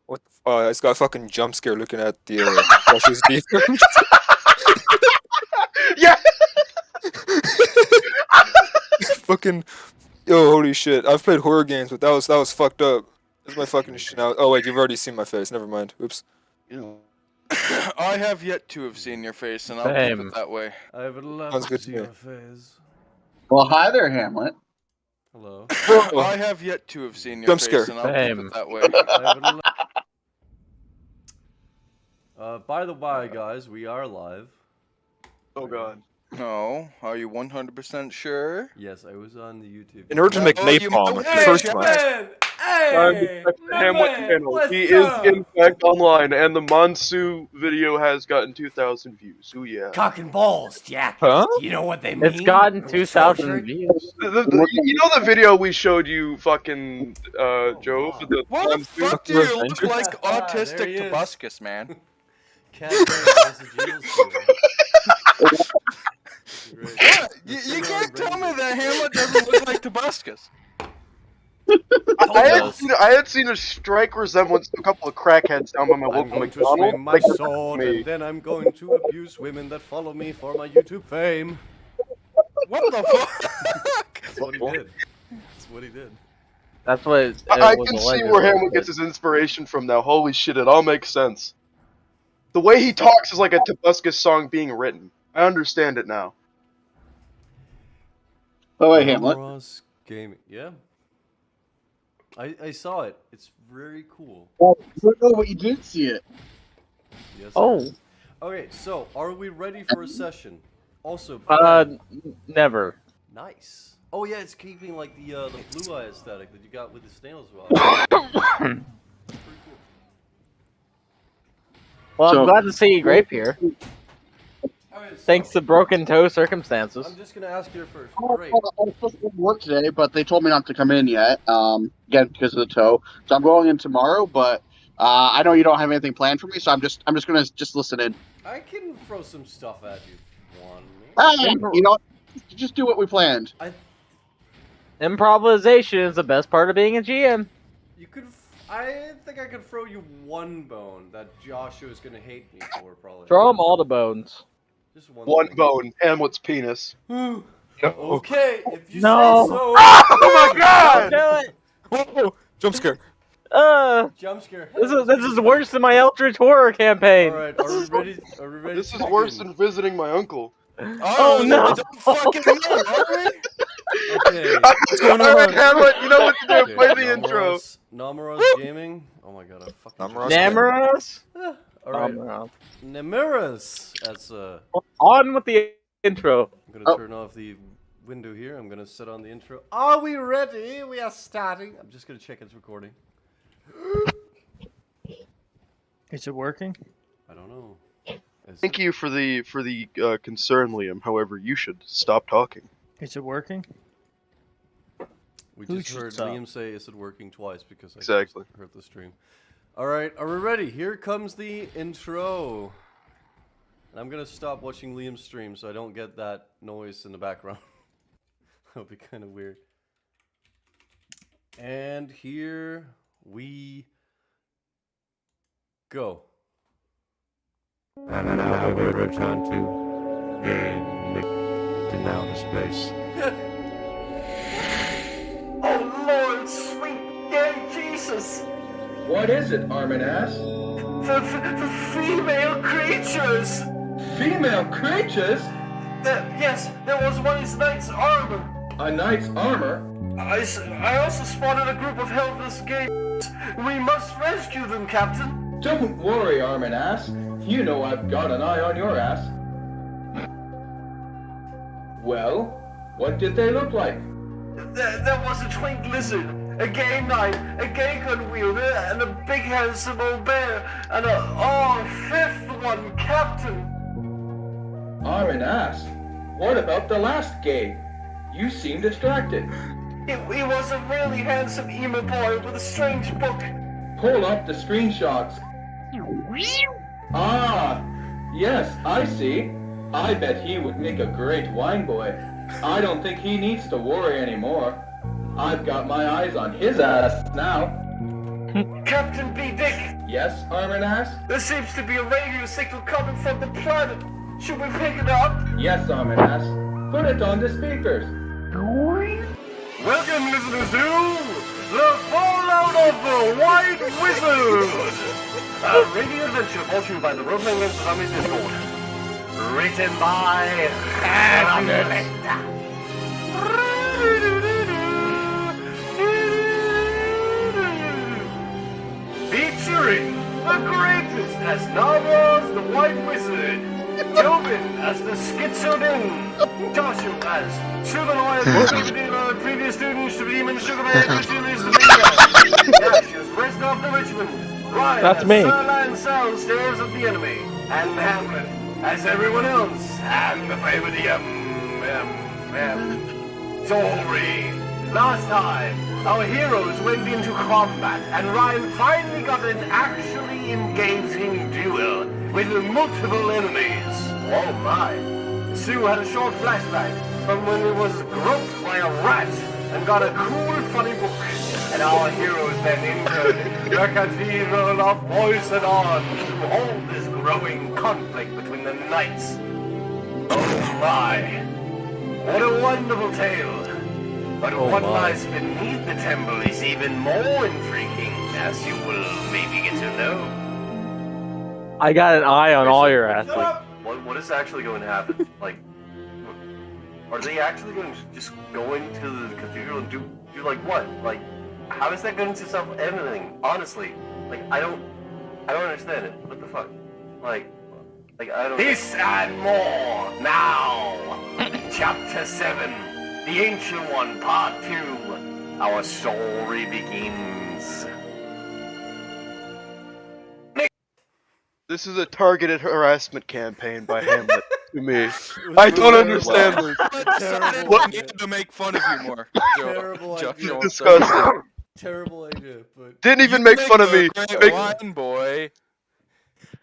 What? I just got a fucking jump scare looking at the Russia's defense. Yeah. Fucking yo, holy shit! I've played horror games, but that was fucked up. That's my fucking shit now. Oh wait, you've already seen my face. Never mind. Oops. I have yet to have seen your face, and I'll keep it that way. I would love Sounds to good to see me. your face. Well, hi there, Hamlet. Hello. I have yet to have seen your Jump face, scare. and I'll keep it that way. I would by the way, guys, we are live. Oh god. No, are you 100% sure? Yes, I was on the YouTube. In order to make Oh, you napalm, might first check one. Man! Hey! Hamlet channel. He is in fact online, and the Monsu video has gotten 2,000 views. Ooh yeah. Cock and balls, Jack. Huh? You know what they mean? It's gotten 2,000 views. You know the video we showed you, fucking Joe, for the Why the Monsu? fuck do you look Adventure? like There he autistic is. Tobuscus, man? Cat has a Jules What? You can't tell me that Hamlet doesn't look like Tobuscus. I had seen a strike resemblance to a couple of crackheads down by my I'm local going to McDonald's. swing my Like, sword, me. and then I'm going to abuse women that follow me for my YouTube fame. What the fuck? That's what he did. That's what he did. That's what it I was can see alleged. where Hamlet gets his inspiration from now. Holy shit, it all makes sense. The way he talks is like a Tobuscus song being written. I understand it now. Oh, wait, Hamlet. Namuras Gaming. Yeah. I saw it. It's very cool. Oh, but you did see it. Yes. Oh, Okay, so are we ready for a session? Also, never. nice. Oh yeah, it's keeping like the blue eye aesthetic that you got with the snails. Well, pretty cool. Well, So- I'm glad to see Grape here. Alright, so, Thanks to broken toe circumstances. I'm just gonna ask you first. I Great. was supposed to work today, but they told me not to come in yet. Again because of the toe. So I'm going in tomorrow. But I know you don't have anything planned for me, so I'm just gonna listen in. I can throw some stuff at you if you want me. You know, just do what we planned. Improvisation is the best part of being a GM. You could. I think I could throw you one bone that Joshua is gonna hate me for, probably. Throw them all to bones. Just one. One bone, Hamlet's penis. Okay, if you No. say so. Oh my god! Do it. Whoa! Jump scare. Jump scare. This is worse than my Eldritch Horror campaign. All right, are we ready? Are we ready? This to is worse begin? than visiting my uncle. Oh, no. I don't fucking know, are we? Okay. Alright, Hamlet, you know what to do. Okay, Play the intro. Namuras Gaming. Oh my god, I fucking. Namuras. Namuras? All right, Namuras. Namuras. That's On with the intro. I'm gonna turn off the window here. I'm gonna set on the intro. Are we ready? We are starting. I'm just gonna check it's recording. Is it working? I don't know. Thank you for the concern, Liam. However, you should stop talking. Is it working? We Who just should heard stop? Liam say, "Is it working?" twice because I Exactly. just heard the stream. All right, are we ready? Here comes the intro. And I'm gonna stop watching Liam's stream so I don't get that noise in the background. That would be kind of weird. And here we go. And now we return to outer space. Oh Lord, sweet dear Jesus! What is it, arm and ass? The female creatures! Female creatures? Yes, there was one in knight's armor. A knight's armor? I also spotted a group of helpless gay. We must rescue them, Captain. Don't worry, arm and ass. You know I've got an eye on your ass. Well, what did they look like? There was a twink lizard, a gay knight, a gay gun wielder, and a big handsome old bear, and fifth one, Captain. Arm and ass? What about the last gay? You seem distracted. He was a really handsome emo boy with a strange book. Pull up the screenshots. Ah, yes, I see. I bet he would make a great wine boy. I don't think he needs to worry anymore. I've got my eyes on his ass now. Captain B. Dick, Yes, arm and ass? there seems to be a radio signal coming from the planet. Should we pick it up? Yes, arm and ass. Put it on the speakers. Welcome, listeners, to the Fallout of the White Wizard, a radio adventure brought to you by the Role-Playing Games Zombies Discord. Written by Hamlet. Featuring the greatest as Namuras the White Wizard, Tobin as the Schizodin, Joshua as Sugar Lawyer, previous student, Demon Sugar Man, Christian is the Maniac, Dash is Rest of the Richmond, Ryan That's as me. Sirland Sound stares of the enemy, and Hamlet as everyone else, and the favorite Sorry. Last time, our heroes went into combat, and Ryan finally got an actually engaging duel with multiple enemies. Oh my. Sue had a short flashback from when he was groped by a rat and got a cool, funny book. And our heroes then entered the Cathedral of Poison-On to hold this growing conflict between the knights. Oh my. What a wonderful tale. But what lies beneath the temple is even more intriguing, as you will maybe get to know. I got an eye on all your athletes. What is actually going to happen? Like, are they actually going to just go into the cathedral and do like what? Like, how is that going to solve anything? Honestly, like I don't understand it. What the fuck? Like I don't. This and more now. Chapter 7, The Ancient One, Part 2. Our story begins. This is a targeted harassment campaign by Hamlet to me. I don't understand this. What need to make fun of you more? Terrible idea. Disgusting. Terrible idea, but Didn't even make fun of me. Great wine, boy.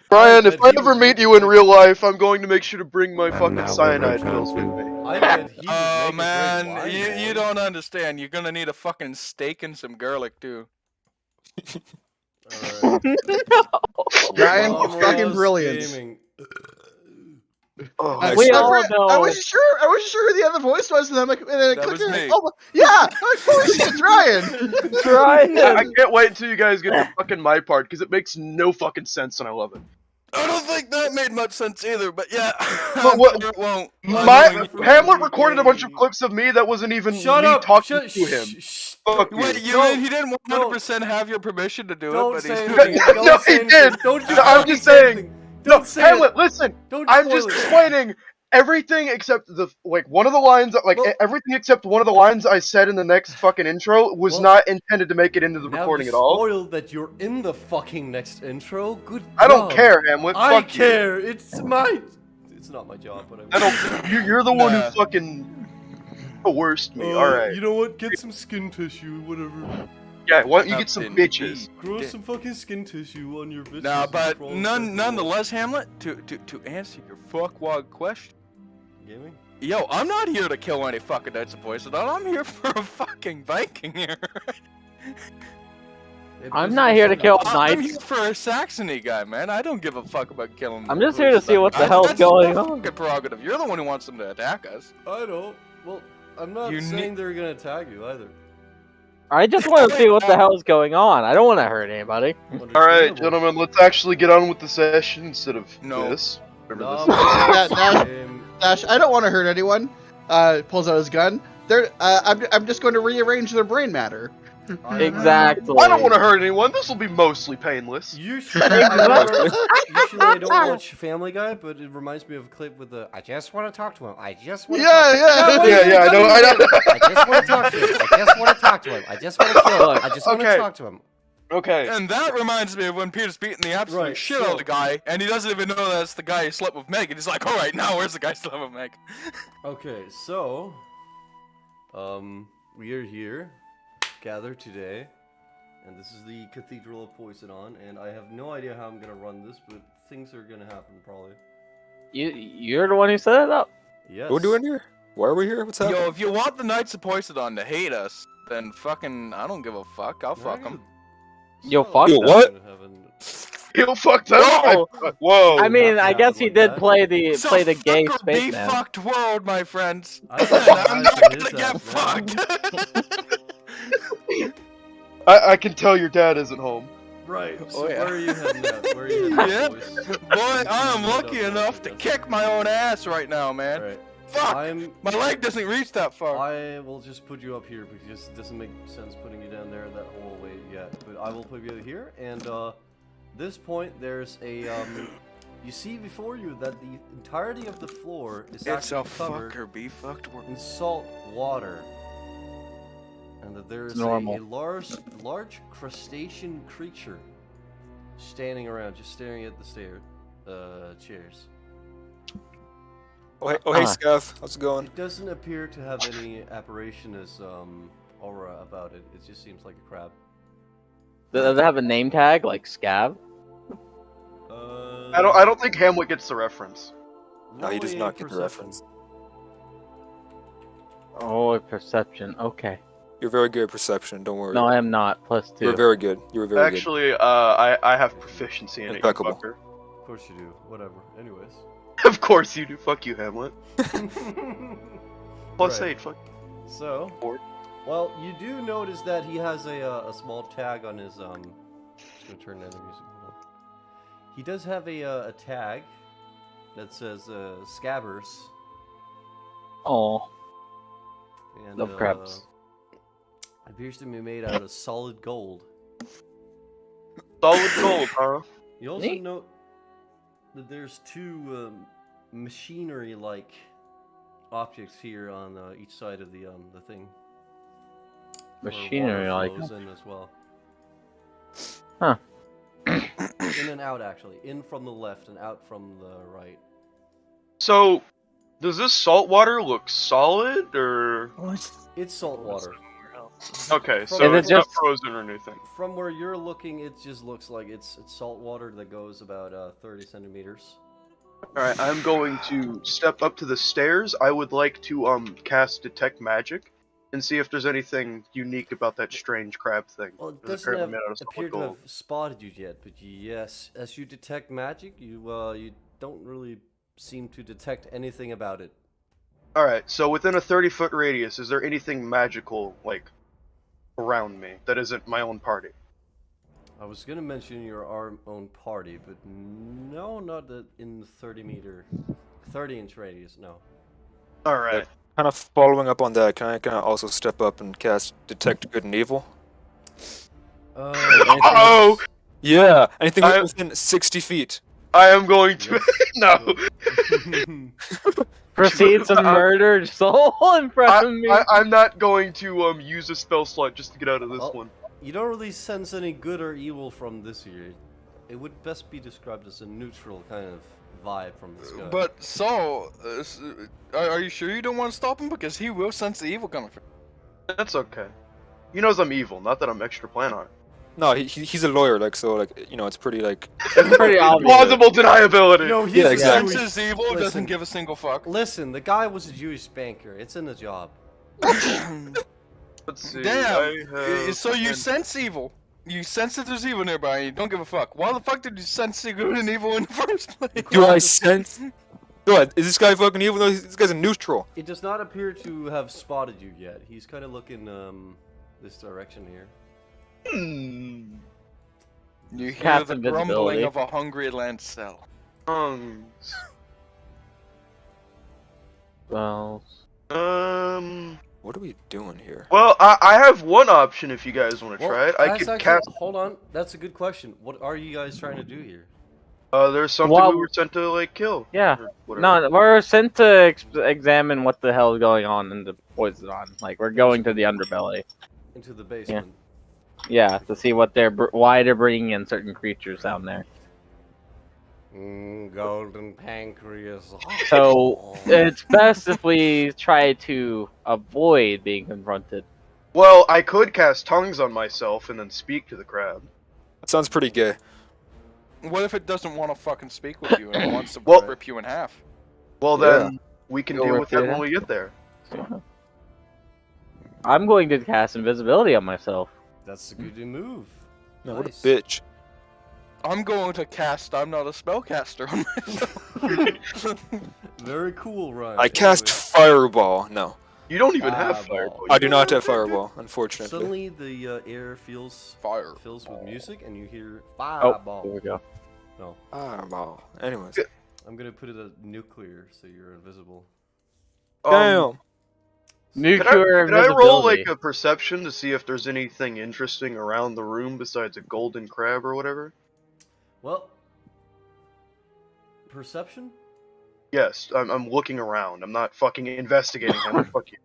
Brian, if I ever meet you in real life, I'm going to make sure to bring my fucking cyanide pills with me. I bet he would Oh make a great man, wine you boy. don't understand. You're gonna need a fucking steak and some garlic too. Alright. Ryan, Namuras fucking brilliant. Gaming. Oh, We all I know. wasn't sure who the other voice was, and then I That clicked was it, me. oh, yeah, I'm like, holy shit, it's Ryan. Ryan. I can't wait until you guys get to fucking my part, because it makes no fucking sense and I love it. I don't think that made much sense either, but yeah. But what- I'm sure it won't. Hamlet recorded a bunch of clips of me that wasn't even Shut me up! talking Shut, to him. shh, Fuck you. Wait, he didn't 100% have your permission to do it, don't but say he's anything. doing it. Don't No, say he anything. did. Don't No, I'm just say saying. anything. No, Don't say Hamlet, it. listen. Don't I'm spoil just it. explaining everything except one of the lines, everything except one of the lines I said in the next fucking intro was not intended to make it into the Now recording you at all. spoiled that you're in the fucking next intro. Good. I don't job. care, Hamlet. I Fuck you. care. It's not my job, but I don't. You're the one who Nah. fucking coerced me. All right. You know what? Get some skin tissue, whatever. Yeah. Why don't you get some Captain bitches? Grow some fucking skin tissue on your bitches. No, but and crawl nonetheless, Hamlet, to answer your fuckwog question, Gaming? yo, I'm not here to kill any fucking Knights of Poison-On. I'm here for a fucking Viking here. I'm not here to kill I'm knights. here for a Saxony guy, man. I don't give a fuck about killing. I'm just here to see what the hell's That's going your on. fucking prerogative. You're the one who wants them to attack us. I don't. Well, I'm not You saying they're gonna attack you either. I just want to see what the hell's going on. I don't want to hurt anybody. All right, gentlemen. Let's actually get on with the session instead of this. Whatever this is. Dash, I don't want to hurt anyone. Pulls out his gun. I'm just going to rearrange their brain matter. Exactly. I don't want to hurt anyone. This will be mostly painless. Usually I don't watch Family Guy, but it reminds me of a clip with the I just want to talk to him. I just want to talk to him. Yeah, I know. I just want to talk to him. I just want to talk to him. I just want to kill him. I just want to talk to him. Okay. And that reminds me of when Peter's beating the absolute shit out of the guy, and he doesn't even know that's the guy who slept with Meg, and he's like, alright, now where's the guy who slept with Meg? Okay, so we are here, gathered today, and this is the Cathedral of Poison-On, and I have no idea how I'm gonna run this, but things are gonna happen probably. You're the one who set it up. Yes. What are we doing here? Why are we here? What's happening? Yo, if you want the Knights of Poison-On to hate us, then fucking, I don't give a fuck, I'll fuck them. Yo, So, fuck Yo, them. what? He'll fuck them. Whoa! Whoa. I mean, Nothing I guess happened he like did that. play the It's play a the gay fuck or be spaceman. fucked world, my friends. I And I'm not imagine his gonna get ass, man. fucked. I can tell your dad isn't home. Right. So Oh, yeah. where are you heading at? Where are you heading Yeah. at, boys? Boy, I am lucky enough to kick my own ass right now, man. Alright. Fuck! I'm. My leg doesn't reach that far. I will just put you up here because it doesn't make sense putting you down there that whole way yet. But I will put you here, and this point there's a you see before you that the entirety of the floor is It's a actually covered fuck or be fucked world. in salt water, and that there is Normal. a large crustacean creature standing around, just staring at the chairs. Oh, hey, Ah. Scav. How's it going? It doesn't appear to have any apparition as aura about it. It just seems like a crab. Does it have a name tag like Scav? I don't think Hamlet gets the reference. No, he does roll a not get the perception. reference. Oh, a perception. Okay. You're very good at perception. Don't worry. No, I am not. +2. You're very good. You were very good. Actually, I have proficiency in it, you Impeccable. fucker. Of course you do. Whatever. Anyways. Of course you do. Fuck you, Hamlet. Plus Right. 8. Fuck. So, Four. well, you do notice that he has a small tag on his Just gonna turn down the music. Hold on. He does have a tag that says Scabbers. Oh, And, love crabs. appears to be made out of solid gold. Solid gold, huh? You also Neat. note that there's two machinery-like objects here on each side of the thing. where water Machinery-like. flows in as well. Huh. In and out, actually. In from the left and out from the right. So, does this salt water look solid, or...? It's salt water. Okay, so From- it's Is it not just- frozen or anything. From where you're looking, it just looks like it's salt water that goes about 30 centimeters. Alright, I'm going to step up to the stairs. I would like to, cast Detect Magic, and see if there's anything unique about that strange crab thing. Well, it It's doesn't apparently made out of appear solid to gold. have spotted you yet, but yes, as you detect magic, you don't really seem to detect anything about it. Alright, so within a 30-foot radius, is there anything magical, like, around me that isn't my own party? I was gonna mention your own party, but no, not in the 30-inch radius. No. Alright. Kind of following up on that, can I also step up and cast Detect Good and Evil? Oh! Yeah, anything I- within 60 feet. I am going to... no! Proceeds to murder soul in front of me. I'm not going to use a spell slot just to get out of this Well, one. You don't really sense any good or evil from this here. It would best be described as a neutral kind of vibe from this guy. But so, are you sure you don't want to stop him? Because he will sense the evil coming from. That's okay. He knows I'm evil, not that I'm extra plan on it. No, he's a lawyer, like, so, like, you know, it's pretty, like... It's pretty obvious. Plausible deniability! No, he's Yeah, a exactly. Jewish- Senses evil, Listen. doesn't give a single fuck. Listen, the guy was a Jewish banker. It's in the job. Let's see. Damn. I have So you 10. sense evil. You sense that there's evil nearby. And you don't give a fuck. Why the fuck did you sense the good and evil in the first place? Do I sense... What, is this guy fucking evil? No, this guy's a neutral. It does not appear to have spotted you yet. He's kind of looking this direction here. Hmm. You hear Cast the invisibility. grumbling of a hungry Lancel. Well, What are we doing here? Well, I have one option if you guys want to Well, try it. I that's could actually- cast. Hold on, that's a good question. What are you guys trying to do here? There's something Well- we were sent to like kill. yeah. or whatever. No, we're sent to examine what the hell is going on in the poison on. Like, we're going to the underbelly. Into the basement. Yeah, to see what why they're bringing in certain creatures down there. Golden pancreas. So it's best if we try to avoid being confronted. Well, I could cast tongues on myself and then speak to the crab. That sounds pretty gay. What if it doesn't want to fucking speak with you and it wants to Well- rip you in half? Well, Yeah. then we can Go deal with with that it. when we get there. I'm going to cast invisibility on myself. That's a good move. Man, what a Nice. bitch. I'm going to cast I'm not a spellcaster on myself. Very cool, Ryan. I cast Fireball. No, You don't even have Fireball. fireball. I do not have Fireball, unfortunately. Suddenly, the air fills with music, and you hear Oh, fireball. here we go. No, Fireball. Anyways. I'm gonna put it at nuclear, so you're invisible. Damn. Nuclear Can I roll invisibility. like a perception to see if there's anything interesting around the room besides a golden crab or whatever? Well, perception. Yes, I'm looking around. I'm not fucking investigating him. Fuck you.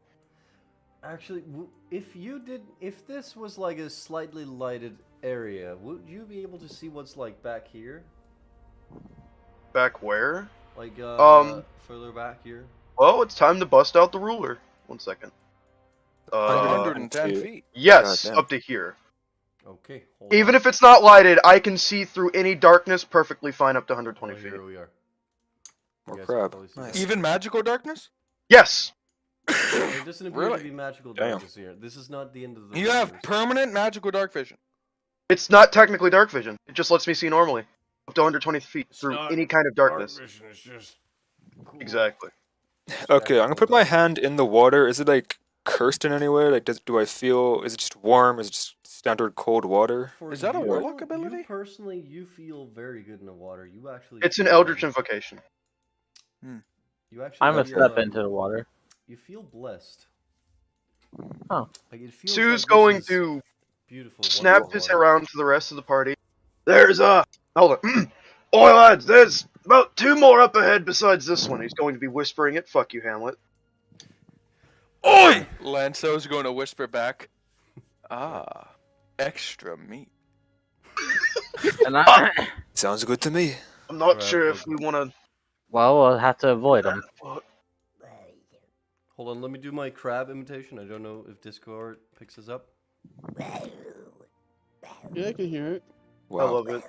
Actually, if this was like a slightly lighted area, would you be able to see what's like back here? Back where? Like further back here. Well, it's time to bust out the ruler. 1 second. 110 feet. Yes, Goddamn. up to here. Okay. Even if it's not lighted, I can see through any darkness perfectly fine up to 120 feet. Here we are. More You guys crab. can probably see Nice. that. Even magical darkness? Yes! It doesn't appear Really? to be magical Damn. darkness here. This is not the end of the. You have universe. permanent magical dark vision. It's not technically dark vision. It just lets me see normally. Up to 120 feet through not any kind of darkness. vision, it's just cool. Exactly. Okay, I'm gonna put my hand in the water. Is it like cursed in any way? Like, do I feel? Is it just warm? Is it just standard cold water? For Is that a you- warlock You ability? personally, you feel very good in the water. You actually. It's an feel, eldritch invocation. You actually. I'm gonna feel, step into the water. You feel blessed. Oh. Like it feels. Sue's like going this is to beautiful. snap wonderful his water. head around to the rest of the party. There's hold on. Oi lads, there's about 2 more up ahead besides this one. He's going to be whispering it. Fuck you, Hamlet. Oi! Lanzo's going to whisper back. Ah, extra meat. And I, Sounds good to me. I'm not Crap, sure if okay. we want to. well, we'll have to avoid them. Hold on, let me do my crab imitation. I don't know if Discord picks this up. Yeah, I can hear it. Wow. I love it.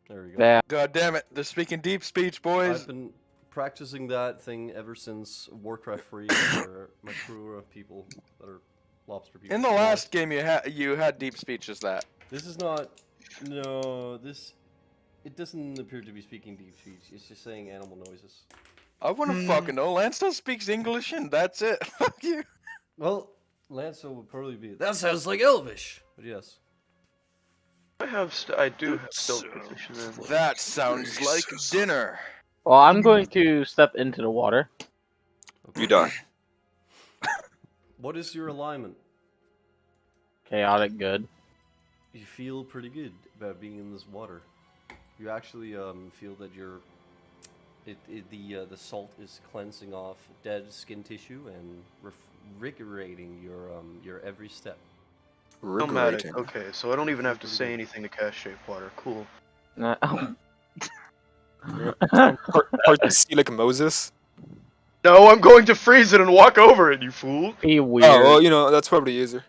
There we go. Yeah. God damn it, they're speaking deep speech, boys. I've been practicing that thing ever since Warcraft 3 for my crew of people that are lobster people. In the last game you had deep speech as that. This is not. No, this. It doesn't appear to be speaking deep speech. It's just saying animal noises. I wouldn't fucking know. Lanzo speaks English and that's it. Fuck you. Well, Lancer would probably be. That sounds like Elvish. But yes. I do have still position in. That sounds like dinner. Well, I'm going to step into the water. You die. What is your alignment? Chaotic good. You feel pretty good about being in this water. You actually feel that the salt is cleansing off dead skin tissue and revigorating your every step. Nomadic. Regulating. Okay, so I don't even have to say anything to cast Shape Water. Cool. Hard to see like Moses. No, I'm going to freeze it and walk over it, you fool. Be weird. Oh, well, you know, that's probably easier.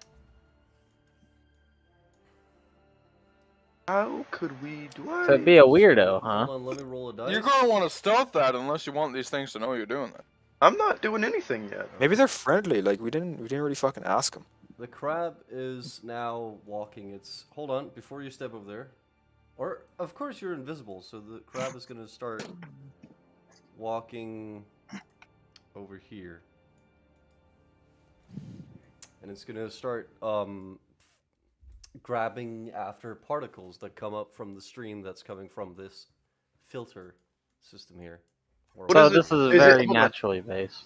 How could we do I? So be a weirdo, huh? Hold on, let me roll a dice. You're gonna want to stealth that unless you want these things to know you're doing that. I'm not doing anything yet. Maybe they're friendly. Like we didn't really fucking ask them. The crab is now walking. It's hold on before you step over there, or of course you're invisible, so the crab is gonna start walking over here, and it's gonna start grabbing after particles that come up from the stream that's coming from this filter system here. Or What So is it- this is is it- very hold on. naturally based.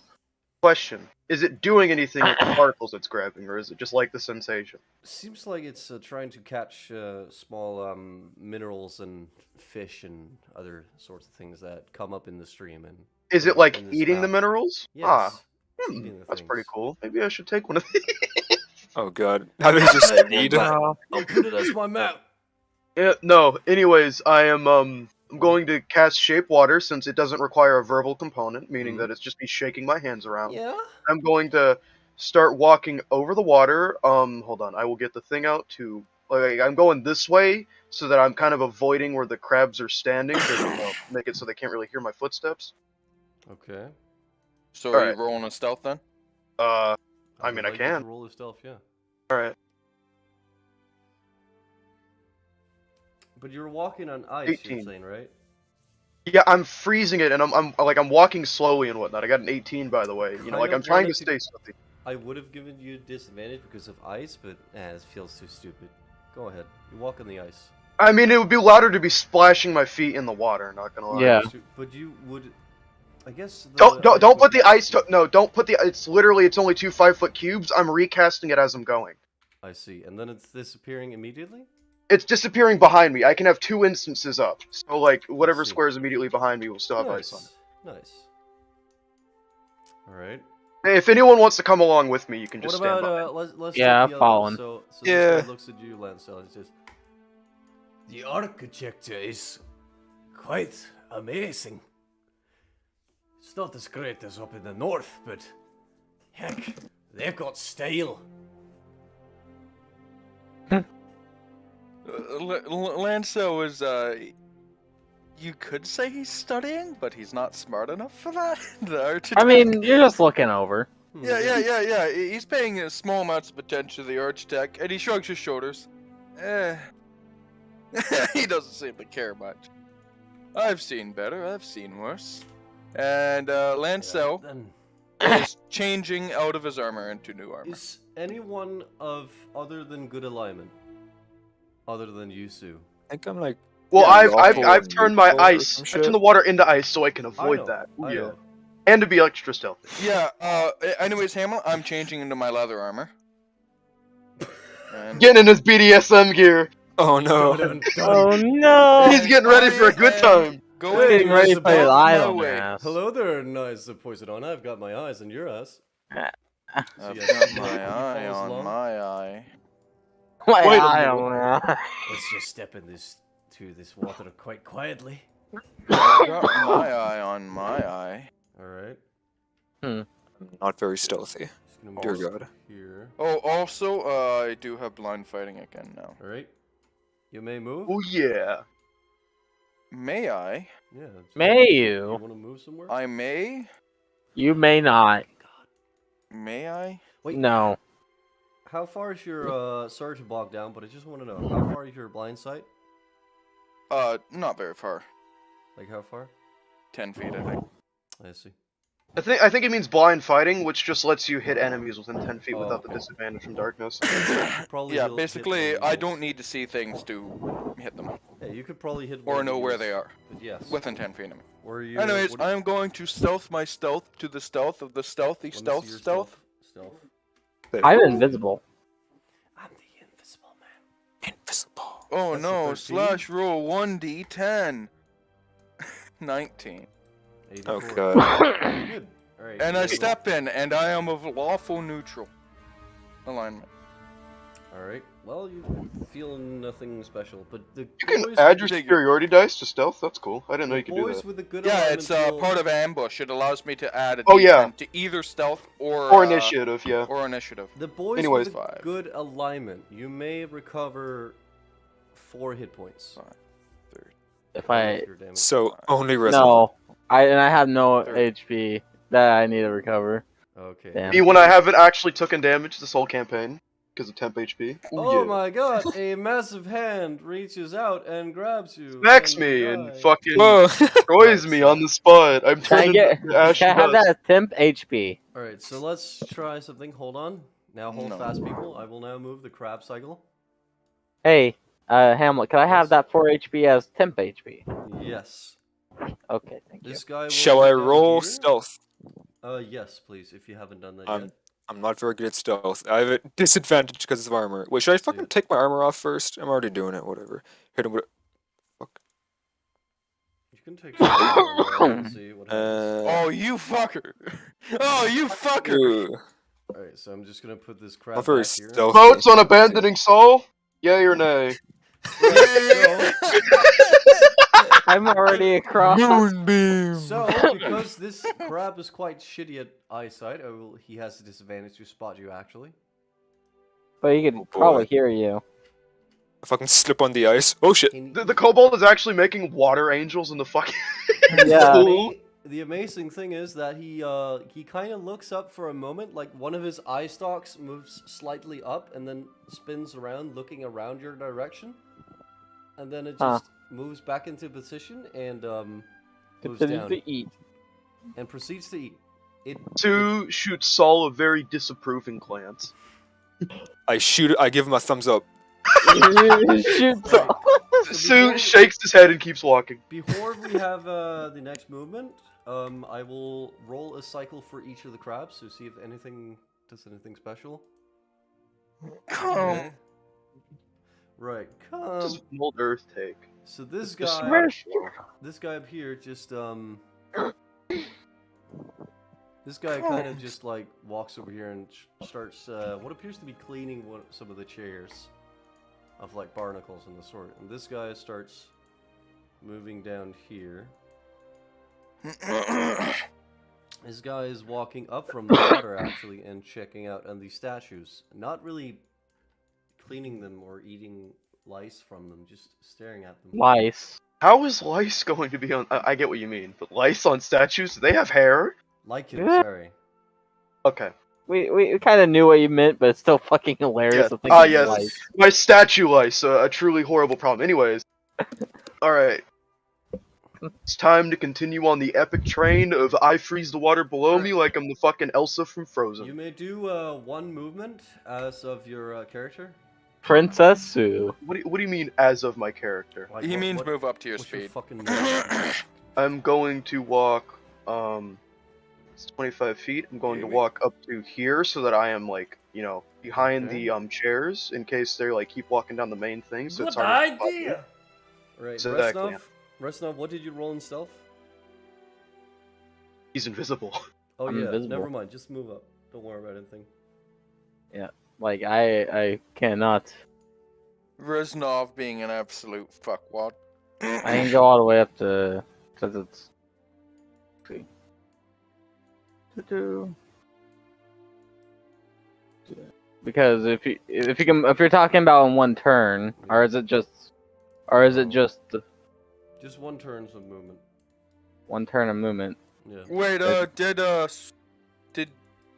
Question: is it doing anything with the particles it's grabbing, or is it just like the sensation? Seems like it's trying to catch small minerals and fish and other sorts of things that come up in the stream. And Is it like in this eating the mouth. minerals? Yes. Ah, it's eating the that's pretty things. cool. Maybe I should take one of these. Oh god. How do they just feed? I'll put it as my map. Yeah, no. Anyways, I'm going to cast Shape Water since it doesn't require a verbal component, meaning that it's just me shaking my hands around. Yeah. I'm going to start walking over the water. Hold on. I will get the thing out to. Like, I'm going this way so that I'm kind of avoiding where the crabs are standing to make it so they can't really hear my footsteps. Okay. So are Alright. you rolling a stealth then? I mean, I would like you can. to roll the stealth, yeah. All right. But you're walking on ice, 18. you're saying, right? Yeah, I'm freezing it, and I'm walking slowly and whatnot. I got an 18, by the way. You know, like Kinda I'm trying to wanted stay stealthy. I would have given you disadvantage because of ice, but this feels too stupid. Go ahead. You walk on the ice. I mean, it would be louder to be splashing my feet in the water. Not gonna lie. Yeah. But you would, I guess. Don't ice don't would put the be- ice. No, don't put the. It's only 2 5-foot cubes. I'm recasting it as I'm going. I see, and then it's disappearing immediately. It's disappearing behind me. I can have 2 instances up. So like whatever see. square is immediately behind me will still have ice on it. Nice. All right. Hey, if anyone wants to come along with me, you can just What stand about by. let's Yeah, take the other following. one. So Yeah. this guy looks at you, Lancel, and says, "The architecture is quite amazing. It's not as great as up in the north, but heck, they've got style." Lanso is, you could say he's studying, but he's not smart enough for that. The architect. I mean, you're just looking over. Yeah. He's paying small amounts of attention to the architect, and he shrugs his shoulders. He doesn't seem to care much. I've seen better, I've seen worse. And, Lancel Then is changing out of his armor into new armor. is anyone of other than good alignment, other than Yusu? I think I'm like. Well, Yeah, I've awful I've turned my neutral or ice. some I've shit. turned the water into ice so I can avoid know, that. Ooh, I yeah. know. And to be extra stealthy. Yeah, anyways, Hamlet, I'm changing into my leather armor. And Getting in his BDSM gear. Oh no. Oh no! He's getting ready for a good time. going Getting ready to play with above eyes my on your weight. ass. Hello there, nice Poison. I've got my eyes on your ass. I've So, yeah, got he my eye follows on along. my eye. My Wait a eye minute. on that. Let's just step in this water quite quietly. I've got my eye on my eye. All right. I'm not very stealthy. Just gonna Dear move God. here. Oh, also, I do have blind fighting again now. All right. You may move. Oh yeah. May I? Yeah. May You you? want to move somewhere? I may? You may not. May I? Wait. No. How far is your sorry to bog down, but I just want to know how far is your blind sight? Not very far. Like how far? 10 feet, I think. I see. I think it means blind fighting, which just lets you hit enemies within 10 feet Oh, without the okay. disadvantage from darkness. Probably Yeah, hit basically, one of I those. don't need to see things to hit them. Yeah, you could probably hit. Or one know of where those, they are. But yes. Within 10 feet of me. Where are you? Anyways, what- I am going to stealth my stealth to the stealth of the stealthy let me stealth see your stealth. Stealth. I'm invisible. I'm the invisible man. Invisible. Oh That's a no, 13. slash roll 1d10. 19. 84. Oh god. Good. All right. And I you may step in, and I am of lawful neutral alignment. move. All right. Well, you feel nothing special, but the You can boys add your Dig it. superiority dice to stealth. That's cool. I didn't know you could do boys that. with a good Yeah, alignment it's feel- part of ambush. It allows me to add a Oh, d10 yeah. to either stealth or Or initiative, yeah. Or initiative. The boys Anyways. with a Five. good alignment, you may recover 4 hit points. If I Your damage. So only resident. no, I have no Third. HP that I need to recover. Okay. Damn. Me when I haven't actually taken damage this whole campaign because of temp HP. Ooh, Oh yeah. my god, a massive hand reaches out and grabs you. Smacks and me you and die. fucking Whoa. destroys me on the spot. I'm Can I turned get? into ash Can I have dust. that as temp HP? Alright, so let's try something. Hold on. Now hold No. fast, people. I will now move the crab cycle. Hey, Hamlet, can I have Yes. that 4 HP as temp HP? Yes. Okay, thank you. This guy will Shall go I down roll here. stealth? Yes, please, if you haven't done that I'm yet. I'm not very good at stealth. I have a disadvantage because of armor. Wait, should I fucking Yeah. take my armor off first? I'm already doing it. Whatever. Hit him with. You can take some more, and see what happens. Oh, you fucker! Oh, you fucker! Ooh, Alright, so I'm just gonna put this crab not very back here. stealthy. Votes on abandoning Saul? Yay or nay? I'm already across. Moonbeam. So, because this crab is quite shitty at eyesight, he has a disadvantage to spot you, actually. But he could Oh, boy. probably hear you. I fucking slip on the ice. Oh shit. The kobold is actually making water angels in the fucking. Yeah. pool. The amazing thing is that he kind of looks up for a moment, like one of his eye stalks moves slightly up and then spins around, looking around your direction. and then it Huh. just moves back into position and moves Continue down to eat. and proceeds to eat. It Two shoots Saul a very disapproving glance. I shoot it. I give him a thumbs up. Shoot. Right. Sue shakes his head and keeps walking. Before we have the next movement, I will roll a cycle for each of the crabs to see if anything does anything special. Okay. Right, come. Just old Earth take. So this It's just guy, smart. this guy up here, just this guy kind of just like walks over here and starts what appears to be cleaning some of the chairs of like barnacles and the sort. And this guy starts moving down here. This guy is walking up from the water actually and checking out and the statues, not really cleaning them or eating lice from them, just staring at them. Lice. How is lice going to be on? I get what you mean, but lice on statues? Do they have hair? Lichen, Yeah. sorry. Okay. We kind of knew what you meant, but it's still fucking hilarious Yeah. to think Ah, it's yes. lice. My statue lice, a truly horrible problem. Anyways. Alright. It's time to continue on the epic train of I freeze the water below me like I'm the fucking Elsa from Frozen. You may do one movement as of your character. Princess Sue. What do you mean, as of my character? Like, He means move up to your what's speed. fucking movement? I'm going to walk, it's 25 feet. I'm going to walk up to here so that I am, like, you know, behind Okay. the chairs in case they like keep walking down the main thing. So it's Good harder to spot me. idea. Right, Exactly. Resnov, what did you roll in stealth? He's invisible. Oh I'm yeah, invisible. never mind. Just move up. Don't worry about anything. Like I cannot. Reznov being an absolute fuckwad. I can go all the way up to because it's. Let's see. Because if you're talking about in one turn, or is it just Just one turn's of movement. one turn of movement? Yeah. Wait, did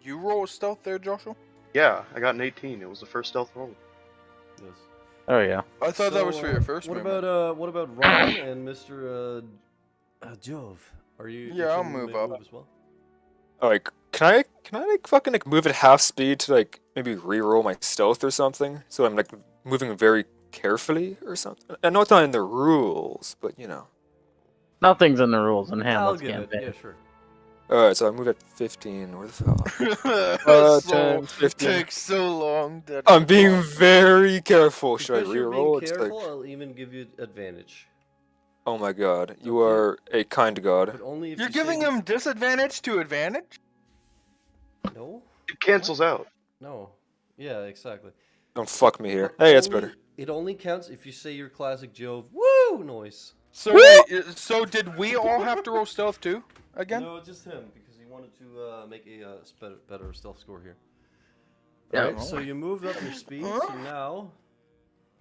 you roll a stealth there, Joshua? Yeah, I got an 18. It was the first stealth roll. Yes. Oh yeah. I thought that was for your first What movement. about Ron and Mr. Jove? Are you? Yeah, I'll can move make up. move as well? Oh, like, can I like fucking like move at half speed to like maybe re-roll my stealth or something? So I'm like moving very carefully or something. I know it's not in the rules, but you know. Nothing's in the rules in I'll Hamlet's give it. campaign. Yeah, sure. Alright, so I move at 15. Where the fuck? So, 10, 15. takes so long. That I'm being very careful. Should I Because you're re-roll? being It's like, careful, I'll even give you advantage. oh my god, you are a kind god. But only if You're you say giving him disadvantage to advantage? No. It cancels out. No. Yeah, exactly. Don't fuck me here. But Hey, that's only- better. It only counts if you say your classic Jove woo noise. So wait, so did we all have to roll stealth too? Again? No, just him because he wanted to make a better stealth score here. Yeah. Alright, so you moved up your speed. So now,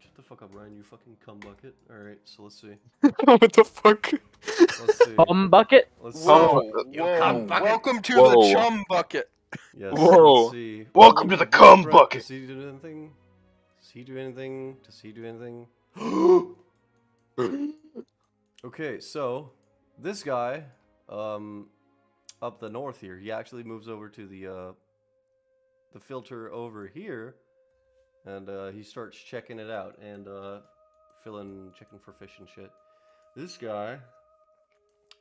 shut the fuck up, Ryan. You fucking cum bucket. All right, so let's see. What the fuck? Let's see. Bucket. Let's see. Whoa, You whoa. cum bucket. Welcome to Whoa. the chum bucket. Yes. Whoa. Let's see. Welcome to the cum bucket. Does he do anything? Does he do anything? Does he do anything? Okay, so this guy, up the north here, he actually moves over to the filter over here, and he starts checking it out and checking for fish and shit. This guy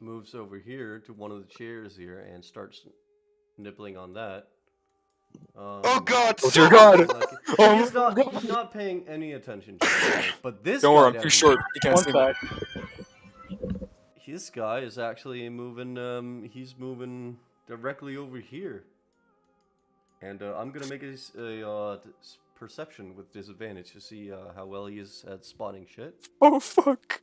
moves over here to one of the chairs here and starts nibbling on that. Oh god! Oh dear god! Oh He's not paying any attention to it, but this Don't guy worry, I'm down too here- short. You can't see me. This guy is actually moving. He's moving directly over here, and I'm gonna make a perception with disadvantage to see how well he is at spotting shit. Oh fuck.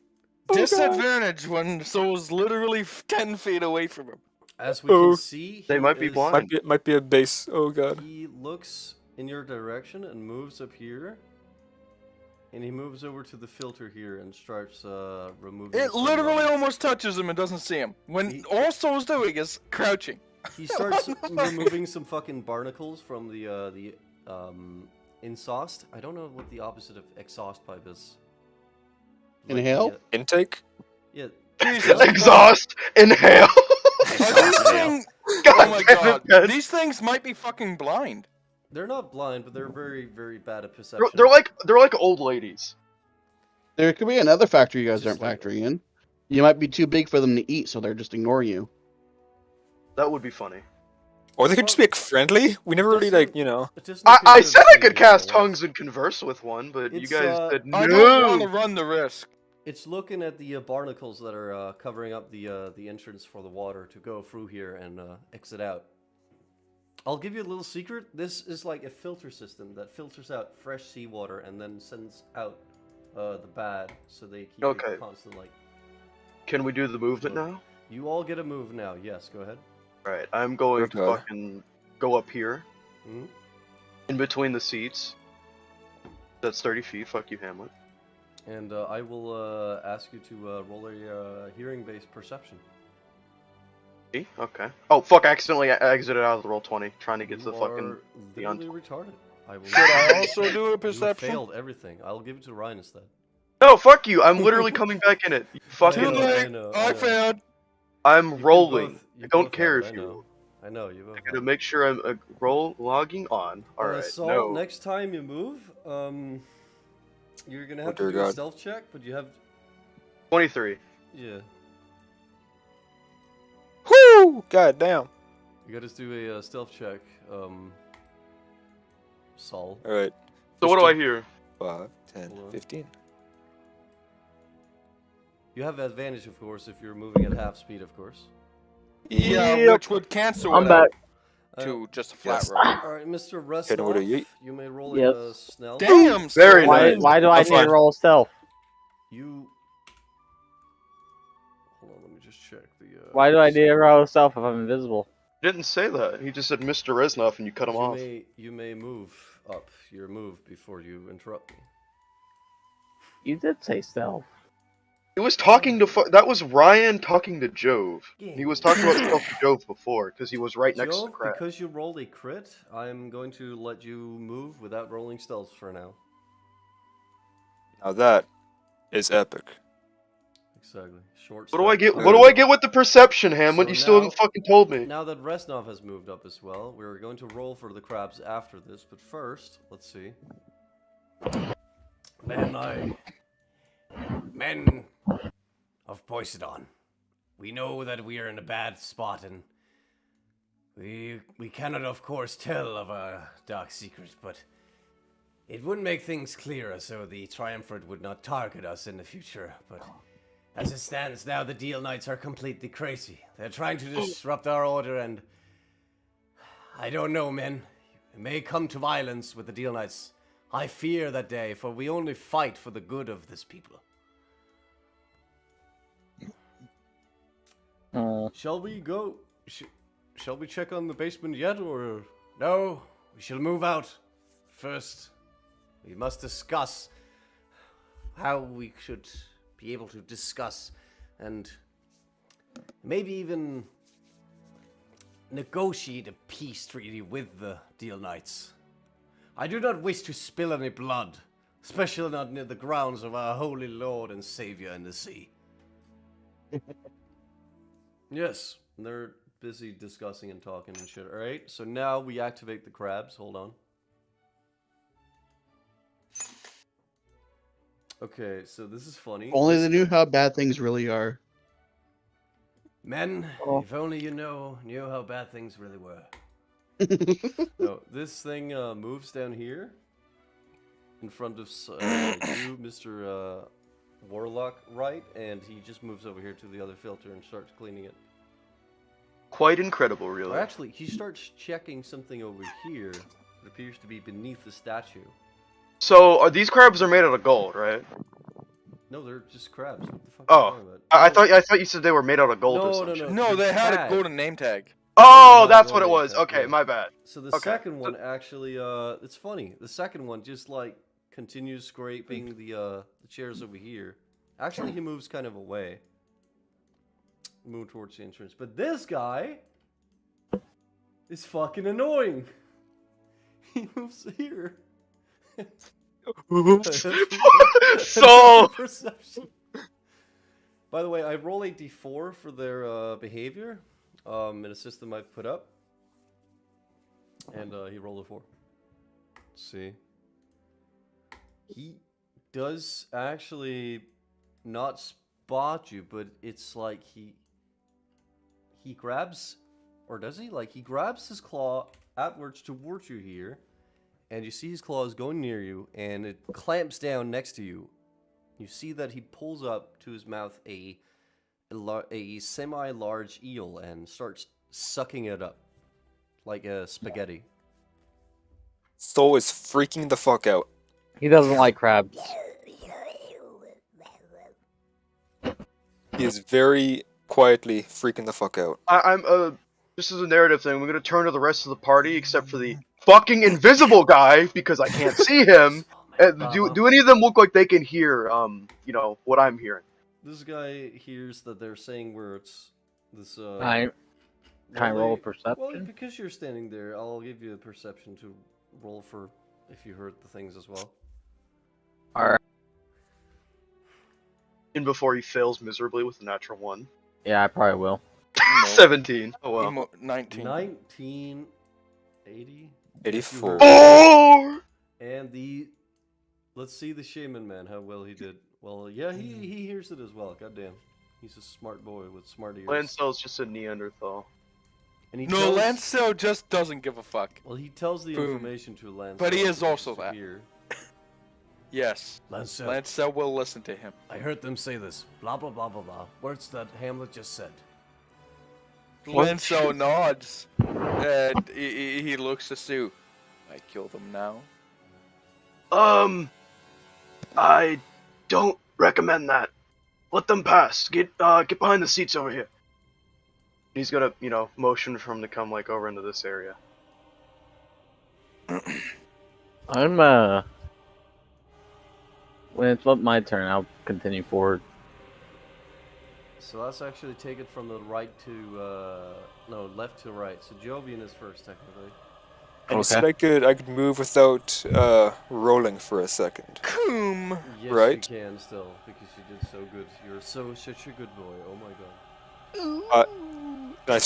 Oh, God. Disadvantage when Soul's literally 10 feet away from him. As we Oh. can see, They he might be is- blind. Might be a base. Oh god. He looks in your direction and moves up here, and he moves over to the filter here and starts removing. It some, literally almost touches him and doesn't see him. When He- all Soul's doing is crouching. He starts removing some fucking barnacles from the insauced. I don't know what the opposite of exhaust pipe is. Inhale? Intake? Yeah. Jesus. Exhaust. Inhale. Are these things? God Oh my damn god. it, man. These things might be fucking blind. They're not blind, but they're very, very bad at They're, perception. they're like old ladies. There could be another factor you guys Just aren't like- factoring in. You might be too big for them to eat, so they're just ignoring you. That would be funny. Or they could just be like friendly. We never really like, you know. It doesn't I appear to said I be could in cast real life. tongues and converse with one, but you It's, guys said I don't want to no. run the risk. It's looking at the barnacles that are covering up the entrance for the water to go through here and exit out. I'll give you a little secret. This is like a filter system that filters out fresh seawater and then sends out the bad, so they keep Okay. it constant like. Can we do the movement now? You all get a move now. Yes, go ahead. Alright, I'm going to Okay. fucking go up here. Mhm. In between the seats. That's 30 feet. Fuck you, Hamlet. And I will ask you to roll a hearing-based perception. See? Okay. Oh, fuck, I accidentally exited out of the roll 20, trying to get to You the fucking... are literally retarded. I will Should I also do a You perception? failed everything. I'll give it to Ryan instead. No, fuck you! I'm literally coming back in it. You Too fucking... I late. know, I I know. failed. I'm You can rolling. both- you I don't both care have if it, you... I know, you both I gotta have it. make sure I'm logging on. Alright, Saul, no. next time you move, you're gonna have Oh, to dear do a God. stealth check, but you have... 23. Yeah. Whoo! God damn. You gotta do a stealth check, Saul. Alright. So what do I hear? 5, 10, Hold on. 15. You have advantage, of course, if you're moving at half speed, of course. Yeah, which would cancel I'm it back. out to just a flat Yes. roll. Alright, Mr. Okay, what are Resnov, you? you may roll Yes. a snell. Damn. Very Saul. nice. Why do I That's need to fine. roll stealth? You... Hold on, let me just check the... Why do I need to roll stealth if I'm invisible? He didn't say that. He just said Mr. Reznov and you cut him off. You may move up your move before you interrupt me. You did say stealth. He was talking to... That was Ryan talking to Jove. He was talking about himself to Jove before, because he was right next to Jove, Crab. because you rolled a crit, I'm going to let you move without rolling stealth for now. Now that is epic. Exactly. Short. What do I get? stealth. What do I get with the perception, Hamlet? So You still now- haven't fucking told me. Now that Resnov has moved up as well, we're going to roll for the crabs after this, but first, let's see. Men of Poseidon, we know that we are in a bad spot, and we cannot, of course, tell of our dark secrets, but it would make things clearer so the Triumvirate would not target us in the future, but as it stands now, the Deal Knights are completely crazy. They're trying to disrupt our order, and I don't know, men. It may come to violence with the Deal Knights. I fear that day, for we only fight for the good of this people. Shall we go? Shall we check on the basement yet, or no? We shall move out. First, we must discuss how we should be able to discuss and maybe even negotiate a peace treaty with the Deal Knights. I do not wish to spill any blood, especially not near the grounds of our holy Lord and Savior in the sea. Yes, they're busy discussing and talking and shit. Alright, so now we activate the crabs. Hold on. Okay, so this is funny. Only they knew how bad things really are. Men, if only you knew how bad things really were. No, this thing moves down here in front of you, Mr. Warlock, right? And he just moves over here to the other filter and starts cleaning it. Quite incredible, Or really. actually, he starts checking something over here that appears to be beneath the statue. So, these crabs are made out of gold, right? No, they're just crabs. What the fuck Oh, are you talking about? I thought you said they were made out of gold or No, something. No, they had a tag. golden name tag. Oh, Not a that's what it golden was. tag, Okay, yeah. my bad. So the Okay. second one actually, it's funny. The second one just like continues scraping the chairs over here. Actually, he moves kind of away, move towards the entrance. But this guy is fucking annoying. He moves here. Oops. So Perception. By the way, I roll a d4 for their behavior in a system I've put up. And he rolled a 4. Let's see. He does actually not spot you, but it's like he grabs, or does he? Like he grabs his claw outwards towards you here, and you see his claws going near you, and it clamps down next to you. You see that he pulls up to his mouth a semi-large eel and starts sucking it up like a spaghetti. Soul is freaking the fuck out. He doesn't like crabs. He is very quietly freaking the fuck out. I'm this is a narrative thing. We're gonna turn to the rest of the party except for the fucking invisible guy because I can't see him. Do any of them look like they can hear you know what I'm hearing? This guy hears that they're saying words. This Try and roll a perception. Well, because you're standing there, I'll give you a perception to roll for if you heard the things as well. Alright. And before he fails miserably with a natural 1. Yeah, I probably will. 17. Oh well. 19. 1980. 84. Oh! And let's see the shaman man, how well he did. Well, yeah, he hears it as well. Goddamn, he's a smart boy with smart ears. Lancel's just a Neanderthal. And he No, Lancel just doesn't give a fuck. Well, he tells the Boom. information to Lancel. But he is also that. Here. Yes. Lancel will listen to him. I heard them say this. Blah blah blah blah blah. Words that Hamlet just said. Lancel nods, and he looks to Sue. I kill them now. I don't recommend that. Let them pass. Get behind the seats over here. He's gonna, you know, motion for him to come like over into this area. When it's my turn, I'll continue forward. So let's actually take it from the right to no, left to right. So Jovian is first technically. And you said I could move without rolling for a second. Coom. Yes, right? you can still because you did so good. You're such a good boy. Oh my god. Do I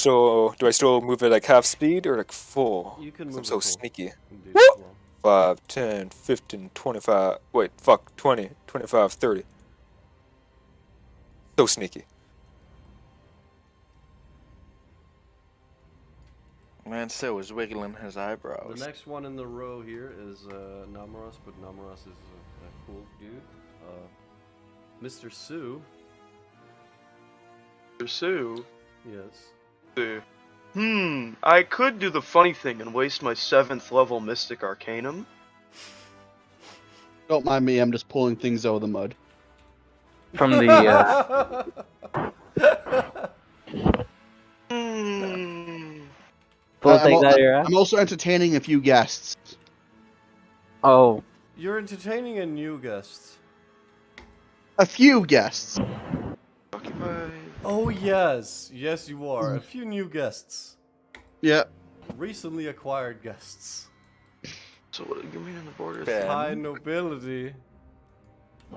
still move at like half speed or like full? You can move. I'm so sneaky. Indeed, as well. 5, 10, 15, 25. Wait, fuck. 20, 25, 30. So sneaky. Lancel is wiggling his eyebrows. The next one in the row here is Namuras, but Namuras is a cool dude. Mr. Sue. Mr. Sue? Yes. Sue. I could do the funny thing and waste my 7th level Mystic Arcanum. Don't mind me, I'm just pulling things out of the mud. From the I'm also entertaining a few guests. Oh. You're entertaining a new guest. A few guests. Oh yes, yes you are. A few new guests. Yeah. Recently acquired guests. So what do you mean in the border? High nobility.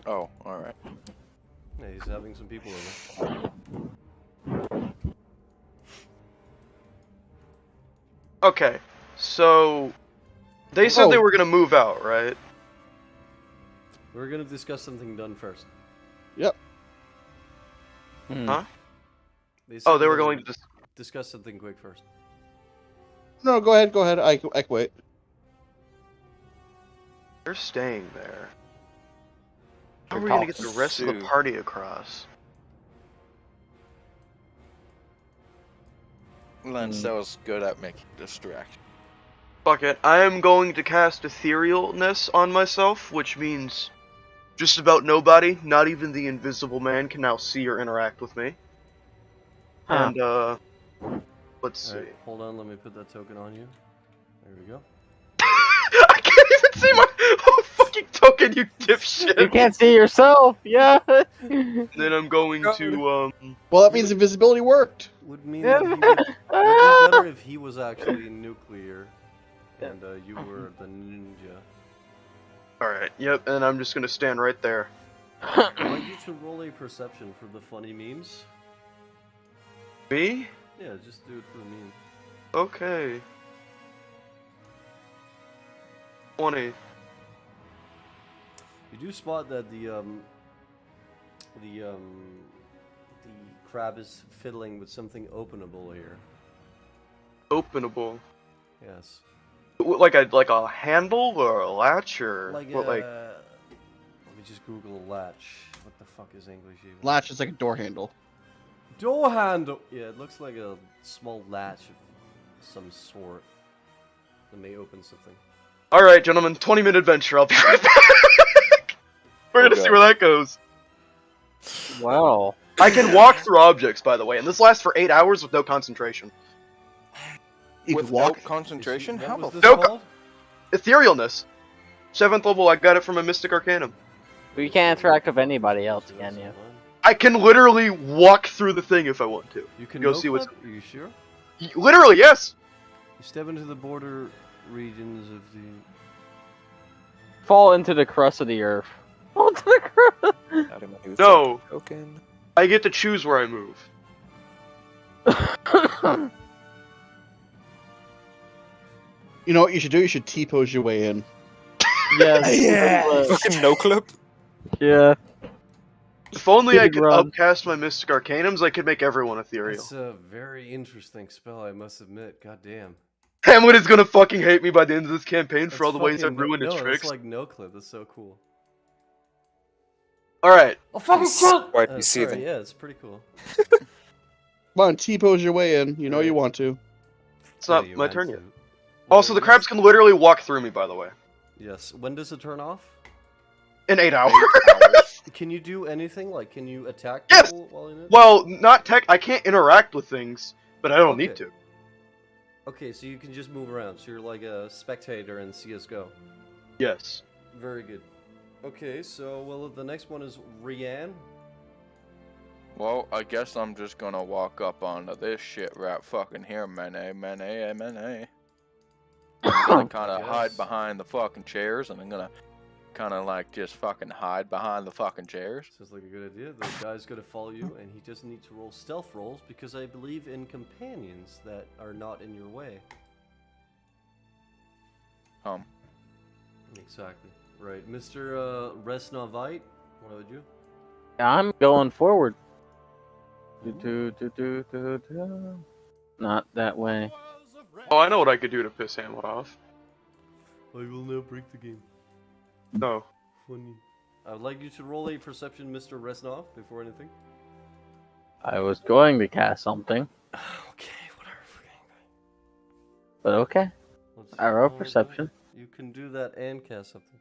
Oh, alright. Yeah, he's having some people over. Okay, so they said they were gonna move out, right? We're gonna discuss something done first. Yep. Huh? They Oh, they were going to discuss something quick first. No, go ahead. I can wait. They're staying there. How are we gonna get the rest of the party across? Lancel's good at making distractions. Fuck it. I am going to cast Etherealness on myself, which means just about nobody, not even the invisible man, can now see or interact with me. Huh. And, let's see. Right, hold on, let me put that token on you. There we go. I can't even see my fucking token, you dipshit! You can't see yourself, yeah. Then I'm going to, Well, that means invisibility worked. Would mean that he would be better if he was actually nuclear, and you were the ninja. Alright, yep, and I'm just gonna stand right there. I'd like you to roll a perception for the funny memes. Me? Yeah, just do it for the meme. Okay. 20. You do spot that the crab is fiddling with something openable here. Openable. Yes. Like a handle or a latch or Like what? Like let me just Google latch. What the fuck is English even? Latch is like a door handle. Door handle. Yeah, it looks like a small latch of some sort that may open something. all right, gentlemen, 20-minute adventure. I'll be right back. We're gonna see where that goes. Wow. I can walk through objects, by the way, and this lasts for 8 hours with no concentration. You can Without walk. concentration? What How was the this Nope. called? Etherealness. 7th level. I got it from a Mystic Arcanum. But you can't interact with anybody else, can you? I can literally walk through the thing if I want to. You can Go no see what's- clip? Are you sure? Literally, yes. You step into the border regions of the. Fall into the crust of the earth. Fall into the crust. No. Token. I get to choose where I move. You know what you should do? You should T-pose your way in. Yes. Fucking no clip. Yeah. If only I Big could run. upcast my Mystic Arcanums, I could make everyone ethereal. It's a very interesting spell, I must admit. God damn. Hamlet is gonna fucking hate me by the end of this campaign for all the ways I've ruined his no, tricks. it's like no clip. That's so cool. Alright. Oh fucking shit! Why do you see sorry, them? yeah, it's pretty cool. Come on, T-pose your way in. You know you want to. It's not Yeah, you my meant turn to. yet. Also, the crabs can literally walk through me, by the way. Yes. When does it turn off? In 8 hours. Can you do anything? Like, can you attack Yes! people while in it? Well, not tech. I can't interact with things, but I don't need Okay. to. Okay, so you can just move around. So you're like a spectator in CS:GO. Yes. Very good. Okay, so well, the next one is Rianne. Well, I guess I'm just gonna walk up onto this shit right fucking here, man. I'm gonna kind of hide Yes. behind the fucking chairs, and I'm gonna kind of like just fucking hide behind the fucking chairs. Sounds like a good idea. The guy's gonna follow you, and he doesn't need to roll stealth rolls because I believe in companions that are not in your way. Exactly. Right, Mr. Resnovite. What would you? I'm going forward. Not that way. Oh, I know what I could do to piss Hamlet off. I will now break the game. No. Funny. I would like you to roll a perception, Mr. Resnov, before anything. I was going to cast something, Okay, whatever. but okay. Let's I roll roll perception. that. You can do that and cast something.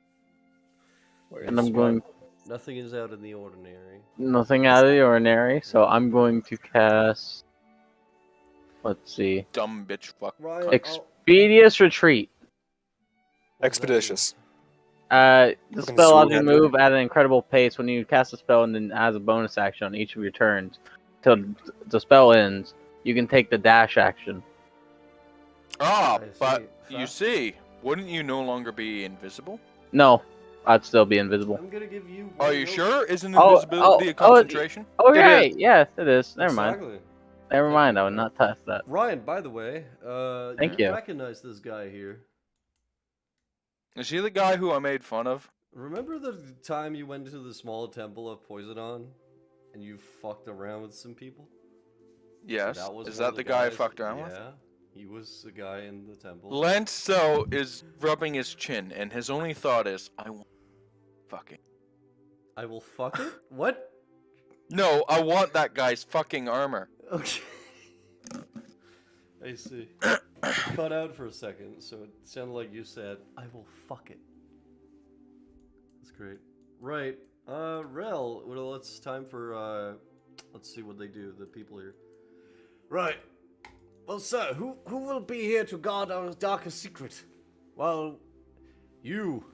And I'm going Nothing is out in the ordinary. nothing out of the ordinary, so I'm going to cast. Let's see. Dumb bitch fuck. Ryan, Expeditious Retreat. Expeditious. The Fucking spell allows you to sword. move at an incredible pace when you cast a spell and then as a bonus action on each of your turns till the spell ends. You can take the dash action. Ah, I see. but you Fast. see, wouldn't you no longer be invisible? No, I'd still be invisible. I'm gonna give you. Are one you note. sure? Isn't Oh, invisibility oh, a concentration? Oh, It right. Yes, it is. Never mind. Exactly. Never mind. I would not touch that. Ryan, by the way, Thank you you. recognize this guy here. Is he the guy who I made fun of? Remember the time you went to the small temple of Poisonon and you fucked around with some people? Yes. So was Is one that of the guy I guys- fucked around with? Yeah, he was the guy in the temple. Lenso is rubbing his chin, and his only thought is, I want fucking. I will fuck it? What? No, I want that guy's fucking armor. Okay. I see. Cut out for a second, so it sounded like you said, I will fuck it. That's great. Right. Rel, well, it's time for, let's see what they do, the people here. Right. Well, sir, who will be here to guard our darkest secret? Well, you,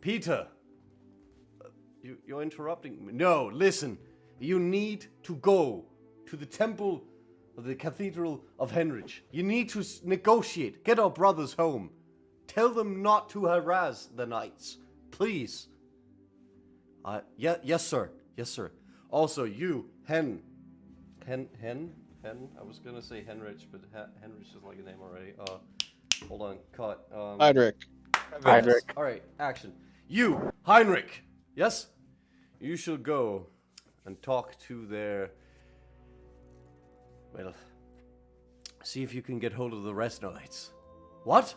Peter. You're interrupting me. No, listen. You need to go to the temple of the Cathedral of Henrich. You need to negotiate. Get our brothers home. Tell them not to harass the knights. Please. Yes, sir. Yes, sir. Also, you, Hen. I was gonna say Henrich, but Henrich is like a name already. Hold on, cut. Heinrich. Heinrich. All right, action. You, Heinrich. Yes. You shall go and talk to their. Well, see if you can get hold of the Resnoites. What?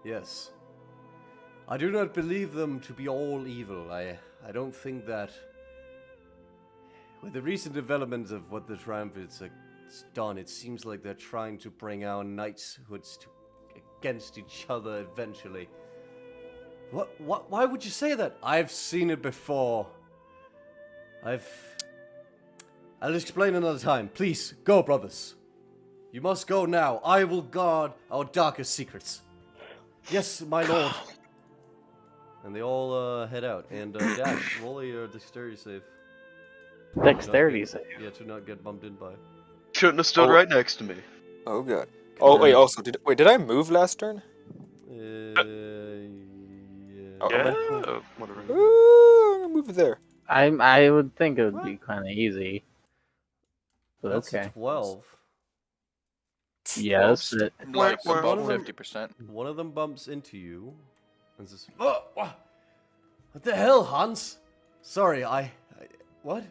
Yes. I do not believe them to be all evil. I don't think that. With the recent developments of what the Triumvirates have done, it seems like they're trying to bring our knighthoods against each other eventually. What? Why would you say that? I've seen it before. I'll explain another time. Please, go, brothers. You must go now. I will guard our darkest secrets. Yes, my lord. And they all head out. And Dash, roll a dexterity save. Dexterity save. Yeah, to not get bumped in by. Shouldn't have stood right next to me. Oh god. Oh wait. Also, did I move last turn? Yeah. Oh, Yeah, whatever. Ooh, I'm gonna move it there. I would think it would be kind of easy. But That's okay. 12. Yes. Like Well, about one of them- 50%. One of them bumps into you and says, "Oh, what the hell, Hans? Sorry, what?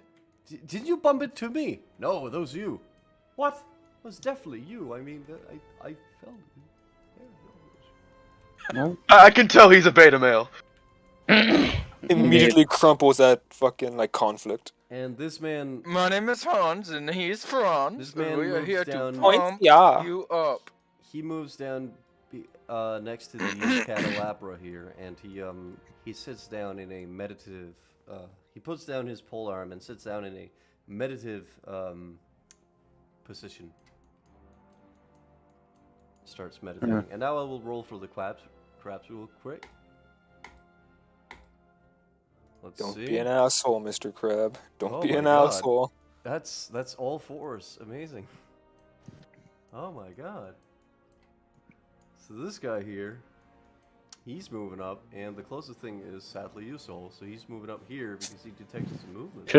Did you bump into me? No, that was you. What? It was definitely you. I mean, I felt it. No. I can tell he's a beta male. Immediately crumples that fucking like conflict. And this man, My name is Hans, and he's Franz. This man we are moves here down- to Points, pump yeah. you up. he moves down next to the candelabra here, and he sits down in a meditative. He puts down his polearm and sits down in a meditative position. Starts meditating, and now I will roll for the crabs real quick. Let's Don't see. be an asshole, Mr. Crab. Don't Oh be my an God. asshole. That's all fours. Amazing. Oh my god. So this guy here, he's moving up, and the closest thing is sadly you, Soul. So he's moving up here because he detected some movement.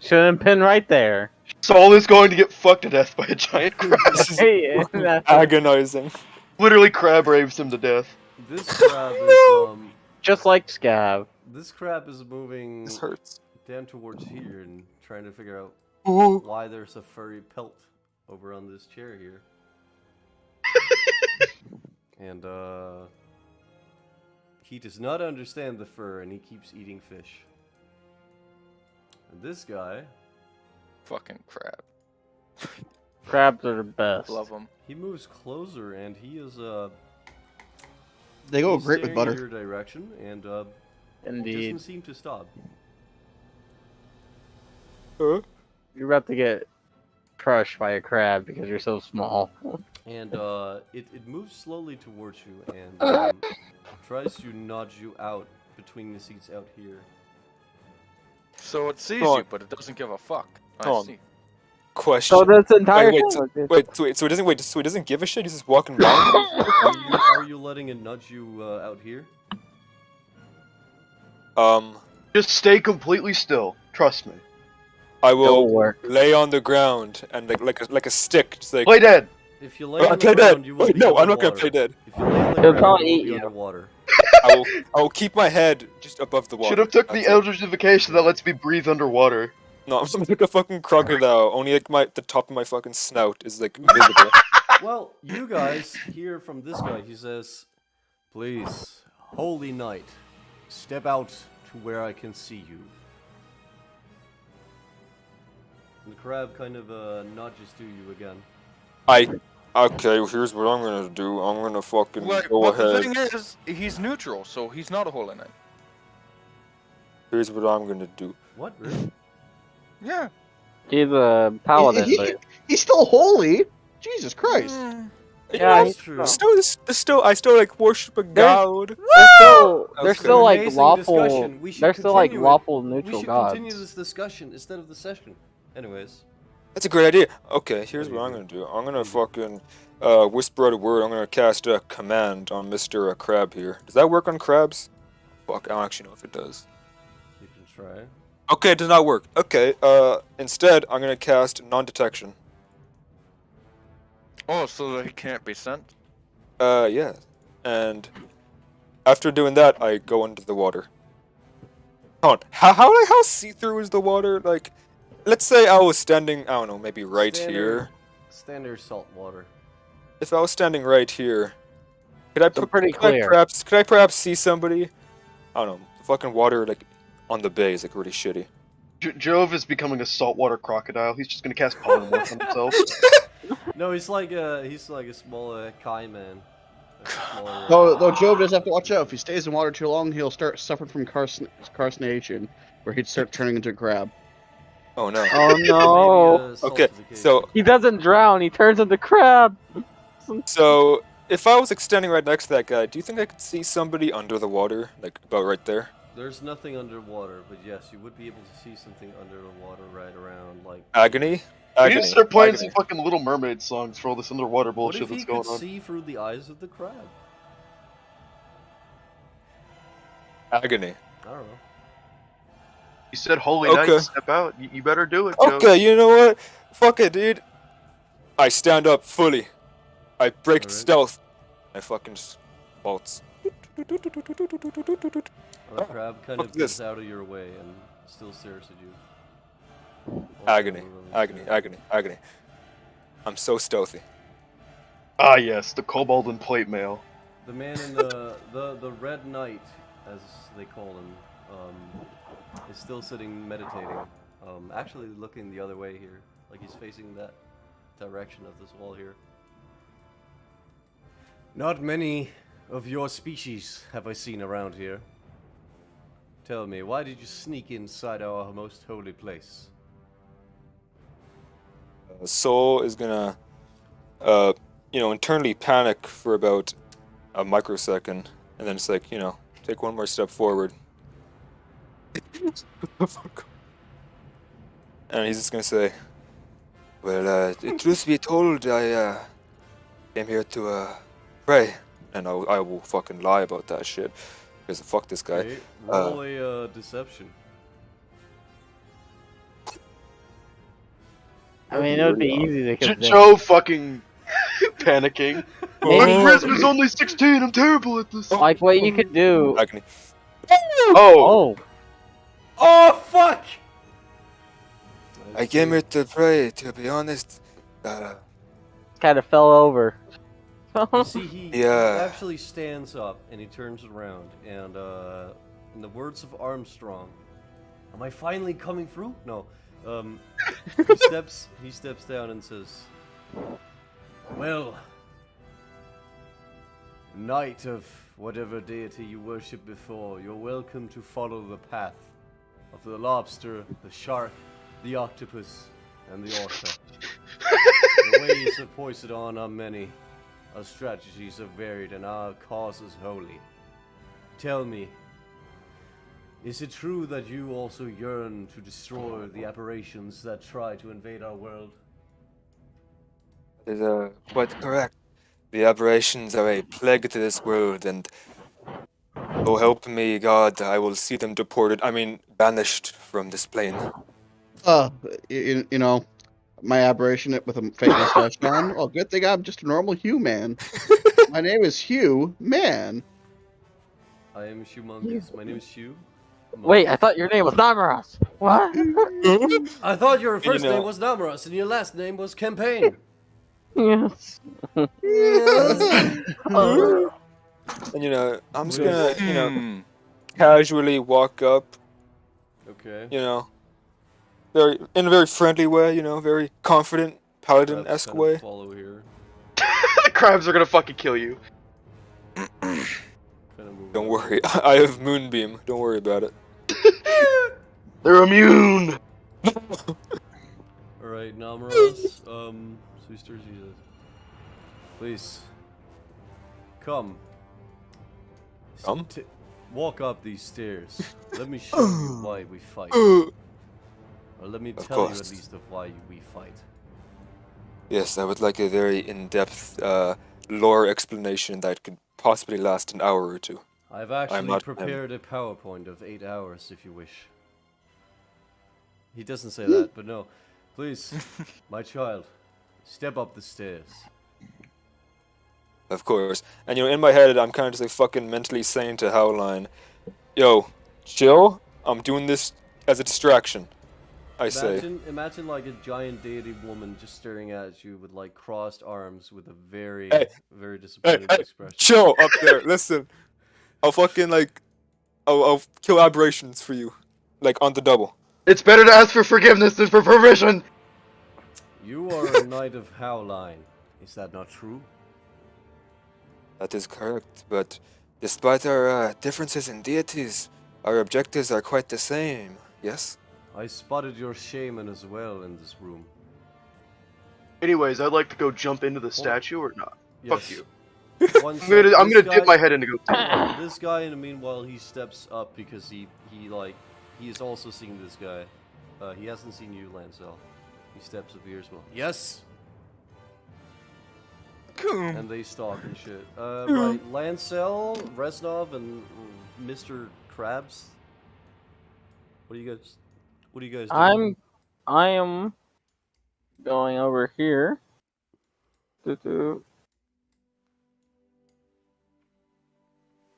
Shouldn't pin right there. Saul is going to get fucked to death by a giant crab. This is Hey, that's- agonizing. Literally crab rapes him to death. This crab is just like Scav. this crab is moving This hurts. down towards here and trying to figure out Ooh. why there's a furry pelt over on this chair here. And he does not understand the fur, and he keeps eating fish. And this guy, Fucking crap. Crabs are the best. Love them. he moves closer, and he is They go he's great with staring butter. in your direction, and Indeed. doesn't seem to stop. Huh? You're about to get crushed by a crab because you're so small. And it moves slowly towards you and tries to nudge you out between the seats out here. So it sees Hold you, on. but it doesn't give a fuck. I Hold on. see. Question. So this entire Wait, thing. so he doesn't give a shit. He's just walking by. Are you letting it nudge you out here? Just stay completely still. Trust me. I It'll will work. lay on the ground and like a stick, just like. Play dead. If you lay I'll on the play ground, dead. you will Wait, be no, I'm not gonna underwater. play dead. If you lay on the He'll ground, probably you will eat be you. underwater. I will keep my head just above the water. Should have took the That's it. Eldritchification that lets me breathe underwater. No, I'm just like a fucking crocodile. Only like the top of my fucking snout is like visible. Well, you guys hear from this guy. He says, "Please, holy knight, step out to where I can see you." And the crab kind of nudges to you again. Okay, here's what I'm gonna do. I'm gonna fucking Wait, go but the ahead. thing is, he's neutral, so he's not a holy knight. Here's what I'm gonna do. What? Really? Yeah. He's a paladin, He- but He's still holy. Jesus Christ. Mm. You Yeah, know, he's true. I still like worship a god. they're Okay. still like Amazing lawful. discussion. We should They're still like continue it. lawful We neutral should gods. continue this discussion instead of the session. Anyways, That's a great idea. Okay, here's What do what you I'm gonna do. I'm gonna fucking whisper out a word. I'm gonna cast a command on Mr. Crab here. Does that work on crabs? Fuck, I don't actually know if it does. You can try. Okay, it did not work. Okay, instead, I'm gonna cast non-detection. Oh, so they can't be sent? Yeah. And after doing that, I go under the water. Hold on, how see-through is the water? Like, let's say I was standing, I don't know, maybe right here. Standard salt water. If I was standing right here, could I, So pretty could I clear. perhaps see somebody? I don't know, the fucking water, like, on the bay is, like, really shitty. Jove is becoming a saltwater crocodile. He's just gonna cast polymorph on himself. No, he's like a small caiman. Though Job does have to watch out. If he stays in water too long, he'll start suffering from carcination, where he'd start turning into a crab. Oh no. Oh no! Okay, so He doesn't drown. He turns into crab. So, if I was extending right next to that guy, do you think I could see somebody under the water? Like, about right there? There's nothing underwater, but yes, you would be able to see something under the water right around, like... Agony? We Agony. need to start playing Agony. some fucking Little Mermaid songs for all this underwater What bullshit if he that's could going on. see through the eyes of the crab? Agony. I don't know. You said holy Okay. night, step out. You better do it, Jove. Okay, you know what? Fuck it, dude. I stand up fully. I break Alright. stealth. I fucking just waltz. The crab kind fuck of this. gets out of your way and still stares at you. Agony. Really Agony. stare. Agony. Agony. I'm so stealthy. Ah yes, the kobold and plate mail. The man in the Red Knight, as they call him, is still sitting meditating. Actually looking the other way here, like he's facing that direction of this wall here. Not many of your species have I seen around here. Tell me, why did you sneak inside our most holy place? Soul is gonna, internally panic for about a microsecond, and then it's like, take one more step forward. What the fuck? And he's just gonna say, well, the truth be told, I came here to pray, and I will fucking lie about that shit, because fuck this guy. Okay, roll a deception. I mean, it would be easy to convince. Joe fucking panicking. Maybe- My charisma's only 16, I'm terrible at this. Like what you could do. Agony. Oh! Oh, Oh fuck! I came here to pray, to be honest. kind of fell over. You see, he Yeah. actually stands up and he turns around, and in the words of Armstrong, "Am I finally coming through?" No. He steps down and says, "Well, knight of whatever deity you worshipped before, you're welcome to follow the path of the lobster, the shark, the octopus, and the orca. The ways of Poseidon are many. Our strategies are varied and our cause is holy. Tell me, is it true that you also yearn to destroy the aberrations that try to invade our world?" Is quite correct. The aberrations are a plague to this world, and oh help me, God, I will see them deported. I mean, banished from this plane. My aberration with a fake mustache on. Oh, good thing I'm just a normal human. My name is Hugh Man. I am Humongous. My name is Hugh. Wait, I thought your name was Namuras. What? I thought your first know- name was Namuras and your last name was Campaign. Yes. And I'm just gonna, casually walk up, Okay. in a very friendly way, very confident, paladin-esque Kind of way. follow here. The crabs are gonna fucking kill you. Kind of move Don't on. worry, I have Moonbeam. Don't worry about it. They're immune! Alright, Namuras, Sister Jesus. Please. Come. Come? Walk up these stairs. Let me show you why we fight. Or let me Of tell you course. at least of why we fight. Yes, I would like a very in-depth lore explanation that could possibly last an hour or two. I've actually not him. prepared a PowerPoint of 8 hours, if you wish. He doesn't say that, but no. Please, my child, step up the stairs. Of course. And in my head, I'm kind of just like fucking mentally saying to Howline, yo, chill. I'm doing this as a distraction. I say. Imagine like a giant deity woman just staring at you with like crossed arms with a very, very Hey, disappointed expression. chill up there. Listen, I'll fucking like, I'll kill aberrations for you, like on the double. It's better to ask for forgiveness than for permission. You are a knight of Howline. Is that not true? That is correct, but despite our differences in deities, our objectives are quite the same. Yes. I spotted your shaman as well in this room. Anyways, I'd like to go jump into the statue or not. Fuck Yes. you. One I'm gonna sec, this dip my head in to go. This guy, in the meanwhile, he steps up because he's also seen this guy. He hasn't seen you, Lancel. He steps up here as well. Yes. And they stalk and shit. Right, Lancel, Reznov, and Mr. Krabs. What do you guys doing? I am going over here.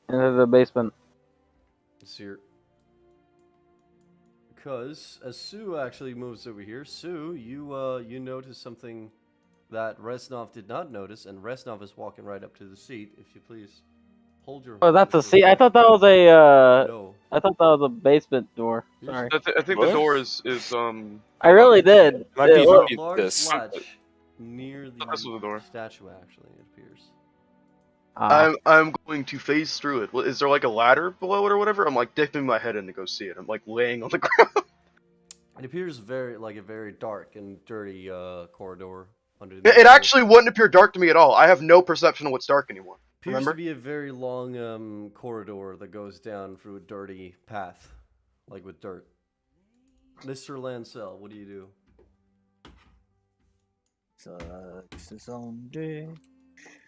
Into the basement. It's here. Because as Sue actually moves over here, Sue, you notice something that Reznov did not notice, and Reznov is walking right up to the seat. If you please hold your. Oh, that's a seat. I thought that was a. No. I thought that was a basement door. Sorry. I think the door is I really did. Might be There's lucky a large this. latch near the This was the door. statue. Actually, it appears. I'm going to phase through it. Is there like a ladder below it or whatever? I'm like dipping my head in to go see it. I'm like laying on the ground. It appears like a very dark and dirty corridor underneath. It actually wouldn't appear dark to me at all. I have no perception of what's dark anymore. appears Remember? to be a very long corridor that goes down through a dirty path, like with dirt. Mr. Lancel, what do you do? Sucks his own dick.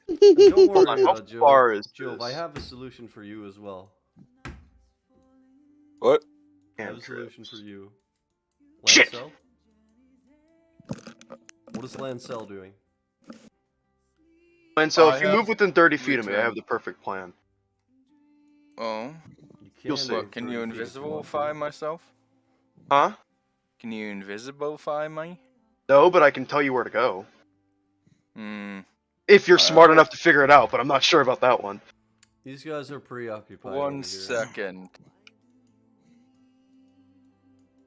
Don't worry, How far is Jove, this? I have a solution for you as well. What? I have a solution for you. Shit. Lancel? What is Lancel doing? And so I if you have move within 30 feet of me, I return. have the perfect plan. Oh, You'll see. move can 30 you feet if want invisibilify to. myself? Huh? Can you invisibilify me? No, but I can tell you where to go. Hmm. If you're smart enough to figure it out, but I'm not sure about that one. These guys are preoccupied. over One here. second.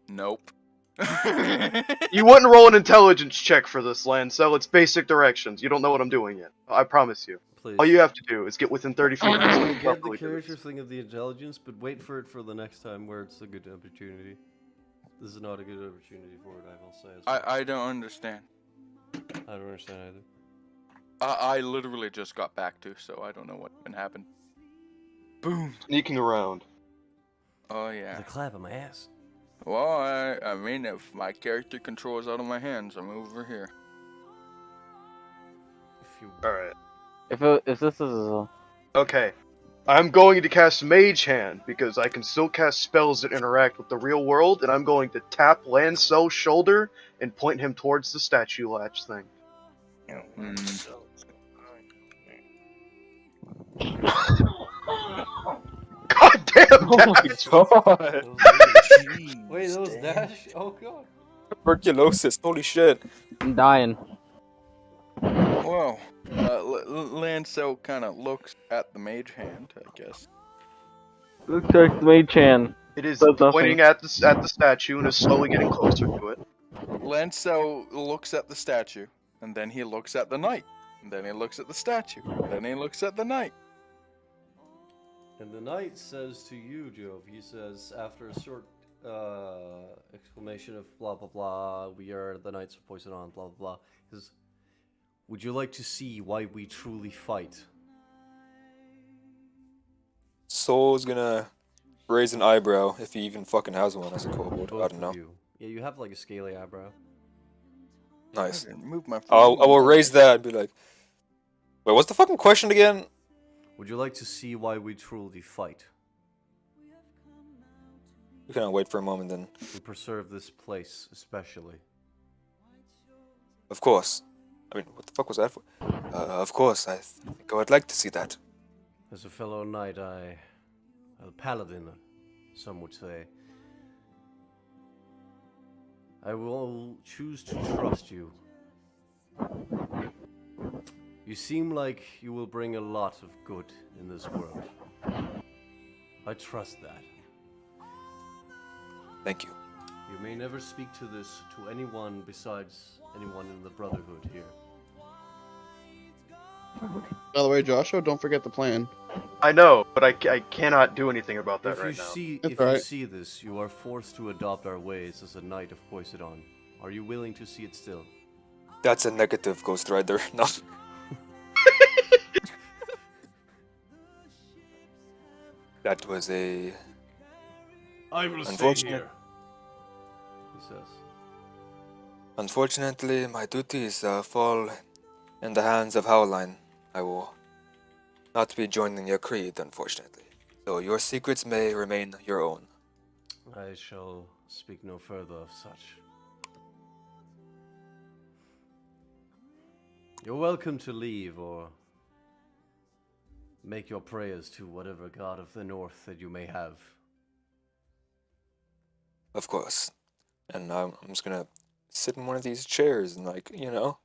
Nope. You wouldn't roll an intelligence check for this, Lancel. It's basic directions. You don't know what I'm doing yet. I promise you. Please. All you have to do is get within 30 feet of me. so I I can get the properly do character this. thing of the intelligence, but wait for it for the next time where it's a good opportunity. This is not a good opportunity for it, I will say. As well. I don't understand. I don't understand either. I literally just got back to, so I don't know what been happened. Boom. Sneaking around. Oh yeah. The clap on my ass. Well, I mean, if my character control is out of my hands, I'm over here. If you Alright. If this is a... Okay. I'm going to cast Mage Hand because I can still cast spells that interact with the real world, and I'm going to tap Lancel's shoulder and point him towards the statue latch thing. Hmm. God damn! Oh my god! Wait, that was Dash? Oh god. Tuberculosis, holy shit. I'm dying. Well, Lancel kind of looks at the mage hand, I guess. Looks like Mei Chan. It is Does nothing. pointing at the statue and is slowly getting closer to it. Lancel looks at the statue, and then he looks at the knight, and then he looks at the statue, and then he looks at the knight. And the knight says to you, Jove, he says, after a short exclamation of blah blah blah, we are the Knights of Poison, blah blah blah. He says, would you like to see why we truly fight? Soul's gonna raise an eyebrow if he even fucking has one as a kobold. I Both don't know. of you. Yeah, you have like a scaly eyebrow. Nice. I didn't move my I will phone. raise that and be like, wait, what's the fucking question again? Would you like to see why we truly fight? We can wait for a moment then. We preserve this place, especially. Of course. I mean, what the fuck was that for? Of course, I think I would like to see that. As a fellow knight, a paladin, some would say, I will choose to trust you. You seem like you will bring a lot of good in this world. I trust that. Thank you. You may never speak to this to anyone besides anyone in the Brotherhood here. By the way, Joshua, don't forget the plan. I know, but I cannot do anything about that If right you now. see, That's if you alright. see this, you are forced to adopt our ways as a knight of Poseidon. Are you willing to see it still? That's a negative, Ghost Rider. No. That was a... I will stay Unfortunate. here. He says. Unfortunately, my duties fall in the hands of Howline. I will not be joining your creed, unfortunately. So your secrets may remain your own. I shall speak no further of such. You're welcome to leave or make your prayers to whatever god of the north that you may have. Of course. And I'm just gonna sit in one of these chairs and, like, you know...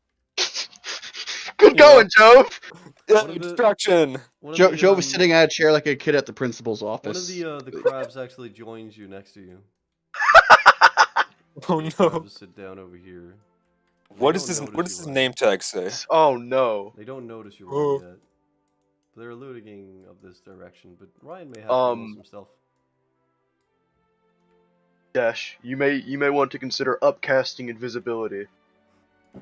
Good going, Jove! Yeah, One of the- distraction! Joe was sitting at a chair like a kid at the principal's One of office. the crabs actually joins you next to you. Oh The no. crabs sit down over here. What They is don't this? notice What does you his running. name tag say? Oh no. They don't notice you Oh. running yet. They're looting of this direction, but Ryan may have Um, to himself. Dash, you may want to consider upcasting invisibility.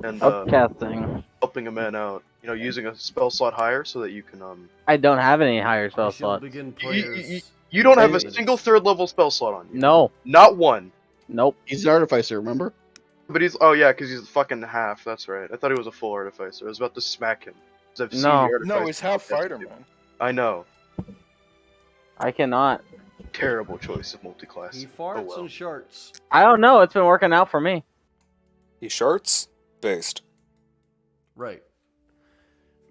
And Upcasting. helping a man out. You know, using a spell slot higher so that you can I don't have any higher We spell shall slots. begin You- prayers. you don't have a minutes. single third level spell slot on you. No. Not one. Nope. He's an artificer, remember? But he's because he's fucking half. That's right. I thought he was a full artificer. I was about to smack him. 'Cause I've seen No. the No, artificer he's half upcast fighter, people. man. I know. I cannot. Terrible choice of multiclass. He Oh farts well. and sharts. I don't know. It's been working out for me. He sharts? Based. Right.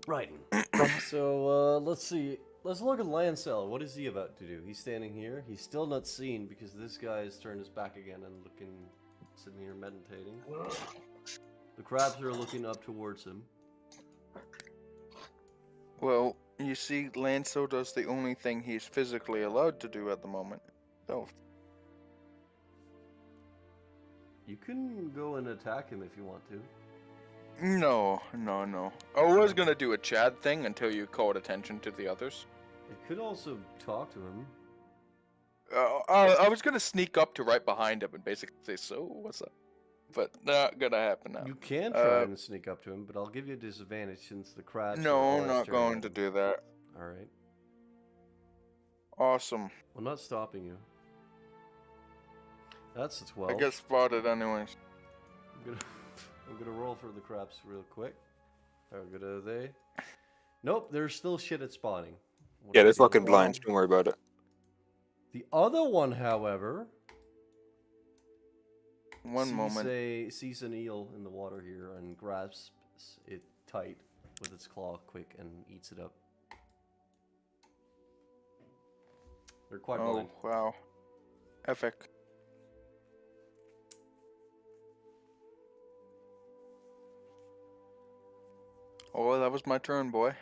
Right. So, let's see. Let's look at Lancel. What is he about to do? He's standing here. He's still not seen because this guy has turned his back again and sitting here meditating. The crabs are looking up towards him. Well, you see, Lanso does the only thing he's physically allowed to do at the moment. So, You can go and attack him if you want to. no. I was gonna do a Chad thing until you called attention to the others. You could also talk to him. I was gonna sneak up to right behind him and basically say, "So, what's up?" But not gonna happen now. You can try and sneak up to him, but I'll give you a disadvantage since the crabs. are No, all not staring going at to him. do that. All right. Awesome. I'm not stopping you. That's a 12. I get spotted anyways. I'm gonna roll for the crabs real quick. How good are they? Nope, they're still shit at spotting. What Yeah, are they're the other fucking blind. one? Don't worry about it. The other one, however, One moment. sees an eel in the water here and grasps it tight with its claw quick and eats it up. They're quite Oh, blind. wow. Epic. Oh, that was my turn, boy.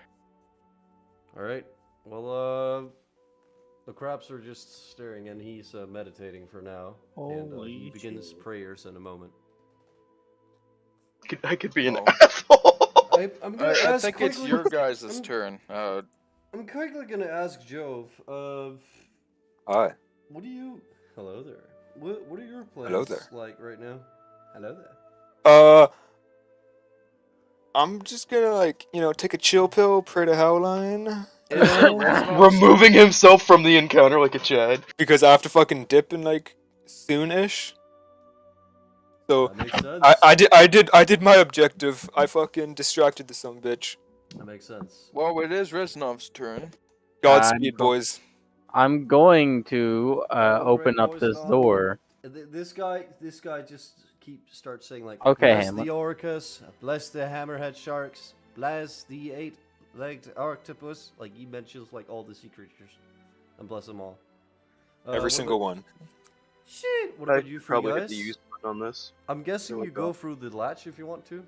All right. Well, the crabs are just staring, and he's meditating for now. And he Holy begins shit. prayers in a moment. I could be an Oh. asshole. I'm gonna I ask think it's quickly- your guys' I'm- turn. I'm quickly gonna ask Jove. Hi. What do you? Hello there. What are your plans Hello there. like right now? Hello there. I'm just gonna, like, you know, take a chill pill, pray to Howline. Removing himself from the encounter like a Chad. Because I have to fucking dip in, like, soon-ish. So, That makes sense. I did my objective. I fucking distracted the son bitch. That makes sense. Well, it is Reznov's turn. Godspeed, boys. I'm going to open Alright, up boys this and all. door. This guy just starts saying like, Okay, bless Hamlet. the orcas, bless the hammerhead sharks, bless the eight-legged octopus. Like he mentions like all the sea creatures, and bless them all. Every what single about- one. Shit. What I about you, free probably guys? get the use button on this. I'm guessing There we you go go. through the latch if you want to.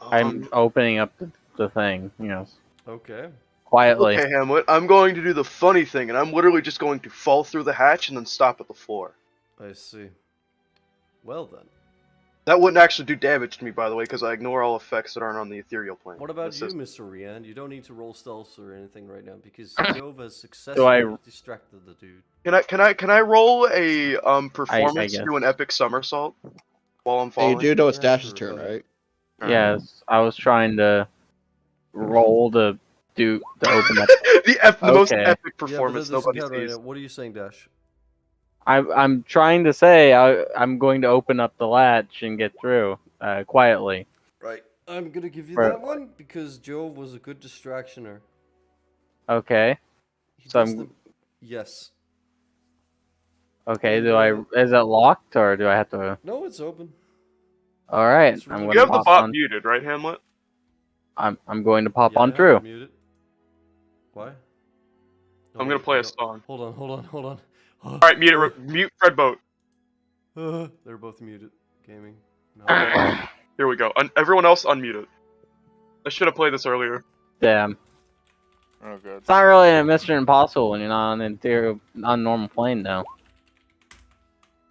I'm opening up the thing, Okay. quietly. Okay, Hamlet. I'm going to do the funny thing, and I'm literally just going to fall through the hatch and then stop at the floor. I see. Well then. That wouldn't actually do damage to me, by the way, because I ignore all effects that aren't on the ethereal plane. What about This you, is- Mr. Rian? You don't need to roll stealth or anything right now because Jove has successfully distracted the dude. Can I roll a performance guess. to do an epic somersault while I'm Hey, falling? you do know it's Yeah, Dash's sure, turn, go ahead. right? Yes, I was trying to roll to open up. the most Okay. epic Yeah, but performance that doesn't nobody count right sees. now. What are you saying, Dash? I'm trying to say I'm going to open up the latch and get through quietly. Right. I'm gonna give you Right. that one because Jove was a good distractioner. Okay. He So does I'm- the... Yes. Okay. And, Is it locked or do I have to? No, it's open. All right. It's I'm really going You to have the pop bot on. muted, right, Hamlet? I'm going to pop Yeah, on I have through. it muted. Why? Oh, I'm gonna wait, play I a don't- song. Hold on. Alright, mute Fred Boat. They're both muted. Gaming. No. Here we go. Everyone else unmute it. I should have played this earlier. Damn. Oh, good. It's not really a Mission Impossible when you're not on normal plane though.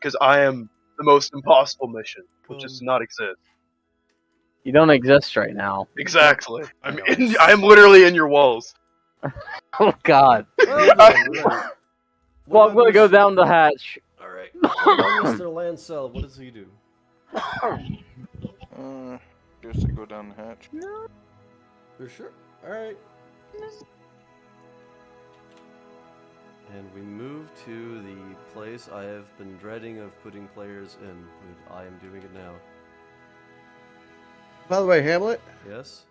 Because I am the most impossible mission, which does not exist. You don't exist right now. Exactly. I know. I am literally in your walls. Oh God. Well, then, right. Well, I'm going to go down the hatch. Alright. Mr. Lancel, what does he do? Guess I go down the hatch. For sure. Alright. And we move to the place I have been dreading of putting players in, but I am doing it now. By the way, Hamlet, Yes?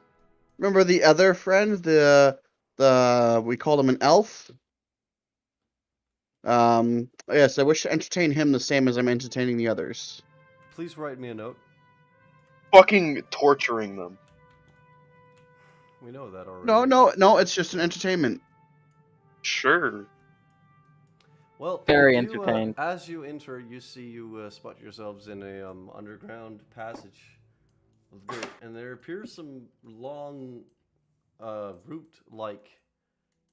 remember the other friend, we called him an elf? Yes, I wish to entertain him the same as I'm entertaining the others. Please write me a note. Fucking torturing them. We know that already. No, it's just an entertainment. Sure. Well, Very you, entertained. as you enter, you spot yourselves in a underground passage of dirt, and there appears some long, root-like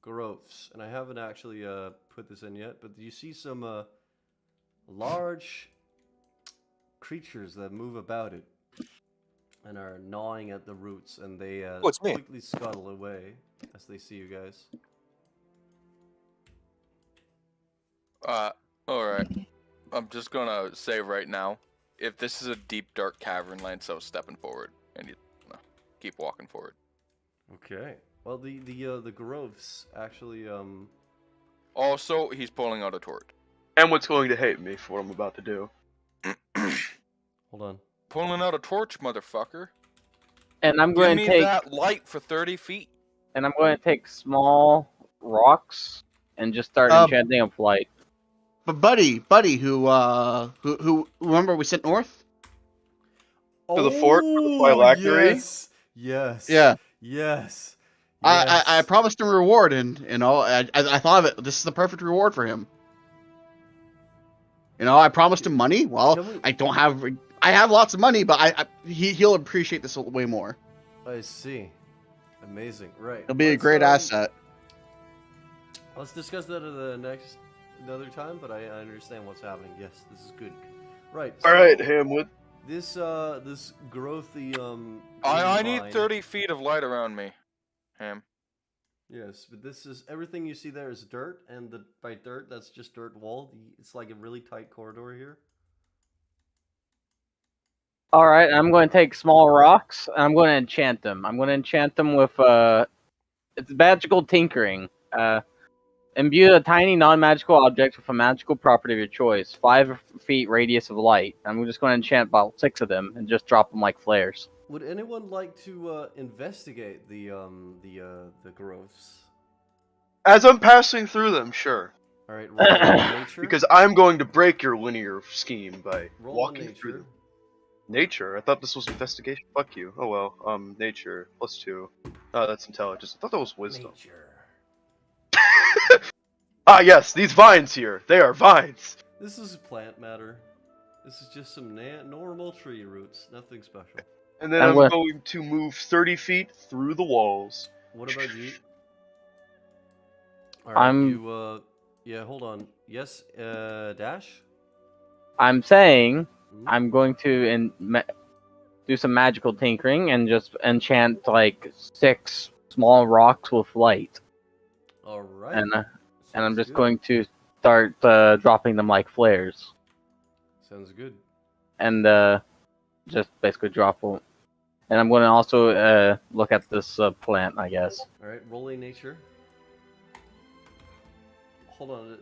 growths. And I haven't actually put this in yet, but you see some large creatures that move about it and are gnawing at the roots, and they it's me. quickly scuttle away as they see you guys. Alright. I'm just gonna say right now, if this is a deep, dark cavern, Lancel's stepping forward, and you keep walking forward. Okay. Well, the growths actually Also, he's pulling out a torch. And what's going to hate me for what I'm about to do. hold on. Pulling out a torch, motherfucker. And I'm Give going me to take that light for 30 feet. and I'm going to take small rocks and just start enchanting a flight. But Buddy, who remember we sent north? To the fort for the phylactery? Yes. Yeah. Yes. I promised him a reward, and I thought of it. This is the perfect reward for him. I promised him money. Well, I have lots of money, but he'll appreciate this way more. I see. Amazing. Right. It'll be a great asset. Let's discuss that at another time, but I understand what's happening. Yes, this is good. Right. All right, Hamlet. This growthy I green need vine- 30 feet of light around me. Ham. Yes, but this is everything you see there is dirt, and by dirt that's just dirt wall. It's like a really tight corridor here. All right, I'm going to take small rocks and I'm going to enchant them. I'm going to enchant them with it's magical tinkering. Imbue a tiny non-magical object with a magical property of your choice. 5 feet radius of light. I'm just going to enchant about 6 of them and just drop them like flares. Would anyone like to investigate the growths? As I'm passing through them, sure. All right, roll on nature. Because I'm going to break your linear scheme by roll on walking through nature. them. Nature? I thought this was investigation. Fuck you. Oh well. Nature +2. Oh, that's intelligence. I thought that was wisdom. Nature. Ah, yes, these vines here. They are vines. This is plant matter. This is just some normal tree roots. Nothing special. And then And I'm what- going to move 30 feet through the walls. What about you? All I'm- You, yeah, hold on. Yes, Dash? I'm saying Hmm? I'm going to do some magical tinkering and just enchant like 6 small rocks with light, All right. and I'm Sounds just good. going to start dropping them like flares, Sounds good. and just basically drop them. And I'm going to also look at this plant, I guess. All right, rolling nature. Hold on.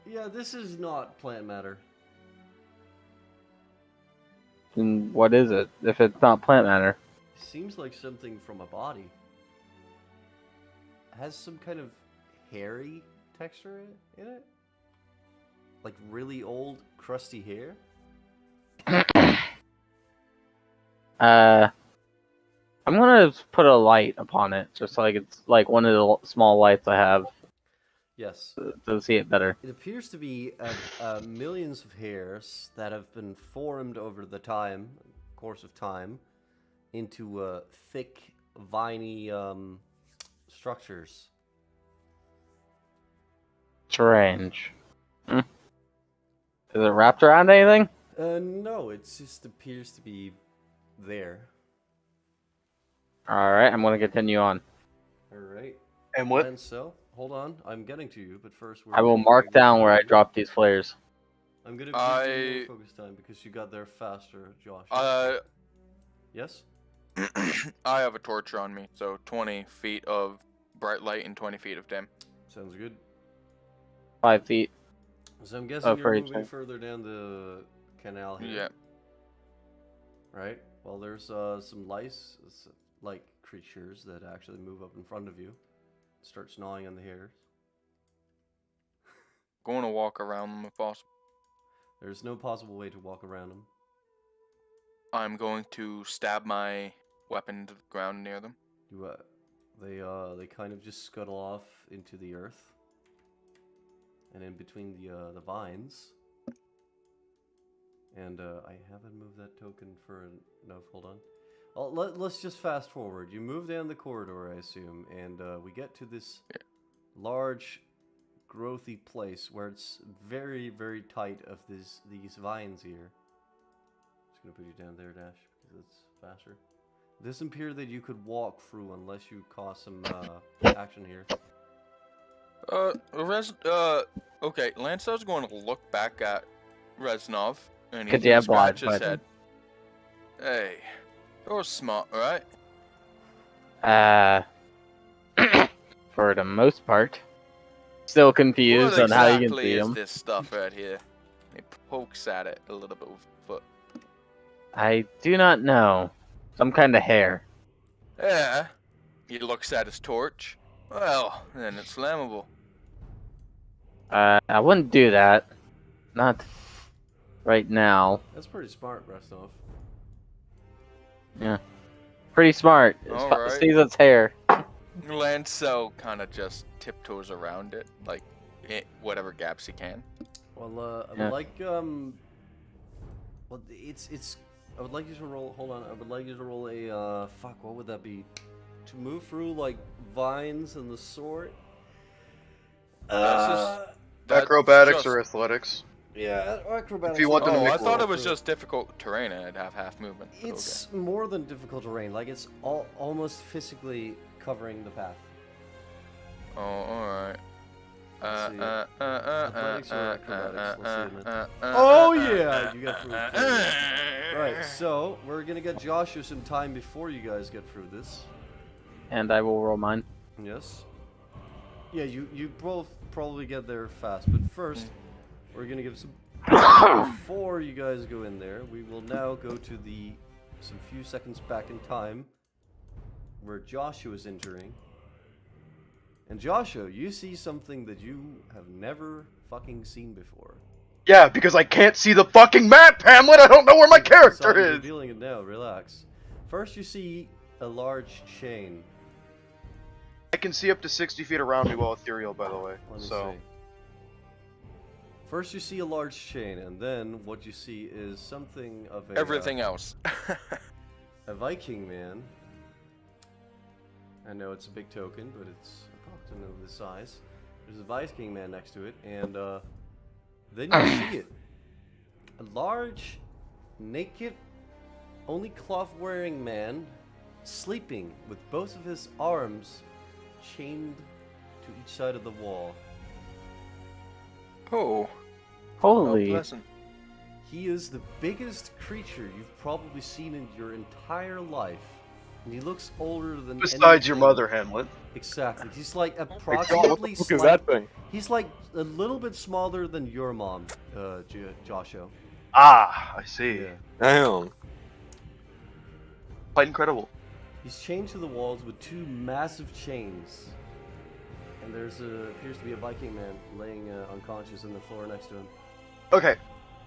Yeah, this is not plant matter. And what is it? If it's not plant matter, Seems like something from a body. Has some kind of hairy texture in it? Like really old, crusty hair? I'm gonna put a light upon it, just like it's like one of the small lights I have Yes. to see it better. It appears to be millions of hairs that have been formed over the course of time into thick, viney structures. Strange. Is it wrapped around anything? No, it just appears to be there. Alright, I'm gonna continue on. Alright. And what? And so, hold on, I'm getting to you, but first we're I will gonna mark do- down where I dropped these flares. I'm gonna give you I- more focus time because you got there faster, Josh. Yes? I have a torch on me, so 20 feet of bright light and 20 feet of dim. Sounds good. 5 feet. So I'm guessing for you're each moving one. further down the canal here. Yeah. Right? Well, there's some lice, like creatures that actually move up in front of you, start gnawing on the hairs. Going to walk around them if possible. There's no possible way to walk around them. I'm going to stab my weapon to the ground near them. You, they kind of just scuttle off into the earth, and in between the vines. And I haven't moved that token for enough. Hold on. Let's just fast forward. You move down the corridor, I assume, and we get to this large, growthy place where it's very, very tight of these vines here. Just gonna put you down there, Dash, because it's faster. It doesn't appear that you could walk through unless you cause some action here. Okay, Lancelot's going to look back at Reznov, and he's 'Cause you going to have scratch blind his head. Hey, you're smart, right? For the most part. Still confused What on how you can exactly see is them. this stuff right here? He pokes at it a little bit with his foot. I do not know. Some kind of hair. Yeah. He looks at his torch. Well, then it's flammable. I wouldn't do that. Not right now. That's pretty smart, Restov. Yeah. Pretty smart. Alright. Sees its hair. Lancel kind of just tiptoes around it, like whatever gaps he can. Well, I would Yeah. like well, it's. I would like you to roll. Hold on. I would like you to roll a fuck. What would that be? To move through like vines and the sort. That's Acrobatics just- or athletics? Yeah, acrobatics. If you want them to Oh, make I thought roll it was through. just difficult terrain and I'd have half movement. but It's more than difficult terrain. Like it's almost physically covering the path. okay. Oh, alright. Let's see. Athletics or acrobatics? Let's see. Oh Oh yeah, you got through it. Right, so we're gonna get Joshua some time before you guys get through this. And I will roll mine. Yes. Yeah, you both probably get there fast, but first we're gonna give some. Before you guys go in there, we will now go to the some few seconds back in time where Joshua is entering. And Joshua, you see something that you have never fucking seen before. Yeah, because I can't see the fucking map, Hamlet! I don't know where my character I'm is! revealing it now, relax. First you see a large chain. I can see up to 60 feet around me while ethereal, by the way. Let me So, see. First you see a large chain, and then what you see is something of a... Everything else. A Viking man. I know it's a big token, but it's approximately the size. There's a Viking man next to it, and then you see it. A large, naked, only cloth-wearing man sleeping with both of his arms chained to each side of the wall. Oh. Holy. How pleasant. He is the biggest creature you've probably seen in your entire life. And he looks older than besides your anything. mother, Hamlet. Exactly. He's like What approximately the fuck is that thing? He's like a little bit smaller than your mom, Joshua. Ah, I see. Yeah. Damn. Quite incredible. He's chained to the walls with two massive chains. And there's appears to be a Viking man laying unconscious on the floor next to him. Okay.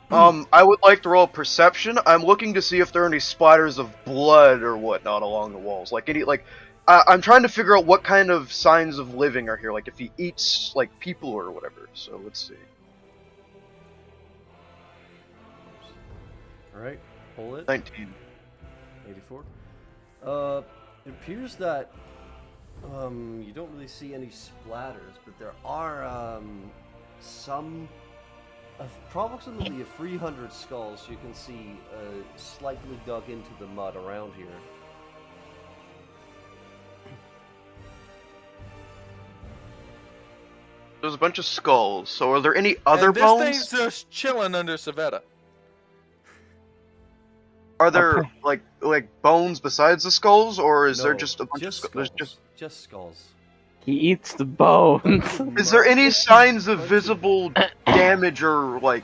I would like to roll perception. I'm looking to see if there are any splatters of blood or whatnot along the walls. Like any, I'm trying to figure out what kind of signs of living are here. Like if he eats like people or whatever. So let's see. All right, pull it. 19. 84. It appears that you don't really see any splatters, but there are some approximately 300 skulls you can see slightly dug into the mud around here. There's a bunch of skulls. So are there any other and this bones? thing's just chilling under Savetta. Are there like bones besides the skulls, or is there No, just a bunch of skulls. skulls? Just skulls. He eats the bones. Is there any signs of visible damage or like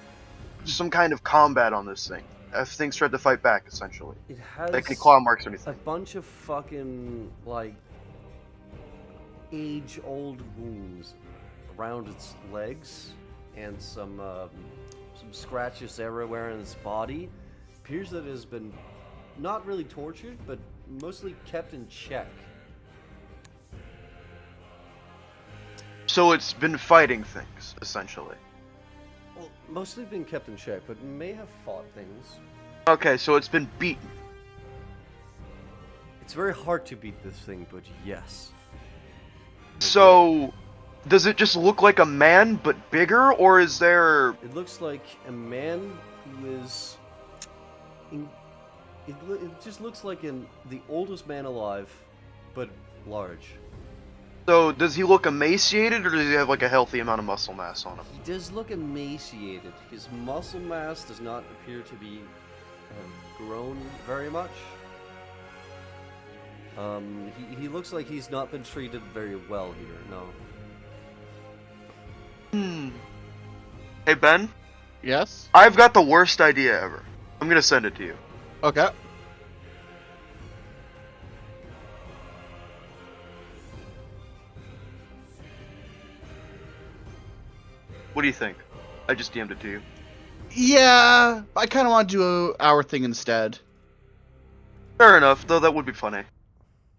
some kind of combat on this thing? If things tried to fight back, essentially, It has like any claw marks or a anything. bunch of fucking like age-old wounds around its legs and some scratches everywhere in its body. Appears that it has been not really tortured, but mostly kept in check. So it's been fighting things, essentially. Well, mostly been kept in check, but may have fought things. Okay, so it's been beaten. It's very hard to beat this thing, but yes. So, does it just look like a man but bigger, or is there? It looks like a man who is. It just looks like the oldest man alive, but large. So does he look emaciated, or does he have like a healthy amount of muscle mass on him? He does look emaciated. His muscle mass does not appear to be grown very much. He looks like he's not been treated very well here. No. Hey Ben, Yes. I've got the worst idea ever. I'm gonna send it to you. Okay. What do you think? I just DM'd it to you. Yeah, I kind of want to do our thing instead. Fair enough, though that would be funny.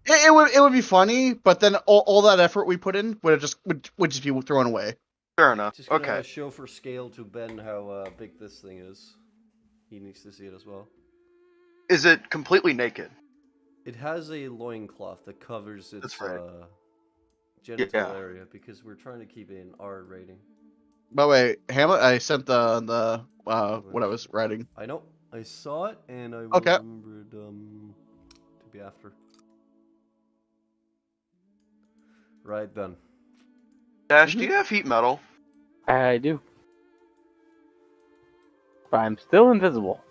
It would be funny, but then all that effort we put in would just be thrown away. Fair enough. Just gonna Okay. show for scale to Ben how big this thing is. He needs to see it as well. Is it completely naked? It has a loincloth that covers its That's right. genital Yeah. area because we're trying to keep it an R rating. By the way, Hamlet, I sent the what I was writing. I know. I saw it and I Okay. remembered to be after. Right then. Dash, do you have heat metal? I do. But I'm still invisible.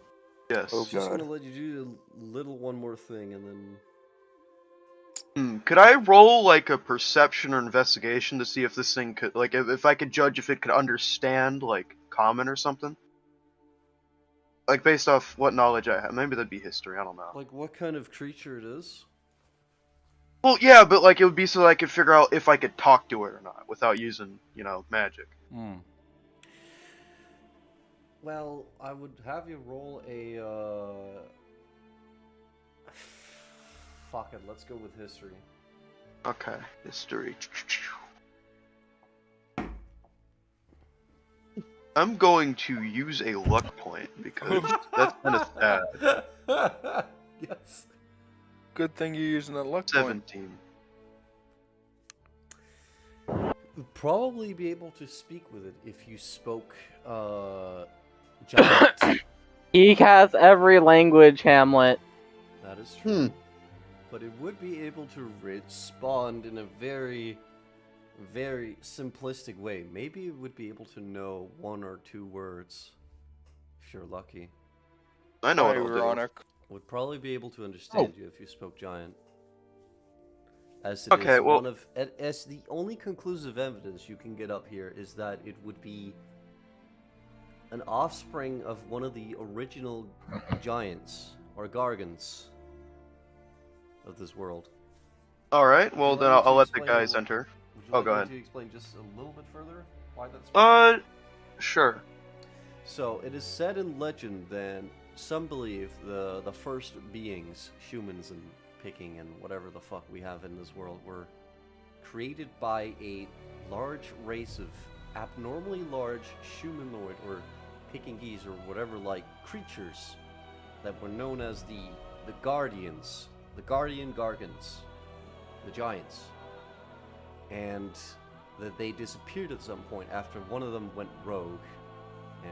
Yes. Oh, Just God. gonna let you do a little one more thing and then. Could I roll like a perception or investigation to see if this thing could, like, if I could judge if it could understand like common or something? Like based off what knowledge I have. Maybe that'd be history. I don't know. Like what kind of creature it is? Well, yeah, but like it would be so that I could figure out if I could talk to it or not without using, magic. Hmm. Well, I would have you roll a. Fuck it. Let's go with history. Okay, history. I'm going to use a luck point because that's kind of sad. Yes. Good thing you're using that luck point. 17. You'd probably be able to speak with it if you spoke giant. He has every language, Hamlet. That is true. But it would be able to respond in a very, very simplistic way. Maybe it would be able to know 1 or 2 words, if you're lucky. I know what it'll do. Ironic. Would probably be able to understand you if you spoke giant. As it Okay, is well- one of, as the only conclusive evidence you can get up here is that it would be an offspring of one of the original giants or gargants of this world. All right, well Would you then like me I'll to let the explain guys a- enter. Would you Oh, like go me ahead. to explain just a little bit further why that's? Sure. So it is said in legend that some believe the first beings, humans and picking and whatever the fuck we have in this world, were created by a large race of abnormally large humanoid or Pekingese or whatever like creatures that were known as the Guardians, the Guardian Gargants, the giants, and that they disappeared at some point after one of them went rogue,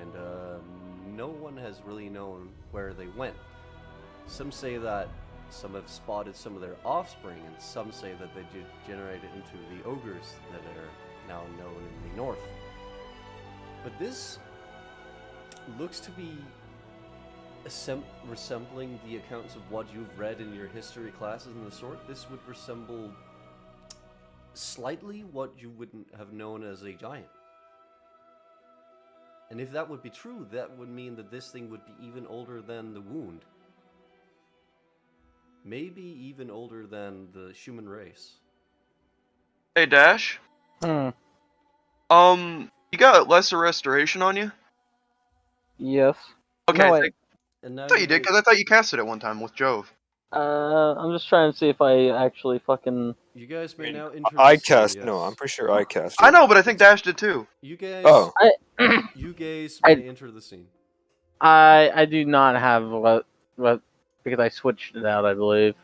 and no one has really known where they went. Some say that some have spotted some of their offspring, and some say that they degenerated into the ogres that are now known in the north. But this looks to be resembling the accounts of what you've read in your history classes and the sort. This would resemble slightly what you wouldn't have known as a giant. And if that would be true, that would mean that this thing would be even older than the wound. Maybe even older than the human race. Hey Dash. Hmm. You got lesser restoration on you? Yes. Okay, No, I wait. think- And now I thought you did because I thought you casted it one time with Jove. I'm just trying to see if I actually fucking. You guys may I mean, now enter I the scene, cast. yes. No, I'm pretty sure I cast. I it. know, but I think Dash did too. You guys. Oh. You guys I- may enter the scene. I do not have what because I switched it out, I believe.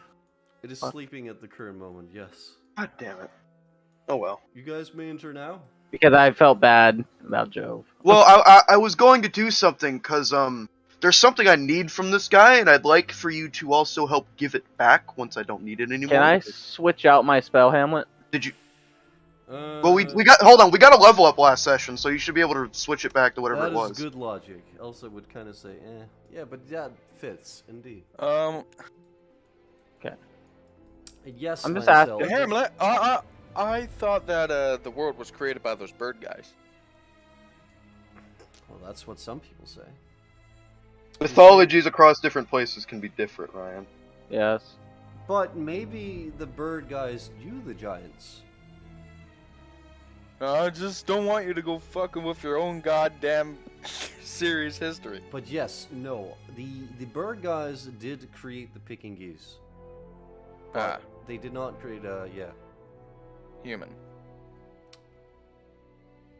It is sleeping at the current moment. Yes. God damn it. Oh well. You guys may enter now. Because I felt bad about Jove. Well, I was going to do something because there's something I need from this guy, and I'd like for you to also help give it back once I don't need it anymore. Can I switch out my spell, Hamlet? Did you? Well, we got we got a level up last session, so you should be able to switch it back to whatever That it was. is good logic. Elsa would kind of say, yeah, but that fits indeed. Yes, I'm just Lancel, asking. Hamlet, I thought that the world was created by those bird guys. Well, that's what some people say. Mythologies across different places can be different, Ryan. Yes. But maybe the bird guys knew the giants. I just don't want you to go fucking with your own goddamn series history. But yes, no, the bird guys did create the Pekingese. Ah, They did not create human.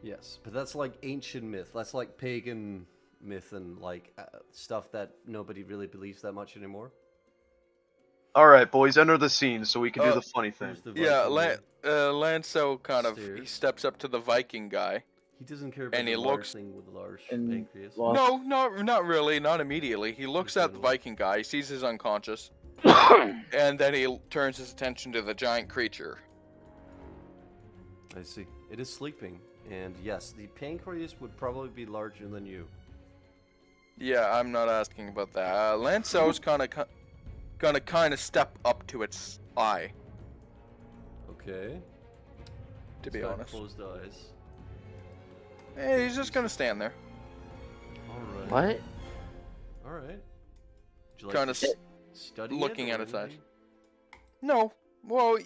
Yes, but that's like ancient myth. That's like pagan myth and like stuff that nobody really believes that much anymore. All right, boys, enter the scene so we can do the funny thing. Who's the Yeah, Viking one? Lancel kind of Stairs. he steps up to the Viking guy. He doesn't care about and the he large looks- thing with the large And pancreas. lost- No, not really, not immediately. He looks at the Generally. Viking guy, sees he's unconscious, and then he turns his attention to the giant creature. I see. It is sleeping, and yes, the pancreas would probably be larger than you. Yeah, I'm not asking about that. Lancel's gonna kind of step up to its eye. Okay. To be It's got honest, closed eyes. hey, he's just gonna stand there. All right. What? All right. Would you like Kind to of study looking it, at or his eyes. anything? No. Well,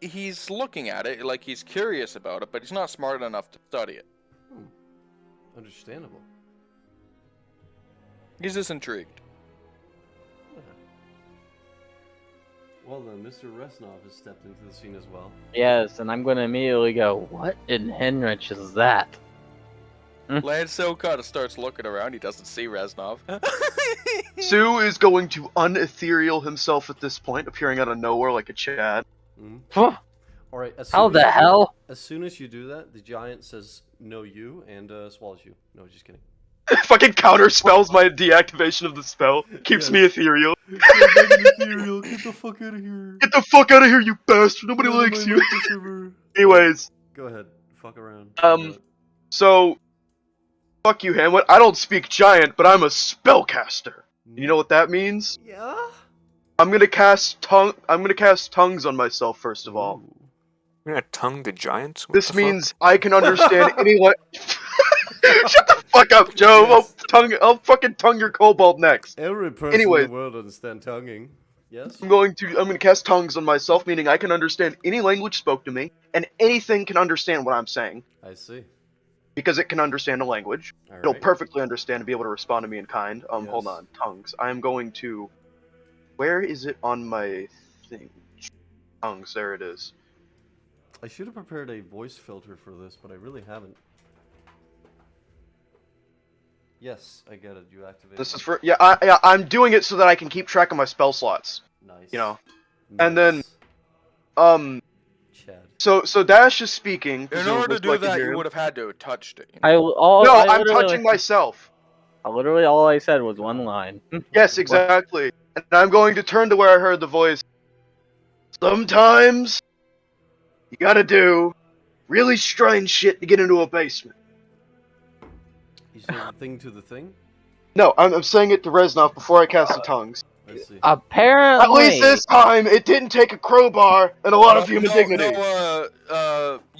he's looking at it like he's curious about it, but he's not smart enough to study it. Understandable. He's just intrigued. Yeah. Well then, Mr. Resnov has stepped into the scene as well. Yes, and I'm gonna immediately go, what in Henrich is that? Lanzo kind of starts looking around. He doesn't see Reznov. Sue is going to unethereal himself at this point, appearing out of nowhere like a Chad. All right. How the hell? As soon as you do that, the giant says "No, you" and swallows you. No, just kidding. Fucking counter spells my deactivation of the spell. Keeps me ethereal. Ethereal, get the fuck out of here. Get the fuck out of here, you bastard! Nobody likes you. Anyways. Go ahead. Fuck around. So, fuck you, Hamlet. I don't speak giant, but I'm a spellcaster. You know what that means? Yeah. I'm gonna cast tongues on myself first of all. You're gonna tongue the giant? What This the means I can understand any Shut the fuck up, Joe. Yes. I'll fucking tongue your kobold next. Every person Anyways. in the world understands tonguing. Yes. I'm gonna cast tongues on myself, meaning I can understand any language spoke to me, and anything can understand what I'm saying. I see. Because it can understand a language. All It'll right. perfectly understand and be able to respond to me in kind. Yes. Hold on. Tongues. I'm going to... Where is it on my thing? Tongues. There it is. I should have prepared a voice filter for this, but I really haven't. Yes, I get it. You activate. This is for... Yeah, I'm doing it so that I can keep track of my spell slots. Nice. You know. Nice. And then... Chad. So Dash is speaking. In order to do that, you would have had to have touched it. No, I'm touching myself. Literally all I said was one line. Yes, exactly. And I'm going to turn to where I heard the voice. Sometimes you gotta do really strange shit to get into a basement. You say the thing to the thing? No, I'm saying it to Reznov before I cast the tongues. I see. Apparently. At least this time, it didn't take a crowbar and a lot of human dignity.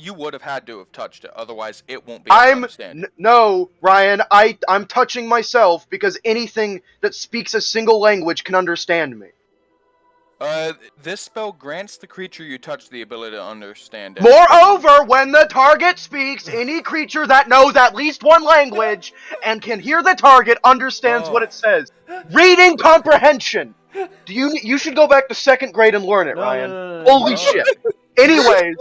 You would have had to have touched it, otherwise it won't be able to understand. No, Ryan, I'm touching myself because anything that speaks a single language can understand me. This spell grants the creature you touch the ability to understand it. Moreover, when the target speaks, any creature that knows at least one language and can hear the target understands what it says. Reading comprehension. You should go back to 2nd grade and learn it, Ryan. No, Holy shit. Anyways.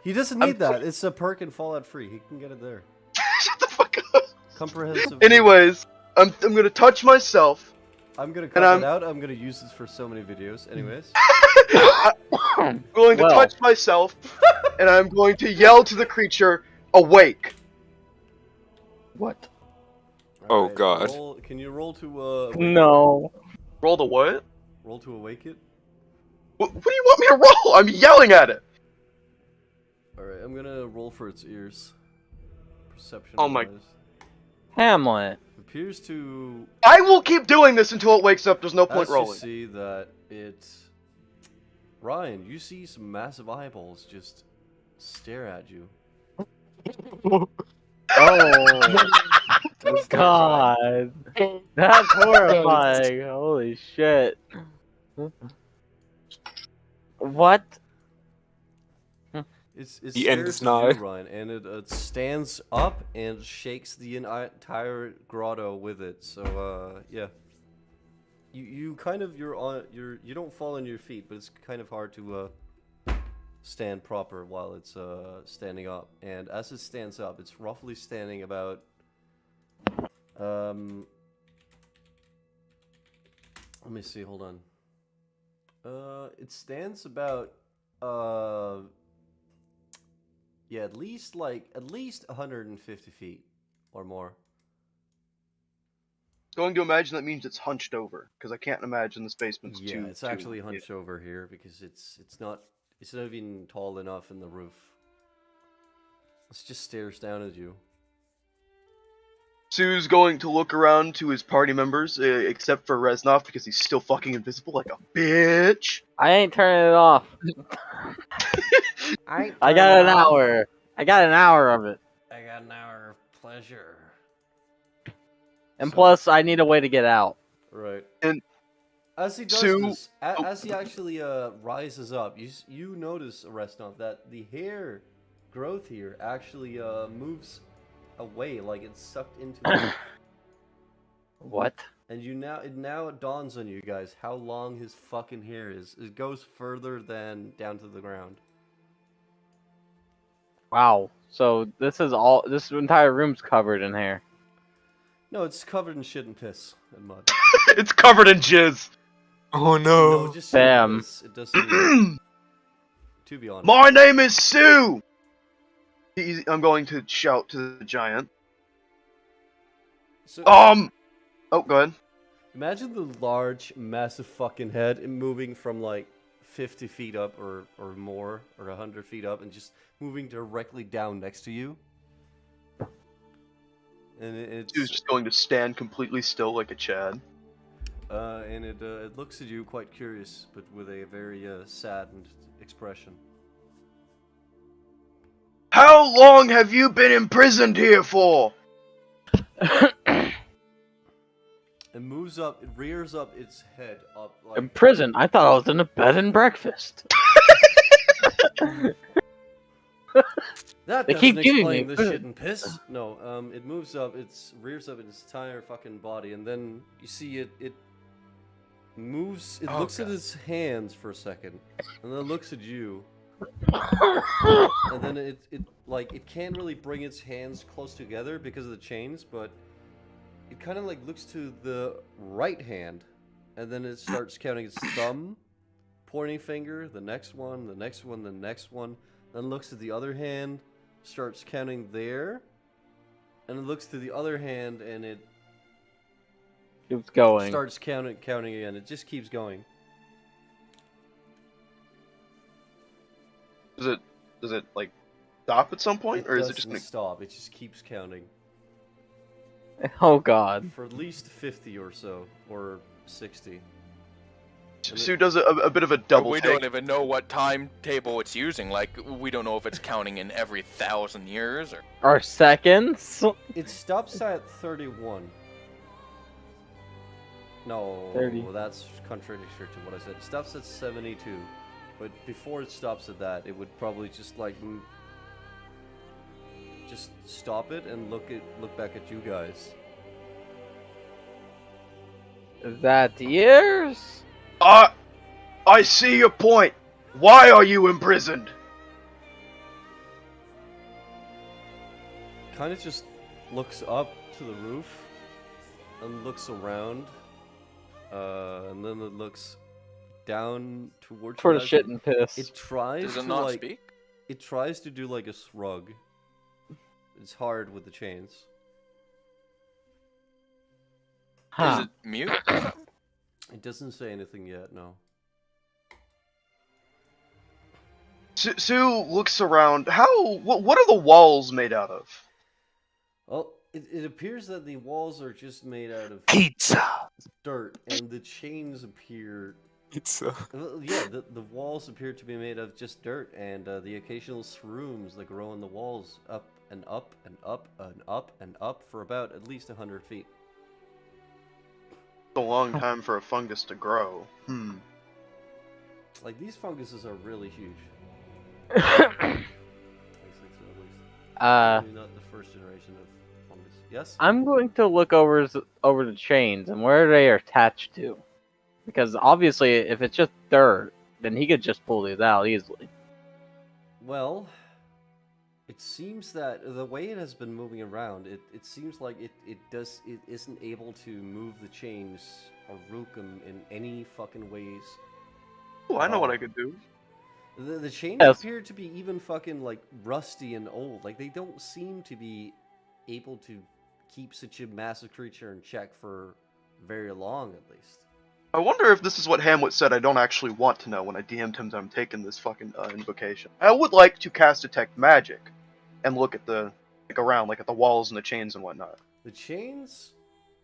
He doesn't need that. It's a perk in Fallout Free. He can get it there. Shut the fuck up. Comprehensive. Anyways, I'm gonna touch myself. I'm gonna cut it out. I'm gonna use this for so many videos. Anyways. I'm going to touch myself, and I'm going to yell to the creature, awake. What? Oh god. Can you roll to No. Roll the what? Roll to awake it? What do you want me to roll? I'm yelling at it. Alright, I'm gonna roll for its ears. Perception. Oh my... Hamlet. Appears to... I will keep doing this until it wakes up. There's no point rolling. You see that it's... Ryan, you see some massive eyeballs just stare at you. Oh. God. That's horrifying. Holy shit. What? It's The end stares is at nigh. you, Ryan, and it entire up and shakes the entire grotto with it. So yeah, you kind of you don't fall on your feet, but it's kind of hard to stand proper while it's standing up. And as it stands up, it's roughly standing about let me see. Hold on. It stands about yeah, at least 150 feet or more. Going to imagine that means it's hunched over, because I can't imagine this basement's too... Yeah, it's actually hunched over here because it's not even tall enough in the roof. It just stares down at you. Sue's going to look around to his party members, except for Reznov, because he's still fucking invisible like a bitch. I ain't turning it off. I got an hour. I got an hour of it. I got an hour of pleasure. And So- plus, I need a way to get out. Right. And as he does Sue- this, as he actually rises up, you notice, Arresnov, that the hair growth here actually moves away, like it's sucked into it. What? And it now dawns on you guys how long his fucking hair is. It goes further than down to the ground. Wow. So this entire room's covered in hair. No, it's covered in shit and piss and mud. it's covered in jizz. Oh No, no. just Damn. it doesn't. To be honest. My name is Sue. I'm going to shout to the giant. So, Oh, go ahead. imagine the large, massive fucking head moving from like 50 feet up or more, or 100 feet up, and just moving directly down next to you. And it's Sue's just going to stand completely still like a Chad. and it looks at you quite curious, but with a very saddened expression. How long have you been imprisoned here for? It moves up, it rears up its head up like. In prison? I thought I was in a bed and breakfast. That They doesn't keep giving explain me the food. shit and piss. No, it moves up, it rears up its entire fucking body, and then you see it moves. It looks at its hands for a second, and then it looks at you, and then it can't really bring its hands close together because of the chains, but it kind of like looks to the right hand, and then it starts counting its thumb, pointing finger, the next one, the next one, the next one. Then looks at the other hand, starts counting there, and it looks to the other hand, and it Keeps going. starts counting again. It just keeps going. Does it like stop at some point, It or is it just doesn't gonna? stop. It just keeps counting Oh god. for at least 50 or so, or 60. Sue does a bit of a double We take. don't even know what timetable it's using. Like, we don't know if it's counting in every 1,000 years or. Or seconds? It stops at 31. No, 30. that's contradictory to what I said. It stops at 72, but before it stops at that, it would probably just like just stop it and look back at you guys. Is that years? I see your point. Why are you imprisoned? Kind of just looks up to the roof and looks around, and then it looks down towards For you the guys. shit and piss. It tries Does it to not like. speak? It tries to do like a shrug. It's hard with the chains. Is Huh. it mute? It doesn't say anything yet, no. Sue looks around. What are the walls made out of? Well, it appears that the walls are just made out of Pizza. dirt, and the chains appear. Pizza. Yeah, the walls appear to be made of just dirt, and the occasional shrooms that grow on the walls up and up and up and up and up for about at least 100 feet. It's a long time for a fungus to grow. Like, these funguses are really huge. Maybe not the first generation of fungus. Yes? I'm going to look over the chains and where they are attached to. Because obviously, if it's just dirt, then he could just pull these out easily. Well, it seems that the way it has been moving around, it seems like it isn't able to move the chains or root them in any fucking ways. Oh, I know what I could do. The chains Yes. appear to be even fucking like rusty and old. Like, they don't seem to be able to keep such a massive creature in check for very long, at least. I wonder if this is what Hamlet said I don't actually want to know when I DM'd him that I'm taking this fucking invocation. I would like to cast Detect Magic and look at the, around, at the walls and the chains and whatnot. The chains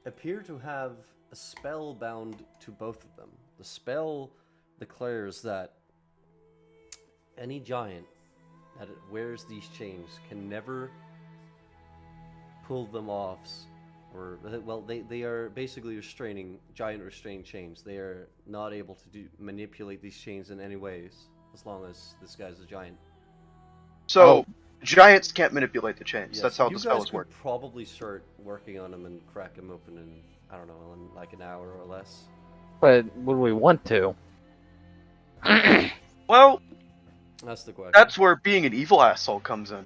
appear to have a spell bound to both of them. The spell declares that any giant that wears these chains can never pull them off or well, they are basically giant restraining chains. They are not able to manipulate these chains in any ways as long as this guy's a giant. So giants can't manipulate the chains. Yes, That's how you the guys spells could work. probably start working on them and crack them open in, I don't know, in like an hour or less. But would we want to? Well, That's the question. that's where being an evil asshole comes in.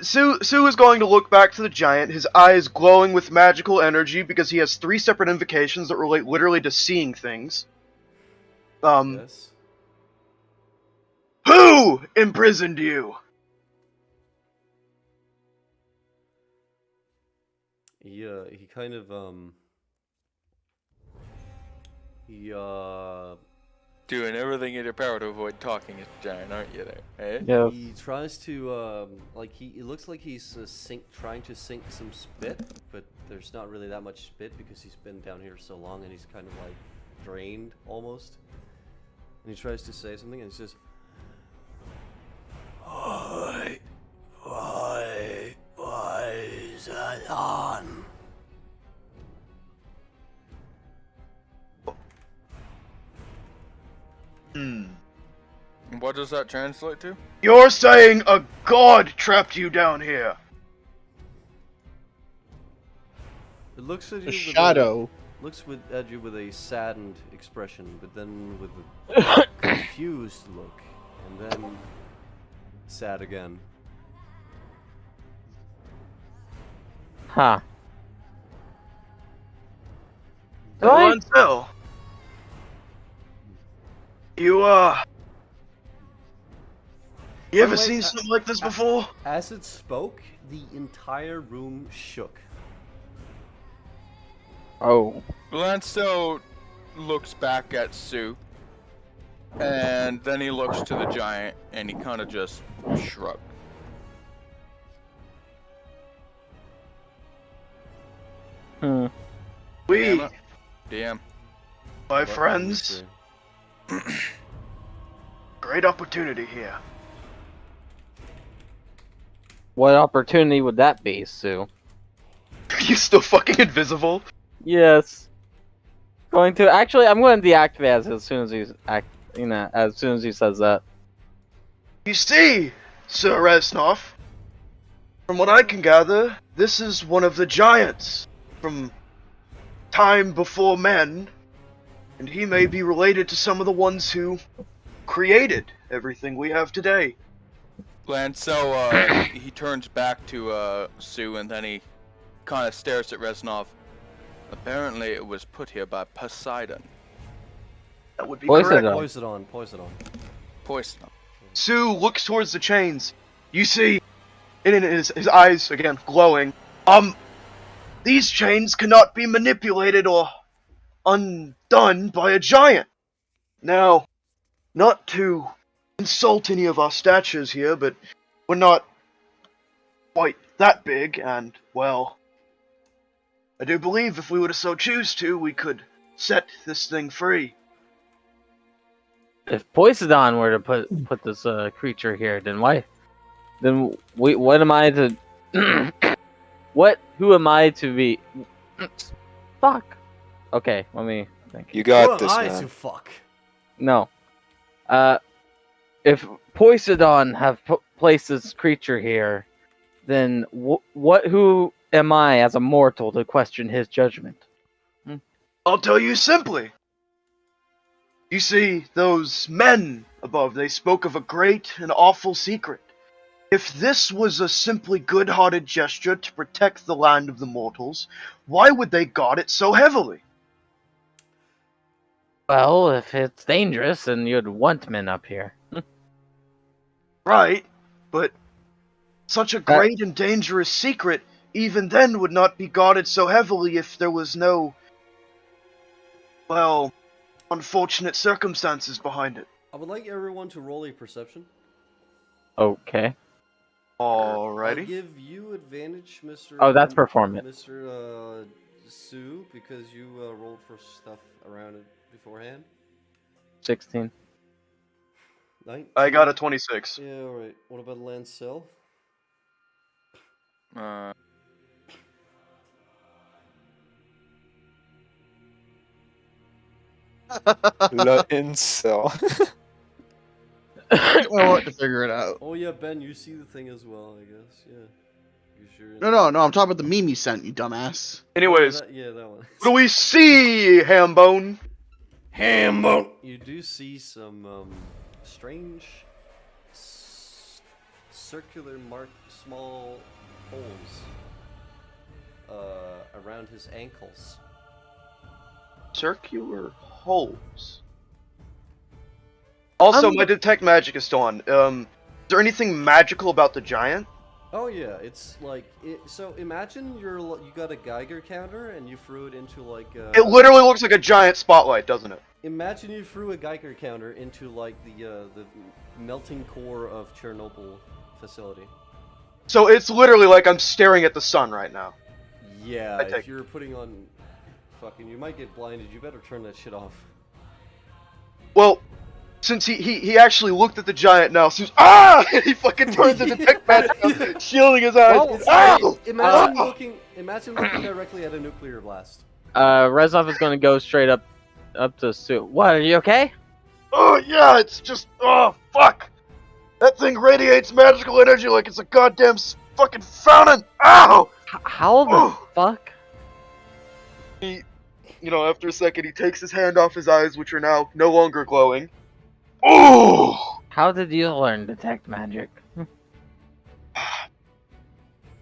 Sue is going to look back to the giant, his eyes glowing with magical energy because he has 3 separate invocations that relate literally to seeing things. Yes. Who imprisoned you? He kind of Doing everything in your power to avoid talking as a giant, aren't you there? Eh? Yeah. he tries to it looks like he's trying to sink some spit, but there's not really that much spit because he's been down here so long and he's kind of like drained almost. And he tries to say something and he says, why is that on? What does that translate to? You're saying a god trapped you down here. It looks at you A with shadow. at you with a saddened expression, but then with a confused look, and then sad again. Huh. Go on, Phil. You ever wait, seen something like this before? As it spoke, the entire room shook. Oh. Lancelot looks back at Sue, and then he looks to the giant, and he kind of just shrugged. We, DM. my What friends, great opportunity here. What opportunity would that be, Sue? Are you still fucking invisible? Yes. I'm going to deactivate as soon as as soon as he says that. You see, Sir Resnoff, from what I can gather, this is one of the giants from time before men, and he may be related to some of the ones who created everything we have today. Lancelot, he turns back to Sue, and then he kind of stares at Reznov. Apparently, it was put here by Poseidon. That would be Poison. correct. Poison. Poison. Sue looks towards the chains. You see, in his eyes, again, glowing, these chains cannot be manipulated or undone by a giant. Now, not to insult any of our statures here, but we're not quite that big, and, well, I do believe if we were to so choose to, we could set this thing free. If Poseidon were to put this creature here, then why? Then what am I to? Who am I to be? Fuck. Okay, let me think. You got Who am this, I man. to fuck? No. If Poseidon have placed this creature here, then who am I as a mortal to question his judgment? I'll tell you simply. You see, those men above, they spoke of a great and awful secret. If this was a simply good-hearted gesture to protect the land of the mortals, why would they guard it so heavily? Well, if it's dangerous, then you'd want men up here. Right, but such a great and dangerous secret even then would not be guarded so heavily if there was no, well, unfortunate circumstances behind it. I would like everyone to roll a perception. Okay. I'll Alrighty. give you advantage, Mr. Oh, that's performance. Mr. Sue, because you rolled for stuff around it beforehand. 16. 19. I got a 26. Yeah, alright. What about Lancel? La incel. I want to figure it out. Oh yeah, Ben, you see the thing as well, I guess. Yeah. You sure? No, I'm talking about the meme you sent, you dumbass. Anyways, Yeah, that one. what do we see, Hambone? Hambo. You do see some strange circular small holes around his ankles. Circular holes. Also, my detect magic is still on. Is there anything magical about the giant? Oh yeah, it's like so. Imagine you got a Geiger counter and you threw it into like. It literally looks like a giant spotlight, doesn't it? Imagine you threw a Geiger counter into like the melting core of Chernobyl facility. So it's literally like I'm staring at the sun right now. Yeah, I if take- you're putting on, fucking, you might get blinded. You better turn that shit off. Well, since he actually looked at the giant now, so he fucking turns the detect magic on, shielding his eyes. Well, Ow! Imagine looking directly at a nuclear blast. Reznov is gonna go straight up to Sue. What? Are you okay? Oh yeah, it's just fuck. That thing radiates magical energy like it's a goddamn fucking fountain. Ow! How the Oh. fuck? After a second, he takes his hand off his eyes, which are now no longer glowing. Oh! How did you learn detect magic?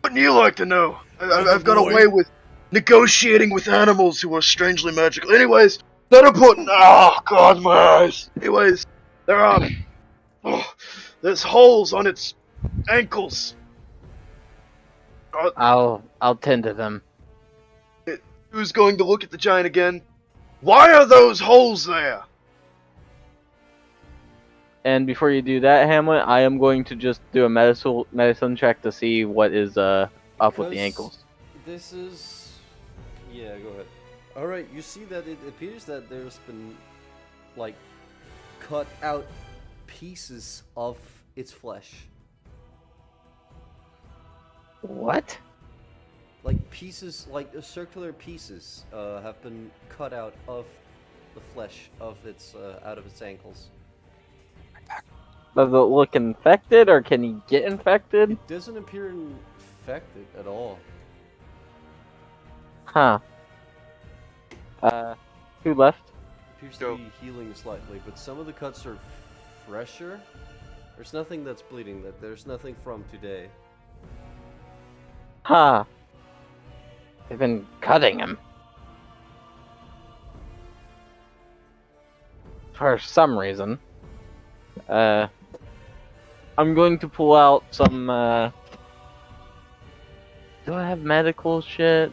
Wouldn't you like to know? I've got a way with negotiating with animals who are strangely magical. Anyways, that important. Oh god, my eyes. Anyways, there's holes on its ankles. I'll tend to them. Who's going to look at the giant again? Why are those holes there? And before you do that, Hamlet, I am going to just do a medicine check to see what is up with the Because ankles. This is... Yeah, go ahead. Alright, you see that it appears that there's been, like, cut out pieces of its flesh. What? Like pieces, like circular pieces, have been cut out of the flesh of its, out of its ankles. Does it look infected, or can he get infected? It doesn't appear infected at all. Huh. Who left? Appears to be healing slightly, but some of the cuts are fresher. There's nothing that's bleeding. There's nothing from today. Huh. They've been cutting him. For some reason. I'm going to pull out some, do I have medical shit?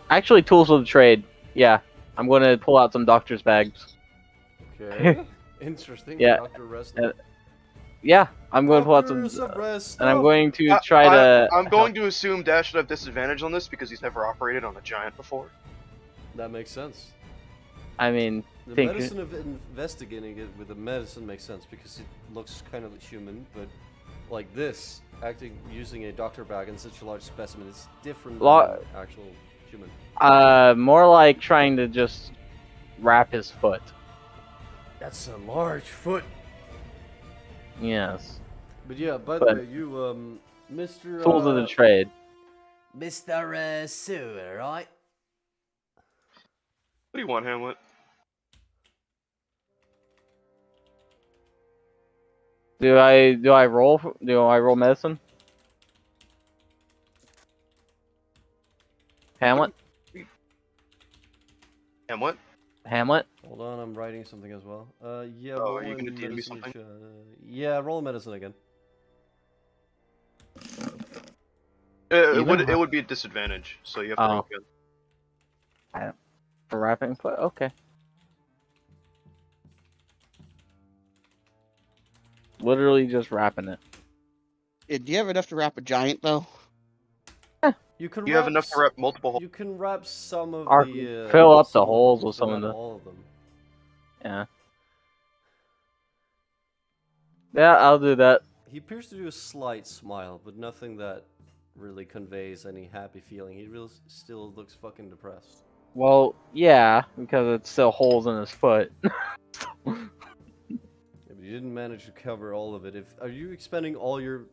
Actually, tools of the trade. Yeah. I'm going to pull out some doctor's bags. Okay. Interesting. Yeah. Dr. Rest. Yeah, I'm going to pull out some, and I'm going to try to... I'm going to assume Dash should have disadvantage on this because he's never operated on a giant before. That makes sense. I mean, The medicine of investigating it with the medicine makes sense because it looks kind of human, but like this, using a doctor bag in such a large specimen is different than actual human. More like trying to just wrap his foot. That's a large foot. Yes. But yeah, by the way, you, Mr. Tools of the trade. Mr. Sewer, right? What do you want, Hamlet? Do I roll medicine? Hamlet? Hamlet? Hamlet? Hold on, I'm writing something as well. Yeah. Oh, are you gonna DM me something? Yeah, roll medicine again. It would be a disadvantage, so you have to roll again. For wrapping foot? Okay. Literally just wrapping it. Do you have enough to wrap a giant, though? You can. You have enough to wrap multiple holes. You can wrap some of Or the. fill up the some holes them, with some of not the. all of them. Yeah. Yeah, I'll do that. He appears to do a slight smile, but nothing that really conveys any happy feeling. He still looks fucking depressed. Well, yeah, because it's still holes in his foot. Yeah, but you didn't manage to cover all of it. Are you expending all your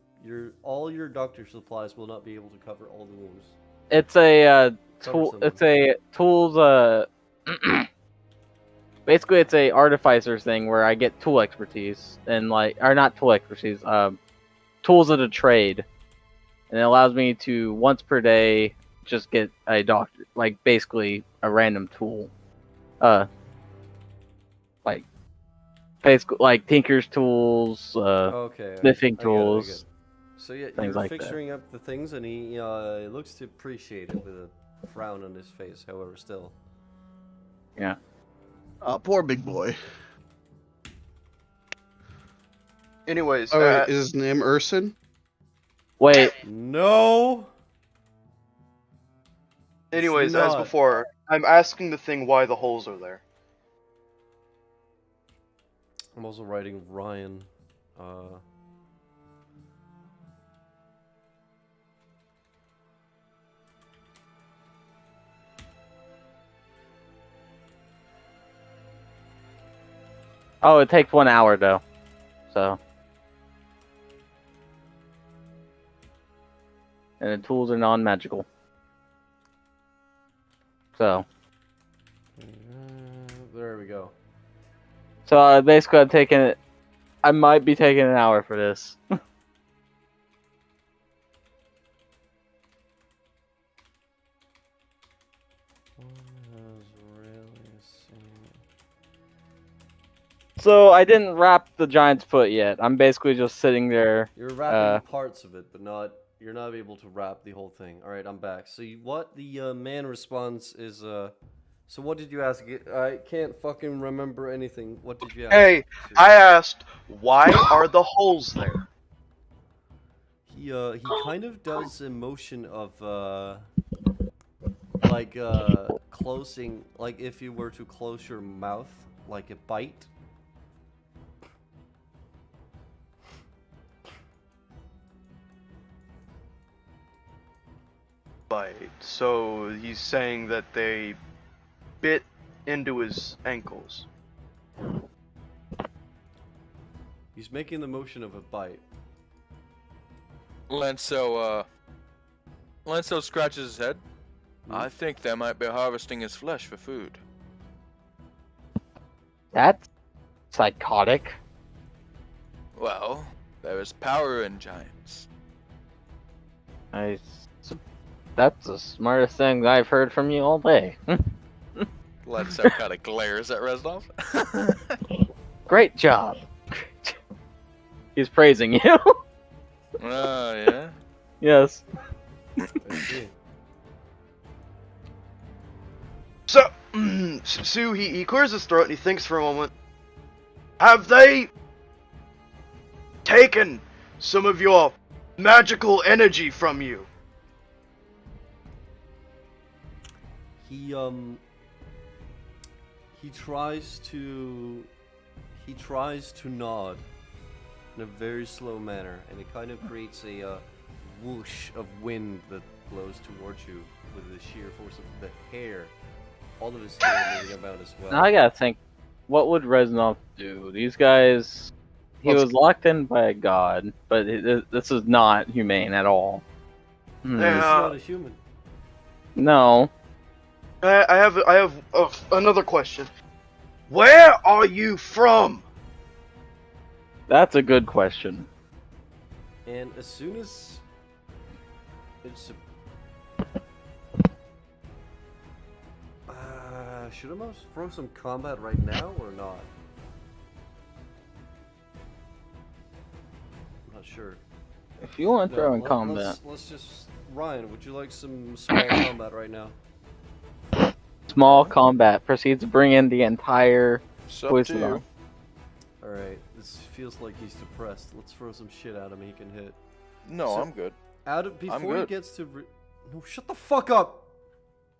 doctor supplies will not be able to cover all the wounds? It's a Cover tool. some. It's a tools. Basically, it's a artificer's thing where I get tool expertise and or not tool expertise. Tools of the trade, and it allows me to once per day just get a doctor, like basically a random tool. Like basically like tinker's tools, Okay. smithing I get it. tools. So yeah, Things you're like that. fixturing up the things, and he looks to appreciate it with a frown on his face. However, still. Yeah. Poor big boy. Anyways, Oh, wait, is his name Urson? Wait. No. anyways, It's as not. before, I'm asking the thing why the holes are there. I'm also writing Ryan. Oh, it takes 1 hour though, so. And the tools are non-magical. So. There we go. So basically, I'm taking it. I might be taking an hour for this. So I didn't wrap the giant's foot yet. I'm basically just sitting there. You're wrapping parts of it, but you're not able to wrap the whole thing. All right, I'm back. So what the man response is so what did you ask? I can't fucking remember anything. What did you ask? Hey, I asked, why are the holes there? He kind of does a motion of closing, like if you were to close your mouth, like a bite. Bite. So he's saying that they bit into his ankles. He's making the motion of a bite. Lenso scratches his head. I think they might be harvesting his flesh for food. That's psychotic. Well, there is power in giants. That's the smartest thing I've heard from you all day. Lenso kind of glares at Reznov. Great job. He's praising you. Oh, yeah? Yes. I see. So, Sue, he clears his throat and he thinks for a moment. Have they taken some of your magical energy from you? He tries to nod in a very slow manner, and it kind of creates a whoosh of wind that blows towards you with the sheer force of the hair. All of his hair moving about as well. Now I gotta think, what would Reznov do? These guys, he was locked in by a god, but this is not humane at all. He's not a human. No. I have another question. Where are you from? That's a good question. And as soon as it's should I throw some combat right now or not? I'm not sure. If you want to throw in combat. Let's just Ryan, would you like some small combat right now? Small combat proceeds to bring in the entire It's up voice to of you. them. Alright, this feels like he's depressed. Let's throw some shit at him he can hit. No, So- I'm good. Before he good. gets to no, shut the fuck up!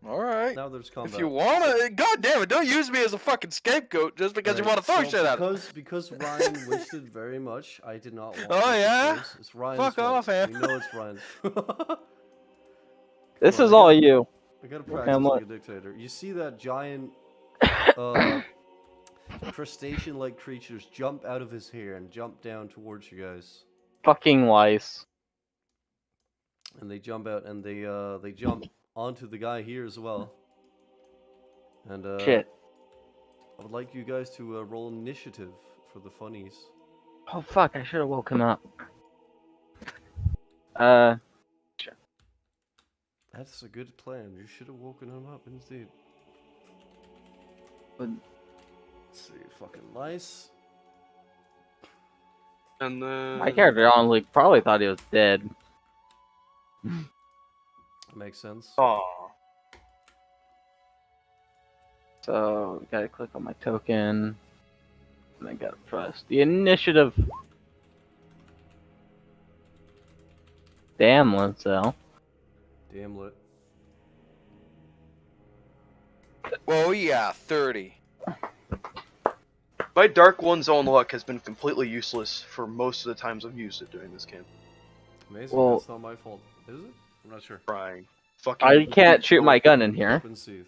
Alright. Now there's combat. If you wanna, god damn it, don't use me as a fucking scapegoat just because you wanna throw shit at him. Because Ryan wished it very much, I did not want Oh, this yeah? choice. It's Ryan's Fuck fault. off, man. We know it's Ryan's. This is all you. I gotta practice Hamlet. like a dictator. You see that giant crustacean-like creatures jump out of his hair and jump down towards you guys. Fucking lice. And they jump out and they jump onto the guy here as well. And Shit. I would like you guys to roll initiative for the funnies. Oh fuck! I should have woken up. That's a good plan. You should have woken him up instead. But Let's see, fucking lice. And then my character honestly probably thought he was dead. Makes sense. Aw. So gotta click on my token. And I gotta press the initiative. Damn, Lindsell. Damn lit. Oh yeah, 30. My Dark One's own luck has been completely useless for most of the times I've used it during this game. Amazing. Well- That's not my fault, is it? I'm not sure. Trying. Fucking. I can't shoot my gun in here. Open Seath.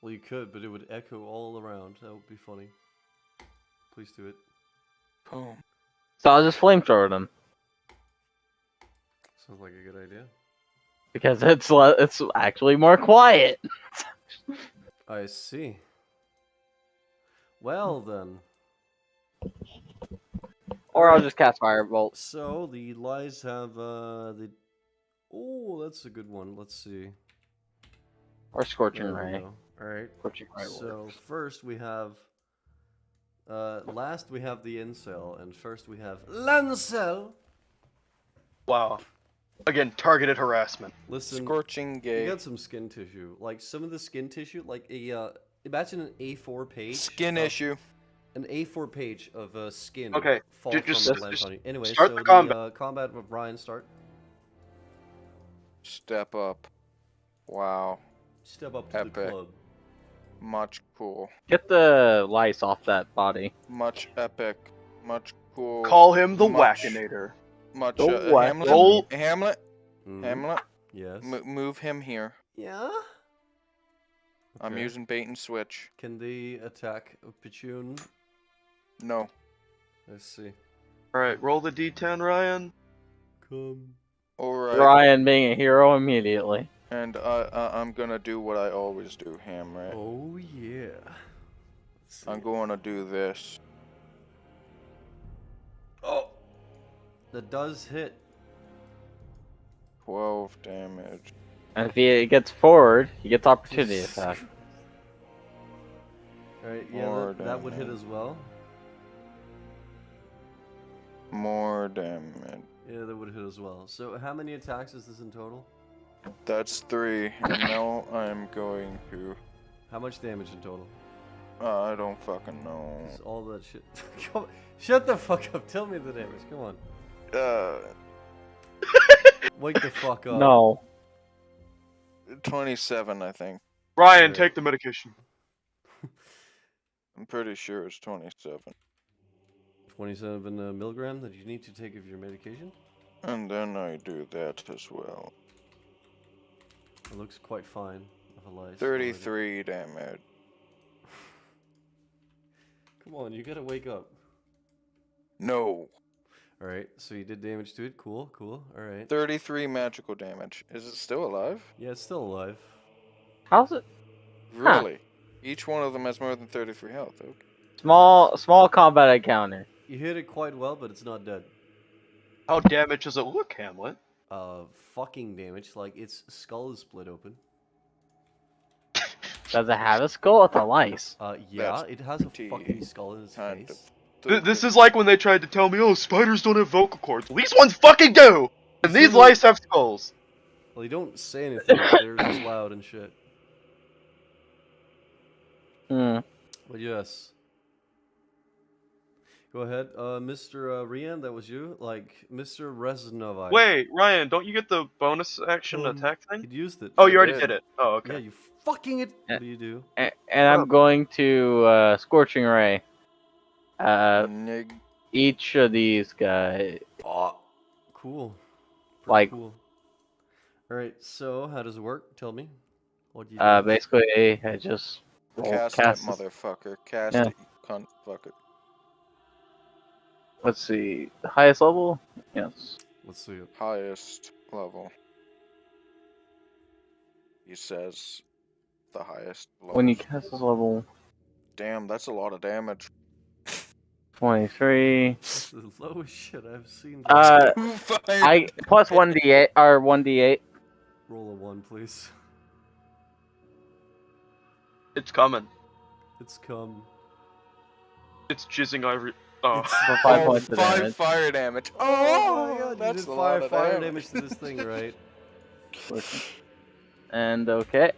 Well, you could, but it would echo all around. That would be funny. Please do it. Boom. So I'll just flamethrower them Sounds like a good idea. because it's actually more quiet. I see. Well then. Or I'll just cast firebolt. So the lies have the. Oh, that's a good one. Let's see. Or scorching There we ray. go. All right. Scorching ray. So first we have. Last we have the incel, and first we have Lancel. Wow. Again, targeted harassment. Listen, Scorching you gay. got some skin tissue. Like some of the skin tissue, like a imagine an A4 page. Skin of- issue. An A4 page of skin. Okay, fall just- from just- the lens just on you. Anyway, start so the combat. combat with Brian start. Step up. Wow. Step up to the Epic. club. Much cool. Get the lice off that body. Much epic. Much cool. Call him the much- Wackinator. Much The Hamlet. Roll- Hamlet. Mhm. Hamlet. Yes. Move him here. Yeah. I'm Okay. using bait and switch. Can they attack a Pichun? No. Let's see. Alright, roll the D10, Ryan. Come. Alright. Ryan being a hero immediately. And I'm gonna do what I always do, Hamlet. Oh yeah. Let's see. I'm going to do this. Oh. That does hit. 12 damage. And if he gets forward, he gets opportunity attack. Alright, yeah, More that would hit damage. as well. More damage. Yeah, that would hit as well. So how many attacks is this in total? That's 3. And now I'm going to. How much damage in total? I don't fucking know. Is all that shit. Come on. Shut the fuck up. Tell me the damage. Come on. Wake the fuck up. No. 27, I think. Ryan, Alright. take the medication. I'm pretty sure it's 27. 27 milligram that you need to take of your medication. And then I do that as well. It looks quite fine. Of a lice already. 33 damage. Come on, you gotta wake up. No. Alright, so you did damage to it. Cool, cool. Alright. 33 magical damage. Is it still alive? Yeah, it's still alive. How's it? Huh. Really? Each one of them has more than 33 health. Okay. Small combat encounter. You hit it quite well, but it's not dead. How damaged does it look, Hamlet? Fucking damage. Like, its skull is split open. Does it have a skull? It's a lice. Yeah, That's it has a tea. fucking skull in its Kind face. of. This is like when they tried to tell me, oh, spiders don't have vocal cords. Well, these ones fucking do! And these lice have skulls. Well, you don't say anything, but they're just loud and shit. Hmm. But yes. Go ahead. Mr. Rian, that was you? Like, Mr. Reznovi. Wait, Ryan, don't you get the bonus action attack thing? You'd used it. Oh, you already did. did it. Oh, Yeah, okay. you fucking it. What do you do? And I'm going to scorching ray. Nig. Each of these guys. Oh, cool. Pretty Like- cool. Alright, so how does it work? Tell me. What do you do? Basically, I just Cast cast it, this- motherfucker. Cast Yeah. it, you cunt fucker. Let's see, the highest level. Yes. Let's see it. Highest level. He says the highest level. When you cast this level, Damn, that's a lot of damage. 23. That's the lowest shit I've seen. I plus 1d8 or 1d8. Roll a 1, please. It's coming. It's come. It's jizzing ivory. Oh. For 5 points of 5 damage. fire damage. Oh my god, you that's did a lot of fire damage. damage to this thing, right? And okay.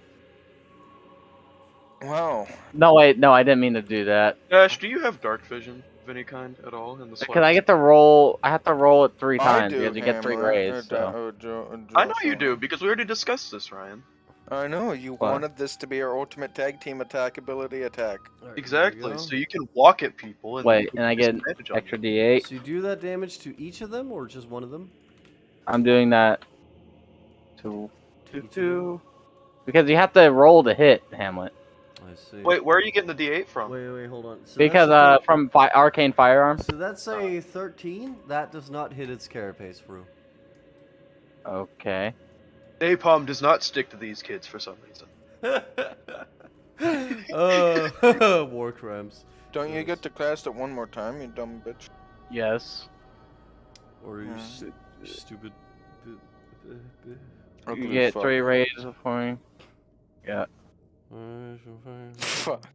Wow. No, wait, no, I didn't mean to do that. Ash, do you have dark vision of any kind at all in the Can I get to roll? I have to roll it 3 I times do, because you get 3 Hamlet. raids. So. I know you do, because we already discussed this, Ryan. I know, you wanted this to be our ultimate tag team attack ability attack. Alright, Exactly, so you can walk at people and Wait, put and I get disadvantage on extra them. d8. So you do that damage to each of them, or just one of them? I'm doing that to To each of two because you have to roll to hit, Hamlet. them? I see. Wait, where are you getting the D8 from? Wait, hold on. So Because that's a from arcane firearm. So that's a 13. That does not hit its carapace through. Okay. Napalm does not stick to these kids for some reason. War crimes. Don't you get to cast it one more time, you dumb bitch? Yes. Or you Yeah. stupid. You Ugly get fuck. 3 raids before me. Yeah. Fuck.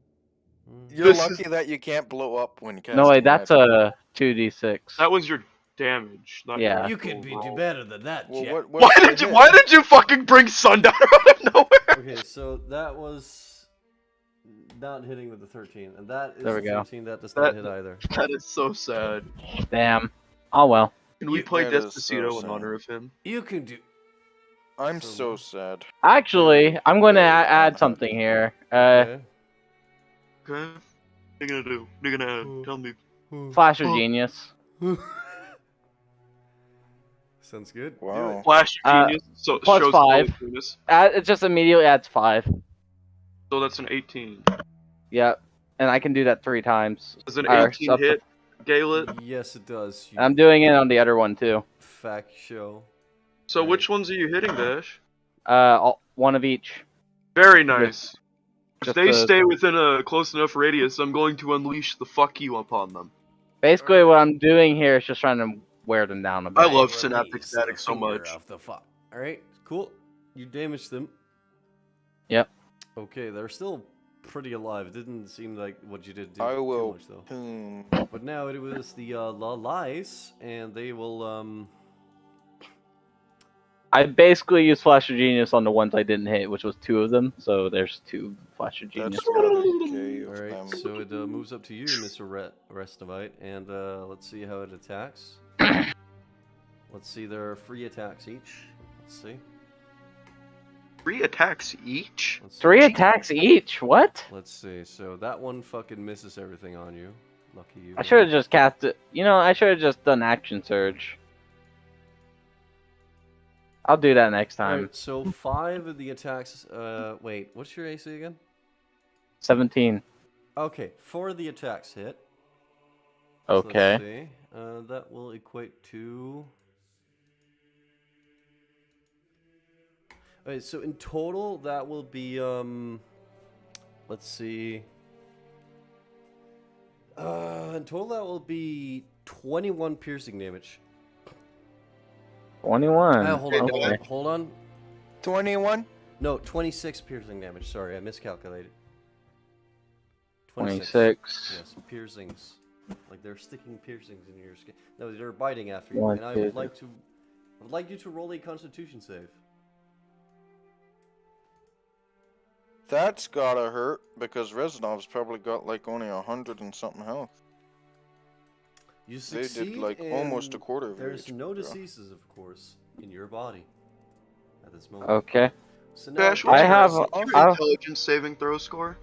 You're This lucky that you can't blow up when you cast No, wait, a that's knife. a 2d6. That was your damage, not Yeah. your You actual could be roll. do better than that, Well, Jack. what Why did you? hit? Why did you fucking bring Sundown out of nowhere? Okay, so that was not hitting with the 13, and that is There we the go. 13 that does not That- hit either. That is so sad. Damn. Oh well. Can we You- play that is so Despacito in sad. honor of him? You can do. I'm so sad. Actually, I'm going to add something here. Okay. Okay. What are you gonna do? What are you gonna add? Tell me. Flash of Genius. Sounds good. Do Wow. it. Flash of Genius. So plus shows 5. Holy Genius. It just immediately adds 5. So that's an 18. Yep. And I can do that 3 times. Does an Or 18 up to- hit Galet? Yes, it does. You I'm doing it on the other one too. fact show. So Right. which ones are you hitting, Dash? One of each. Very nice. If Just they to- stay within a close enough radius, I'm going to unleash the fuck you upon them. Basically, what I'm doing here is just trying to wear them down a bit. I love Release synaptic the static so finger much. of the fuck. Alright, cool. You damaged them. Yep. Okay, they're still pretty alive. It didn't seem like what you did I too will. much, though. Boom. But now it was the lies, and they will, I basically used Flash of Genius on the ones I didn't hit, which was 2 of them. So there's 2 Flash of Genius. That's really gay of Alright, them. so it moves up to you, Mr. Restovite, and let's see how it attacks. Let's see, there are 3 attacks each. Let's see. 3 attacks each? Let's see. 3 attacks each? What? Let's see, so that one fucking misses everything on you. Lucky you. I should have just cast it. You know, I should have just done Action Surge. I'll do that next time. Alright, so 5 of the attacks, wait, what's your AC again? 17. Okay, 4 of the attacks hit. So Okay. let's see. That will equate to. Alright, so in total, that will be, let's see. In total, that will be 21 piercing damage. 21. Hold on, Okay. hold on. 21? No, 26 piercing damage. Sorry, I miscalculated. 26. Yes, piercings. Like they're sticking piercings in your skin. No, they're biting after you. One, And I two, would like you to roll a Constitution save. That's gotta hurt, because Reznov's probably got like only 100 and something health. You They succeed. did like almost a and quarter of There's each, no bro. diseases, of course, in your body at this moment. Okay. So now, Dash, I have- what's your I've- intelligence saving throw score?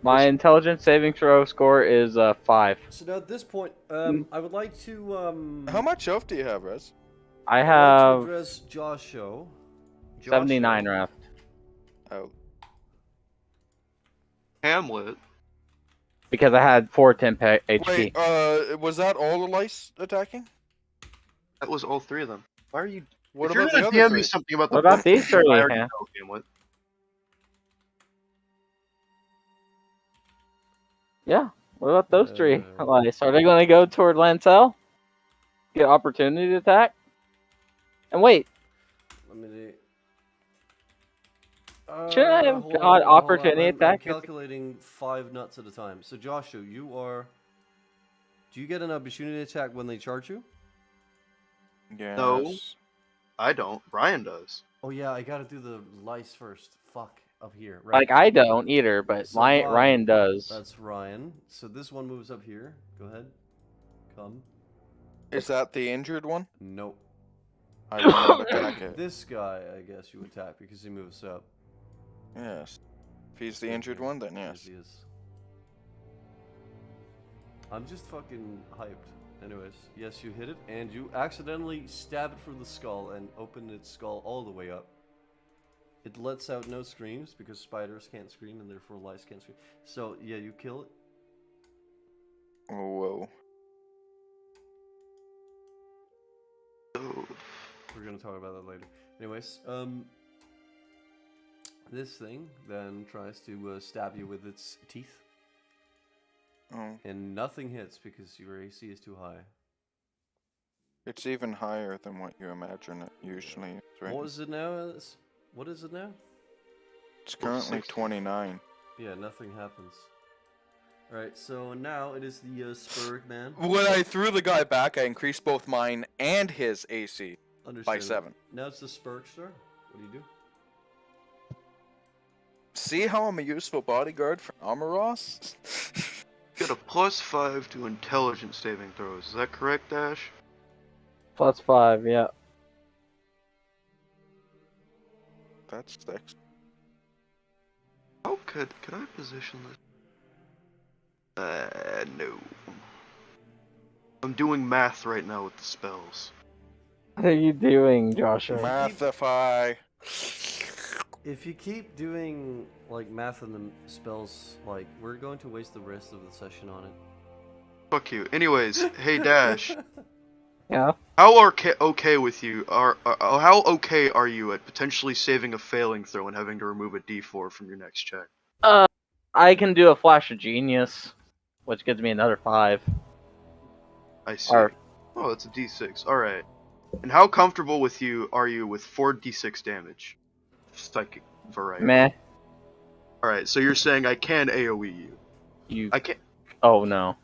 My intelligence saving throw score is 5. so now at this point, I would like to How much health do you have, Rez? I I'd like to have address Josho. 79 left. Oh. Hamlet. Because I had 4 temp HP. Wait, was that all the lice attacking? That was all 3 of them. Why are you? What if you're about gonna the other DM 3? me something about the What about book, these 3? I already Yeah. know, Hamlet. Yeah. What about those 3 lice? Are they going to go toward Lancel? Get opportunity to attack? And wait, Let me see. shouldn't I have Hold on, got hold on. opportunity I'm attack? calculating 5 nuts at a time. So Joshua, you are. Do you get an opportunity attack when they charge you? Yes. No. I don't. Brian does. Oh yeah, I gotta do the lice first. Fuck, up here. Right. Like, I don't either, but So Ryan does. That's Ryan. So this one moves up here. Go ahead. Come. Is that the injured one? Nope. I will not attack it. This guy, I guess you attack because he moves up. Yes. If he's the injured one, then yes. Yes, he is. I'm just fucking hyped. Anyways, yes, you hit it, and you accidentally stab it through the skull and open its skull all the way up. It lets out no screams because spiders can't scream and therefore lice can't scream. So, yeah, you kill it. Whoa. We're gonna talk about that later. Anyways, this thing then tries to stab you with its teeth. Oh. And nothing hits because your AC is too high. It's even higher than what you imagine it usually is, right? What is it now? What is it now? It's currently 29. Yeah, nothing happens. Alright, so now it is the Spurg man. When I threw the guy back, I increased both mine and his AC by Understand. 7. Now it's the Spurgster. What do you do? See how I'm a useful bodyguard for Namuras? Get a +5 to intelligence saving throws. Is that correct, Dash? +5, yeah. That's 6. How could I position this? No. I'm doing math right now with the spells. What are you doing, Joshua? Mathify. If you keep doing like math and the spells, like we're going to waste the rest of the session on it. Fuck you. Anyways, hey Dash. Yeah. How okay with you? How okay are you at potentially saving a failing throw and having to remove a D4 from your next check? I can do a flash of genius, which gives me another 5. I see. Oh, that's a D6. All right. And how comfortable are you with 4d6 damage? Psychic variety. Meh. Alright, so you're saying I can AoE you. I can't. Oh no.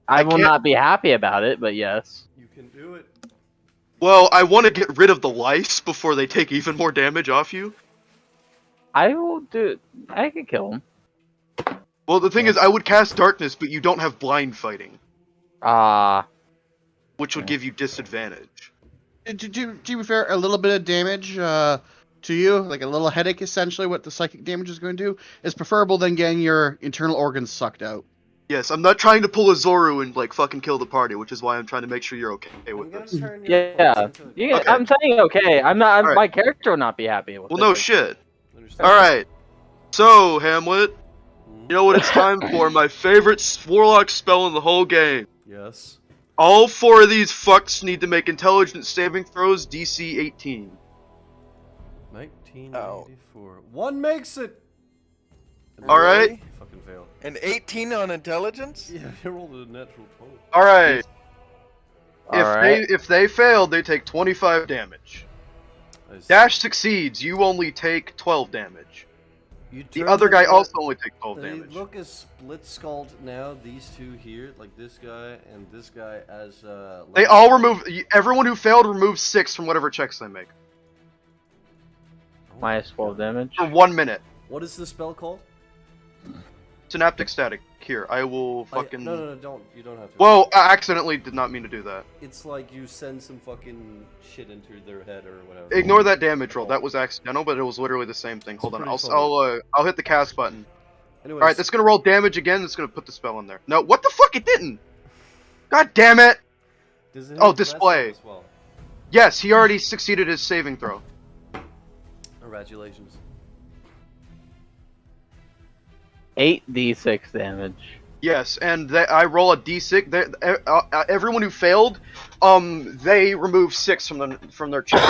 I will not be happy about it, but yes. You can do it. Well, I want to get rid of the lice before they take even more damage off you. I will do. I can kill him. Well, the thing is, I would cast darkness, but you don't have blind fighting. Which would give you disadvantage. To be fair, a little bit of damage to you, like a little headache, essentially, what the psychic damage is going to do, is preferable than getting your internal organs sucked out. Yes, I'm not trying to pull a Zoru and like fucking kill the party, which is why I'm trying to make sure you're okay with this. Yeah, I'm saying okay. I'm not. Right. My character will not be happy with it. Well, no shit. Alright. So, Hamlet, you know what it's time for? My favorite warlock spell in the whole game. Yes. All 4 of these fucks need to make intelligence saving throws DC 18. 1994. One makes it! Alright. Fucking failed. An 18 on intelligence? Yeah, they rolled a natural 20. Alright. Alright. If they failed, they take 25 damage. Dash succeeds, you only take 12 damage. The other guy also only takes 12 They damage. look as split-skulled now, these two here, like this guy and this guy as They all remove, everyone who failed removes 6 from whatever checks they make. Minus 12 damage. For 1 minute. What is the spell called? Synaptic static. Here, I will fucking... No, don't. You don't have to. Whoa, I accidentally did not mean to do that. It's like you send some fucking shit into their head or whatever. Ignore that damage roll. That was accidental, but it was literally the same thing. Hold on, I'll hit the cast button. Anyways. Alright, that's gonna roll damage again, that's gonna put the spell in there. No, what the fuck, it didn't! God damn it! Does it Oh, hit display. as well? Yes, he already succeeded his saving throw. Congratulations. 8d6 damage. Yes, and I roll a d6. Everyone who failed, they remove 6 from their check.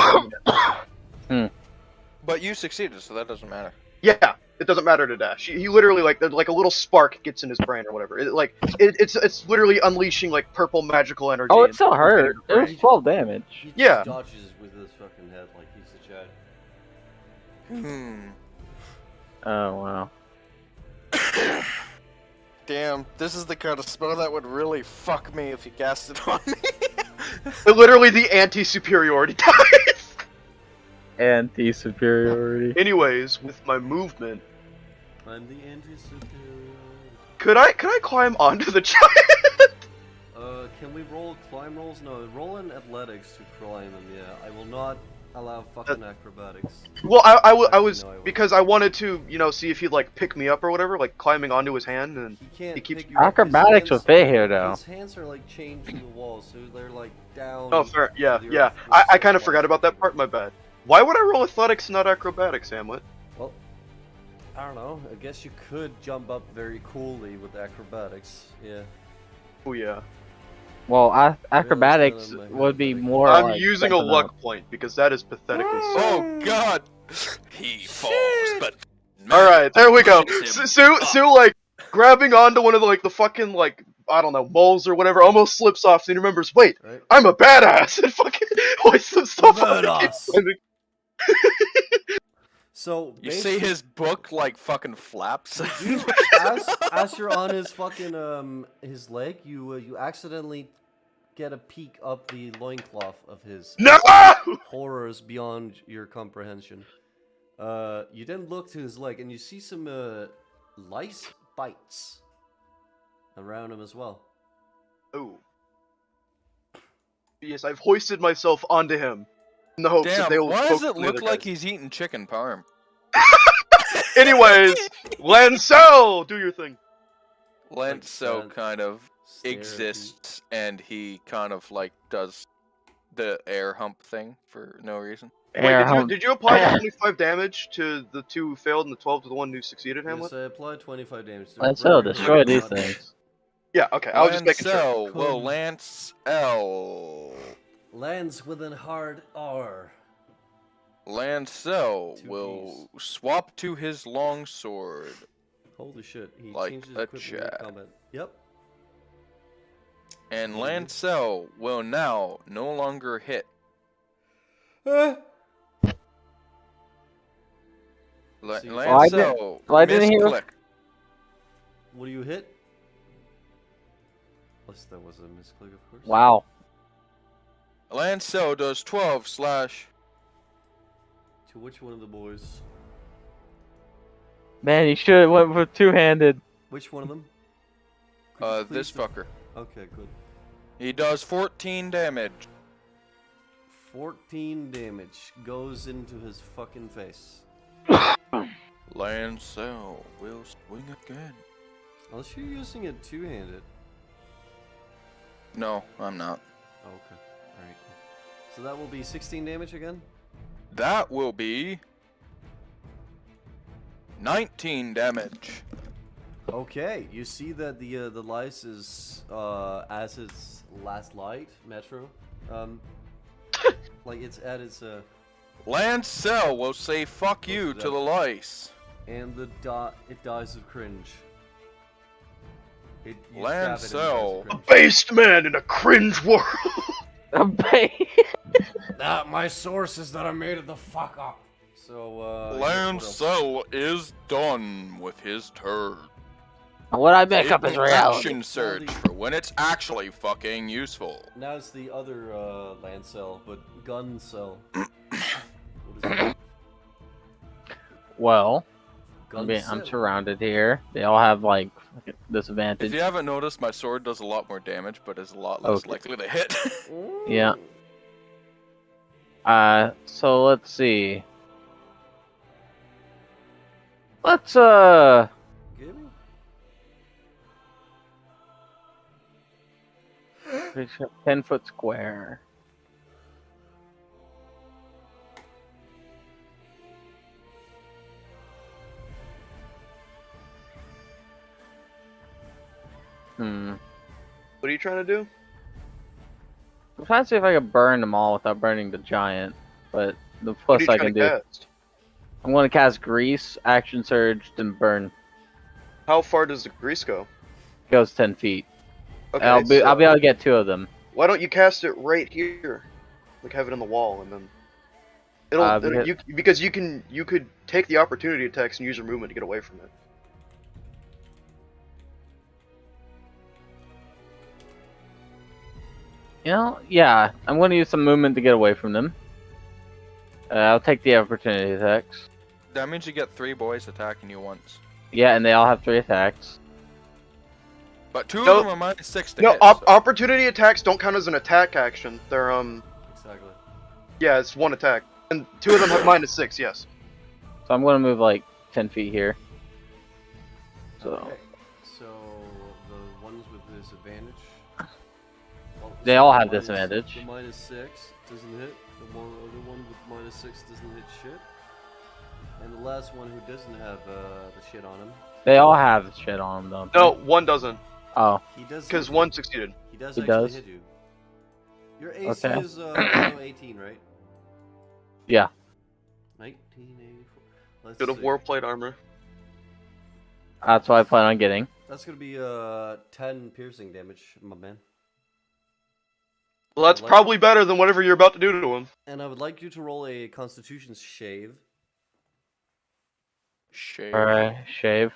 But you succeeded, so that doesn't matter. Yeah, it doesn't matter to Dash. He literally like a little spark gets in his brain or whatever. It's literally unleashing like purple magical energy. Oh, it still into hurt. your It brain. was 12 damage. He just Yeah. dodges with his fucking head like he's a Chad. Oh, wow. Damn, this is the kind of spell that would really fuck me if you cast it on me. Literally the anti-superiority dice. Anti-superiority. Anyways, with my movement, I'm the anti-superior. could I climb onto the giant? Can we roll climb rolls? No, roll in athletics to climb them, yeah. I will not allow fucking acrobatics. Well, I Actually, was no, I won't. because I wanted to, see if he'd like pick me up or whatever, like climbing onto his hand, and He can't he keeps. pick you up. His Acrobatics hands- would fit here, though. His hands are like chained to the wall, so they're like down. Oh, fair. Yeah, to the yeah. earth with I kind of some forgot about that part. My bad. Why would I roll athletics, not acrobatics, Hamlet? Well, I don't know. I guess you could jump up very coolly with acrobatics. Yeah. Oh yeah. Well, acrobatics Yeah, would be more. I'm like, using a stepping luck up. point because that is pathetically. Oh god! He falls, but All right, there we go. Picks him Sue, like grabbing onto one of the fucking like I don't know moles or whatever, almost slips off. And he remembers, wait, Right. I'm a badass, and fucking hoists himself up and keeps Badass. climbing. So You see his book like fucking flaps. as you're on his fucking his leg, you accidentally get a peek up the loincloth of his No! horrors beyond your comprehension. You then look to his leg and you see some lice bites around him as well. Oh. Yes, I've hoisted myself onto him in the hopes that Damn, they will. why does poke it the look other like guys. he's eating chicken parm? Anyways, Lancel, do your thing. Lenso that kind of stare at you. exists, and he kind of like does the air hump thing for no reason. Wait, did you apply the 25 damage to the 2 who failed and the 12 to the 1 who succeeded, Hamlet? Yes, I applied 25 damage. to Let's very destroy these much. things. Yeah, okay, I was just making sure. Lancel will Lance L. Lands with an hard R. Lancel Two will swap to his longsword. Holy shit, he Like changes a equipment Chad. mid-combat. Yep. And Lancel will now no longer hit. See, Lancel I didn't hear- misclicked. What do you hit? Unless that was a misclick, of course. Wow. Lancel does 12 slash. To which one of the boys? Man, you should have went with two-handed. Which one of them? Could you This please fucker. Okay, good. He does 14 damage. 14 damage goes into his fucking face. Lancel will swing again. Unless you're using it two-handed. No, I'm not. Oh, okay. Alright, cool. So that will be 16 damage again? That will be 19 damage. Okay, you see that the lice is as its last light, Metro. Like it's at its Lancel will say fuck you to the lice. and it dies of cringe. You stab it and it dies of Lancel. cringe. Based man in a cringe world. My source is that I made it the fuck up. So what else? Lancel is done with his turn. What I make up is reality. Action search for when it's actually fucking useful. Now it's the other land cell, but gun cell. What is it? Well, Gun I'm cell. surrounded here. They all have like If disadvantage. you haven't noticed, my sword does a lot more damage, but is a lot less Okay. likely to hit. Yeah. So let's see. Let's Give me. 10-foot square. Hmm. What are you trying to do? I'm trying to see if I can burn them all without burning the giant. But the What are you plus I trying can to do. cast? I'm going to cast Grease, Action Surge, then Burn. How far does the grease go? Goes 10 feet. Okay, I'll be able to get 2 of them. why don't you cast it right here? Like have it on the wall, and then it'll because you could take the opportunity attacks and use your movement to get away from it. You know, yeah, I'm going to use some movement to get away from them. I'll take the opportunity attacks. That means you get 3 boys attacking you once. Yeah, and they all have 3 attacks. But 2 of them are -6 to No, hit. So. opportunity attacks don't count as an attack action. They're Exactly. Yeah, it's 1 attack, and 2 of them have -6. Yes. So I'm going to move like 10 feet here. So Okay. So the ones with disadvantage. Well, they so all the have minus- disadvantage. The -6 doesn't hit. The other one with -6 doesn't hit shit. And the last one who doesn't have the shit on him. They all have shit on them, though. No, 1 doesn't. Oh. He does. Because 1 succeeded. He does He actually does? hit you. Your AC Okay. is 18, right? Yeah. 1984. Let's Good of see. warplate armor. That's what I plan on getting. That's gonna be 10 piercing damage, my man. Well, that's probably better than whatever you're about to do to him. And I would like you to roll a Constitution shave. Shave. Alright, shave.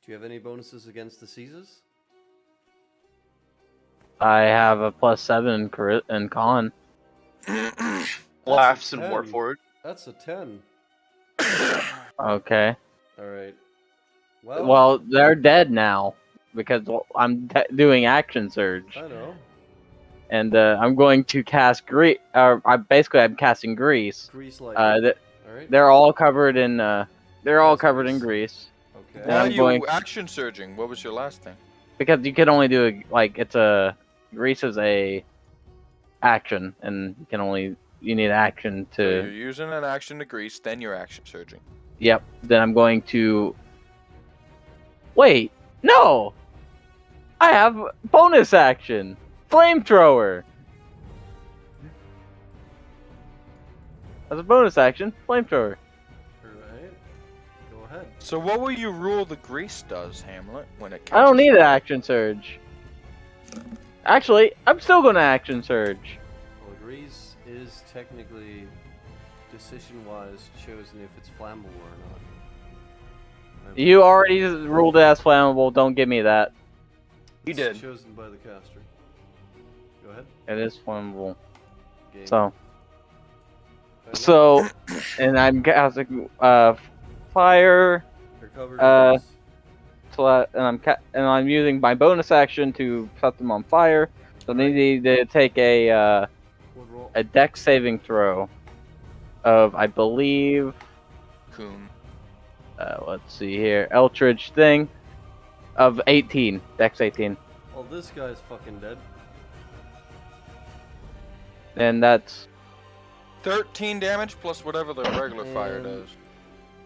Do you have any bonuses against diseases? I have a +7 in crit and con. Laughs and 10. Warford. That's a 10. Okay. Alright. Well, they're dead now because I'm doing Action Surge. I know. And I'm going to cast Grease. I'm casting Grease. Grease like. Alright. They're all covered in. They're all covered in grease. Okay. And Why are I'm you going action surging? What was your last thing? because you can only do Grease is a action, and you need action So you're to. using an action to grease, then you're action surging. Yep. Then I'm going to. Wait, no. I have bonus action, flamethrower. As a bonus action, flamethrower. Alright. Go ahead. So what will you rule the grease does, Hamlet, when it I don't catches need you? an action surge. Actually, I'm still gonna action surge. Well, grease is technically, decision-wise, chosen if it's flammable or not. You already ruled it as flammable. Don't give me that. You It's did. chosen by the caster. Go ahead. It is flammable. Game. So, and I'm casting fire. They're covered in grease. And I'm using my bonus action to set them on fire. So they need to take a dex saving throw of, I believe. Coon. Let's see here, Eldritch thing of 18. Dex 18, Well, this guy's fucking dead. and that's 13 damage plus whatever the regular fire does.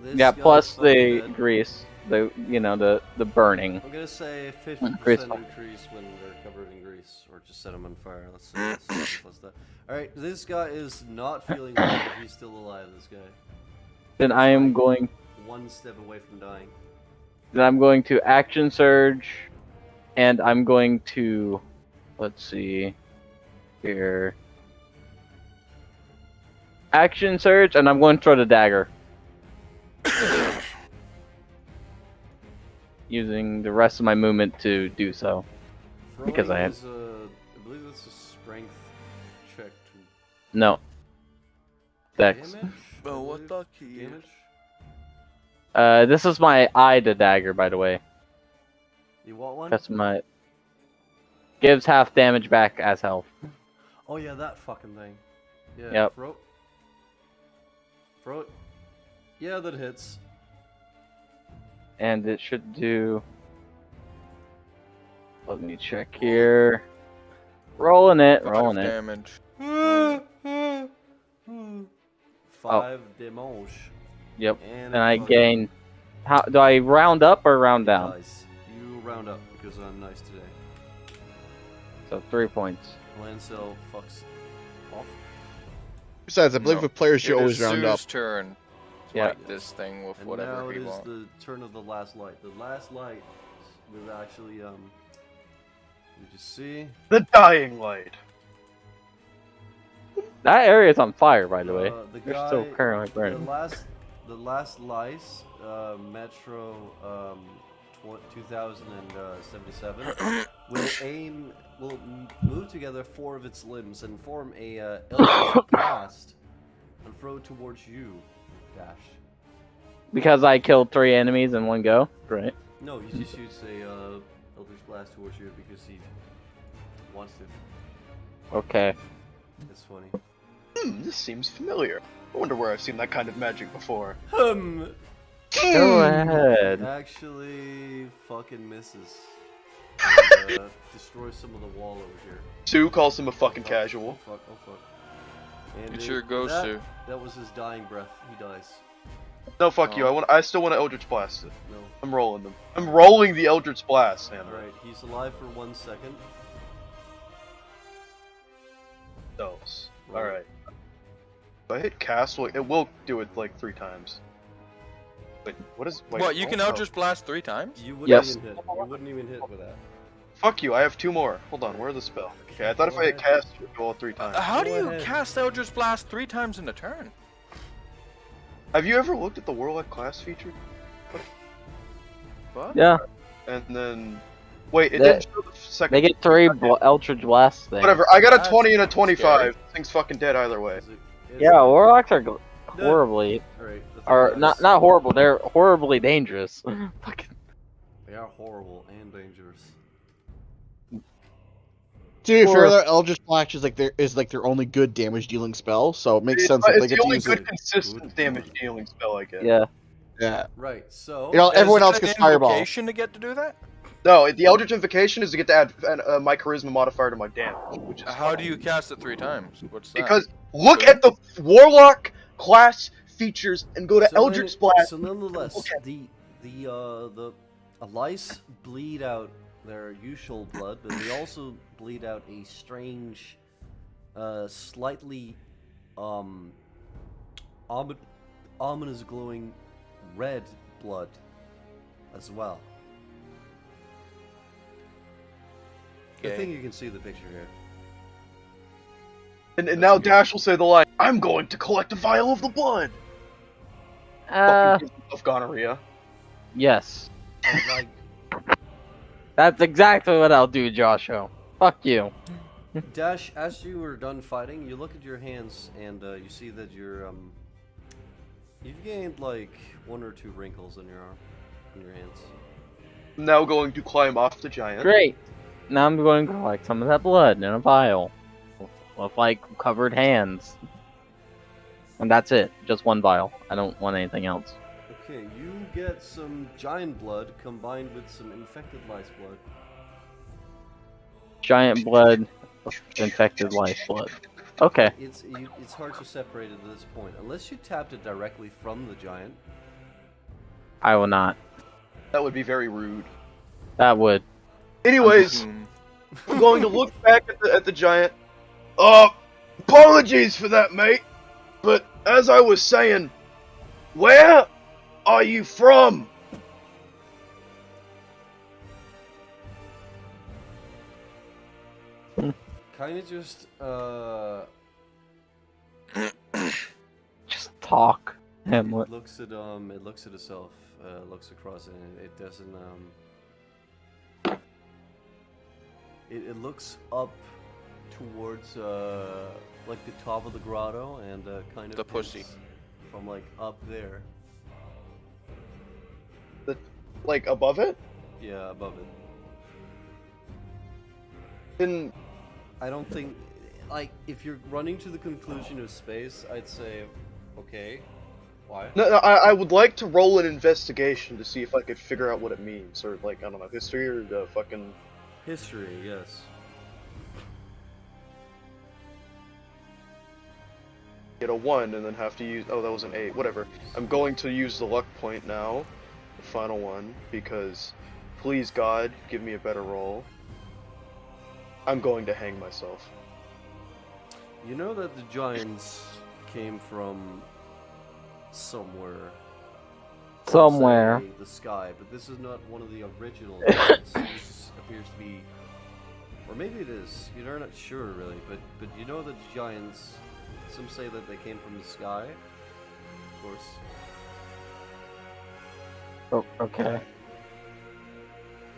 This yeah. guy's Plus fucking the dead. grease, the burning. I'm gonna say Grease 50% fire. increase when they're covered in grease, or just set them on fire. Let's see. Plus that. All right, this guy is not feeling well, but he's still alive. This guy. Then I am going. One step away from dying. Then I'm going to action surge, and I'm going to, let's see, here. Action surge, and I'm going to throw the dagger. Using the rest of my movement to do so. Because Throwing I have. is I believe that's a strength check. To No. Dex. damage. Oh, what the key? Damage. This is my eye to dagger, by the way. You want one? That's my. Gives half damage back as health. Oh yeah, that fucking thing. Yeah. Yep. Throw it. Yeah, that hits. And it should do. Let me check here. Rolling it, rolling it. Damage. 5 damage. Yep. And And I fucking gain. How do I round up or round down? dies. You we'll round up because I'm nice today. So 3 points. Lancel fucks off. Besides, I believe No. the players should It always is round up. Sue's turn to Yeah. make this thing with And whatever now it he is wants. the turn of the last light. The last light was actually you just see The dying light. That area is on fire, by the way. the You're guy, still currently the burning. last lice, Metro 2077 will move together 4 of its limbs and form a eldritch blast and throw towards you, Dash. Because I killed 3 enemies in one go, right? No, he just shoots a eldritch blast towards you because he wants to. Okay. It's funny. This seems familiar. I wonder where I've seen that kind of magic before. Go ahead. Actually, fucking misses. And, destroys some of the wall over here. Sue calls him a fucking Oh casual. fuck, oh fuck. And It's your go, that, Sue. That was his dying breath. He dies. No, fuck you. I still want to Eldritch Blast it. No. I'm rolling them. I'm rolling the Eldritch Blast, man. Alright, he's alive for 1 second. Those. Alright. If I hit cast, it will do it like 3 times. Wait, what is... Wait, What, you can oh, Eldritch Blast 3 times? You wouldn't Yes. even hit. You wouldn't even hit with that. Fuck you, I have 2 more. Hold on, where are the spell? Okay, I thought if I hit cast, it would go all 3 times. How do Go you ahead. cast Eldritch Blast 3 times in a turn? Have you ever looked at the Warlock class feature? What? Yeah, And then... Wait, it They- didn't show the second... they get 3 Eldritch Blasts things. Whatever, I got a That's 20 and a 25. scary. This thing's fucking dead either way. Yeah, warlocks are horribly, Alright. or not horrible. They're horribly dangerous. Fucking. They are horrible and dangerous. To be Or- fair, though, Eldritch Blast is like their only good damage dealing spell, so it makes sense that It's they the get to only use good it. consistent Good damage dealing spell I get. Yeah. Yeah. Right, so... You know, everyone Is else it gets an Fireball. invocation to get to do that? No, the Eldritch Invocation is to get to add my Charisma modifier to my damage, which is How do you cast it 3 times? What's that? Because look at the Warlock class features and go to So Eldritch then- Blast. So nonetheless, Okay. the lice bleed out their usual blood, but they also bleed out a strange, slightly, ominous glowing red blood as well. I Okay. think you can see the picture here. And now Dash will say the line, "I'm going to collect a vial of the blood." Fucking gives himself gonorrhea. Yes. And like, That's exactly what I'll do, Joshua. Fuck you. Dash, as you were done fighting, you look at your hands and you see that you've gained like 1 or 2 wrinkles on your hands. I'm now going to climb off the giant. Great. Now I'm going to collect some of that blood in a vial. With like covered hands. And that's it. Just 1 vial. I don't want anything else. Okay, you get some giant blood combined with some infected lice blood. Giant blood, infected lice blood. Okay. It's hard to separate at this point unless you tapped it directly from the giant. I will not. That would be very rude. That would. Anyways, Hmm. I'm going to look back at the giant. Apologies for that, mate. But as I was saying, where are you from? Kind of just Just talk. Hamlet. it looks at itself, looks across it, and it doesn't it looks up towards like the top of the grotto and kind of The pussy. hints from like up there. Like above it? Yeah, above it. Then I don't think, like, if you're running to the conclusion of space, I'd say, okay, why? no, I would like to roll an investigation to see if I could figure out what it means, or like I don't know, history or the fucking. History, yes. Get a 1 and then have to use. Oh, that was an 8. Whatever. I'm going to use the luck point now, the final one, because Please, God, give me a better roll. I'm going to hang myself. You know that the giants came from somewhere. Some Somewhere. say the sky, but this is not one of the original giants. This appears to be, or maybe it is. You're not sure really, but you know that giants. Some say that they came from the sky. Of course. Oh, okay.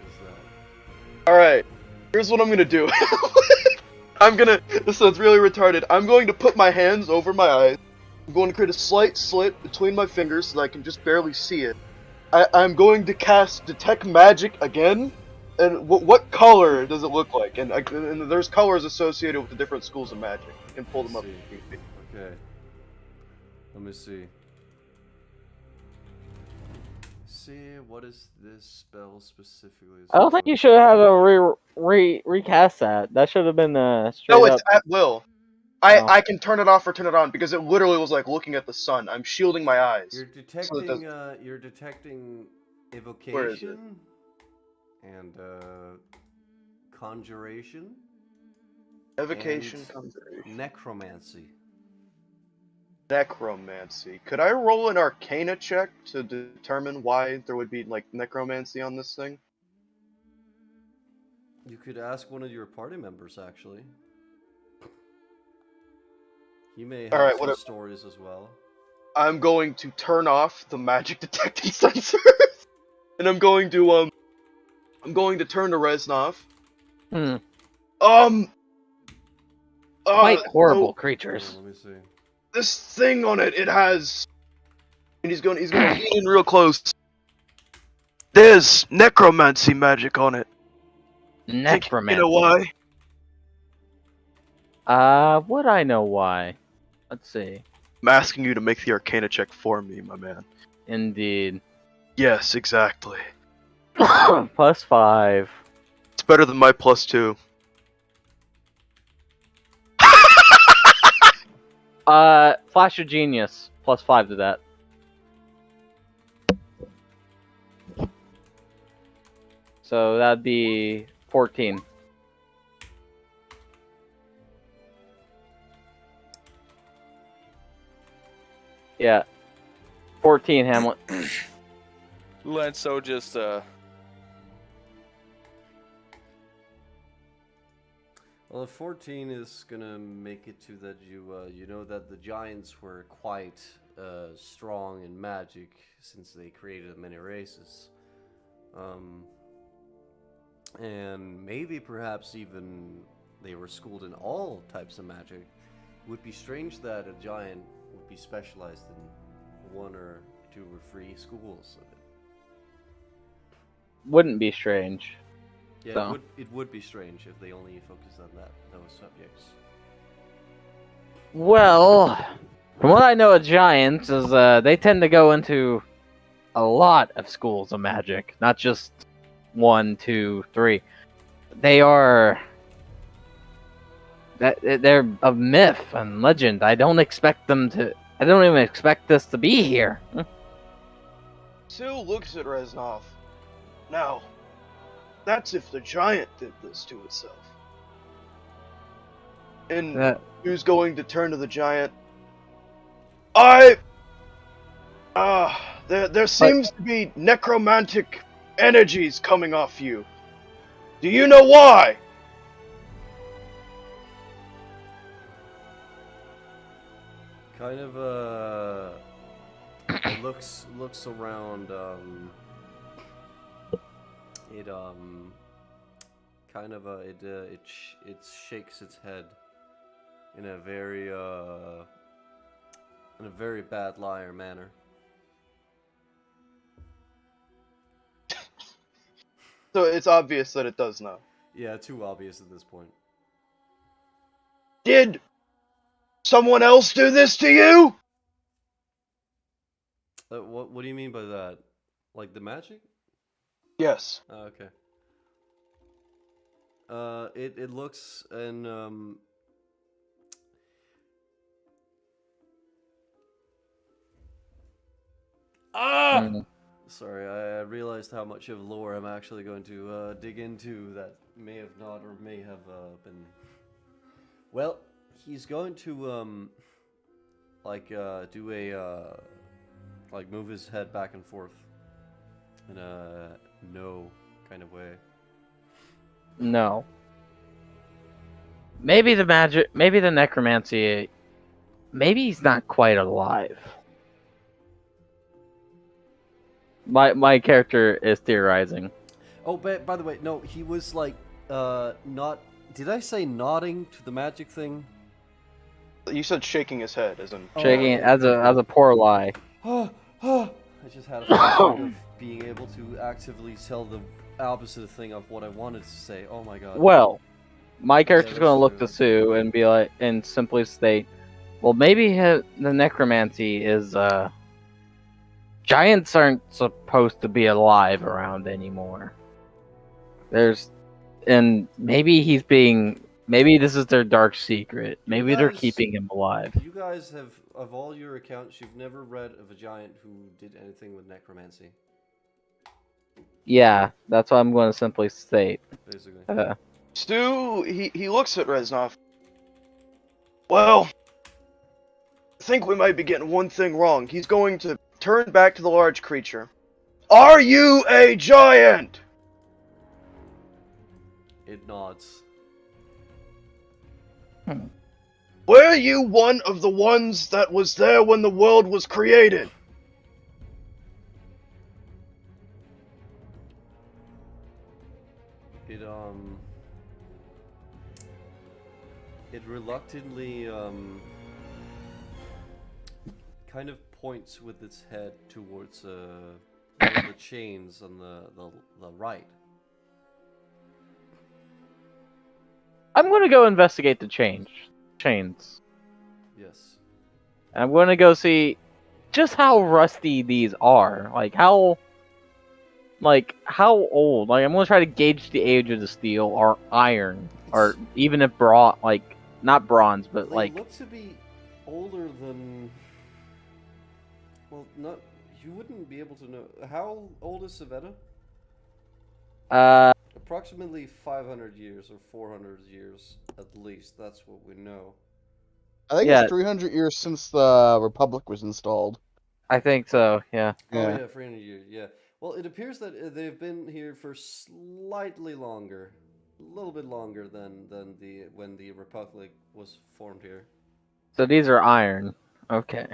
Is that? Alright, here's what I'm gonna do. This sounds really retarded. I'm going to put my hands over my eyes. I'm going to create a slight slit between my fingers so that I can just barely see it. I'm going to cast Detect Magic again. And what color does it look like? And there's colors associated with the different schools of magic. I can pull them up. Okay. Let me see. See, what is this spell specifically? I don't think you should have a recast that. That should have been straight No, up. it's at will. I can turn it off or turn it on because it literally was like looking at the sun. I'm shielding my eyes. You're detecting evocation. Where is it? And conjuration. Evocation, and conjuration. necromancy. Necromancy. Could I roll an Arcana check to determine why there would be like necromancy on this thing? You could ask one of your party members, actually. He may have Alright, some stories as well. I'm going to turn off the magic detecting sensor, and I'm going to turn the resin off. Quite horrible no, creatures. Let me see. this thing on it, it has, and he's gonna lean in real close. There's necromancy magic on it. Necromancy. You know why? Would I know why? Let's see. I'm asking you to make the Arcana check for me, my man. Indeed. Yes, exactly. +5. It's better than my +2. Flash of Genius. +5 to that. So that'd be 14. Yeah. 14, Hamlet. Lenso just Well, if 14 is gonna make it to that, you know that the giants were quite strong in magic since they created many races, and maybe perhaps even they were schooled in all types of magic. It would be strange that a giant would be specialized in one or two or three schools of it. Wouldn't be strange. Yeah, So. it would be strange if they only focused on those subjects. Well, from what I know of giants is they tend to go into a lot of schools of magic, not just 1, 2, 3. They're of myth and legend. I don't even expect this to be here. Sue looks at Reznov. Now, that's if the giant did this to itself. And who's going to turn to the giant? There seems to be necromantic energies coming off you. Do you know why? Kind of it looks around, it kind of it shakes its head in a very bad liar manner. So it's obvious that it does now. Yeah, too obvious at this point. Did someone else do this to you? What do you mean by that? Like the magic? Yes. Oh, okay. It looks and Sorry, I realized how much of lore I'm actually going to dig into that may have not or may have been. Well, he's going to do a move his head back and forth in a no kind of way. No. Maybe the magic, maybe the necromancy, maybe he's not quite alive. My character is theorizing. Oh, but by the way, no, he was like not. Did I say nodding to the magic thing? You said shaking his head, as in Shaking it as a poor lie. I just had a feeling of being able to actively tell the opposite thing of what I wanted to say. Oh my god. Well, my character's that's going to look true. to Sue and be like, and simply state, well, maybe the necromancy is giants aren't supposed to be alive around anymore. And maybe this is their dark secret. Maybe they're guys- keeping him alive. You guys have, of all your accounts, you've never read of a giant who did anything with necromancy, Yeah, that's what I'm going to simply state. basically. Stu, he looks at Reznov. Well, I think we might be getting one thing wrong. He's going to turn back to the large creature. Are you a giant? It nods. Were you one of the ones that was there when the world was created? It reluctantly kind of points with its head towards one of the chains on the right. I'm going to go investigate the chains. Yes. I'm going to go see just how rusty these are. Like how old. Like I'm going to try to gauge the age of the steel or iron or even if not bronze, but They like look to be older than. Well, not. You wouldn't be able to know. How old is Savetta? Approximately 500 years or 400 years at least. That's what we know. I think Yeah. it's 300 years since the Republic was installed. I think so. Yeah. Oh yeah, 300 years. Yeah. Well, it appears that they've been here for slightly longer, a little bit longer than when the Republic was formed here. So these are iron. Okay.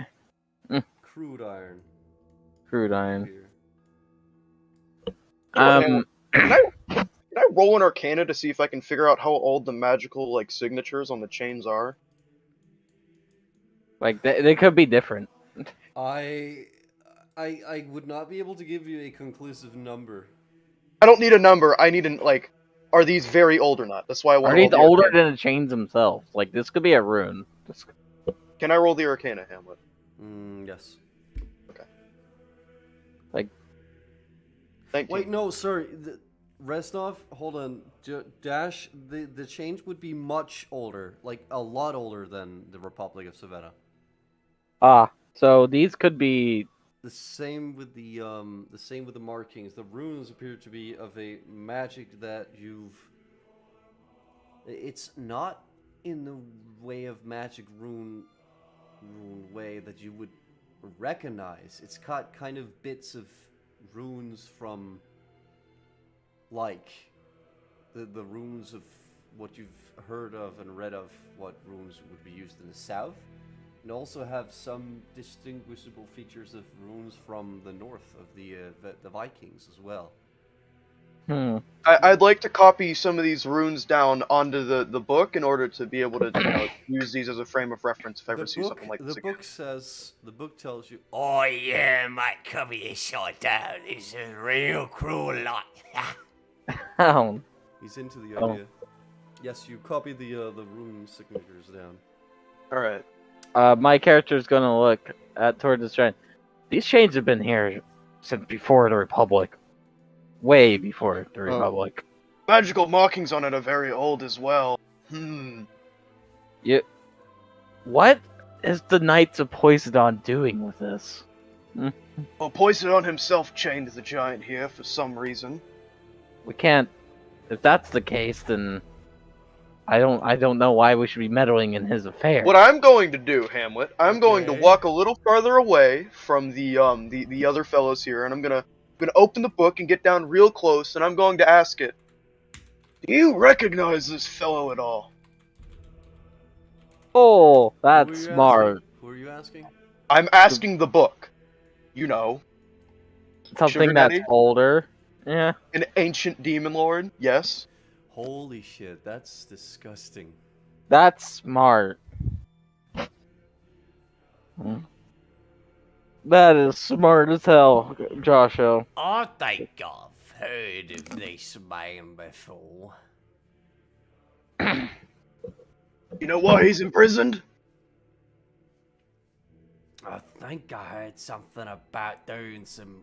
Crude iron. Crude iron. Here. Can I roll an Arcana to see if I can figure out how old the magical signatures on the chains are? Like they could be different. I would not be able to give you a conclusive number. I don't need a number. I need are these very old or not? That's why I want Are to roll these the older Arcana. than the chains themselves? Like this could be a rune. Can I roll the Arcana, Hamlet? Yes. Thank you. Wait, no, sorry. Reznov, hold on. Dash, the change would be much older, like a lot older than the Republic of Savannah. So these could be The same with the markings. The runes appear to be of a magic that it's not in the way of magic rune way that you would recognize. It's got kind of bits of runes from like the runes of what you've heard of and read of what runes would be used in the south, and also have some distinguishable features of runes from the north of the Vikings as well. I'd like to copy some of these runes down onto the book in order to be able to use these as a frame of reference if I ever see something like this again. The book tells you, Oh yeah, my copy is short down. It's a real cruel lot. Oh. he's into the idea. Yes, you copy the rune signatures down. All right. My character's gonna look towards the shrine. These chains have been here since before the Republic. Way before the Republic. Magical markings on it are very old as well. What is the Knights of Poseidon doing with this? Well, Poison himself chained the giant here for some reason. We can't. If that's the case, then I don't know why we should be meddling in his affairs. What I'm going to do, Hamlet, I'm going to Okay. walk a little farther away from the other fellows here, and I'm gonna open the book and get down real close, and I'm going to ask it. Do you recognize this fellow at all? Oh, Who that's were you smart. asking? Who are you asking? I'm asking the book. You know, Something Sugar that's Daddy? older. Yeah. an ancient demon lord. Yes. Holy shit, that's disgusting. That's smart. Hmm. That is smart as hell, Joshua. I think I've heard of this man before. You know why he's imprisoned? I think I heard something about doing some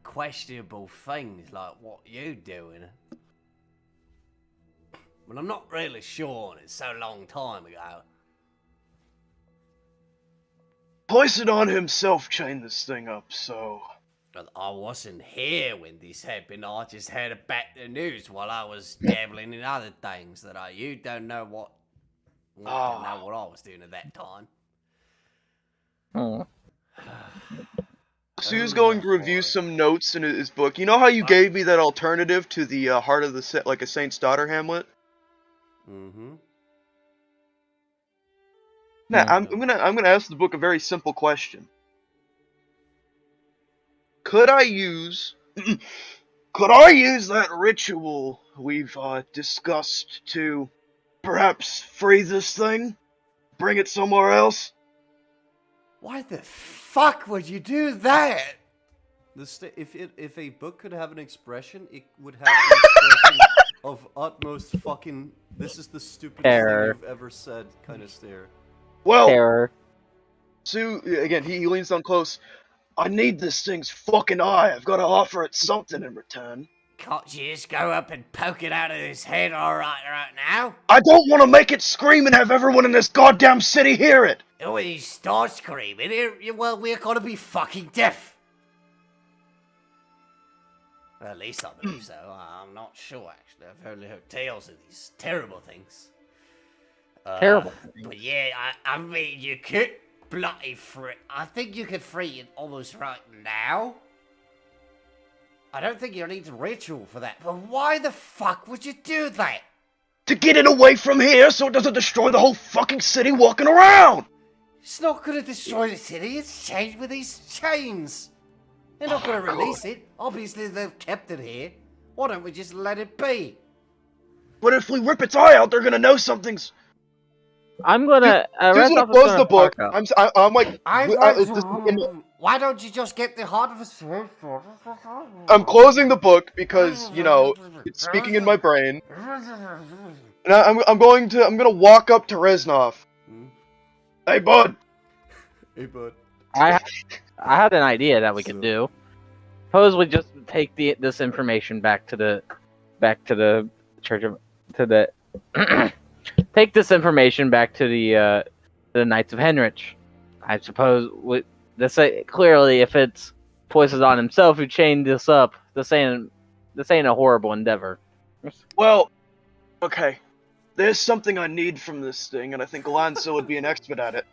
questionable things like what you doing. Well, I'm not really sure, and it's so long time ago. Poison himself chained this thing up, so... But I wasn't here when this happened. I just heard about the news while I was dabbling in other things that you don't know what to know what I was doing at that time. Hmm. So he was going to review some notes in his book. You know how you gave me that alternative to the Heart of the like a Saint's Daughter, Hamlet? Mm-hmm. Now, Yeah. I'm gonna ask the book a very simple question. Could I use that ritual we've discussed to perhaps free this thing? Bring it somewhere else? Why the fuck would you do that? If a book could have an expression, it would have an expression of utmost fucking. This is the stupidest Terror. thing you've ever said kind of stare. Well, Terror. Sue, again, he leans down close. I need this thing's fucking eye. I've got to offer it something in return. Can't you just go up and poke it out of his head right now? I don't want to make it scream and have everyone in this goddamn city hear it. And when you start screaming, well, we're gonna be fucking deaf. Well, at least I believe so. I'm not sure, actually. I've only heard tales of these terrible things. Terrible. But yeah, I mean, you could bloody free. I think you could free it almost right now. I don't think you need a ritual for that. But why the fuck would you do that? To get it away from here so it doesn't destroy the whole fucking city walking around. It's not gonna destroy the city. It's chained with these chains. They're not gonna release it. Obviously, they've kept it here. Why don't we just let it be? But if we rip its eye out, they're gonna know something's... I'm gonna. Sue's gonna close the book. I'm like... Why don't you just get the heart of a... I'm closing the book because, you know, it's speaking in my brain. And I'm gonna walk up to Reznov. Hey, bud. Hey, bud. I had an idea that we could do. Suppose we just take this information back to the church of take this information back to the Knights of Henrich. I suppose clearly if it's Poison himself who chained this up, this ain't a horrible endeavor. Well, okay. There's something I need from this thing, and I think Lanza would be an expert at it.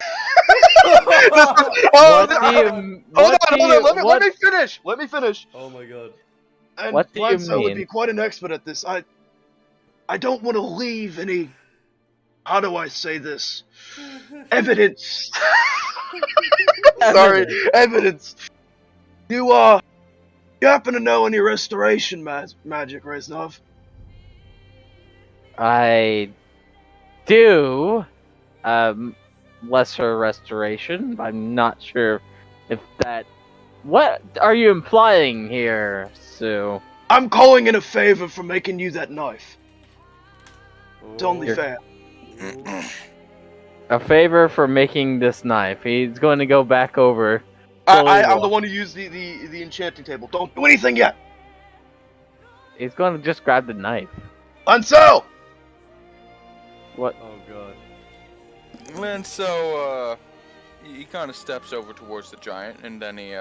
Hold on. Let me finish. Let me finish. Oh my god. And What do you Lanza would mean? be quite an expert at this. I don't want to leave any. How do I say this? Evidence. Sorry, evidence. You happen to know any restoration magic, Reznov? I do. Lesser restoration. I'm not sure if that. What are you implying here, Sue? I'm calling in a favor for making you that knife. It's only You're- fair. A favor for making this knife. He's going to go back over. I'm the one who used the enchanting table. Don't do anything yet. He's going to just grab the knife. Lanzo! What? Oh god. And so, he kind of steps over towards the giant, and then he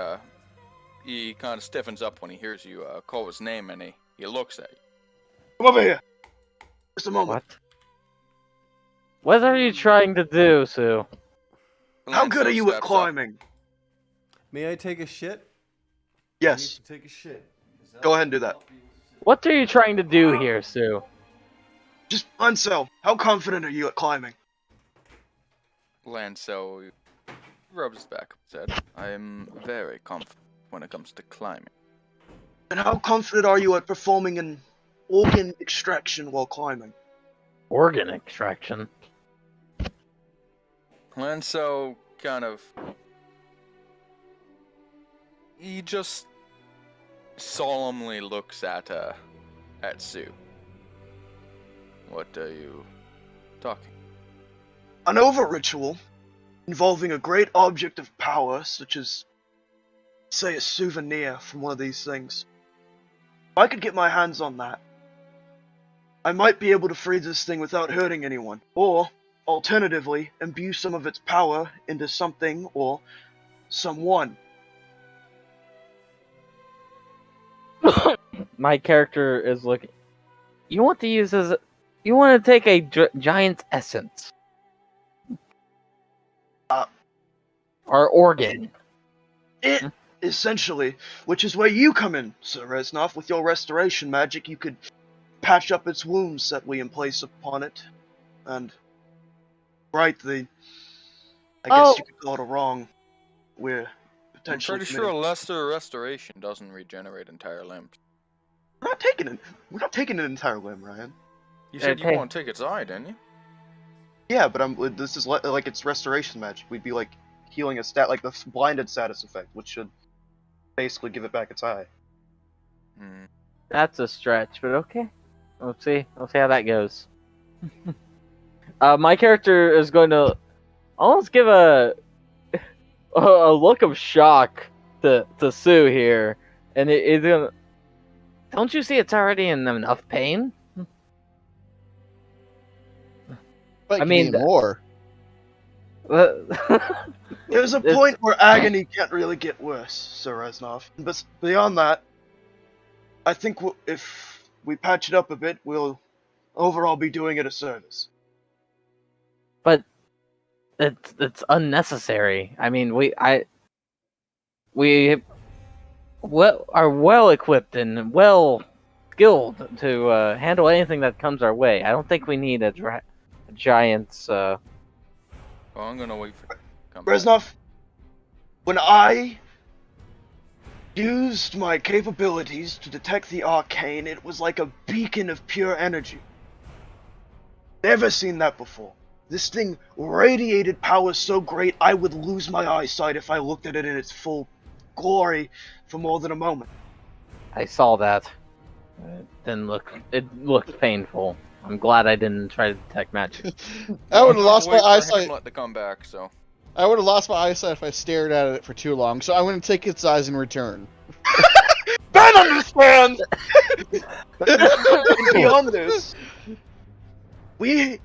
he kind of stiffens up when he hears you call his name, and he looks at you. Come over here. Just a moment. What? What are you trying to do, Sue? How good Lanzo are you at steps up. climbing? May I take a shit? Yes. I need to take a shit. Go ahead and do that. What are you trying to do here, Sue? Just Ansel, how confident are you at climbing? Lanzo rubs his back and said, I am very confident when it comes to climbing. And how confident are you at performing an organ extraction while climbing? Organ extraction? Lanzo kind of... He just solemnly looks at Sue. What are you talking? An over ritual involving a great object of power, such as, say, a souvenir from one of these things. If I could get my hands on that, I might be able to free this thing without hurting anyone. Or, alternatively, imbue some of its power into something or someone. My character is looking. You want to use as. You want to take a giant's essence. Or organ. Essentially, which is where you come in, Sir Reznov. With your restoration magic, you could patch up its wounds that we place upon it, and right the. I guess you could call it a wrong. We're I'm potentially. pretty sure lesser restoration doesn't regenerate entire limbs. We're not taking it. We're not taking an entire limb, Ryan. You said you want to take its eye, didn't you? Yeah, but this is like it's restoration magic. We'd be like healing a stat, like the blinded status effect, which should basically give it back its eye. That's a stretch, but okay. We'll see. We'll see how that goes. My character is going to almost give a look of shock to Sue here, and he's gonna. Don't you see it's already in enough pain? I mean, more. There's a point where agony can't really get worse, Sir Reznov. But beyond that, I think if we patch it up a bit, we'll overall be doing it a service. But it's unnecessary. I mean, we are well equipped and well skilled to handle anything that comes our way. I don't think we need a giant's. Well, I'm gonna wait for. Reznov, when I used my capabilities to detect the arcane, it was like a beacon of pure energy. Never seen that before. This thing radiated power so great I would lose my eyesight if I looked at it in its full glory for more than a moment. I saw that. It looked painful. I'm glad I didn't try to detect magic. I would have lost my eyesight. Hamlet to come back, so. I would have lost my eyesight if I stared at it for too long, so I'm going to take its eyes in return. Ben understands! Beyond this, we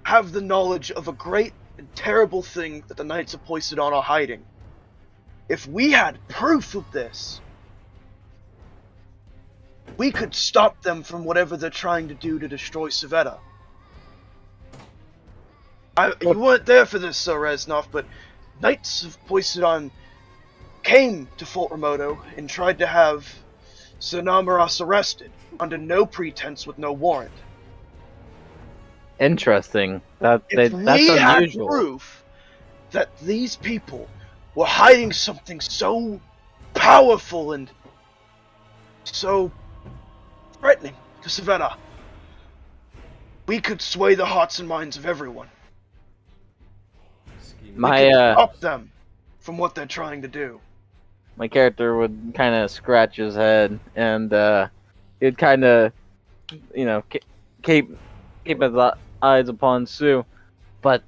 have the knowledge of a great and terrible thing that the Knights of Poseidon are hiding. If we had proof of this, we could stop them from whatever they're trying to do to destroy Savetta. You weren't there for this, Sir Reznov, but Knights of Poseidon came to Fort Remoto and tried to have Sir Namuras arrested under no pretense with no warrant. Interesting. That's If we had unusual. proof that these people were hiding something so powerful and so threatening to Savannah, we could sway the hearts and minds of everyone. We could stop them from what they're trying to do. My character would kind of scratch his head, and he'd kind of, keep his eyes upon Sue. But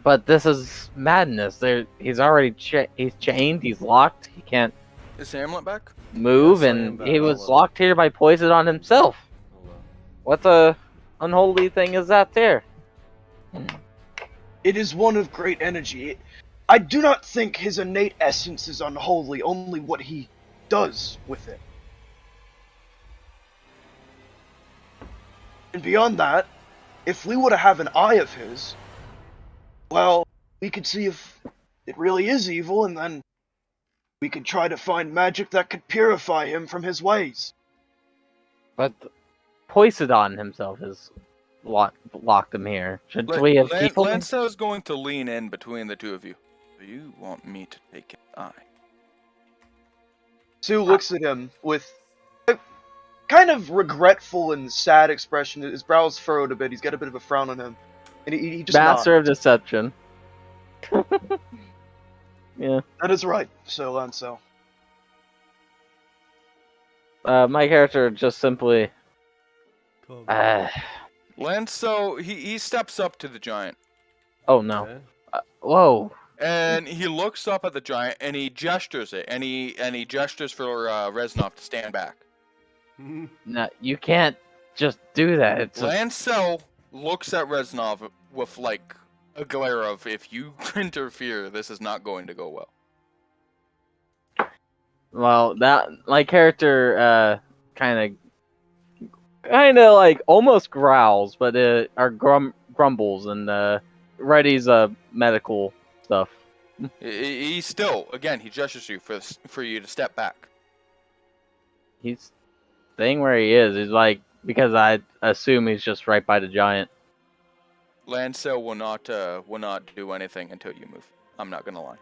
but this is madness. He's already he's chained. He's locked. He can't Is Hamlet back? move, Yes, I am and back. he was Hello. locked here by Poseidon himself. Hello. What the unholy thing is that there? It is one of great energy. I do not think his innate essence is unholy, only what he does with it. And beyond that, if we were to have an eye of his, well, we could see if it really is evil, and then we could try to find magic that could purify him from his ways. But Poseidon himself has locked him here. Should we have people? Lancelot is going to lean in between the two of you. Do you want me to take his eye? Sue looks at him with a kind of regretful and sad expression. His brows furrowed a bit. He's got a bit of a frown on him. And he just Master of nods. Deception. Yeah. That is right, Sir Lancel. My character just simply... Lancelot, he steps up to the giant. Oh no. Okay. Whoa. And he looks up at the giant and he gestures it. And he gestures for Reznov to stand back. No, you can't just do that. It's Lancelot looks at Reznov with like a glare of, if you interfere, this is not going to go well. Well, that my character kind of like almost growls, but or grumbles and readies medical stuff. He still, again, he gestures you for you to step back. He's staying where he is. He's like, because I assume he's just right by the giant. Lancel will not do anything until you move. I'm not gonna lie.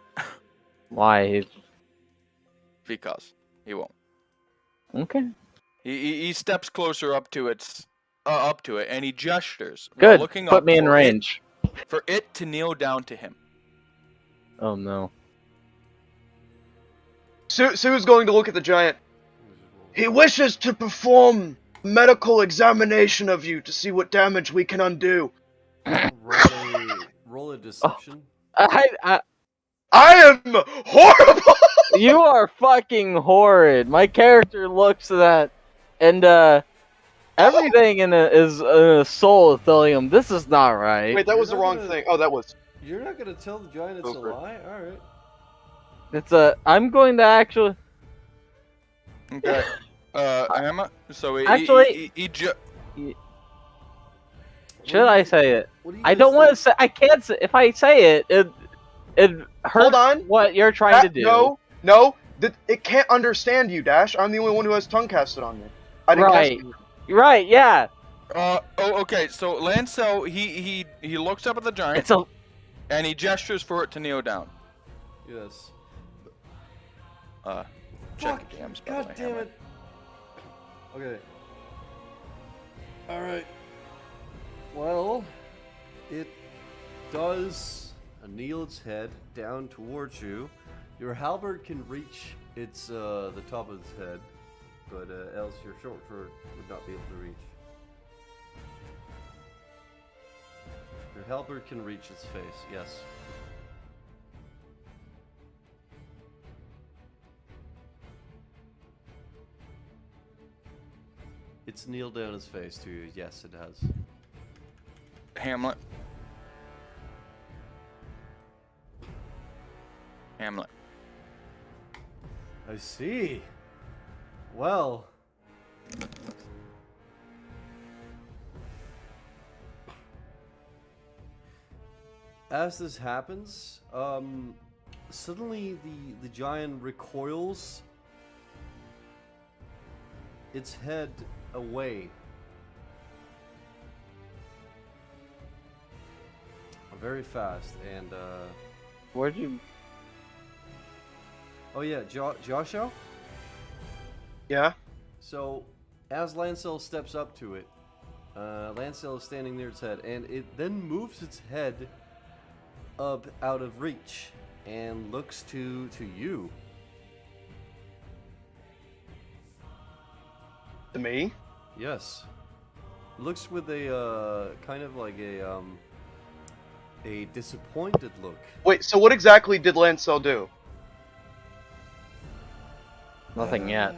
Why? Because he won't. Okay. He steps closer up to it, and he gestures. Good. Looking Put up me in for range. For it to kneel down to him. Oh no. Sue's going to look at the giant. He wishes to perform medical examination of you to see what damage we can undo. Roll a deception. I am horrible! You are fucking horrid. My character looks at that, and everything in it is soul etherium. This is not right. Wait, that was the wrong thing. Oh, that was. You're not gonna tell the giant it's a lie? Alright. It's I'm going to actually. Okay. Emma. So Actually, should I say it? I don't want to say. I can't say. If I say it, it hurts. Hold on. What you're trying to do? No. It can't understand you, Dash. I'm the only one who has tongue casted on me. I didn't cast it. Right. Yeah. Okay. So Lancel, he looks up at the giant. And he gestures for it to kneel down. Yes. Check your DMs, by the way, God damn Hamlet. it. Okay. Alright. Well, it does kneel its head down towards you. Your halberd can reach its the top of its head, but else your short sword would not be able to reach. Your halberd can reach its face, yes. It's kneeled down its face to you, yes it has. Hamlet. I see. Well. As this happens, suddenly the giant recoils its head away. Very fast, and Where'd you? oh yeah, Joshua? Yeah? So, as Lancel steps up to it, Lancel is standing near its head, and it then moves its head up out of reach and looks to you. To me? Yes. Looks with a kind of like a disappointed look. Wait, so what exactly did Lancel do? Nothing yet.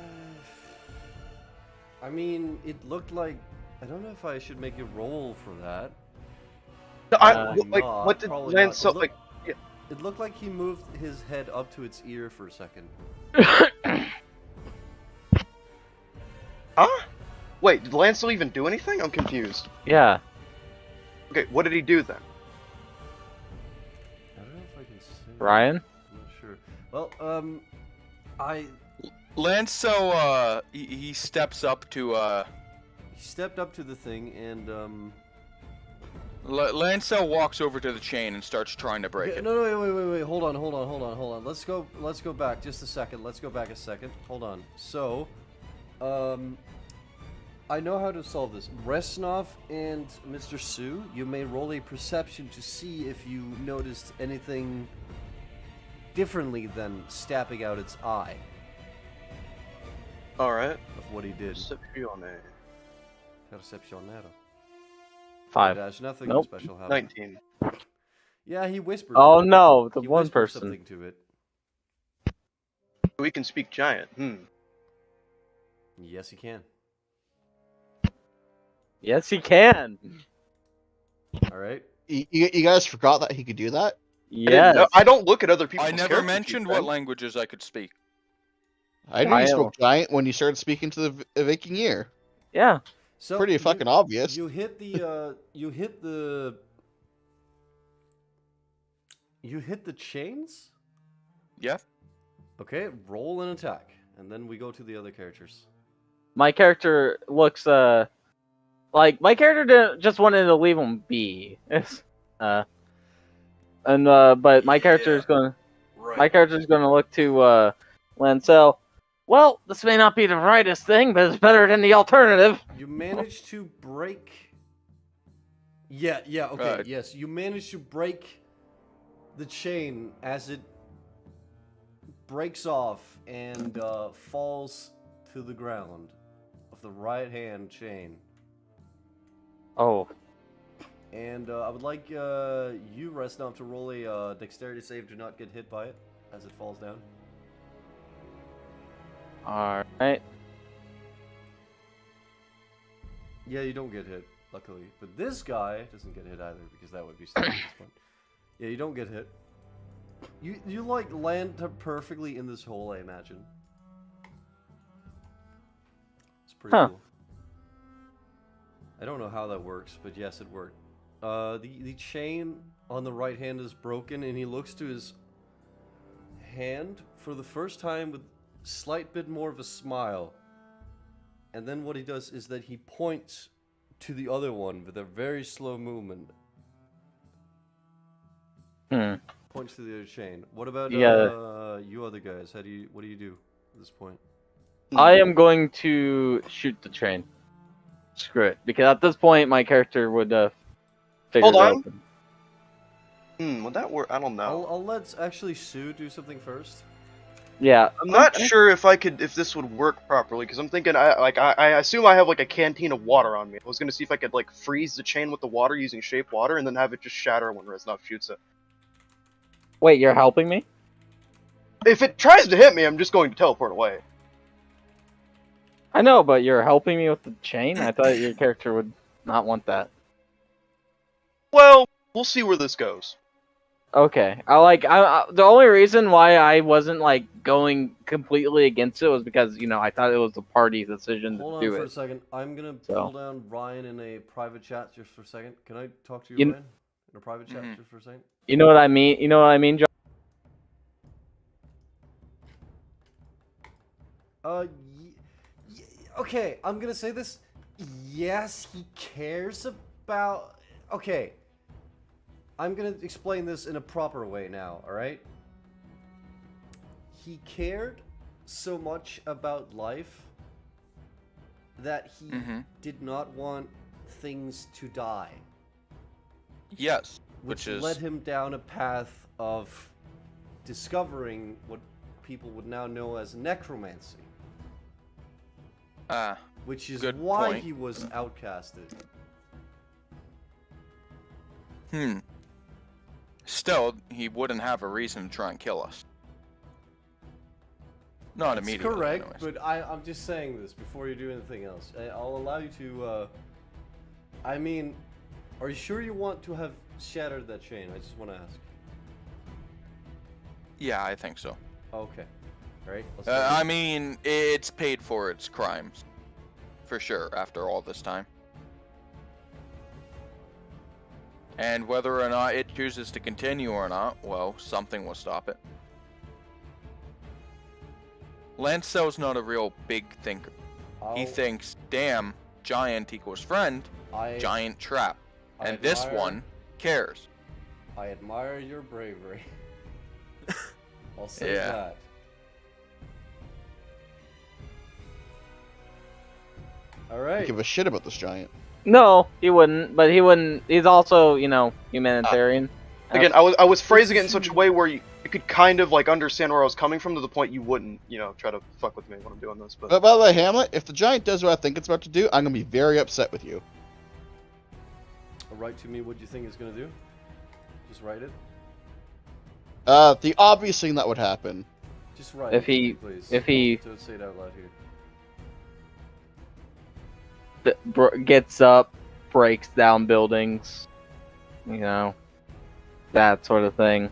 I mean, it looked like, I don't know if I should make a roll for that. No, Not, what did probably not. Lancel Look- like? It looked like he moved his head up to its ear for a second. Huh? Wait, did Lancel even do anything? I'm confused. Yeah. Okay, what did he do then? I don't know if I can say. Ryan? I'm not sure. Well, Lancel, he steps up to, he stepped up to the thing and, Lancel walks over to the chain and starts trying to break okay, it. no, wait. Hold on. Let's go back just a second. Let's go back a second. Hold on. So, I know how to solve this. Resnov and Mr. Sue, you may roll a perception to see if you noticed anything differently than stabbing out its eye Alright. of what he did. Percepzione. Percepcionero. 5. There's nothing Nope. special happened. 19. Yeah, he whispered. Oh to it. no, the He one whispered person. something to it. We can speak giant. Yes, he can. Yes, he can. All right. You guys forgot that he could do that? Yes. I don't look at other people's I never character mentioned sheets, what man. languages I could speak. I knew you I- spoke giant when you started speaking to the Viking ear. Yeah. So Pretty fucking obvious. You hit the you hit the chains. Yeah? Okay, roll an attack, and then we go to the other characters. My character looks like my character didn't just wanted to leave him be. But my character is gonna look to Lancel. Well, this may not be the rightest thing, but it's better than the alternative. You managed to break. Yeah, okay, yes. You managed to break the chain as it breaks off and falls to the ground of the right hand chain. Oh. And I would like you, Resnov, to roll a dexterity save. Do not get hit by it as it falls down. Alright. Yeah, you don't get hit, luckily. But this guy doesn't get hit either, because that would be stupid. Yeah, you don't get hit. You like land perfectly in this hole, I imagine. It's pretty cool. I don't know how that works, but yes, it worked. The chain on the right hand is broken, and he looks to his hand for the first time with slight bit more of a smile. And then what he does is that he points to the other one with a very slow movement. Points to the other chain. What about you other guys? What do you do at this point? I am going to shoot the train. Screw it, because at this point my character would figure Hold it on. out. Would that work? I don't know. I'll let actually Sue do something first. Yeah. I'm not sure if this would work properly, because I'm thinking, I assume I have like a canteen of water on me. I was gonna see if I could like freeze the chain with the water using shape water, and then have it just shatter when Reznov shoots it. Wait, you're helping me? If it tries to hit me, I'm just going to teleport away. I know, but you're helping me with the chain? I thought your character would not want that. Well, we'll see where this goes. Okay. The only reason why I wasn't like going completely against it was because, I thought it was the party's decision Hold to on do for it. a second. I'm gonna So. pull down Ryan in a private chat just for a second. Can I talk to you, Ryan? In a private chat just for a second? You know what I mean? You know what I mean, John? Okay, I'm gonna say this. Yes, he cares about... Okay. I'm gonna explain this in a proper way now, alright? He cared so much about life that he did not want things to die. Yes, Which which is led him down a path of discovering what people would now know as necromancy. Which is good why point. he was outcasted. Still, he wouldn't have a reason to try and kill us. Not That's immediately. correct, anyways. but I'm just saying this before you do anything else. I'll allow you to, I mean, are you sure you want to have shattered that chain? I just want to ask. Yeah, I think so. Okay. Alright, let's I mean, it's paid for its crimes. For sure, after all this time. And whether or not it chooses to continue or not, well, something will stop it. Lancel's not a real big thinker. He thinks, damn, giant equals friend, giant trap. And this one cares. I admire your bravery. I'll say Yeah. that. Alright. Give a shit about this giant. No, he wouldn't. But he wouldn't. He's also, you know, humanitarian. Again, I was phrasing it in such a way where you could kind of like understand where I was coming from to the point you wouldn't, you know, try to fuck with me when I'm doing this. But By the way, Hamlet, if the giant does what I think it's about to do, I'm gonna be very upset with you. Write to me what you think it's gonna do. Just write it. The obvious thing that would happen. Just write If it, he- please. if he- Don't say it out loud here. Gets up, breaks down buildings, you know, that sort of thing.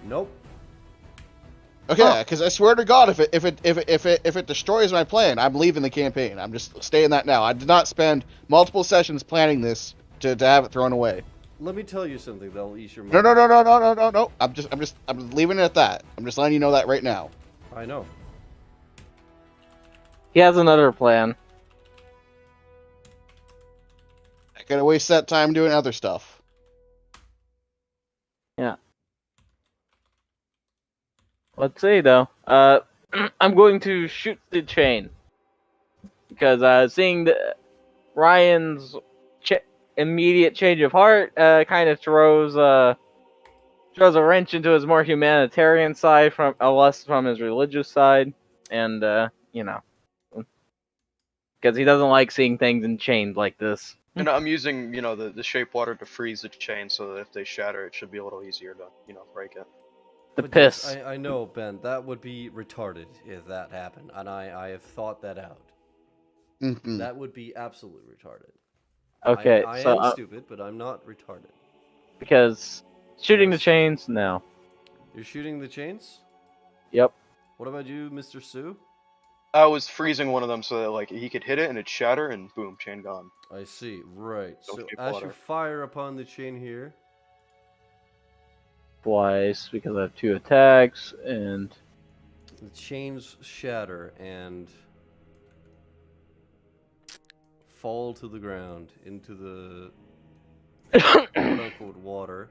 Nope. Okay, because I swear to God, if it destroys my plan, I'm leaving the campaign. I'm just staying that now. I did not spend multiple sessions planning this to have it thrown away. Let me tell you something that'll ease your mind. No. I'm leaving it at that. I'm just letting you know that right now. I know. He has another plan. I gotta waste that time doing other stuff. Yeah. Let's see though. I'm going to shoot the chain because seeing Ryan's immediate change of heart kind of throws a wrench into his more humanitarian side from less from his religious side, and you know, because he doesn't like seeing things in chains like this. and I'm using, you know, the shape water to freeze the chain so that if they shatter, it should be a little easier to, you know, break it. The But piss. yes, I know, Ben. That would be retarded if that happened, and I have thought that out. Mhm. That would be absolutely retarded. Okay, I so am stupid, but I'm not retarded. because shooting the chains, no. You're shooting the chains? Yep. What about you, Mr. Sue? I was freezing one of them so that like he could hit it and it'd shatter and boom, chain gone. I see. Right. Don't So shoot as water. you fire upon the chain here, Twice because I have 2 attacks and the chains shatter and fall to the ground into the quote-unquote water.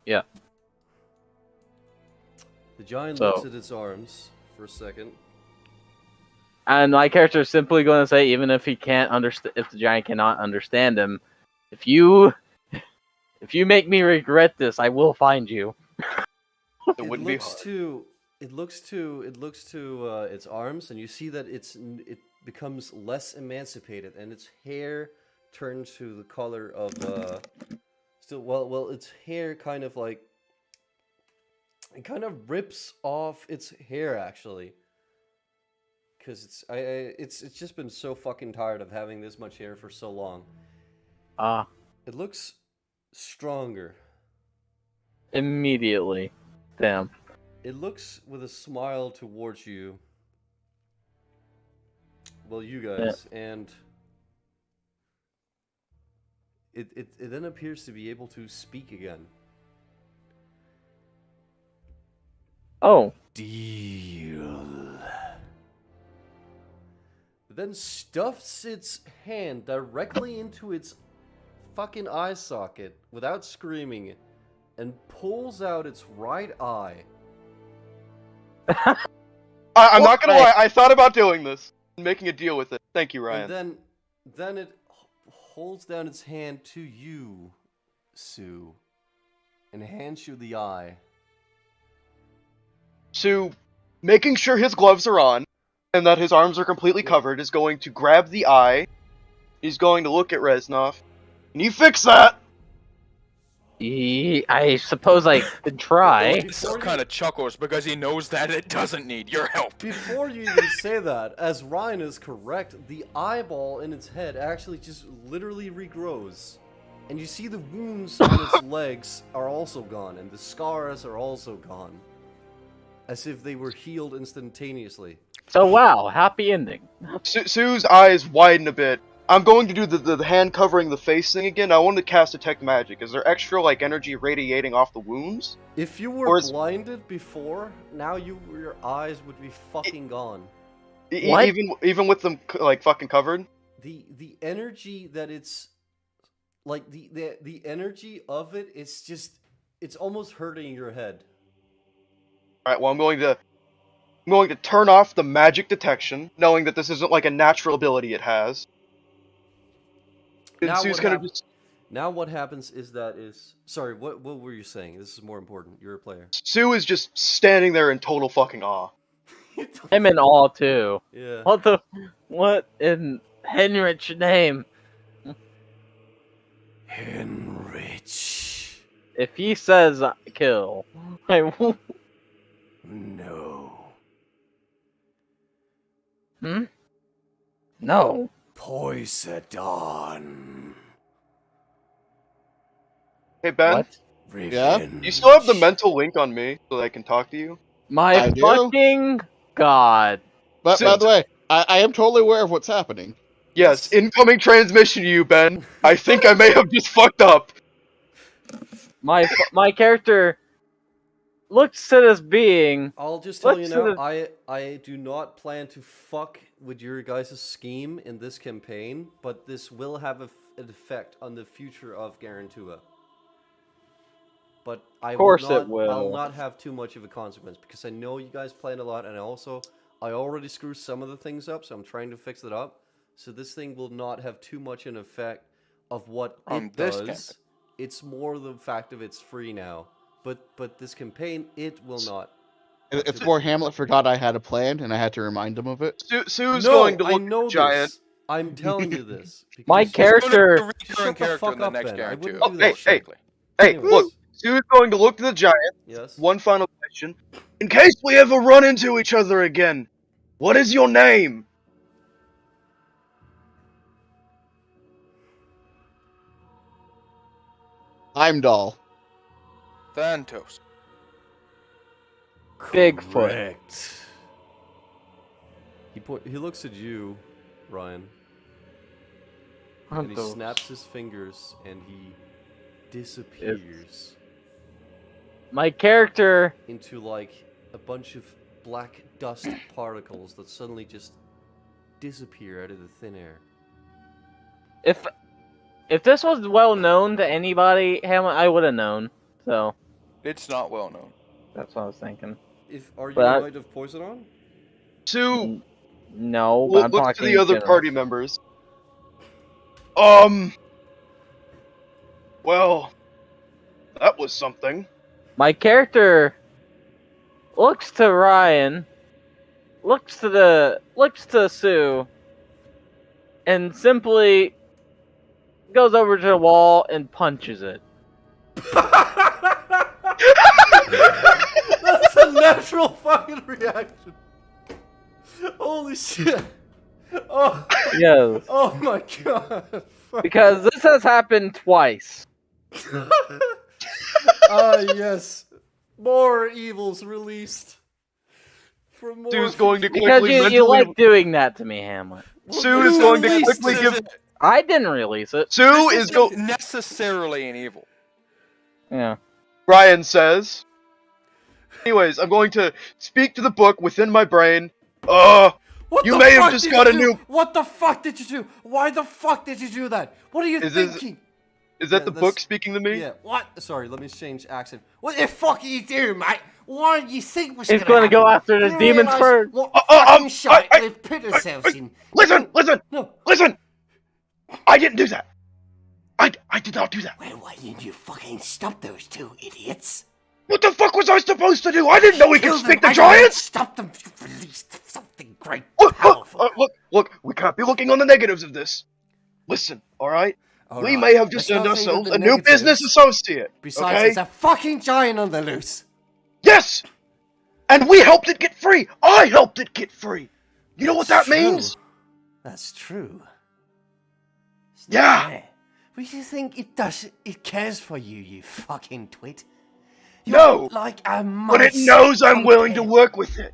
Yeah. The giant So- looks at its arms for a second. And my character is simply going to say, even if he can't understand, if the giant cannot understand him, if you make me regret this, I will find you. It wouldn't be hard. It looks to its arms, and you see that it becomes less emancipated, and its hair turns to the color of its hair kind of like it kind of rips off its hair actually, because it's just been so fucking tired of having this much hair for so long. It looks stronger. Immediately. Damn. It looks with a smile towards you. Well, you guys, and it then appears to be able to speak again. Oh. Deal. It then stuffs its hand directly into its fucking eye socket without screaming and pulls out its right eye. I'm not gonna lie, I thought about doing this, making a deal with it. Thank you, Ryan. And then it holds down its hand to you, Sue, and hands you the eye. Sue, making sure his gloves are on and that his arms are completely covered, is going to grab the eye. He's going to look at Reznov. Can you fix that? I suppose I could try. He still kind of chuckles because he knows that it doesn't need your help. Before you even say that, as Ryan is correct, the eyeball in its head actually just literally regrows. And you see the wounds on its legs are also gone, and the scars are also gone. As if they were healed instantaneously. So wow, happy ending. Sue's eyes widen a bit. I'm going to do the hand covering the face thing again. I want to cast Detect Magic. Is there extra, like, energy radiating off the wounds? If you were blinded before, now your eyes would be fucking gone. What? Even with them, like, fucking covered? The energy that it's... Like, the energy of it, it's almost hurting your head. Alright, well, I'm going to turn off the magic detection, knowing that this isn't like a natural ability it has. And Sue's gonna just... Now what happens is sorry, what were you saying? This is more important. You're a player. Sue is just standing there in total fucking awe. I'm in awe too. Yeah. What in Henrich name? Henrich. If he says kill, I won't. No. No. Poseidon. Hey, Ben? What? Yeah? You still have the mental link on me, so that I can talk to you? My fucking god. But by the way, I am totally aware of what's happening. Yes, incoming transmission to you, Ben. I think I may have just fucked up. My character looks at this being. I'll just tell you now, I do not plan to fuck with your guys' scheme in this campaign, but this will have an effect on the future of Garantua. But I will not have too much of a consequence, because I know you guys plan a lot, and I already screwed some of the things up, so I'm trying to fix it up. So this thing will not have too much an effect of what it does. It's more the fact of it's free now. But this campaign, it will not. It's more Hamlet forgot I had a plan, and I had to remind him of it. Sue's going to look I know at the giant. this. I'm telling you this. My character. Shut the fuck up, Ben. I wouldn't do Hey, that. hey, Anyways. look. Sue's going to look to the giant. Yes. One final question. In case we ever run into each other again, what is your name? Heimdall. Thantos. Bigfoot. Correct. He looks at you, Ryan, and he snaps his fingers, and he disappears My character. into like a bunch of black dust particles that suddenly just disappear out of the thin air. If this was well known to anybody, Hamlet, I would have known. So It's not well known. that's what I was thinking. Are you But Knight of Poseidon? Sue No, but I'm look talking to the other general. party members. Well, that was something. My character looks to Ryan, looks to Sue, and simply goes over to the wall and punches it. That's a natural fucking reaction. Holy shit. Oh. Yes. Oh my god. Because this has happened twice. Yes. More evils released. For more Sue's going to Because quickly you mentally... like doing that to me, Hamlet. Sue is going to quickly give... I didn't release it. Sue is going... necessarily an evil. Yeah. Ryan says. Anyways, I'm going to speak to the book within my brain. What You the may have fuck just did got you a do? new... What the fuck did you do? Why the fuck did you do that? What are you thinking? Is that the book speaking to me? Yeah. What? Sorry, let me change accent. What the fuck are you doing, mate? What do you think was It's gonna going to go happen? after the You demons realise first. What fucking shite they've put themselves in? Listen! No. Listen! I didn't do that! I did not do that! Well, why didn't you fucking stop those two idiots? What the fuck was I supposed to do? I didn't know we could Kill speak them. to I didn't giants! stop them. You released something great, Look, powerful. look, we can't be looking on the negatives of this. Listen, alright? We may have just earned ourselves a new business associate. Besides, okay? there's a fucking giant on the loose. Yes! And we helped it get free! I helped it get free! You know what that That's true. means? That's true. Yeah! do you think it cares for you, you fucking twit? You're No! like a But it mice knows I'm willing to compared- work with it.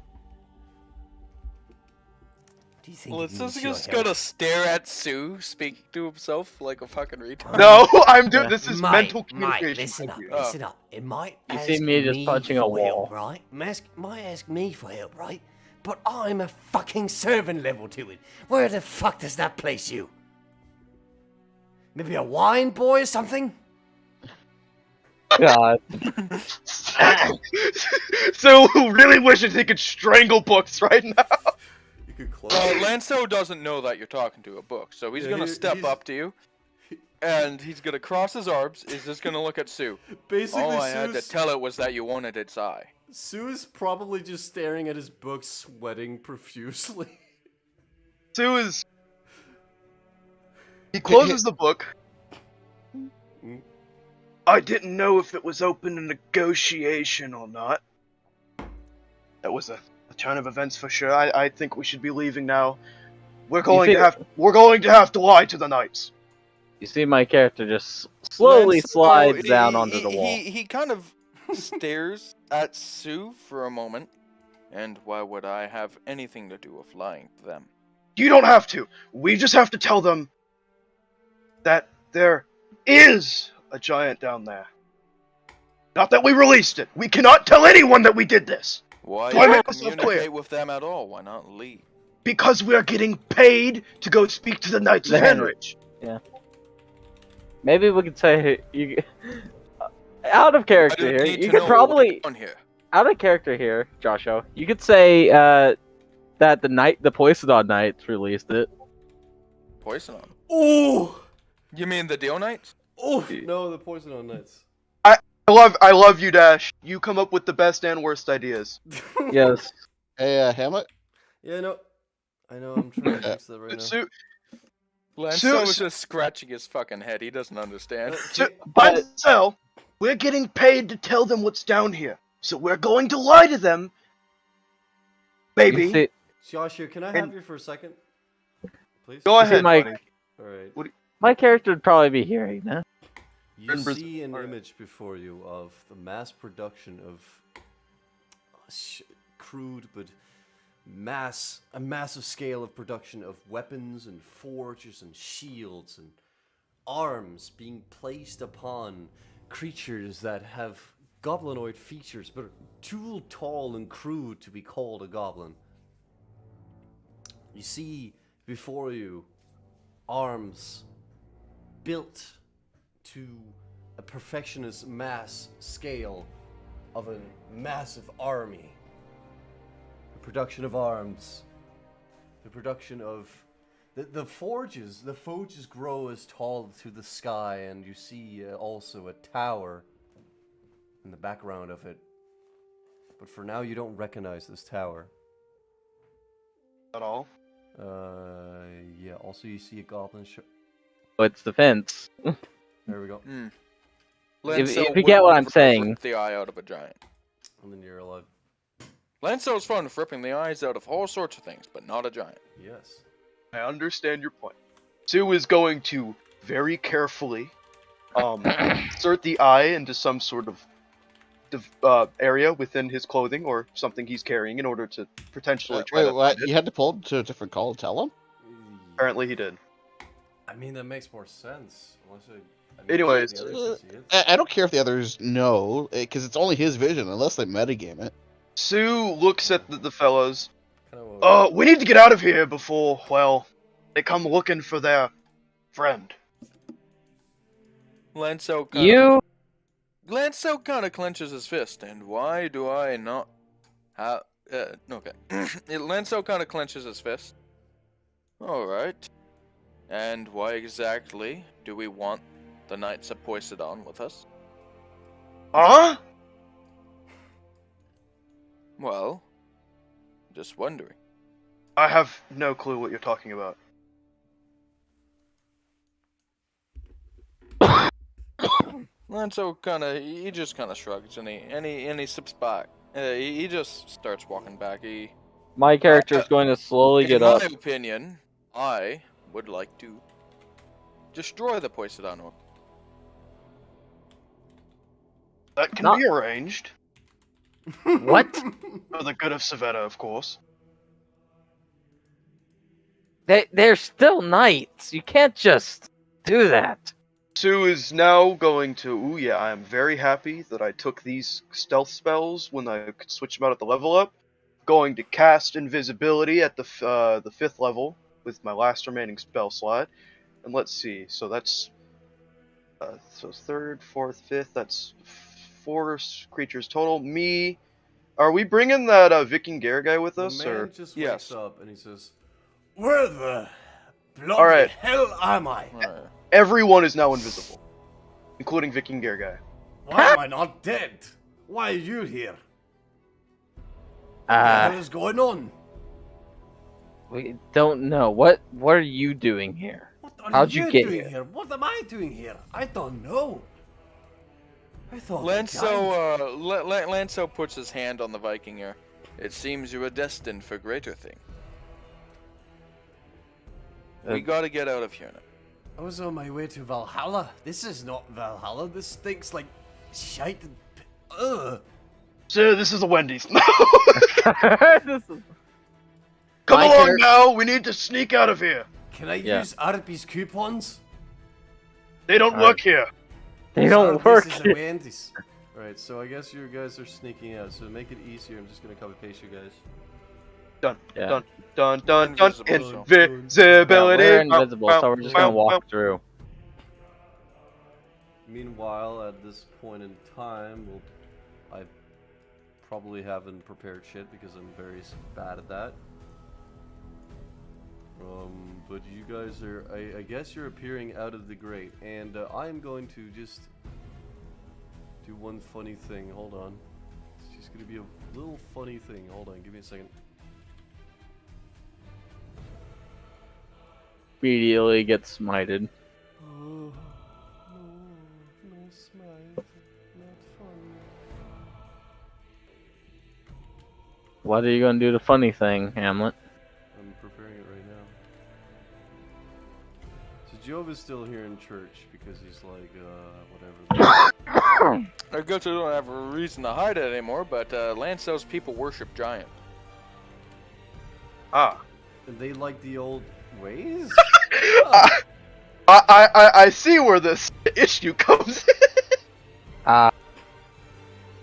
Do you think it Let's needs just your help? gonna stare at Sue speaking to himself like a fucking retard. No, I'm doing. Yeah. This is Mate, mental mate, communication. listen up, Thank you. listen up. It might You ask see me just punching a for wall. help, right? Might ask me for help, right? But I'm a fucking servant level to it. Where the fuck does that place you? Maybe a wine boy or something? God. So really wishes he could strangle books right now. You could close. Lanso doesn't know that you're talking to a book, so he's Yeah, gonna step he's- up to you, and he's gonna cross his arms. He's just gonna look at Sue. Basically, All I had to Sue's, tell it was that you wanted its eye. Sue's probably just staring at his book, sweating profusely. Sue is. He closes the book. I didn't know if it was open to negotiation or not. That was a turn of events for sure. I think we should be leaving now. We're going to have to lie to the knights. You see my character just slowly Lanso, slides down onto the wall. He kind of stares at Sue for a moment, and why would I have anything to do with lying to them? You don't have to. We just have to tell them that there is a giant down there. Not that we released it. We cannot tell anyone that we did this. Why Do I make not myself communicate clear? with them at all? Why not leave? Because we are getting paid to go speak to the Knights of Henrich. Maybe we could say you. Out of I character don't here, need you to could know probably what's on here. out of character here, Joshua. You could say that the Poisonon Knights released it. Poison on. Oh! You mean the Deal Knights? Oh! No, the Poisonon Knights. I love you, Dash. You come up with the best and worst ideas. Yes. Hey, Hamlet. Yeah, no. I know, I'm trying to fix that right now. Sue, Lanso is just scratching his fucking head. He doesn't understand. Ansel, we're getting paid to tell them what's down here. So we're going to lie to them. Maybe. You see, Joshua, can I have you for a second? Please? Go you see ahead, my buddy. Alright. my character would probably be hearing that. You In Brazil. see an Alright. image before you of the mass production of crude but a massive scale of production of weapons and forges and shields and arms being placed upon creatures that have goblinoid features but are too tall and crude to be called a goblin. You see before you arms built to a perfectionist mass scale of a massive army. The production of arms, the production of the forges grow as tall to the sky, and you see also a tower in the background of it. But for now, you don't recognize this tower. At all. Yeah. Also, you see a goblin. Oh, it's the fence. There we go. If you get what I'm saying. Rip the eye out of a giant. And then you're alive. Lanso's fun with ripping the eyes out of all sorts of things, but not a giant. Yes. I understand your point. Sue is going to very carefully insert the eye into some sort of area within his clothing or something he's carrying in order to potentially try Wait, to what? find it. You had to pull to a different call to tell him? Apparently he did. I mean, that makes more sense. Unless I mean, Anyways. the others can see it. I don't care if the others know, because it's only his vision, unless they metagame it. Sue looks at the fellows. Kinda what- We need to get out of here before, well, they come looking for their friend. Lanso kind of clenches his fist, and why do I not have... okay. Lanso kind of clenches his fist. Alright. And why exactly do we want the Knights of Poisonon with us? Huh? Well, just wondering. I have no clue what you're talking about. Lanso he just kind of shrugs, and he steps back. He just starts walking back. My character is going to slowly get In my up. opinion, I would like to destroy the Poseidon Orc. That can Not- be arranged. What? For the good of Savetta, of course. They're still knights. You can't just do that. Sue is now going to. Ooh, yeah, I am very happy that I took these stealth spells when I could switch them out at the level up. Going to cast invisibility at the 5th level with my last remaining spell slot. And let's see, so that's so 3rd, 4th, 5th. That's 4 creatures total. Me. Are we bringing that Viking Gare guy with The us, man or? just Yes. wakes up and he says, Where the bloody Alright. hell am I? Alright. Everyone is now invisible, including Viking Gare guy. Why am I not dead? Why are you here? What the hell is going on? We don't know. What are you doing here? What are How'd you get doing here? What am I doing here? I don't know. I thought the giant- Lanso puts his hand on the Viking ear. It seems you were destined for greater things. We gotta get out of here now. I was on my way to Valhalla. This is not Valhalla. This stinks like shite and ugh. So this is a Wendy's. This is- Come My along char- now. We need to sneak out of here. Can I Yeah. use Arby's coupons? They don't work here. They don't Arby's work. is a Wendy's. alright, so I guess you guys are sneaking out, so to make it easier, I'm just gonna copy paste you guys. Done. Yeah. Done. Dun dun dun. Invisible, Yeah, Invisibility. we're invisible, so we're just gonna walk through. Meanwhile, at this point in time, I probably haven't prepared shit because I'm very bad at that. But you guys are, I guess you're appearing out of the grate, and I'm going to just do one funny thing. Hold on. It's just gonna be a little funny thing. Hold on, give me a second. Immediately gets smited. Oh, no smile, not funny. What are you gonna do the funny thing, Hamlet? I'm preparing it right now. So Jove is still here in church because he's like, whatever. I guess we don't have a reason to hide it anymore, but Lancel's people worship giant. Ah. And they like the old ways? I see where this issue comes.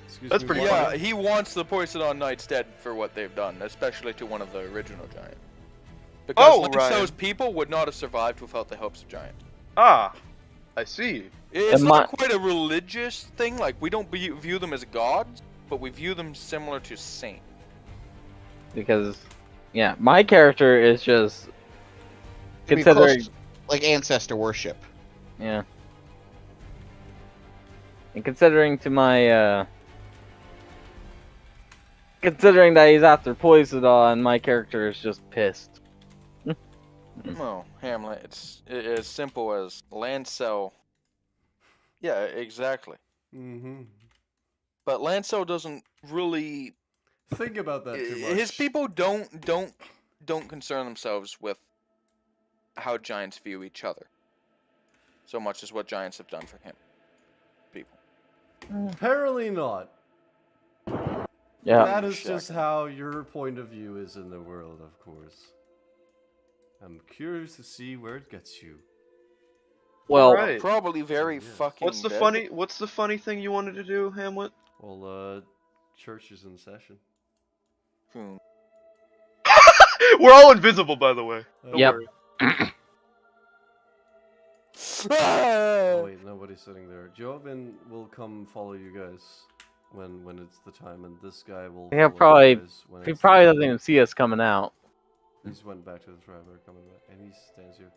Excuse That's me, pretty what? Yeah, he wants the Poseidon Knights dead for what they've done, especially to one of the original giant. Because Oh, Lancel's right. people would not have survived without the helps of giant. Ah, I see. It's And not quite a religious thing, like we don't view them as gods, but we view them similar to saints. Because, yeah, my character is just To be considering, close, like ancestor worship. yeah, and considering to my, considering that he's after Poseidon, my character is just pissed. No, Hamlet, it's as simple as Lancel. Yeah, exactly. Mm-hmm. But Lancel doesn't really. Think about that too much. His people don't concern themselves with how giants view each other, so much as what giants have done for him. People. Apparently not. Yeah. That is Check. just how your point of view is in the world, of course. I'm curious to see where it gets you. Well, Alright. Probably very Yes. fucking. What's the dead. funny thing you wanted to do, Hamlet? Well, church is in session. Hmm. We're all invisible, by the way. Don't Yep. worry. Oh wait, nobody's sitting there. Jovin will come follow you guys when it's the time, and this guy will. Yeah, follow probably- You guys when he it's probably the doesn't time. even see us coming out, He's went back to the tribe. We're coming back, and he stands here.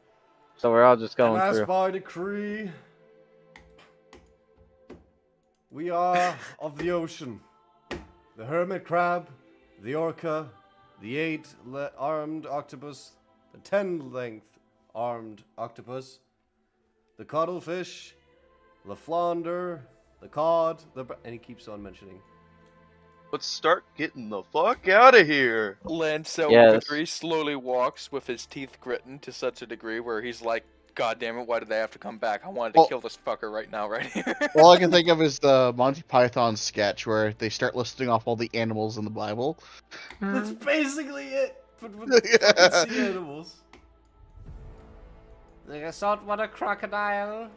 so we're all just And going as through. by decree, we are of the ocean. The hermit crab, the orca, the 8-armed octopus, the 10-length armed octopus, the cuttlefish, the flounder, the cod, and he keeps on mentioning. Let's start getting the fuck out of here. Lancel Yes. very slowly walks with his teeth gritting to such a degree where he's like God damn it, why did they have to come back? I wanted to kill this fucker right now, right here. All I can think of is the Monty Python sketch where they start listing off all the animals in the Bible. That's basically it. But with Yeah. fucking sea animals. The saltwater crocodile.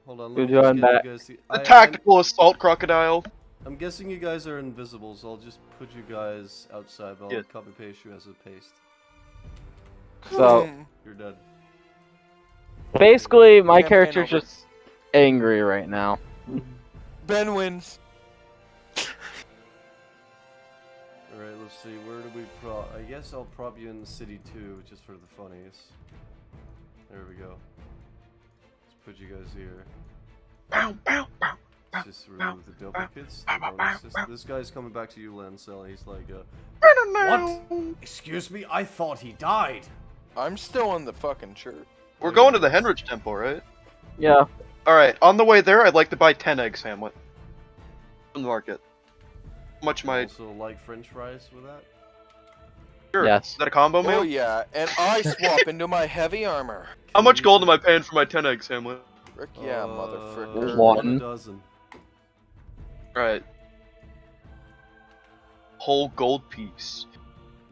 Hold on, We're let me just doing get that. you guys the... The tactical assault crocodile. I'm guessing you guys are invisible, so I'll just put you guys outside, but I'll Yeah. copy paste you as a paste. So You're dead. basically, my Campaign character's over. just angry right now. Ben wins. Alright, let's see, where do we prop? I guess I'll prop you in the city too, just for the funnies. There we go. Let's put you guys here. Bow, bow, bow. Let's just remove the duplicates. The bonuses. This guy's coming back to you, Lancel. He's like, What? Excuse me, I thought he died. I'm still in the fucking church. We're going to the Henrich Temple, right? Yeah. Alright, on the way there, I'd like to buy 10 eggs, Hamlet. From the market. How much my... also like french fries with that? Sure. Yes. Is that a combo meal? Oh yeah, and I swap into my heavy armor. How much gold am I paying for my 10 eggs, Hamlet? Frick yeah, motherfucker. One. A dozen. Right. Whole gold piece.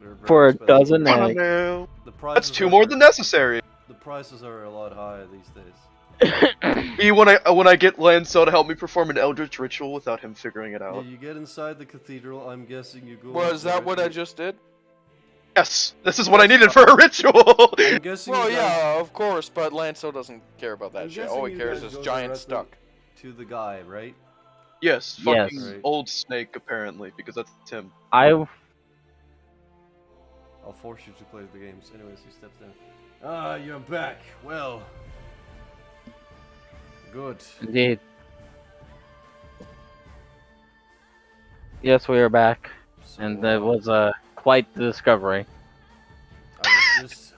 They're very For a expensive. dozen I don't eggs. know. The prices That's 2 are- more than necessary. The prices are a lot higher these days. When I get Lancel to help me perform an eldritch ritual without him figuring it Yeah, out. you get inside the cathedral. I'm guessing you go. Was that what I directly- just did? Yes, this is what I needed for a ritual. I'm guessing. Well, you guys, yeah, of course, but Lanso doesn't care about that I'm shit. guessing All he you cares guys is go giant directly stuck. to the guy, right? Yes, Yes. fucking Right. old snake apparently, because that's him. I've I'll force you to play the games. Anyways, he steps down. Ah, you're back. Well, good. indeed. Yes, we are back, So, and that was quite the discovery.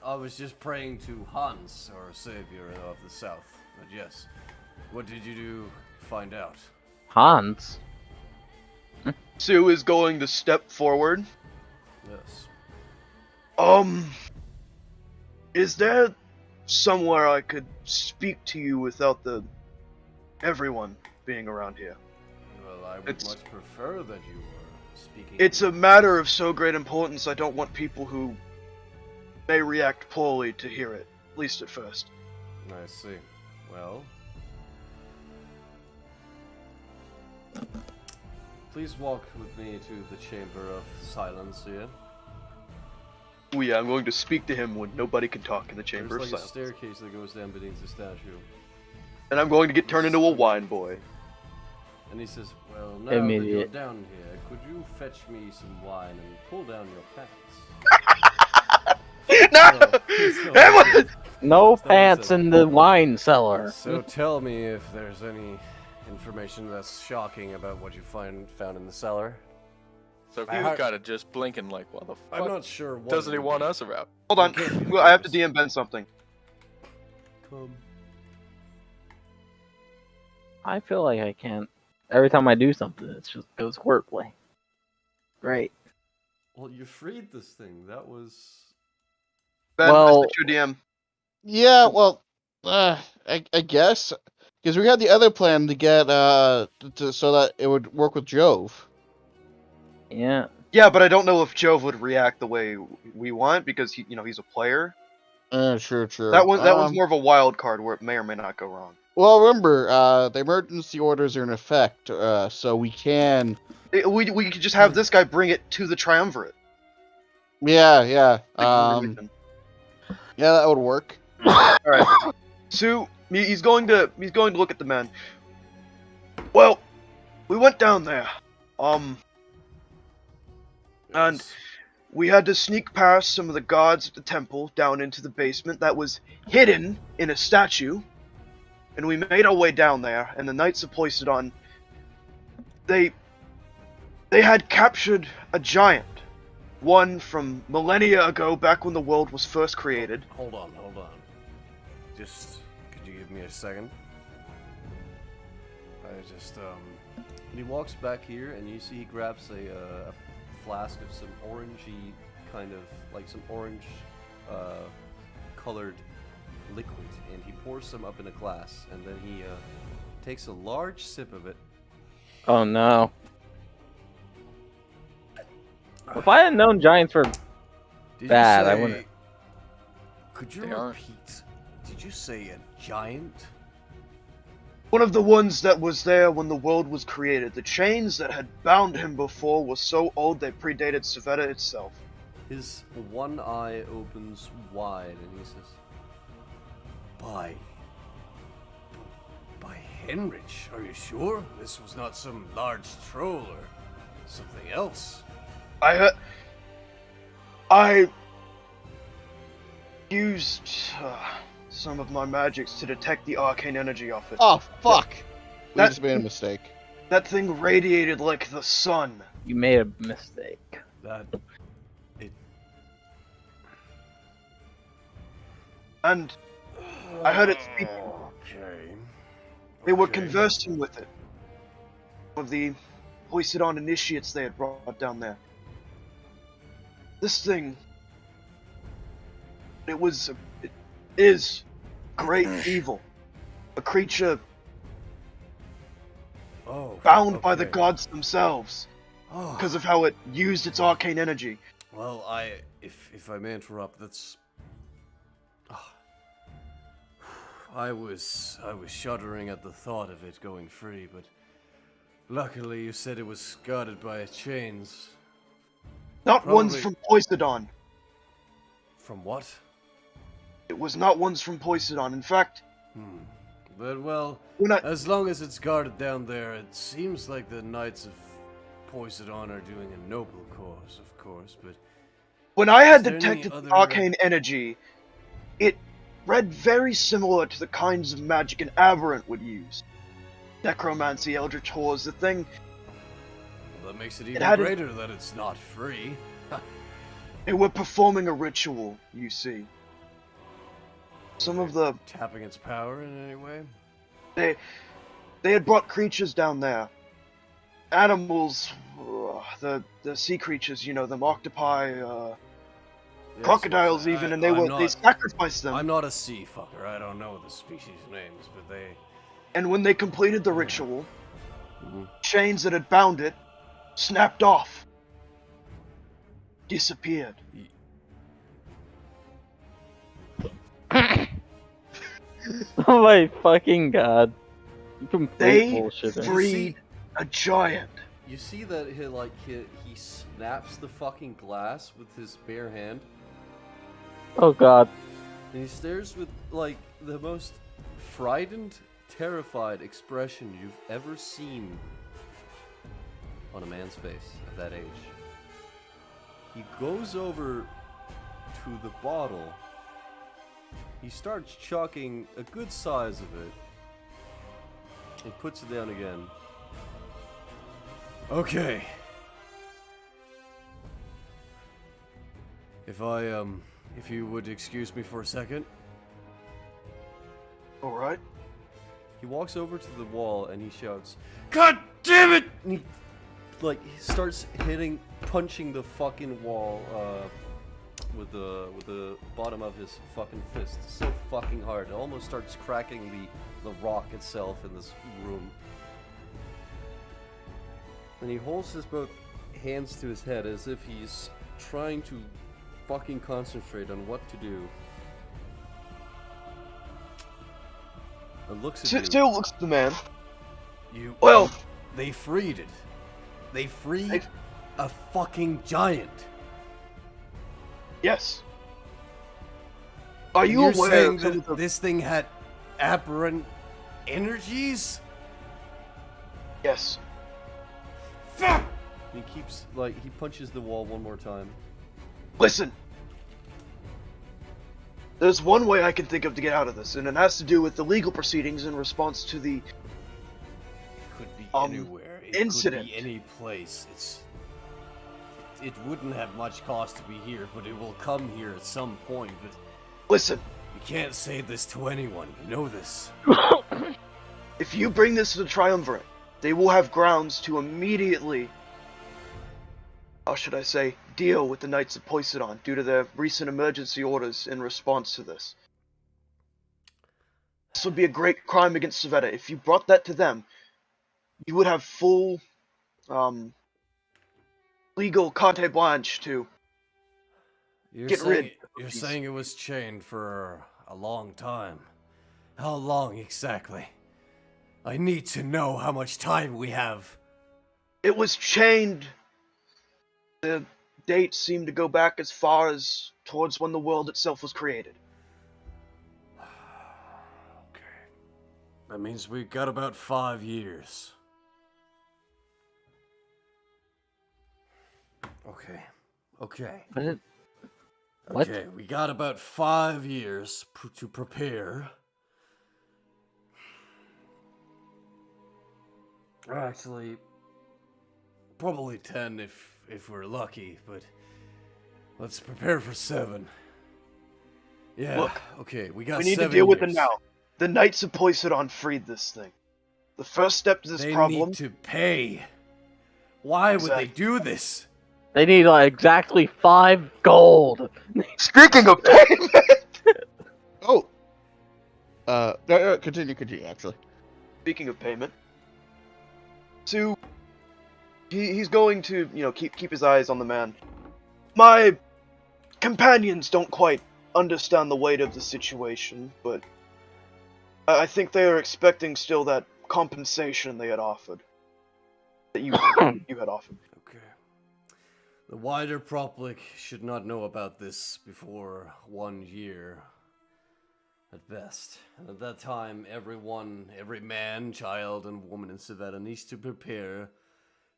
I was just praying to Hans, our savior of the south. But yes, what did you do? Find out. Hans. Sue is going to step forward. Yes. Is there somewhere I could speak to you without everyone being around here? Well, I would It's- much prefer that you were speaking. It's a matter of so great importance, I don't want people who may react poorly to hear it, at least at first. I see. Well, please walk with me to the Chamber of Silence here. Oh yeah, I'm going to speak to him when nobody can talk in the Chamber There's of like a Silence. staircase that goes down beneath the statue. And I'm going to get turned into a wine boy. And he says, well, now that you're Immediate. down here, could you fetch me some wine and pull down your pants? No! So- Hamlet! No That's pants it. in the wine cellar. So tell me if there's any information that's shocking about what you found in the cellar. So I he heard- kind of just blinking like, what the I'm fuck not sure what doesn't it he would want be. us around? Hold on, Okay, you I have to guys. DM Ben something. Come. I feel like I can't. Every time I do something, it just goes horribly. Great. Well, you freed this thing. That was. Ben, Well- that's your DM. Yeah, well, I guess because we had the other plan to get so that it would work with Jove. Yeah. Yeah, but I don't know if Jove would react the way we want because he's a player. True. That one's more of a wild card where it may or may not go wrong. Well, remember, the emergency orders are in effect, so we can. We could just have this guy bring it to the triumvirate. Yeah. Like religion. Yeah, that would work. All right. So he's going to look at the men. Well, we went down there. And Yes. we had to sneak past some of the guards at the temple down into the basement that was hidden in a statue. And we made our way down there, and the Knights of Poseidon, they had captured a giant. One from millennia ago, back when the world was first created. Hold on. Just, could you give me a second? And he walks back here, and you see he grabs a flask of some orangey kind of, like some orange colored liquid, and he pours some up in a glass, and then he takes a large sip of it. Oh no. If I had known giants were Did bad, you say, I wouldn't. Could you They aren't. repeat? Did you say a giant? One of the ones that was there when the world was created. The chains that had bound him before were so old they predated Savetta itself. His one eye opens wide, and he says, By Henrich, are you sure? This was not some large troll or something else. I used some of my magics to detect the arcane energy of it. Oh, fuck! We That- just made a mistake. That thing radiated like the sun. You made a mistake. That And I heard it speak. okay. They were Okay. conversing with it. Of the Poisidon initiates they had brought down there. This thing. It is great evil. A creature Oh, bound by the okay. gods themselves Oh. because of how it used its arcane energy. Well, if I may interrupt, that's. Ah. I was shuddering at the thought of it going free, but luckily you said it was guarded by chains. Not ones Probably- from Poisidon. From what? It was not ones from Poisidon. In fact, But well, when I as long as it's guarded down there, it seems like the Knights of Poisidon are doing a noble cause, of course, but when I had Is there any detected other- the arcane energy, it read very similar to the kinds of magic an aberrant would use. Necromancy, Eldritch Horrors, the thing. well, that makes it even had a- greater that it's not free. They were performing a ritual, you see. Some of the Tapping its power in any way? they had brought creatures down there. Animals, the sea creatures, you know, them octopi, Yes, crocodiles yes, even, and I'm they not- sacrificed them. I'm not a sea fucker. I don't know the species names, but they. And when they completed the ritual, Mhm. chains that had bound it snapped off. Disappeared. Oh my fucking god. You complete They bullshit. freed a giant. You see that he snaps the fucking glass with his bare hand, Oh god. and he stares with like the most frightened, terrified expression you've ever seen on a man's face at that age. He goes over to the bottle. He starts chucking a good size of it. He puts it down again. Okay. If you would excuse me for a second. Alright. He walks over to the wall and he shouts, "God damn it!" And he he starts punching the fucking wall with the bottom of his fucking fist so fucking hard. It almost starts cracking the rock itself in this room. And he holds his both hands to his head as if he's trying to fucking concentrate on what to do. And looks at you. Still looks at the man. Well, they freed it. They freed a fucking giant. Yes. Are And you you're aware saying of some that of the this thing had aberrant energies? Yes. Fuck! He keeps he punches the wall one more time. Listen. There's one way I can think of to get out of this, and it has to do with the legal proceedings in response to the Could be Um, anywhere. It incident. could be any place. It wouldn't have much cost to be here, but it will come here at some point. But Listen, you can't say this to anyone. You know this. if you bring this to the Triumvirate, they will have grounds to immediately, how should I say, deal with the Knights of Poisidon due to their recent emergency orders in response to this. this would be a great crime against Savetta. If you brought that to them, you would have full legal carte blanche to get rid. You're saying it was chained for a long time. How long exactly? I need to know how much time we have. It was chained. The dates seem to go back as far as towards when the world itself was created. Okay. That means we've got about 5 years. Okay. What? Okay, we got about 5 years to prepare. Actually, probably 10 if we're lucky, but let's prepare for 7. Yeah. Look, okay, we got. We need 7 to deal with it years. now. The Knights of Poseidon freed this thing. The first step to this They problem. need to pay. Why would they Exactly. do this? They need exactly 5 gold. Speaking of payment, Oh. No, continue, actually. speaking of payment, he's going to keep his eyes on the man. My companions don't quite understand the weight of the situation, but I think they are expecting still that compensation they had offered. That you had offered. Okay. The wider public should not know about this before 1 year, at best. And at that time, everyone, every man, child, and woman in Savannah needs to prepare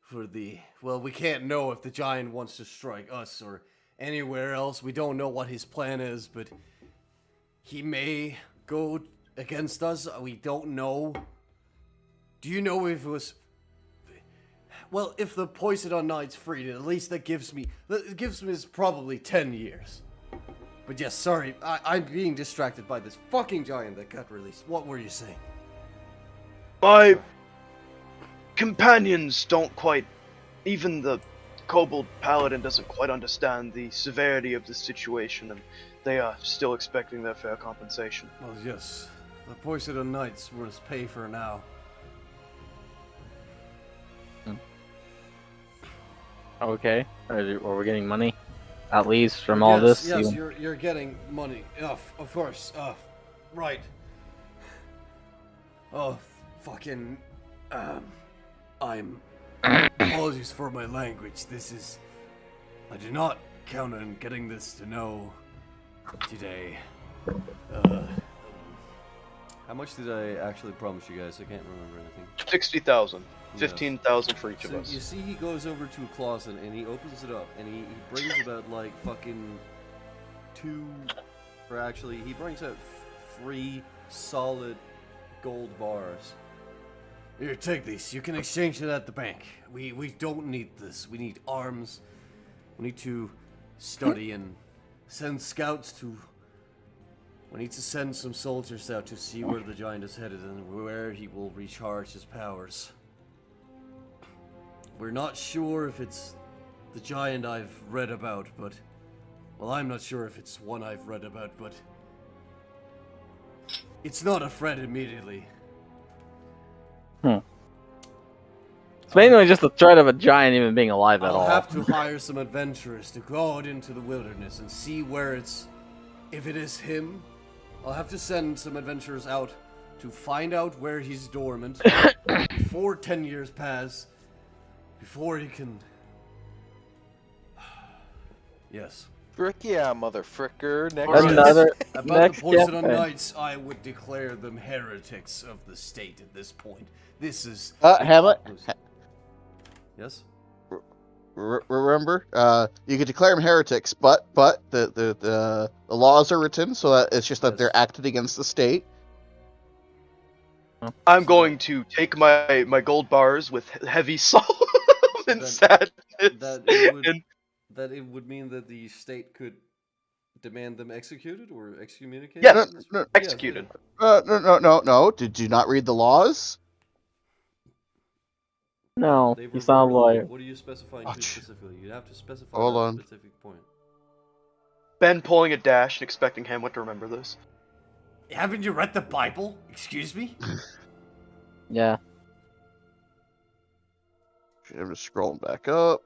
for the... Well, we can't know if the giant wants to strike us or anywhere else. We don't know what his plan is, but he may go against us. We don't know. Do you know if it was... Well, if the Poseidon Knight's freed, at least that gives me probably 10 years. But yes, sorry, I'm being distracted by this fucking giant that got released. What were you saying? My companions don't quite, even the Kobold Paladin doesn't quite understand the severity of the situation, and they are still expecting their fair compensation. Well, yes, the Poseidon Knights must pay for now. Okay. Are we getting money? At least from all this? Yes, you're getting money. Of course. Right. Oh, fucking... I'm... Apologies for my language. I do not count on getting this to know today. How much did I actually promise you guys? I can't remember anything. 60,000. Yes. 15,000 for each of So us. you see, he goes over to a closet and he opens it up and he brings about like fucking 2, or actually he brings out 3 solid gold bars. Here, take these. You can exchange it at the bank. We don't need this. We need arms. We need to study and send scouts to. We need to send some soldiers out to see where the giant is headed and where he will recharge his powers. We're not sure if it's the giant I've read about, but... Well, I'm not sure if it's one I've read about, but... It's not a threat immediately. It's mainly just the threat of a giant even being alive at all. I'll have to hire some adventurers to go out into the wilderness and see where it's... If it is him, I'll have to send some adventurers out to find out where he's dormant before 10 years pass. Before he can... Yes. Frick yeah, motherfricker. Next. Alright. Another About next the Poseidon campaign. Knights, I would declare them heretics of the state at this point. This is... Hamlet? Yes? Remember, you can declare them heretics, but the laws are written so that it's just that Yes. they're acted against the state. I'm going to take my gold bars with heavy salt and sadness. That it would mean that the state could demand them executed or excommunicated? Yes, No, executed. No. Did you not read the laws? No, They you were sound worded- like... What are you specifying Oh, to specifically? You'd have to specify Hold that on. specific point. Ben pulling a dash and expecting Hamlet to remember this. Haven't you read the Bible? Excuse me? Yeah. I'm just scrolling back up.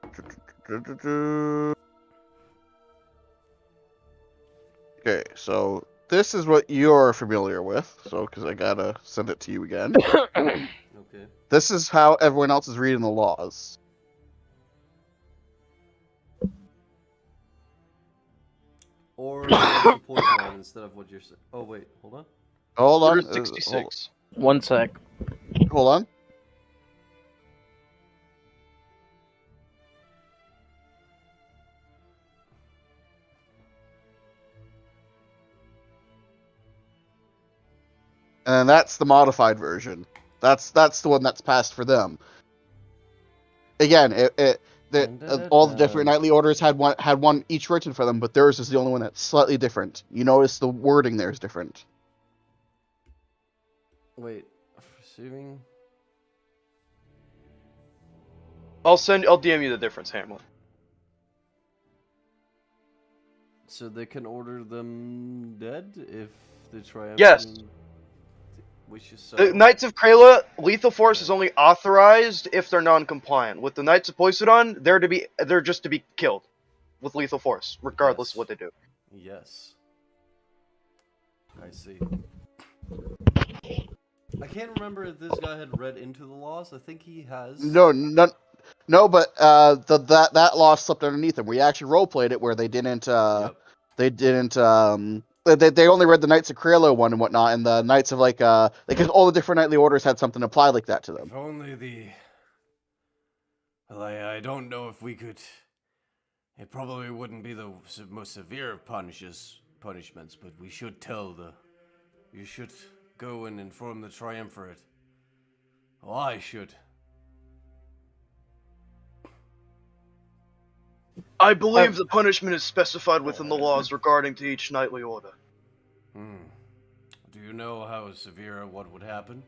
Okay, so this is what you're familiar with. So, because I gotta send it to you again. Okay. This is how everyone else is reading the laws. Or the poison on instead of what you're saying. Oh wait, hold on. Hold on. Order 66. One sec. Hold on. And that's the modified version. That's the one that's passed for them. Again, all the different knightly orders had one each written for them, but theirs is the only one that's slightly different. You notice the wording there is different. Wait, receiving. I'll DM you the difference, Hamlet. So they can order them dead if the triumph. Yes. Wishes so. The Knights of Krayla, lethal force is only authorized if they're non-compliant. With the Knights of Poseidon, they're just to be killed with lethal force, regardless of what they do. Yes. I see. I can't remember if this guy had read into the laws. I think he has. No, but that law slipped underneath them. We actually roleplayed it where they didn't. They only read the Knights of Krayla one and whatnot, and the Knights of because all the different knightly orders had something apply like that to them. If only the. Well, I don't know if we could. It probably wouldn't be the most severe of punishments, but we should tell the. You should go and inform the triumvirate. Well, I should. I believe the punishment is specified within the laws regarding to each knightly order. Do you know how severe what would happen?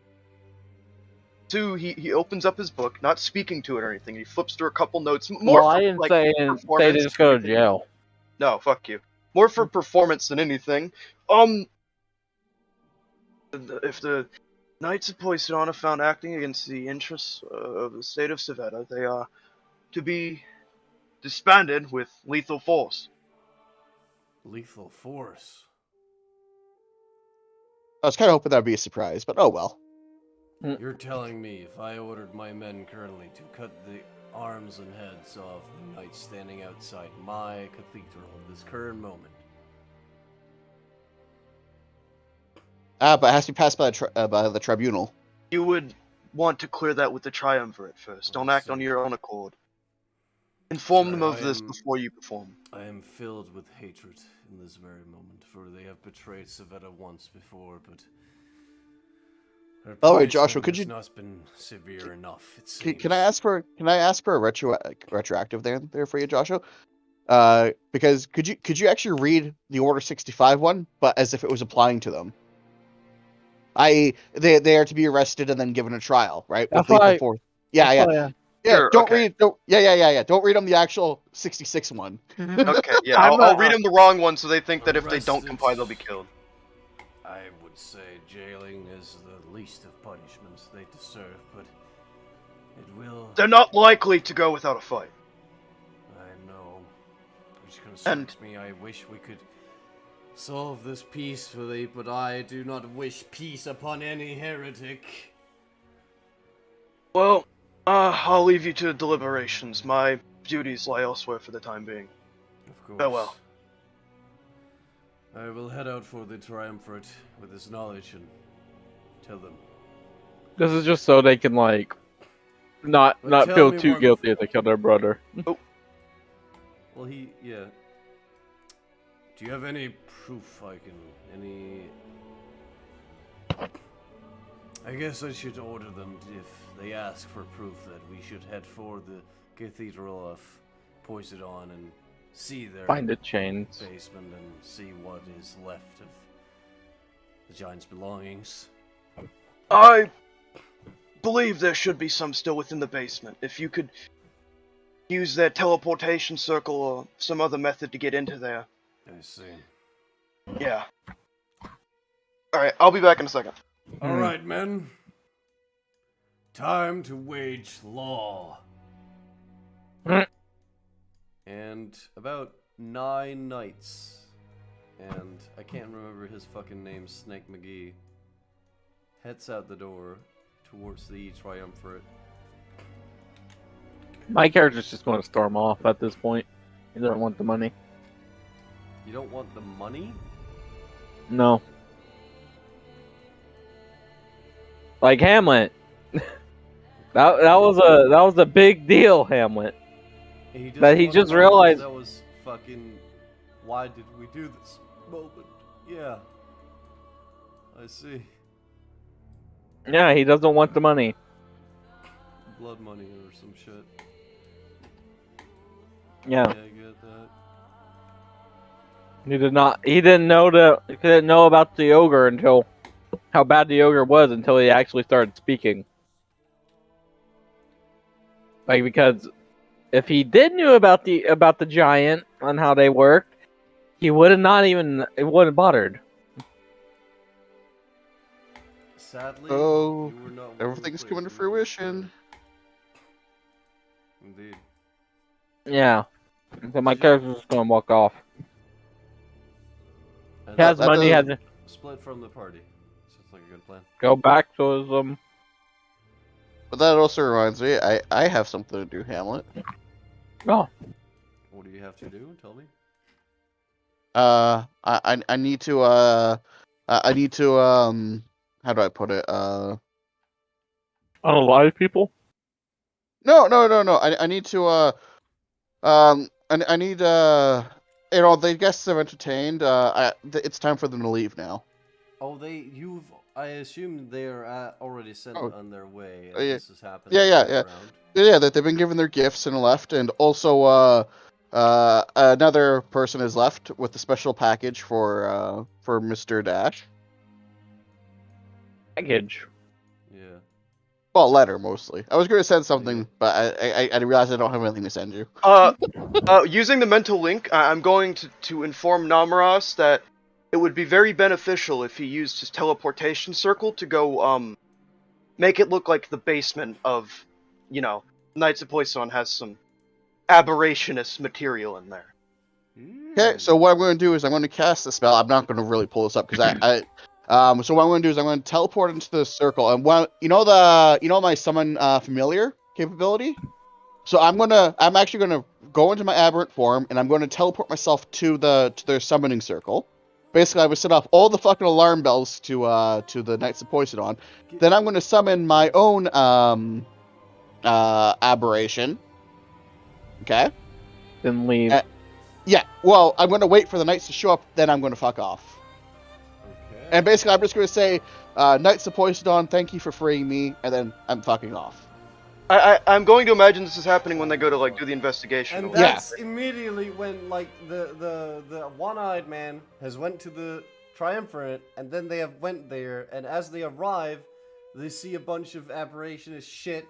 Two, he opens up his book, not speaking to it or anything. He flips through a couple notes. Well, I didn't say they just go to jail. No, fuck you. More for performance than anything. If the Knights of Poseidon are found acting against the interests of the state of Savetta, they are to be disbanded with lethal force. Lethal force? I was kind of hoping that would be a surprise, but oh well. You're telling me if I ordered my men currently to cut the arms and heads off the knights standing outside my cathedral at this current moment. But it has to be passed by the tribunal. You would want to clear that with the triumvirate first. Don't act on your own accord. Inform them of this before you perform. I am filled with hatred in this very moment, for they have betrayed Savetta once before, but their By the way, Joshua, could you? has not been severe enough. It Can I ask for a retroactive there for you, Joshua? Because could you actually read the Order 65 one, but as if it was applying to them? They are to be arrested and then given a trial, right? That's why. Yeah. Sure, Don't okay. read. Don't read them the actual 66 one. Okay, yeah, I'll read them the wrong one so they think that if they don't comply, they'll be killed. I would say jailing is the least of punishments they deserve, but it will. They're not likely to go without a fight. I know. Which concerns me. I wish we could solve this peacefully, but I do not wish peace upon any heretic. Well, I'll leave you to deliberations. My duties lie elsewhere for the time being. Of course. Farewell. I will head out for the triumvirate with this knowledge and tell them. This is just so they can not tell feel me too one- guilty if they kill their brother. Well, yeah. Do you have any proof I guess I should order them if they ask for proof that we should head for the Cathedral of Poseidon and see their Find the chains. basement and see what is left of the giant's belongings. I believe there should be some still within the basement. If you could use their teleportation circle or some other method to get into there. I see. Yeah. Alright, I'll be back in a second. All right, men. Time to wage law. And about 9 knights, and I can't remember his fucking name, Snake McGee, heads out the door towards the triumvirate. My character's just going to storm off at this point. He doesn't want the money. You don't want the money? No. Like Hamlet. that was a big deal, Hamlet. And he That he doesn't want just the money realized- because that was fucking. Why did we do this moment? Yeah. I see. Yeah, he doesn't want the money. Blood money or some shit. Yeah. I get that. He didn't know about the ogre until how bad the ogre was until he actually started speaking. Like, because if he did knew about the giant and how they worked, he would have it wouldn't have bothered. Sadly, Oh, you were not one everything's place coming to in fruition. Indeed. Yeah. So my character's just gonna walk off. And He has that money, doesn't- has to split from the party. Sounds like a good plan. go back to his But that also reminds me, I have something to do, Hamlet. Oh. What do you have to do? Tell me. I need to how do I put it? Unalive people? No. I need to I need the guests have entertained. It's time for them to leave now. Oh, I assume they're already sent Oh. on their way. Oh, And yeah. This is happening. Yeah. around. Yeah, that they've been given their gifts and left, and also another person is left with a special package for Mr. Dash. Package. Yeah. Well, letter mostly. I was going to send something, but I realized I don't have anything to send you. Using the mental link, I'm going to inform Namuras that it would be very beneficial if he used his teleportation circle to go, make it look like the basement of, Knights of Poison has some aberrationist material in there. Okay, so what I'm going to do is I'm going to cast the spell. I'm not going to really pull this up because so what I'm going to do is I'm going to teleport into the circle, and my summon familiar capability. So I'm actually gonna go into my aberrant form, and I'm going to teleport myself to their summoning circle. Basically, I would set off all the fucking alarm bells to the Knights of Poison. Then I'm going to summon my own aberration. Okay. Then leave. Yeah. Well, I'm going to wait for the Knights to show up. Then I'm going to fuck off. Okay. And basically, I'm just going to say, Knights of Poison, thank you for freeing me, and then I'm fucking off. I'm going to imagine this is happening when they go to do the investigation. And Yeah. that's immediately when the one-eyed man has went to the triumvirate, and then they have went there, and as they arrive, they see a bunch of aberrationist shit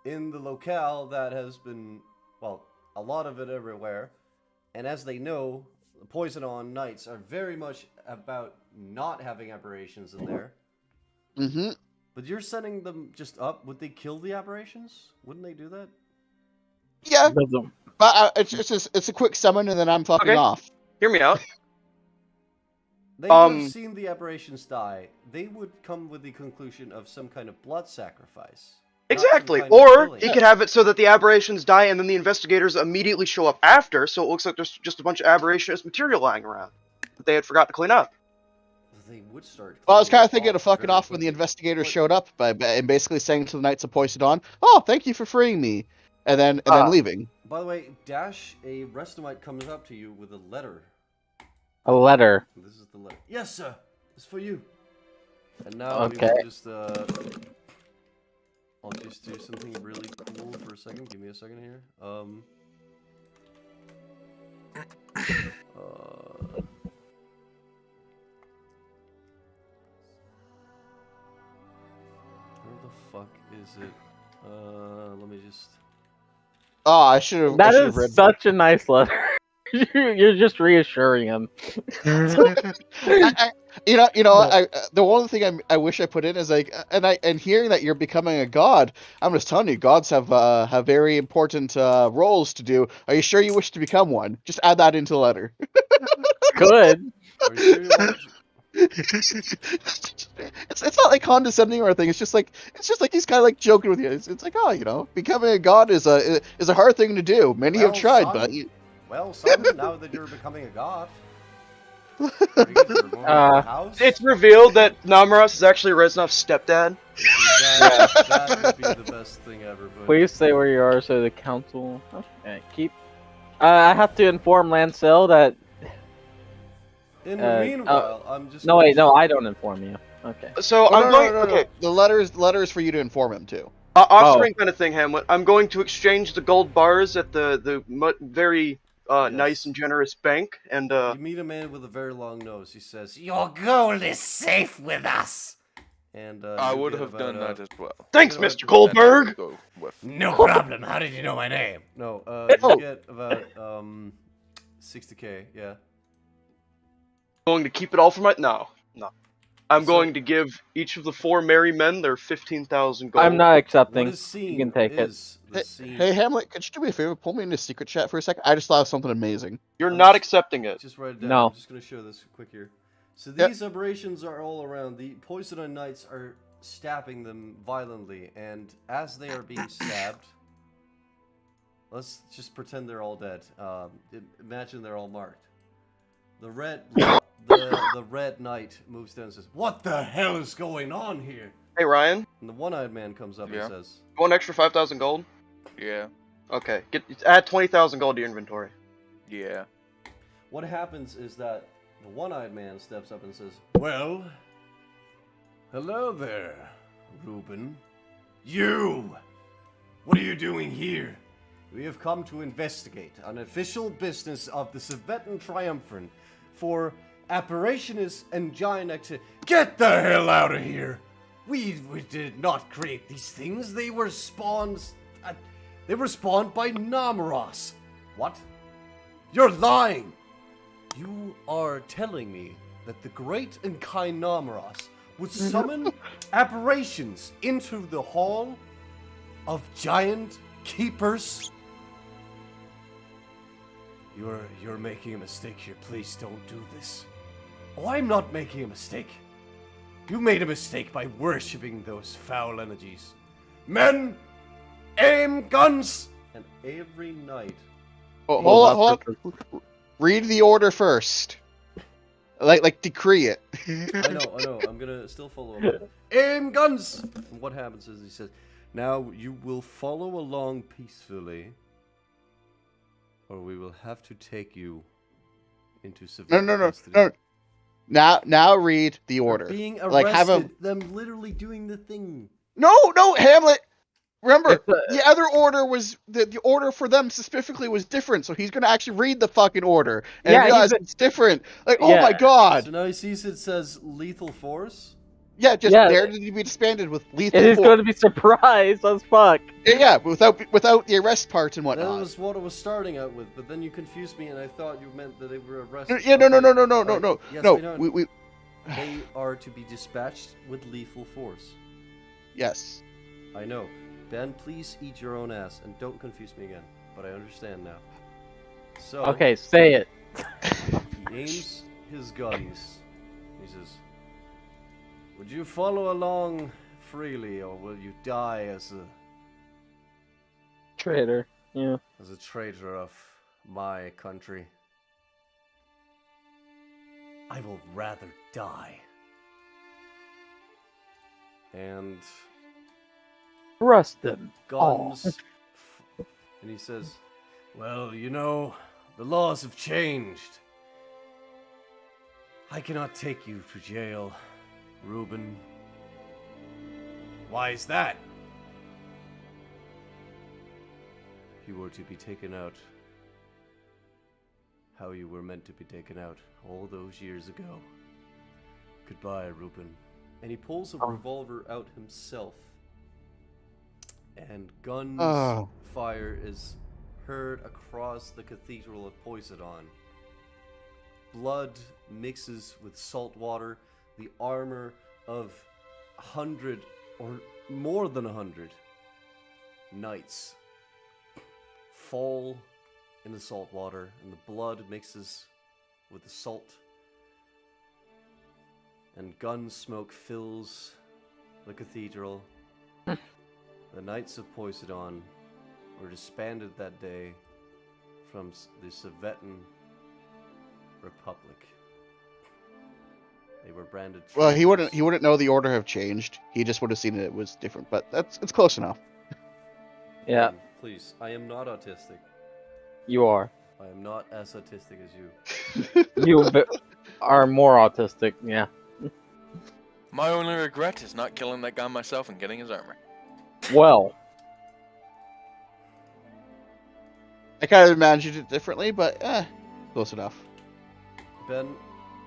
in the locale that has been, a lot of it everywhere. And as they know, the Poison Knights are very much about not having aberrations in there. Mm-hmm. But you're sending them just up. Would they kill the aberrations? Wouldn't they do that? Yeah, Doesn't- but it's a quick summon, and then I'm fucking Okay. off. Hear me out. They would have seen the aberrations die. They would come with the conclusion of some kind of blood sacrifice. not some Exactly. kind of Or killing. he could have it so that the aberrations die and then the investigators immediately show up after, so it looks like there's just a bunch of aberrationist material lying around that they had forgot to clean up. They would start. Well, I was cleaning kind of thinking off of fucking very off when the quickly. investigators But- showed up, and basically saying to the Knights of Poison, "Oh, thank you for freeing me," and then leaving. By the way, Dash, a Restomite comes up to you with a letter. A letter. This is the letter. Yes, sir. It's for you. And now Okay. we will just I'll just do something really cool for a second. Give me a second here. Where the fuck is it? Let me just. Oh, I should have. That read. is such a nice letter. You're just reassuring him. The one thing I wish I put in is like, and hearing that you're becoming a god, I'm just telling you, gods have very important roles to do. Are you sure you wish to become one? Just add that into the letter. Good. Are you sure you want to... It's not like condescending or anything. It's just like he's kind of like joking with you. It's like, oh, becoming a god is a hard thing to do. Many have tried, but Well, son, now that you're becoming a god, are you going to remove your house? It's revealed that Namuras is actually Reznov's stepdad. That would be the best thing ever. But... Please say where you are so the council. Okay, keep. I have to inform Lancel that. In the meanwhile, I'm just. No, wait, no, I don't inform you. Okay. So I'm going. Okay, the letters for you to inform him too. Off-screen kind of thing, Hamlet. I'm going to exchange the gold bars at the very nice and generous bank, and You meet a man with a very long nose. He says, Your gold is safe with us. and I you would get have about, done that as well. Thanks, About Mr. Goldberg. Go with. No problem. How did you know my name? No, Oh. you get about 60k. Yeah. Going to keep it all for my no. I'm going to give each of the 4 merry men their 15,000 gold. I'm not What accepting. is seen You can take it. is the scene. Hey Hamlet, could you do me a favor? Pull me into secret chat for a second. I just thought of something amazing. You're not accepting it. Just write it down. No. I'm just gonna show this quick here. So Yep. these aberrations are all around. The Poisoned Knights are stabbing them violently, and as they are being stabbed, let's just pretend they're all dead. Imagine they're all marked. The red knight moves down and says, "What the hell is going on here?" Hey Ryan, And the one-eyed man comes up Yeah. and says, you want an extra 5,000 gold? Yeah. Okay, add 20,000 gold to your inventory. Yeah. What happens is that the one-eyed man steps up and says, "Well, hello there, Reuben. You! What are you doing here? We have come to investigate an official business of the Civetan Triumphant for apparationists and giant activity. Get the hell out of here! We did not create these things. They were spawned by Namuras. What? You're lying! You are telling me that the great and kind Namuras would summon aberrations into the hall of giant keepers? You're making a mistake here. Please don't do this. Oh, I'm not making a mistake. You made a mistake by worshipping those foul energies. Men, aim guns! And every night. Oh, hold on. Read the order first. Like decree it. I know. I'm gonna still follow up. Aim guns! And what happens is he says, now you will follow along peacefully, or we will have to take you into civil custody. No. Now read the order. They're being arrested. Like have him. Them literally doing the thing. No, Hamlet. Remember, the other order was the order for them specifically was different. So he's gonna actually read the fucking order and realize it's different. Like, oh my god. So now he sees it says lethal force. Yeah, there to be disbanded with lethal force. It is going to be surprised as fuck. Yeah, without the arrest part and whatnot. That was what it was starting out with, but then you confused me, and I thought you meant that they were arrested. Yeah, no. Yes, No, I know. we. They are to be dispatched with lethal force. Yes. I know. Ben, please eat your own ass, and don't confuse me again. But I understand now. So. Okay, say it. He aims his guns. He says, "Would you follow along freely, or will you die as a Traitor. Yeah. as a traitor of my country?" "I will rather die." And Trust them. guns. And he says, "Well, you know, the laws have changed. I cannot take you to jail, Reuben." "Why is that?" "You were to be taken out how you were meant to be taken out all those years ago. Goodbye, Reuben." And he pulls a revolver out himself. And guns fire is heard across the Cathedral of Poisidon. blood mixes with salt water. The armor of 100 or more than 100 knights fall in the salt water, and the blood mixes with the salt, and gun smoke fills the cathedral. The Knights of Poseidon were disbanded that day from the Savetan Republic. They were branded. Well, he traitors. wouldn't know the order have changed. He just would have seen it was different. But it's close enough. Yeah, Please, I am not autistic. you are. I am not as autistic as you. You are more autistic. Yeah. My only regret is not killing that guy myself and getting his armor. Well, I kind of imagined it differently, but close enough. Ben,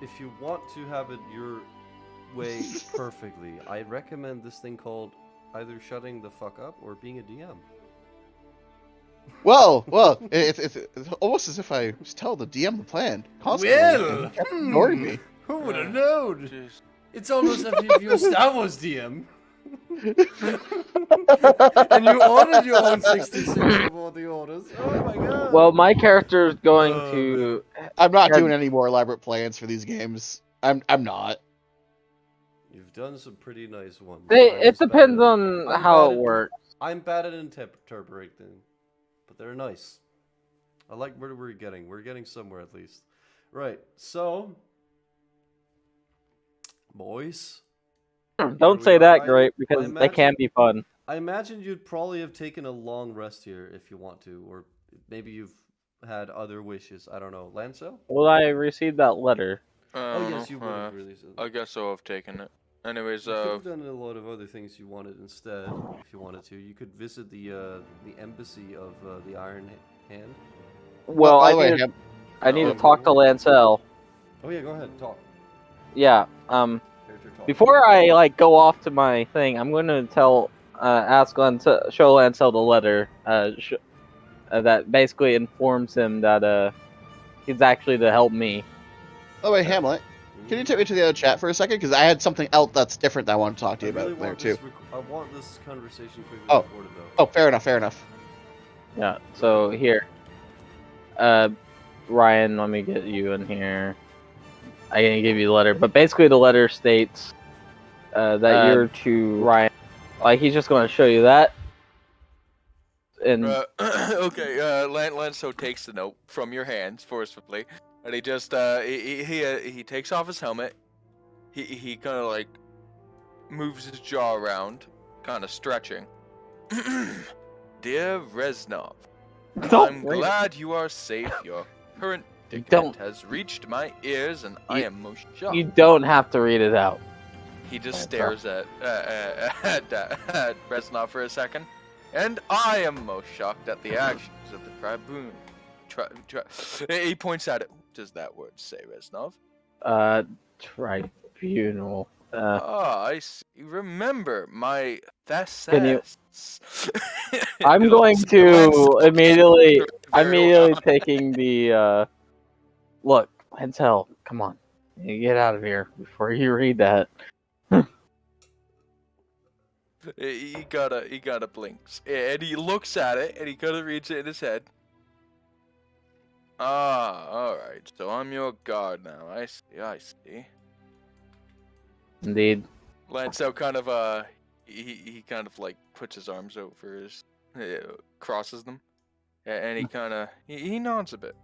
if you want to have it your way perfectly, I recommend this thing called either shutting the fuck up or being a DM. Well, it's almost as if I was telling the DM the plan constantly. Well, and kept ignoring me. Who would have known? Jeez. It's almost as if you're Star Wars DM. And you ordered your own 66 of all the orders. Oh my god. well, my character is going to. I'm not Yeah. doing any more elaborate plans for these games. I'm not. You've done some pretty nice ones. It depends on how it works. I'm bad at interpreting, but they're nice. I like where we're getting. We're getting somewhere at least. Right, so... Boys, Don't we say are. that, I great, because they imagine- can be fun. I imagine you'd probably have taken a long rest here if you want to, or maybe you've had other wishes. I don't know. Lancel? Will I receive that letter? Oh yes, you would have released it. I guess I'll have taken it. Anyways, You could have done a lot of other things you wanted instead, if you wanted to. You could visit the embassy of the Iron Hand. Well, by I the way, need, I need to talk to Lancel. Oh yeah, go ahead, talk. Yeah. Character talk. Before I go off to my thing, I'm going to show Lancel the letter. That basically informs him that he's actually to help me. By the way, Hamlet, can you take me to the other chat for a second? Because I had something else that's different that I want to talk to you about there too. I want this conversation quickly Oh. recorded though. Oh, fair enough. Yeah. So here, Ryan, let me get you in here. I'm gonna give you the letter, but basically the letter states that you're to Ryan. Like he's just going to show you that. And okay, Lanso takes the note from your hands forcibly, and he just he takes off his helmet. He kind of like moves his jaw around, kind of stretching. Dear Reznov, I'm glad you are safe. Your current predicament has reached my ears, and I am most shocked. you don't have to read it out. He just stares at Reznov for a second. And I am most shocked at the actions of the tribune. He points at it. What does that word say, Reznov? Tribunal. I see. Remember my Can you- thesis. I'm going to immediately taking the, look, Hansel, come on. You get out of here before you read that. He gotta blinks, and he looks at it, and he kind of reads it in his head. All right. So I'm your guard now. I see. Indeed. Lancel kind of he kind of like puts his arms over his crosses them, and he kind of he nods a bit.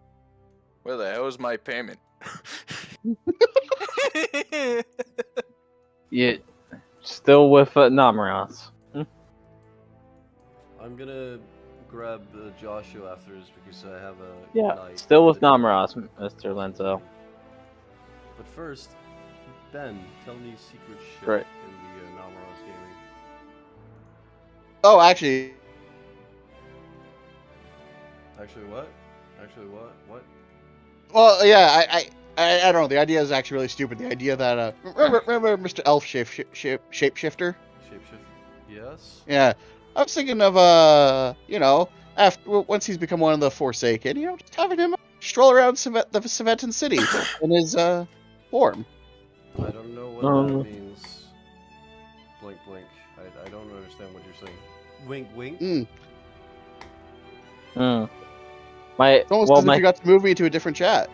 Where the hell is my payment? You still with Namuras. I'm gonna grab Joshua after this because I have a Yeah, knife still with that- Namuras, Mr. Lenzo. But first, Ben, tell me secret shit Right. in the Namuras gaming. Oh, actually, Actually, what? Actually, what? What? well, yeah, I don't know. The idea is actually really stupid. The idea that remember Mr. Elf shapeshifter? Shapeshift? Yes. Yeah, I was thinking of after once he's become one of the Forsaken, just having him stroll around the Cementon City in his form. I don't know what that means. Blink, blink. I don't understand what you're saying. Wink, wink. It's almost as if you got to move me into a different chat.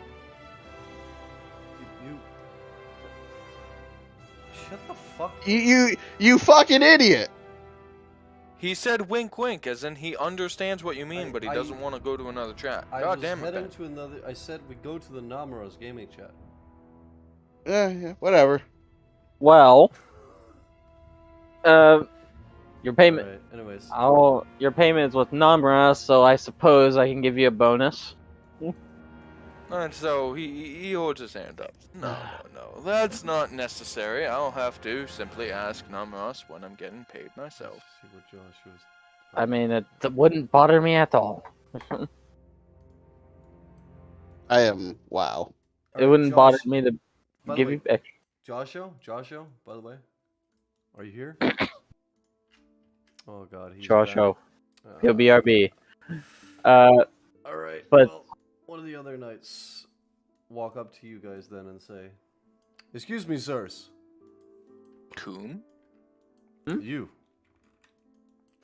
You shut the fuck. You fucking idiot! He said wink wink, as in he understands what you mean, but he doesn't want to go to another chat. God damn it, Ben. To another. I said we go to the Namuras gaming chat. Yeah, whatever. Well, your payment. Right, anyways. Your payment is with Namuras, so I suppose I can give you a bonus. And so he holds his hand up. No, that's not necessary. I'll have to simply ask Namuras when I'm getting paid myself. See what Josh was. I mean, it wouldn't bother me at all. I am wow. It wouldn't bother me to give you extra. Joshua, by the way, are you here? Oh God, he's Joshua, he'll BRB. All right, but well, one of the other nights, walk up to you guys then and say, "Excuse me, sirs." Coon? You.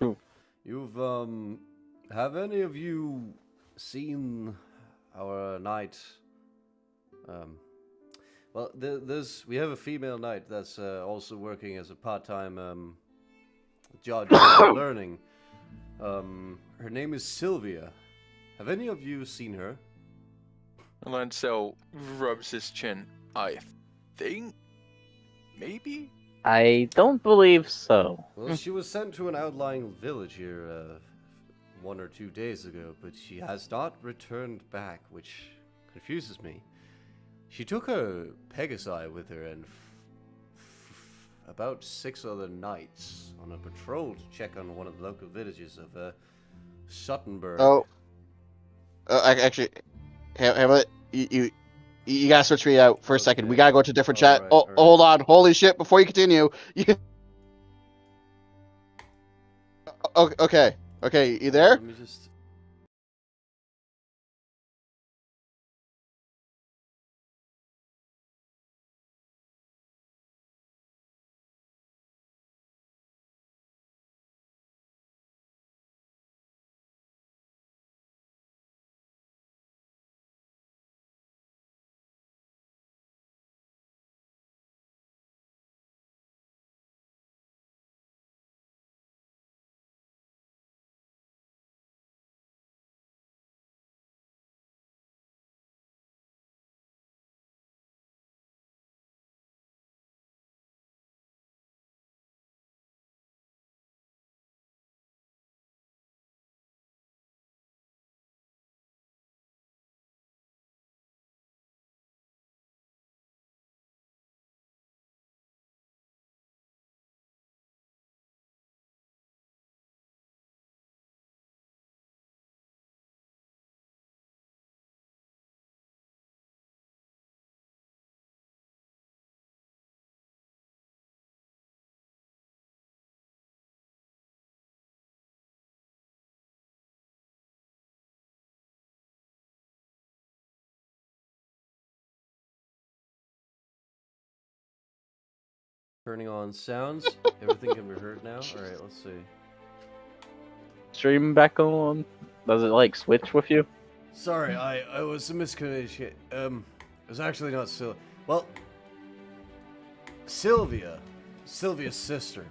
Who? You've have any of you seen our knight? Well, we have a female knight that's also working as a part-time judge learning. Her name is Sylvia. Have any of you seen her? Lancel rubs his chin. I think, maybe. I don't believe so. Well, she was sent to an outlying village here 1 or 2 days ago, but she has not returned back, which confuses me. She took her Pegasi with her and about 6 other knights on a patrol to check on one of the local villages of Suttonburg. Actually, Hamlet, you gotta switch me out for a second. We gotta go to a different chat. Right, right. Hold on. Holy shit! Before you continue, Okay, you there? Let me just... Turning on sounds. Everything can be heard now. All right, let's see. Stream back on. Does it like switch with you? Sorry, I was a miscommunication. It was actually not Sylvia. Well, Sylvia's sister.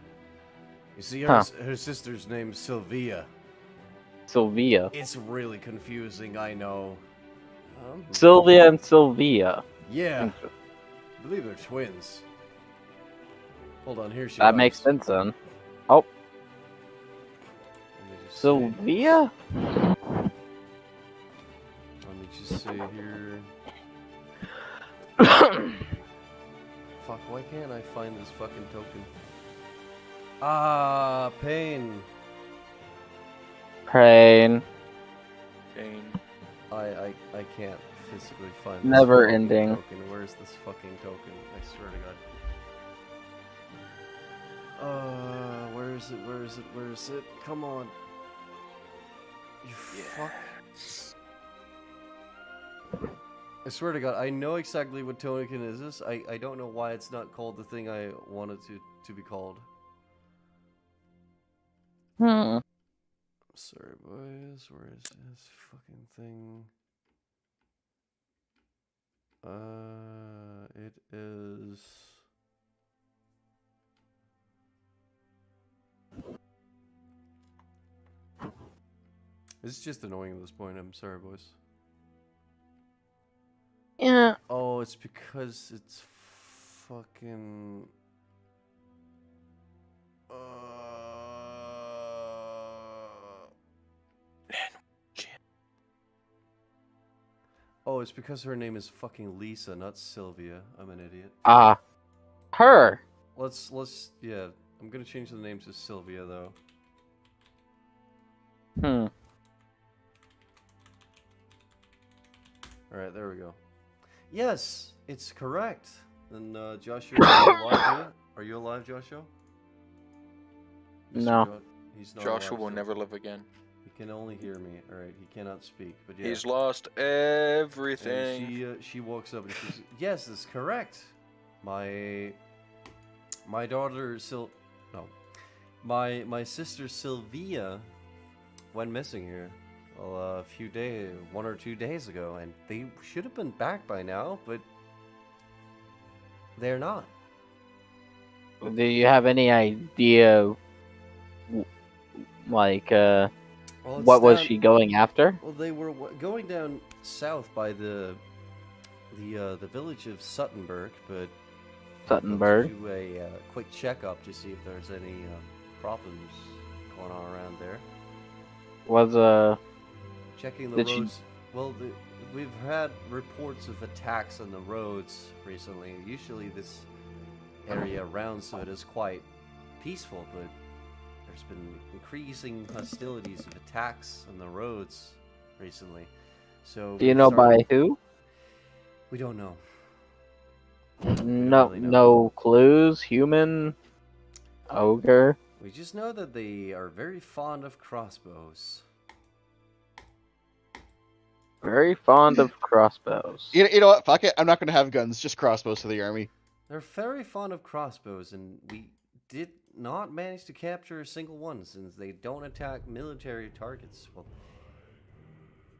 You see, her sister's name's Sylvia. Sylvia. It's really confusing, I know. Sylvia and Sylvia. Yeah. I believe they're twins. Hold on, here she That goes. makes sense then. Oh. Let me just Sylvia? Let me just see here. Fuck, why can't I find this fucking token? Ah, pain. Pain. I can't physically find this Never fucking ending. token. Where's this fucking token? I swear to God. Where is it? Where is it? Where is it? Come on. You fuck. I swear to God, I know exactly what Tonican is. This. I don't know why it's not called the thing I wanted to be called. Hmm. Sorry, boys. Where is this fucking thing? It is. This is just annoying at this point. I'm sorry, boys. Yeah. Oh, it's because it's fucking. Oh, it's because her name is fucking Lisa, not Sylvia. I'm an idiot. Her. Let's yeah. I'm gonna change the name to Sylvia though. Hmm. All right, there we go. Yes, it's correct. And Joshua, are you alive yet? Are you alive, Joshua? No. He's not Joshua alive will still. never live again. He can only hear me. All right, he cannot speak. But yeah. He's lost And everything. she walks up and she says, "Yes, that's correct. My daughter my sister Sylvia went missing here. Well, 1 or 2 days ago, and they should have been back by now, but they're not." Do you have any idea, like, Well, it's what was down- she going after? Well, they were going down south by the village of Suttonburg, but Suttonburg. do a quick checkup to see if there's any problems going on around there. Was Checking the Did she- roads. Well, we've had reports of attacks on the roads recently. Usually, this area around so it is quite peaceful, but there's been increasing hostilities of attacks on the roads recently. So Do you we've know started- by who? We don't know. No, really know. no clues. Human, ogre. We just know that they are very fond of crossbows. Very fond of crossbows. You know what? Fuck it. I'm not gonna have guns. Just crossbows for the army. They're very fond of crossbows, and we did not manage to capture a single one since they don't attack military targets. Well,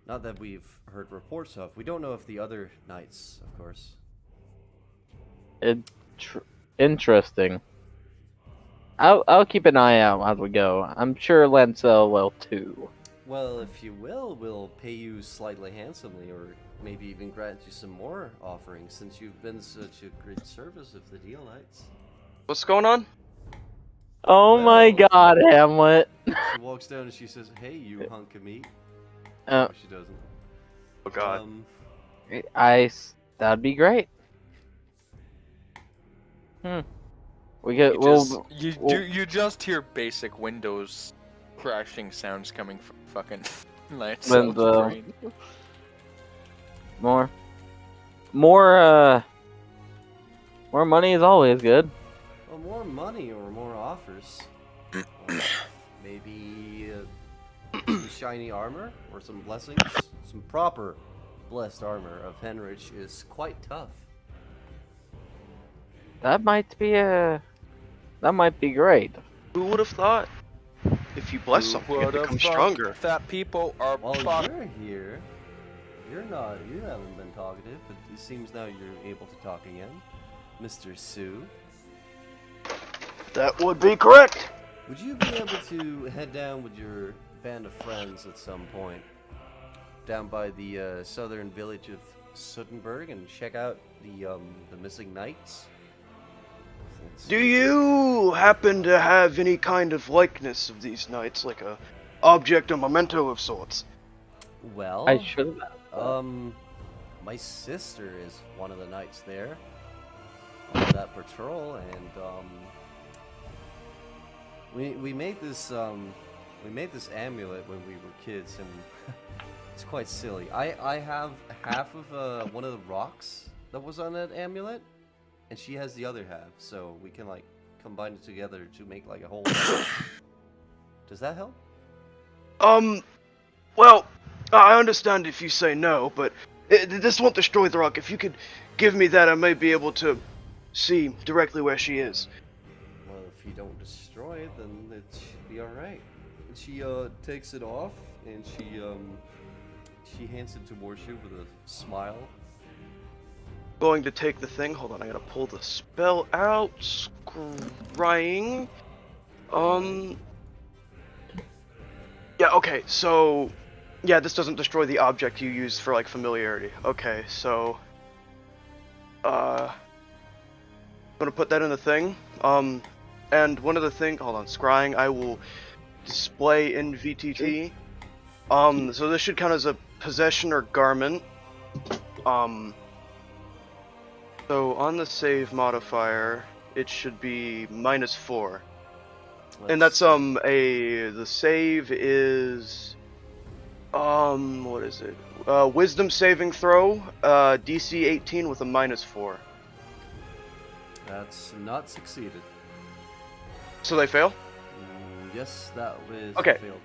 not that we've heard reports of. We don't know if the other knights, of course. Interesting. I'll keep an eye out as we go. I'm sure Lancel will too. Well, if you will, we'll pay you slightly handsomely, or maybe even grant you some more offerings, since you've been such a great service of the Deal Knights. What's going on? Oh my Well- God, Hamlet. She walks down and she says, "Hey, you hunk of meat." Oh. No, she doesn't. Oh God. That'd be great. We get. You just hear basic Windows crashing sounds coming from fucking lights. When more money is always good. Well, more money or more offers. Maybe some shiny armor or some blessings. Some proper blessed armor of Henrich is quite tough. That might be great. Who would have thought? If you bless something, it becomes stronger. That people are While fucked. you're here, you haven't been talkative, but it seems now you're able to talk again. Mr. Sue. That would be correct. Would you be able to head down with your band of friends at some point? Down by the southern village of Suttonburg and check out the missing knights? Do you happen to have any kind of likeness of these knights, like a object or memento of sorts? Well, I should. my sister is one of the knights there on that patrol, and we made this amulet when we were kids, and it's quite silly. I have half of one of the rocks that was on that amulet, and she has the other half, so we can like combine it together to make like a whole. Does that help? Well, I understand if you say no, but This won't destroy the rock. If you could give me that, I might be able to see directly where she is. Well, if you don't destroy it, then it should be alright. She takes it off and she hands it towards you with a smile. Going to take the thing. Hold on, I gotta pull the spell out. Scrying. Yeah, okay, so... Yeah, this doesn't destroy the object you used for, like, familiarity. Okay, so... I'm gonna put that in the thing. And one of the things... Hold on, scrying, I will display in VTT. So this should count as a possession or garment. So on the save modifier, it should be -4. And that's the save is what is it? Wisdom saving throw, DC 18 with a -4. That's not succeeded. So they fail? Yes, that was Okay. failed.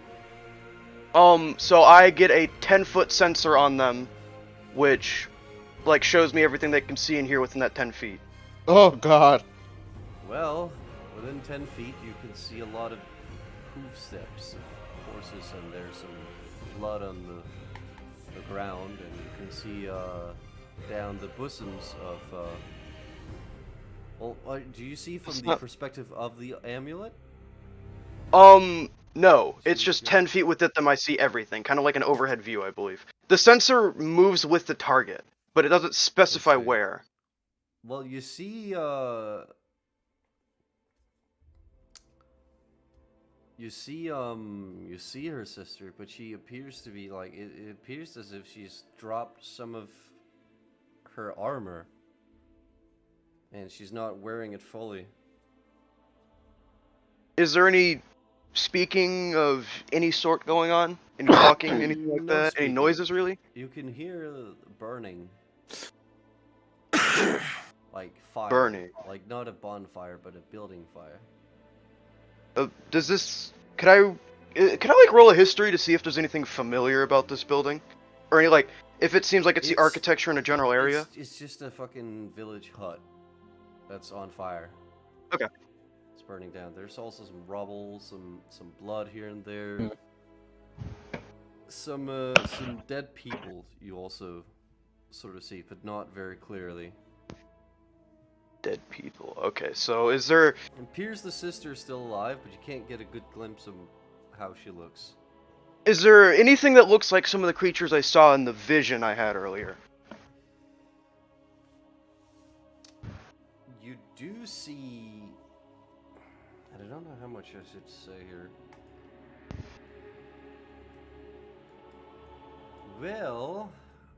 So I get a 10-foot sensor on them, which like shows me everything they can see and hear within that 10 feet. Oh god. Well, within 10 feet, you can see a lot of hoof steps of horses, and there's some blood on the ground, and you can see down the bosoms of. Well, do you see from the perspective of the amulet? No. It's just 10 feet within them. I see everything, kind of like an overhead view, I believe. The sensor moves with the target, but it doesn't specify where. Well, you see, you see her sister, but she appears to be like, it appears as if she's dropped some of her armor, and she's not wearing it fully. Is there any speaking of any sort going on? Any talking, anything like No that? speaking. Any noises, really? You can hear burning. Like fire. Burning. Like not a bonfire, but a building fire. Does this... Can I like roll a history to see if there's anything familiar about this building? Or any, like, if it seems like it's the architecture in a general area? It's just a fucking village hut that's on fire. Okay. It's burning down. There's also some rubble, some blood here and there. Some dead people you also sort of see, but not very clearly. Dead people. Okay, so is there... It appears the sister's still alive, but you can't get a good glimpse of how she looks. Is there anything that looks like some of the creatures I saw in the vision I had earlier? You do see... I don't know how much I should say here. Well,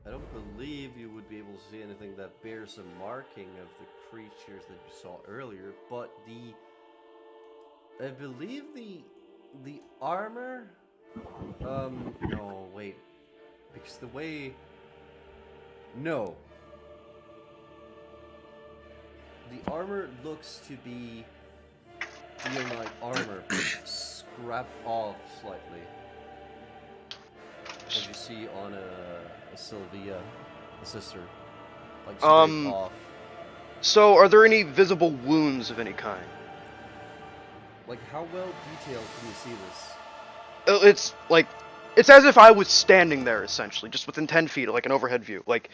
I don't believe you would be able to see anything that bears a marking of the creatures that you saw earlier, but I believe the armor, no, wait, because the way, no, the armor looks to be like armor, scrapped off slightly. As you see on a Sylvia, a sister, like scraped off. So are there any visible wounds of any kind? Like how well detailed can you see this? It's like, it's as if I was standing there essentially, just within 10 feet, like an overhead view. Like,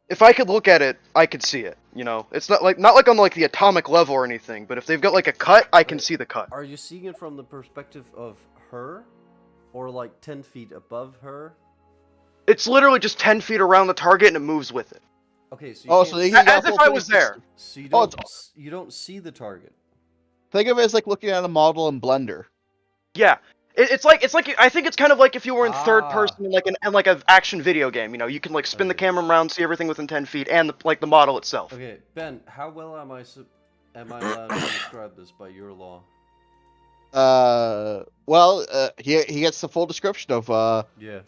if I could look at it, I could see it. You know, it's not like on like the atomic level or anything, but if they've got like a cut, I can see the cut. Are you seeing it from the perspective of her? Or like 10 feet above her? It's literally just 10 feet around the target and it moves with it. Okay, so Oh, so they as if I was there. So you Oh, don't see the target. Think of it as like looking at a model in Blender. Yeah. It's like I think it's kind of like if you were in third person in like an action video game. You know, you can like spin the camera around, see everything within 10 feet, and the model itself. Okay, Ben, how well am I allowed to describe this by your law? Well, he gets the full description of Yeah.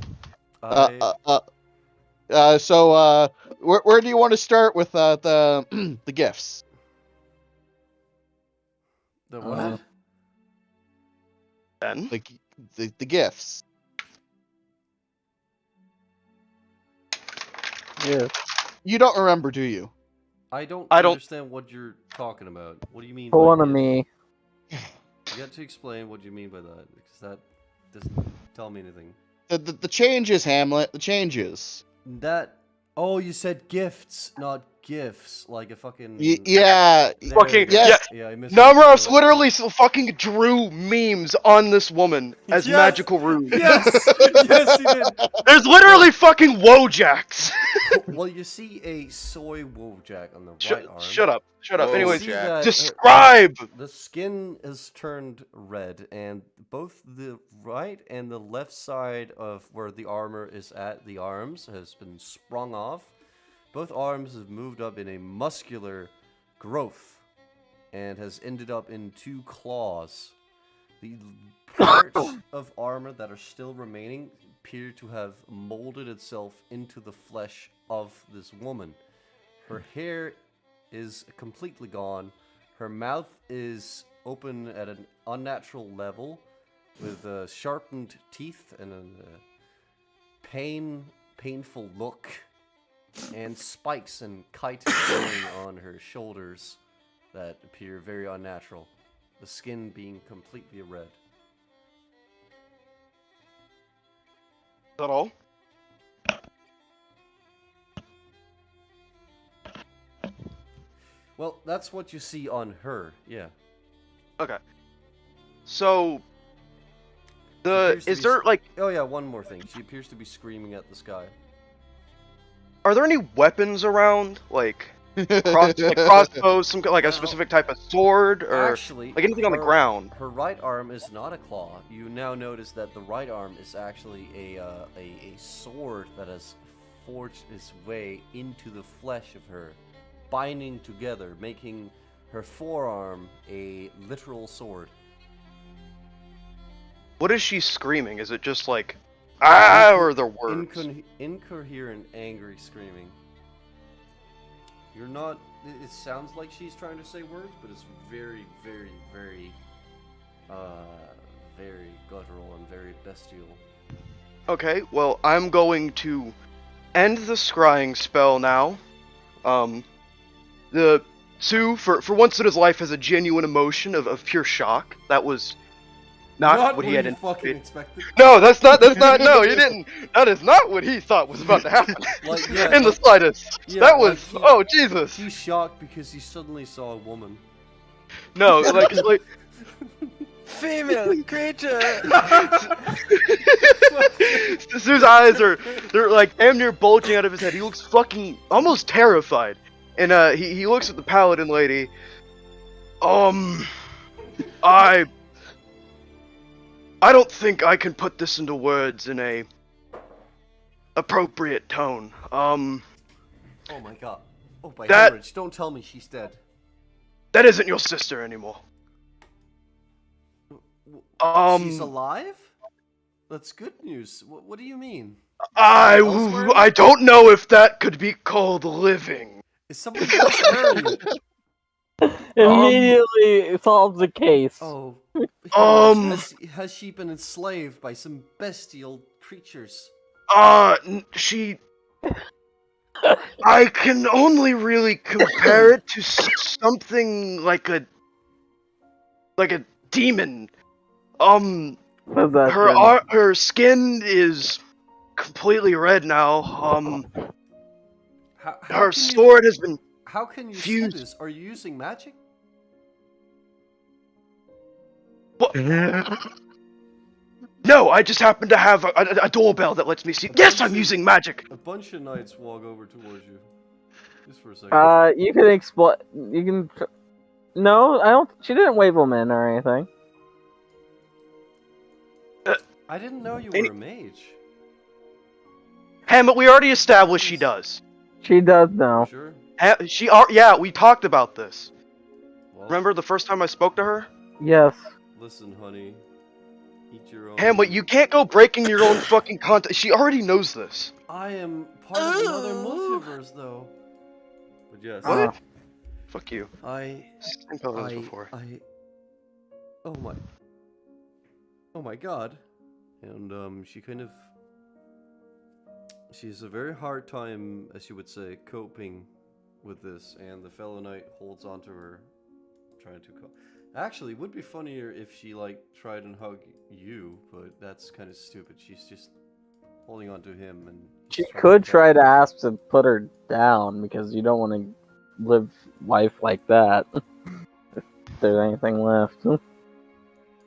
So where do you want to start with the the gifts? The what? Ben? The gifts. Yes. You don't remember, do you? I don't I don't- understand what you're talking about. What do you mean Pull by on to gifts? me. You got to explain what you mean by that, because that doesn't tell me anything. The changes, Hamlet. The changes. That. Oh, you said gifts, not gifts. Like a fucking. Yeah. There Fucking- we go. yeah. Yeah, I missed. Namuras literally fucking drew memes on this woman as Yes! magical runes. Yes, yes, he did. There's literally fucking Wojaks. Well, you see a soy Wojak on the right Shut, arm. shut up. Shut up. Whoa, Anyways, See Jack. that, describe. the skin is turned red, and both the right and the left side of where the armor is at, the arms, has been sprung off. Both arms have moved up in a muscular growth and has ended up in 2 claws. The parts of armor that are still remaining appear to have molded itself into the flesh of this woman. Her hair is completely gone. Her mouth is open at an unnatural level with sharpened teeth and a painful look, and spikes and chitin growing on her shoulders that appear very unnatural. The skin being completely red. Is that all? Well, that's what you see on her, yeah. Okay. So, She appears to is be there like, Oh yeah, one more thing. She appears to be screaming at the sky. are there any weapons around, like crossbows, some like a Well, specific type of sword, or Actually, like anything on the her- ground? Her right arm is not a claw. You now notice that the right arm is actually a sword that has forged its way into the flesh of her, binding together, making her forearm a literal sword. What is she screaming? Is it just like ah, or the words? Incoherent, angry screaming. You're not. It sounds like she's trying to say words, but it's very, very, very, very guttural and very bestial. Okay, well, I'm going to end the scrying spell now. The Sue, for once in his life, has a genuine emotion of pure shock. That was not what he had fucking anticipated. expected. No, that's not, no, he didn't. That is not what he thought was about to happen. Like, yeah, in the like- slightest. yeah, that like was, he- oh, Jesus. He's shocked because he suddenly saw a woman. No, like, Female creature! Sue's eyes they're like damn near bulging out of his head. He looks fucking almost terrified. And he looks at the paladin lady. I don't think I can put this into words in a appropriate tone. Oh my god. Oh, by That- hemorrhage, don't tell me she's dead. That isn't your sister anymore. She's alive? That's good news. What do you mean? Elsewhere? I don't know if that could be called living. Is someone else wearing it? Immediately solves the case. Oh. Has she been enslaved by some bestial creatures? She. I can only really compare it to something like a demon. What's that then? Her skin is completely red now. How Her can you- sword has been. How can you say fused. this? Are you using magic? What? No, I just happen to have a doorbell that lets me see. Yes, I'm using magic. A bunch of knights walk over towards you. Just for a second. You can explain. You can. No, I don't. She didn't wave them in or anything. I didn't know you were a mage. Hamlet, we already established she does. She does know. Sure. Yeah, we talked about this. Well, Remember the first time I spoke to her? Yes. listen, honey. Eat your own. Hamlet, you can't go breaking your own fucking content. She already knows this. I am part of another multiverse, though. But yes. What? Fuck you. I. Same color as before. Oh my. Oh my god. And she kind of She has a very hard time, as you would say, coping with this, and the fellow knight holds on to her, trying to cope. Actually, it would be funnier if she, like, tried and hug you, but that's kind of stupid. She's just holding on to him, and She he's could to try to ask to put her down because you don't want to live life like that. If there's anything left.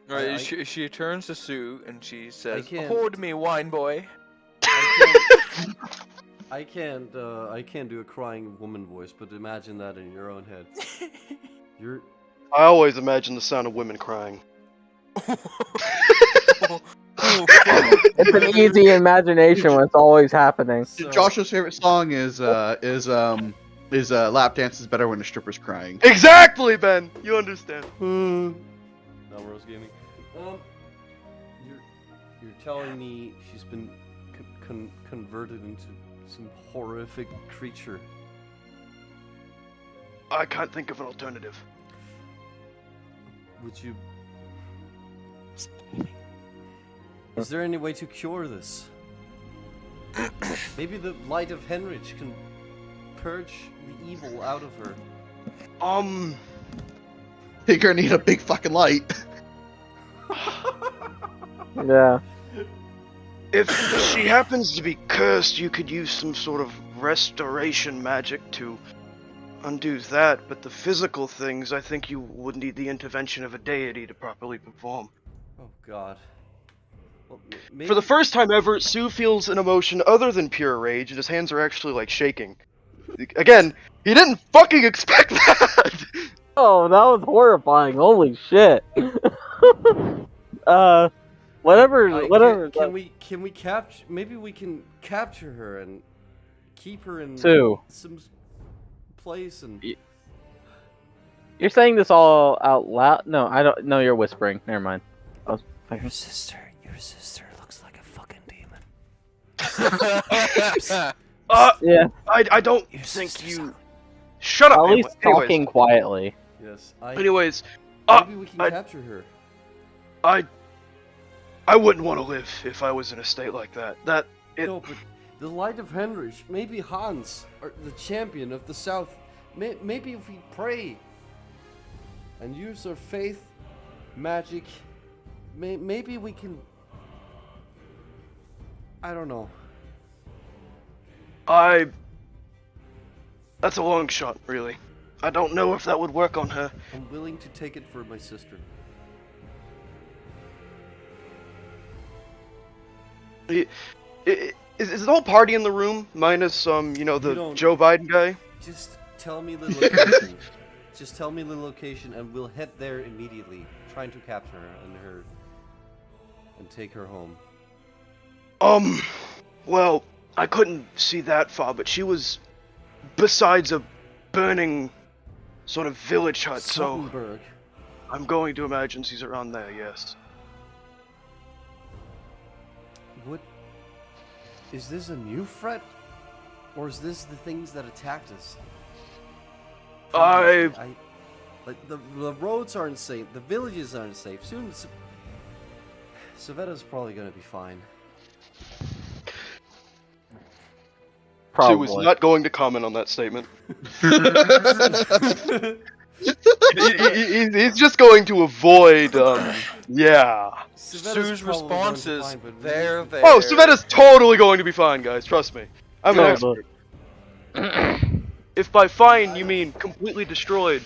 Right, she turns to Sue and she says, can't- "Hold me, wine boy." I can't do a crying woman voice, but imagine that in your own head. You're I always imagine the sound of women crying. It's an easy imagination when it's always happening. so, Joshua's favorite song is "Lap Dance is Better When a Stripper's Crying." Exactly, Ben. You understand. Namuras Gaming. You're telling me she's been converted into some horrific creature. I can't think of an alternative. Would you? Is there any way to cure this? Maybe the light of Henrich can purge the evil out of her. You're gonna need a big fucking light. Yeah. If she happens to be cursed, you could use some sort of restoration magic to undo that, but the physical things, I think you would need the intervention of a deity to properly perform. Oh god. Well, maybe... For the first time ever, Sue feels an emotion other than pure rage, and his hands are actually, like, shaking. Again, he didn't fucking expect that! Oh, that was horrifying. Holy shit. Whatever. Can we capture? Maybe we can capture her and keep her in Sue. some place and. You're saying this all out loud? No, I don't. No, you're whispering. Never mind. Your sister looks like a fucking demon. Yeah. I don't think you... Shut up! At least talking quietly. Yes. Anyways, Maybe we can capture her. I wouldn't want to live if I was in a state like that. No, but the light of Henrich, maybe Hans, or the champion of the South. Maybe if we pray and use our faith, magic, maybe we can. I don't know. That's a long shot, really. I don't know if that would work on her. I'm willing to take it for my sister. Is the whole party in the room, minus, the Joe Biden guy? Just tell me the location. Just tell me the location and we'll head there immediately, trying to capture her and take her home. Well, I couldn't see that far, but she was besides a burning sort of village hut, so Suttenberg. I'm going to imagine she's around there, yes. What? Is this a new threat? Or is this the things that attacked us? Like, the roads aren't safe, the villages aren't safe. Soon, Savetta's probably gonna be fine. Probably. Sue is not going to comment on that statement. He's just going to avoid, yeah. Sue's response is, there. Oh, Savetta's totally going to be fine, guys, trust me. I'm an expert. If by fine you mean completely destroyed.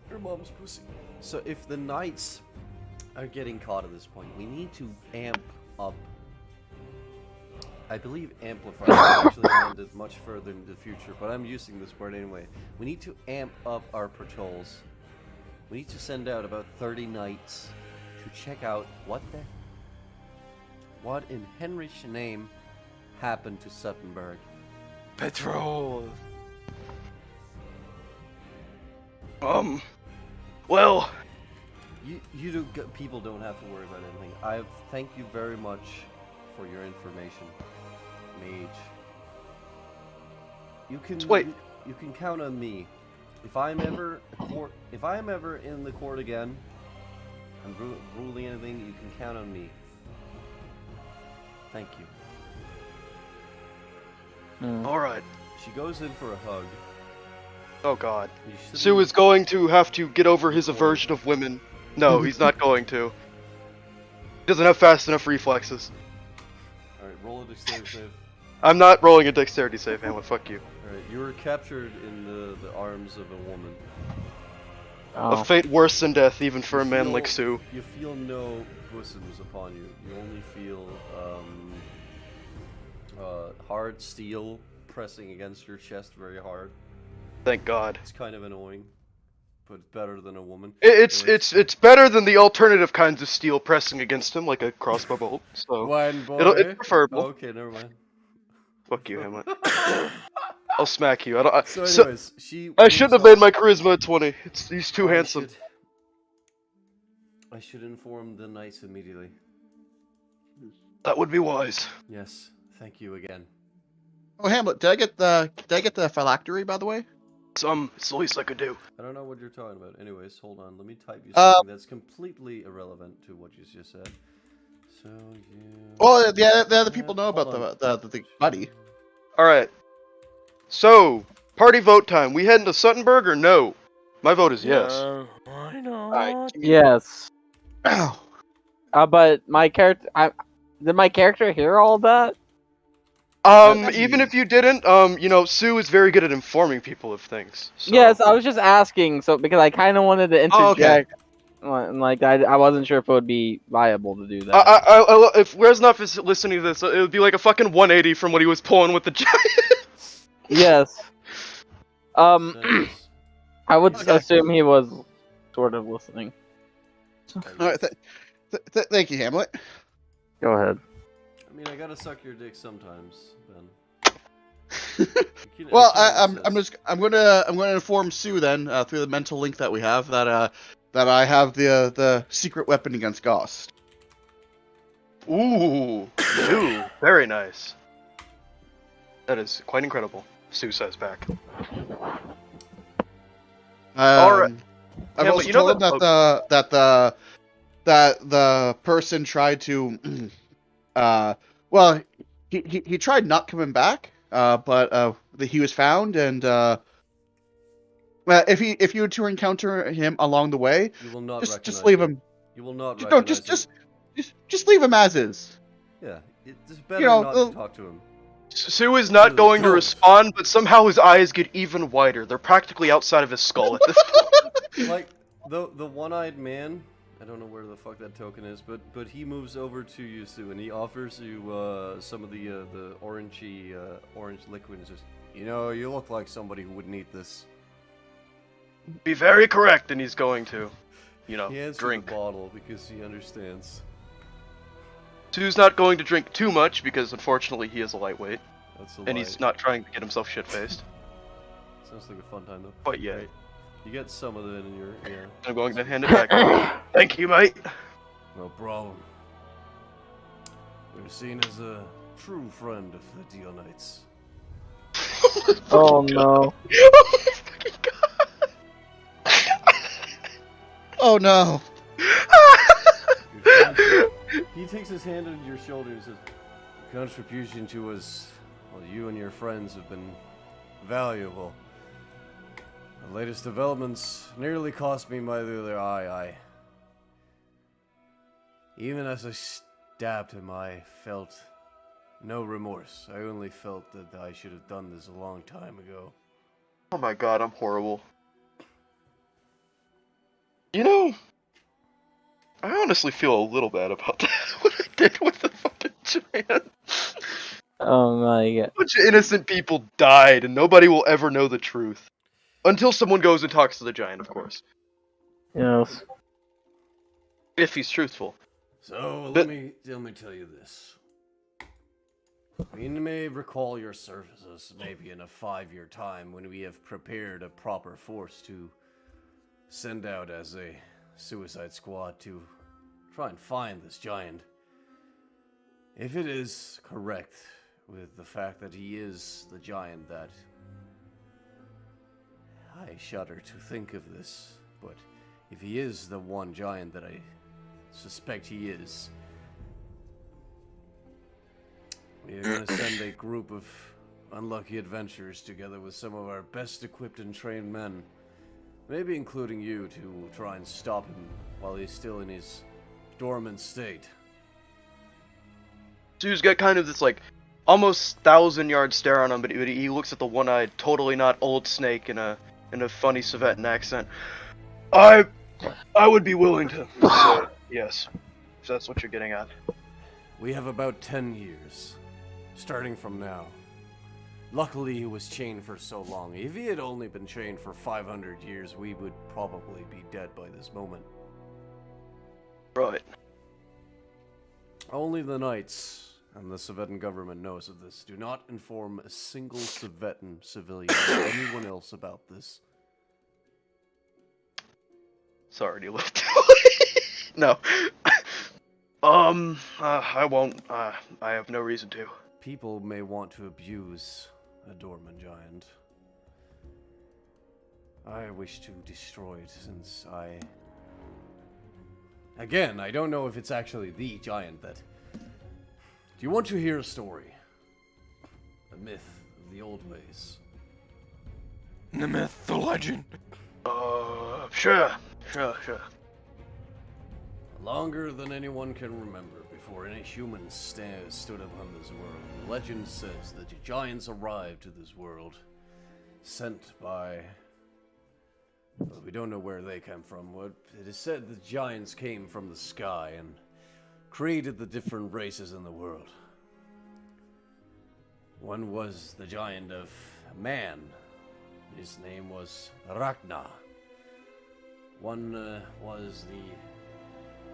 Your mom's pussy. So if the knights are getting caught at this point, we need to amp up. I believe amplify is actually landed much further in the future, but I'm using this word anyway. We need to amp up our patrols. We need to send out about 30 knights to check out what in Henrich's name happened to Suttenberg. Patrol. Well, people don't have to worry about anything. I thank you very much for your information, Mage. You can count on me. If I'm ever in the court again and ruling anything, you can count on me. Thank you. All right. She goes in for a hug. Oh God. You shouldn't- Sue is going to have to get over his aversion of women. No, he's not going to. He doesn't have fast enough reflexes. Alright, roll a dexterity save. I'm not rolling a dexterity save, Hamlet. Fuck you. Alright, you were captured in the arms of a woman. A fate worse than death, even for a You man feel- like Sue. You feel no bosoms upon you. You only feel hard steel pressing against your chest very hard. Thank God. It's kind of annoying, but it's better than a woman. It's better than the alternative kinds of steel pressing against him, like a crossbow bolt. So Wine boy. it's preferable. Okay, never mind. Fuck you, Hamlet. I'll smack you. I shouldn't have made my charisma a 20. He's too handsome. I should inform the knights immediately. That would be wise. Yes, thank you again. Oh, Hamlet, did I get the phylactery, by the way? It's the least I could do. I don't know what you're talking about. Anyways, hold on. Let me type you something that's completely irrelevant to what you just said. So you. Well, the other people know about the buddy. All right. So party vote time. We heading to Suttonburg or no? My vote is yes. Why not? Alright. Yes. Ow. But my character, did my character hear all that? Even if you didn't, Sue is very good at informing people of things. So. Yes, I was just asking, so because I kind of wanted to interject. Like I wasn't sure if it would be viable to do that. If Reznov is listening to this, it would be like a fucking 180 from what he was pulling with the Giants. Yes. I would assume he was sort of listening. All right, thank you, Hamlet. Go ahead. I mean, I gotta suck your dick sometimes, Ben. Well, I'm gonna inform Sue then through the mental link that we have that I have the secret weapon against Ghost. Ooh, Sue, very nice. That is quite incredible. Sue says back. All right. I've also told him that the person tried to, he tried not coming back, but he was found, and if you were to encounter him along the way, you will not just leave him. You will not. No, just leave him as is. Yeah, it's better not to talk to him. Sue is not going to respond, but somehow his eyes get even wider. They're practically outside of his skull at this point. Like the one-eyed man, I don't know where the fuck that token is, but he moves over to you, Sue, and he offers you some of the orange liquid, and says, you look like somebody who would need this. Be very correct, and he's going to, he hands drink. You the bottle because he understands. Sue's not going to drink too much because, unfortunately, he is a lightweight. And he's not trying to get himself shit-faced. Sounds like a fun time, though. But yeah. Right. You get some of it in your... Yeah. I'm going to hand it back. Thank you, mate. No problem. You're seen as a true friend of the Deal Knights. Oh, no. Oh, no. He takes his hand on your shoulder and says, "Your contribution to us, you and your friends have been valuable. The latest developments nearly cost me my other eye. Even as I stabbed him, I felt no remorse. I only felt that I should have done this a long time ago." Oh my god, I'm horrible. I honestly feel a little bad about that. What I did with the fucking giant. Oh my god. A bunch of innocent people died, and nobody will ever know the truth. Until someone goes and talks to the giant, of course. Yes. If he's truthful. So, let me tell you this. You may recall your services maybe in a 5-year time when we have prepared a proper force to send out as a suicide squad to try and find this giant. If it is correct with the fact that he is the giant that... I shudder to think of this, but if he is the one giant that I suspect he is, we are going to send a group of unlucky adventurers together with some of our best equipped and trained men. Maybe including you to try and stop him while he's still in his dormant state. Sue's got kind of this like almost 1,000-yard stare on him, but he looks at the one-eyed, totally not old snake in a funny Savetan accent. I would be willing to say yes, if that's what you're getting at. We have about 10 years, starting from now. Luckily, he was chained for so long. If he had only been chained for 500 years, we would probably be dead by this moment. Right. Only the Knights and the Savetan government knows of this. Do not inform a single Savetan civilian or anyone else about this. Sorry, you left. No. I won't. I have no reason to. People may want to abuse a dormant giant. I wish to destroy it since I... Again, I don't know if it's actually the giant that... Do you want to hear a story? A myth of the old ways. The myth, the legend. Sure. Longer than anyone can remember, before any humans stood upon this world, the legend says that the giants arrived to this world, sent by... Well, we don't know where they came from. It is said that giants came from the sky and created the different races in the world. One was the giant of man. His name was Ragnar. One was the...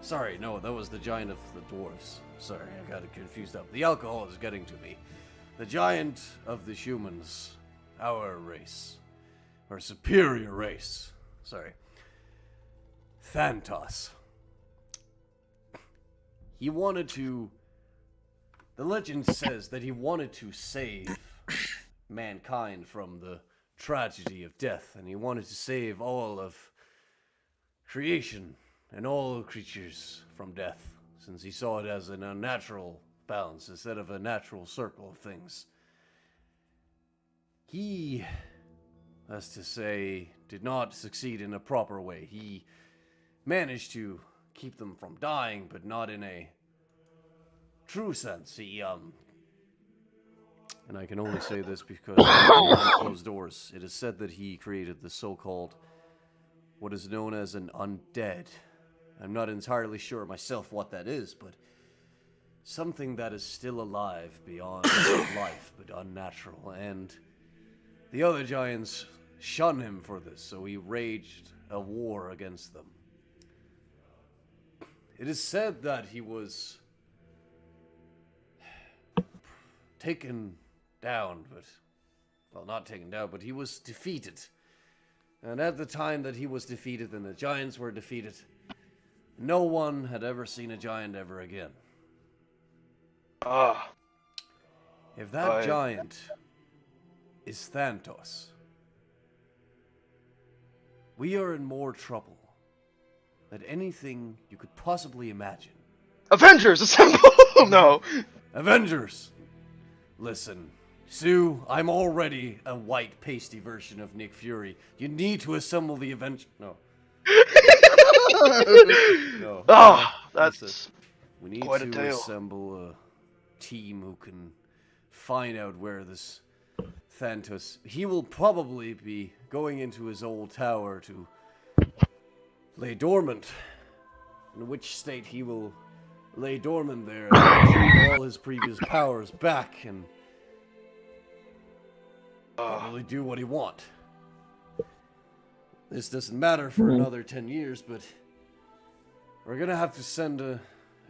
Sorry, no, that was the giant of the dwarves. Sorry, I got it confused up. The alcohol is getting to me. The giant of the humans. Our race. Our superior race. Sorry. Thantos. He wanted to... The legend says that he wanted to save mankind from the tragedy of death, and he wanted to save all of creation and all creatures from death, since he saw it as an unnatural balance instead of a natural circle of things. He, as to say, did not succeed in a proper way. He managed to keep them from dying, but not in a true sense. He, and I can only say this because behind closed doors, it is said that he created the so-called, what is known as an undead. I'm not entirely sure myself what that is, but something that is still alive beyond life, but unnatural. And the other giants shun him for this, so he waged a war against them. It is said that he was taken down, but... Well, not taken down, but he was defeated. And at the time that he was defeated and the giants were defeated, no one had ever seen a giant ever again. If that giant is Thantos, we are in more trouble than anything you could possibly imagine. Avengers, assemble! No. Avengers! Listen, Sue, I'm already a white, pasty version of Nick Fury. You need to assemble the Avengers. No. No. That's Listen, we need quite a to tale. assemble a team who can find out where this Thantos... He will probably be going into his old tower to lay dormant. In which state he will lay dormant there and retrieve all his previous powers back and probably do what he want. This doesn't matter for another 10 years, but we're gonna have to send a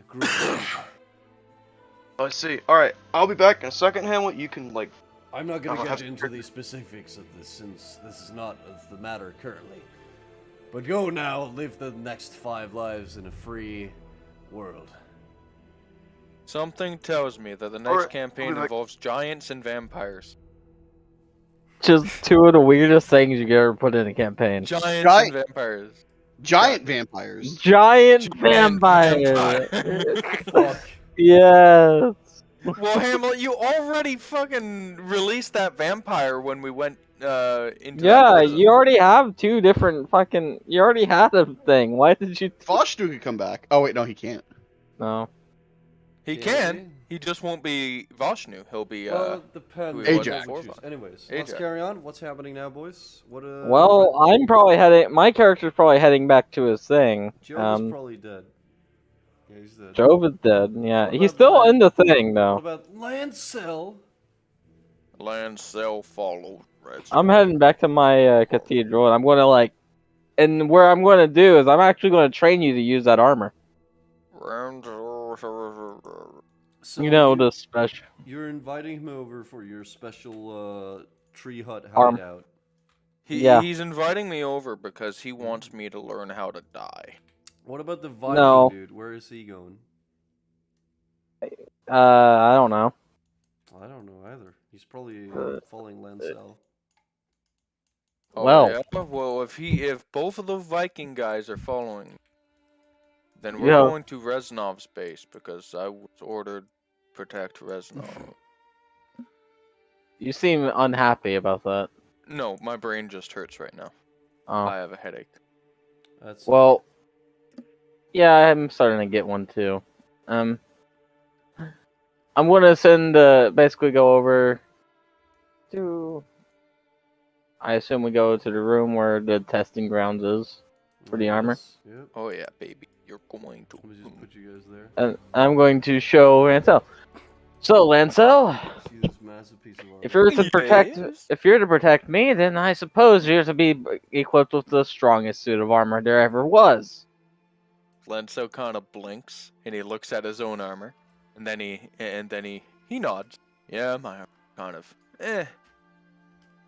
group of people. I see. Alright, I'll be back in a second, Hamlet. You can, like... I'm not gonna I'll get have- into the specifics of this, since this is not of the matter currently. But go now, live the next 5 lives in a free world. Something tells me that the next Alright, campaign I'll be back. involves giants and vampires. Just two of the weirdest things you could ever put in a campaign. Giants Giant- and vampires. Giant vampires. Giant vampire. Fuck. Yes. Well, Hamlet, you already fucking released that vampire when we went into that Yeah, prison. you already have two different fucking. You already had a thing. Why did you? Vashnu can come back. Oh wait, no, he can't. No. He Yeah, can. see? He just won't be Vashnu. He'll be Well, it depends. who he was on Ajax. what you choose. Anyways, let's Ajax. carry on. What's happening now, boys? What? Well, I'm probably heading. My character's probably heading back to his thing. Joe is probably dead. Yeah, he's dead. Jove is dead. Yeah, What he's about still Lan- in the thing What though. about Lancel? Lancel follow. I'm heading back to my cathedral, and I'm gonna like, and where I'm gonna do is I'm actually gonna train you to use that armor. So You know, the special. You're inviting him over for your special tree hut Arm. hideout. Yeah. He's inviting me over because he wants me to learn how to die. What about the Viking No. dude? Where is he going? I don't know. I don't know either. He's probably following Lancel. Oh, Well. yeah? Well, if both of the Viking guys are following, then we're Yeah. going to Reznov's base because I was ordered protect Reznov. You seem unhappy about that. No, my brain just hurts right now. Oh. I have a headache. That's Well. Yeah, I'm starting to get one too. I'm gonna send basically go over to. I assume we go to the room where the testing grounds is for the armor. Yep. Oh yeah, baby, you're going to. Let me just put you guys there. And I'm going to show Lancel. So Lancel, See this massive piece of armor. if you're to protect, Yes. if you're to protect me, then I suppose you're to be equipped with the strongest suit of armor there ever was. Lenso kind of blinks and he looks at his own armor, and then he nods. Yeah, my armor kind of.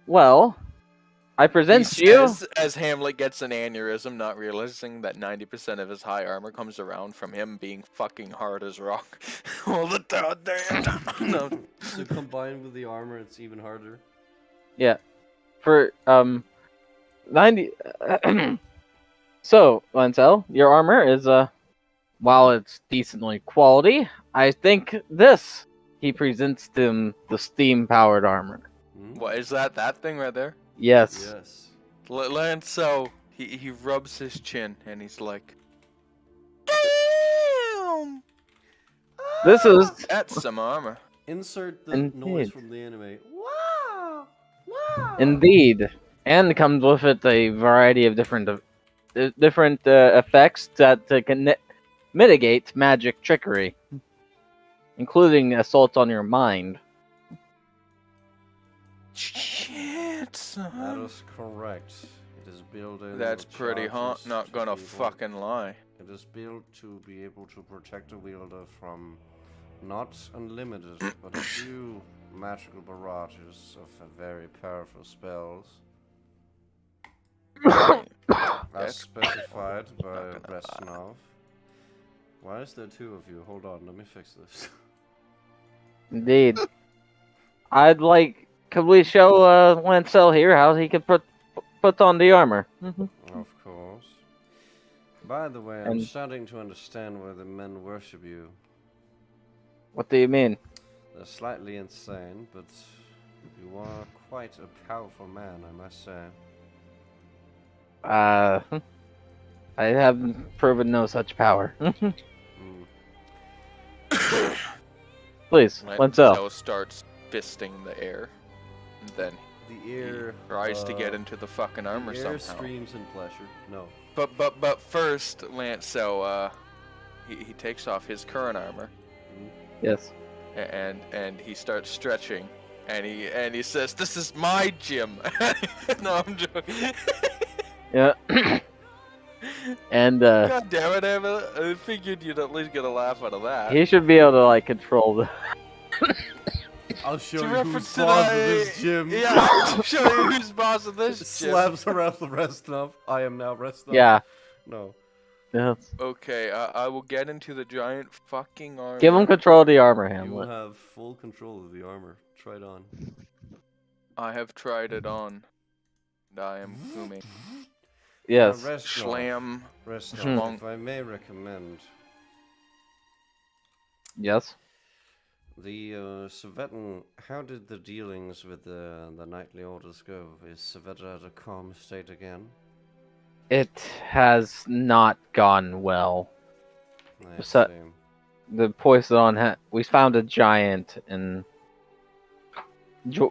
Well, I present He you. says as Hamlet gets an aneurysm, not realizing that 90% of his high armor comes around from him being fucking hard as rock all the damn time. No. So combined with the armor, it's even harder. Yeah, for 90. So Lancel, your armor is while it's decently quality, I think this. He presents them the steam-powered armor. What is that? That thing right there? Yes. Yes. Lanso, he rubs his chin and he's like, "Damn, This is that's some armor." Insert the Indeed. noise from the anime. Wow! Wow! indeed, and comes with it a variety of different effects that can mitigate magic trickery, including assaults on your mind. Shit, That son. is correct. It is built in. That's with pretty hot, charges not to gonna be able- fucking lie. It is built to be able to protect the wielder from not unlimited, but a few magical barrages of very powerful spells, as That's specified by not gonna Reznov. Why is there two of you? Hold on, let me fix this. Indeed. I'd like. Could we show Lancel here how he could put on the armor? Of course. By the way, I'm And- starting to understand why the men worship you. What do you mean? They're slightly insane, but you are quite a powerful man, I must say. I have proven no such power. Please, Lancel. Lanso starts fisting the air, and then The air tries to get into the fucking armor the air somehow. screams in pleasure. No. But first, Lanso, he takes off his current armor, Yes. and he starts stretching, and he says, "This is my gym." No, I'm joking. Yeah. And God damn it, Emma! I figured you'd at least get a laugh out of that. he should be able to like control the. I'll show To you reference who's to boss that- of this gym. Yeah, I'll show you who's boss of this gym. Slaps around the Reznov. I am now Reznov. Yeah. No. Yes. Okay, I will get into the giant fucking armor. Give him control of the armor, You will Hamlet. have full control of the armor. Try it on. I have tried it on, and I am booming. Yes. Reznov, Slam. Reznov, if I may recommend, Yes. The Svetan, how did the dealings with the knightly orders go? Is Sveta at a calm state again? It has not gone well. I So- see. The Poison we found a giant in the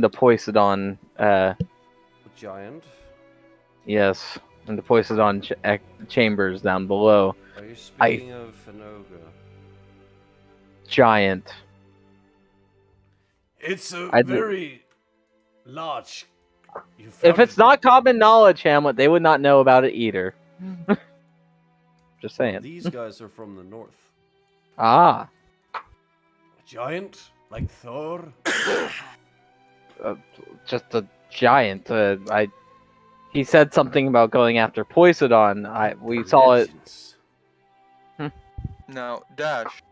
Poison Giant? yes, in the Poison chambers down below. Are you speaking of an ogre? Giant. It's a I did- very large. You If found it's it- not common knowledge, Hamlet, they would not know about it either. Just saying. These guys are from the north. Ah, a giant like Thor. just a giant. He said something about going after Poseidon. We saw it. Legends. Now, Dash.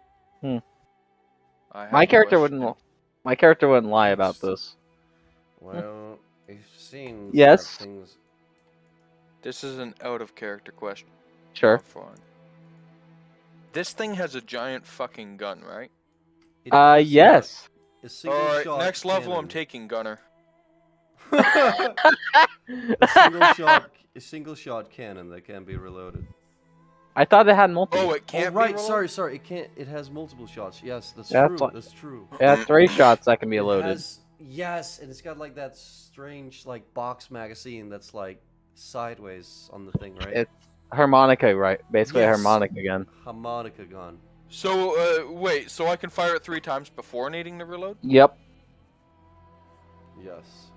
Hmm. I have My a character question. wouldn't. My character wouldn't lie about this. Well, it seems Yes. that things... This is an out of character question. Sure. Have fun. This thing has a giant fucking gun, right? It does Yes. a single Alright, shot next level I'm cannon. taking Gunner. a single shot cannon that can be reloaded. I thought it had multiple. Oh, it can't right, be sorry, it can't. It has multiple shots. Yes, that's Yeah, true. that's what- That's true. Yeah, 3 shots that can be It loaded. has- yes, and it's got like that strange like box magazine that's like sideways on the thing, right? It's harmonica, right? Basically, a Yes. harmonica gun. Harmonica gun. So, wait, so I can fire it 3 times before needing to reload? Yep. Yes.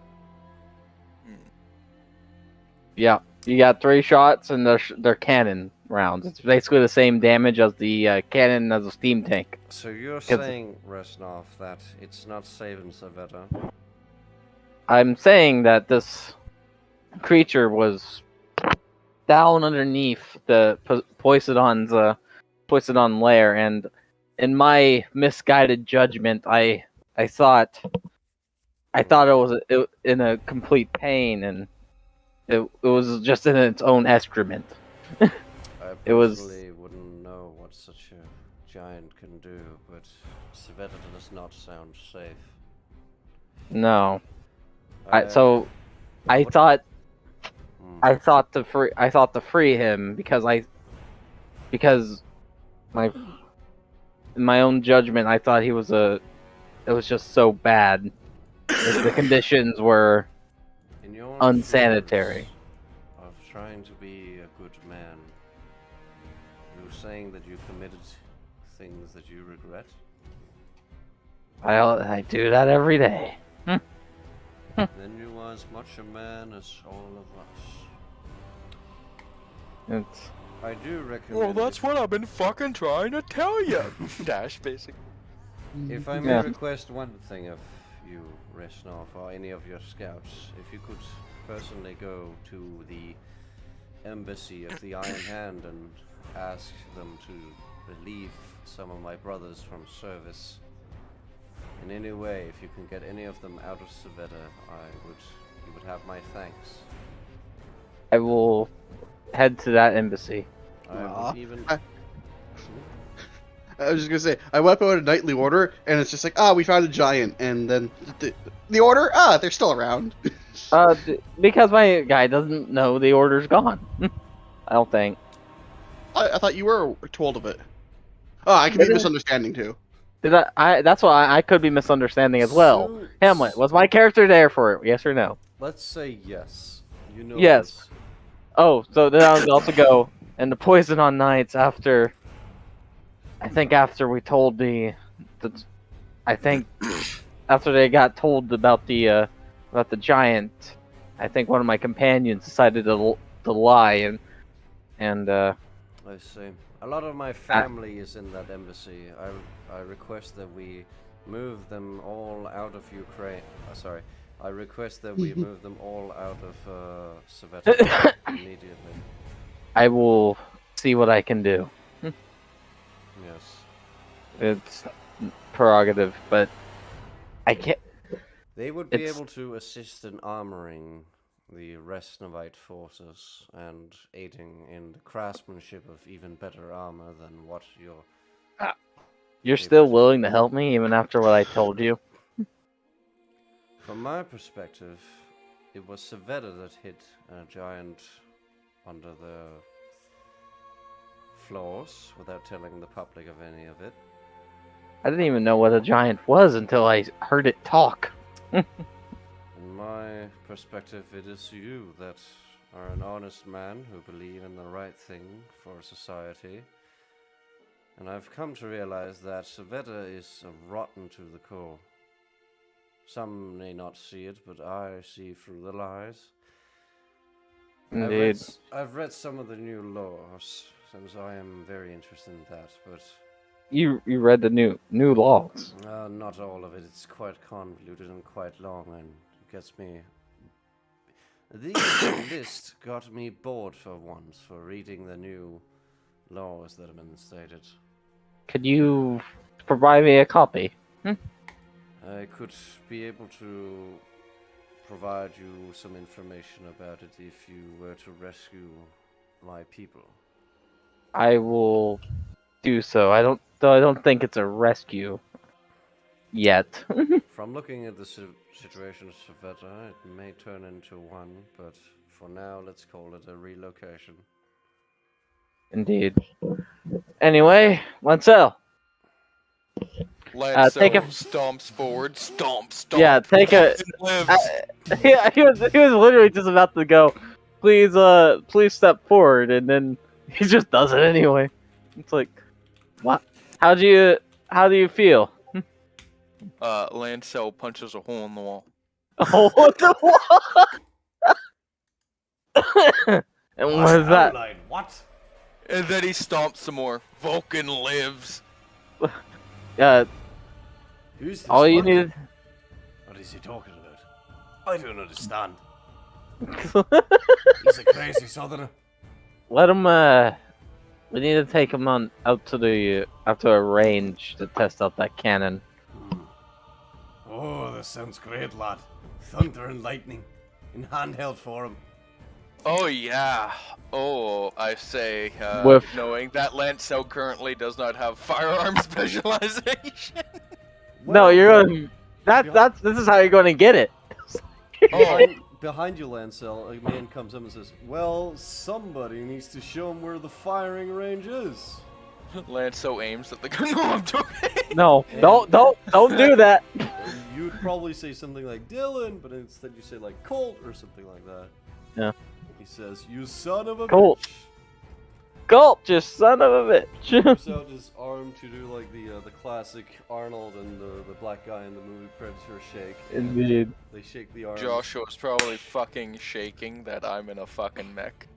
Yeah. You got 3 shots, and they're cannon rounds. It's basically the same damage as the cannon as a steam tank. So you're 'Cause- saying, Resnov, that it's not saving Saveta? I'm saying that this creature was down underneath the Poseidon's lair, and in my misguided judgment, I thought it was in a complete pain, and it was just in its own excrement. I It was- personally wouldn't know what such a giant can do, but Saveta does not sound safe. No, Uh, so I what- thought Hmm. I thought to free him because in my own judgment I thought it was just so bad. The conditions were In your unsanitary. fears of trying to be a good man, you're saying that you committed things that you regret? I do that every day. Then you are as much a man as all of us. It's I do recommend. Well, that's if- what I've been fucking trying to tell you. Dash, basically. If I may Yeah. request one thing of you, Resnov, or any of your scouts, if you could personally go to the embassy of the Iron Hand and ask them to relieve some of my brothers from service. In any way, if you can get any of them out of Saveta, you would have my thanks. I will head to that embassy. I Aw. would even. I was just gonna say, I went out a nightly order, and it's just like, we found a giant, and then the order, they're still around. Because my guy doesn't know the order's gone. I don't think. I thought you were told of it. Oh, I could be misunderstanding too. Did I? That's why I could be misunderstanding as well. So- Hamlet, was my character there for it? Yes or no? Let's say yes. You know. Yes. this. Oh, so then I would also go and the Poison on Nights after. I think after we told I think after they got told about the giant, I think one of my companions decided to lie and I see. A lot of my family is in that embassy. I request that we move them all out of Ukraine. Sorry. I request that we move them all out of Saveta immediately. I will see what I can do. Yes. It's prerogative, but I can't. They would be It's- able to assist in armoring the Resnovite forces and aiding in the craftsmanship of even better armor than what your You're still willing to help me even after what I told you? From my perspective, it was Savetta that hit a giant under the floors without telling the public of any of it. I didn't even know what a giant was until I heard it talk. In my perspective, it is you that are an honest man who believe in the right thing for society. And I've come to realize that Savetta is rotten to the core. Some may not see it, but I see through the lies. Indeed. I've read some of the new laws, since I am very interested in that, but... You read the new laws. Not all of it. It's quite convoluted and quite long, and it gets me... This list got me bored for once, for reading the new laws that have been stated. Could you provide me a copy? I could be able to provide you some information about it if you were to rescue my people. I will do so. I don't think it's a rescue yet. From looking at the situation of Savetta, it may turn into one, but for now, let's call it a relocation. Indeed. Anyway, Lancel. Take a stomps forward, stomp. Yeah, take a. Yeah, he was literally just about to go. Please step forward, and then he just does it anyway. It's like, what? How do you feel? Lancel punches a hole in the wall. A hole in the wall. And what is that? What? And then he stomps some more. Vulcan lives. Who's this All you Vulcan? need. What is he talking about? I don't understand. He's a crazy southerner. Let him. We need to take him out to a range to test out that cannon. Oh, that sounds great, lad. Thunder and lightning in handheld form. Oh yeah. Oh, I say, knowing that Lancel currently does not have firearm specialization. No, you're going. This is how you're going to get it. Behind you, Lancel, a man comes up and says, "Well, somebody needs to show him where the firing range is." Lancel aims at the gun. No, I'm joking. No, don't do that. You'd probably say something like Dylan, but instead you say like Colt or something like that. Yeah. He says, "You son of a Colt. bitch." Colt, you son of a bitch. Whips out his arm to do like the classic Arnold and the black guy in the movie Predator shake. Indeed. They shake the arm. Joshua's probably fucking shaking that I'm in a fucking mech.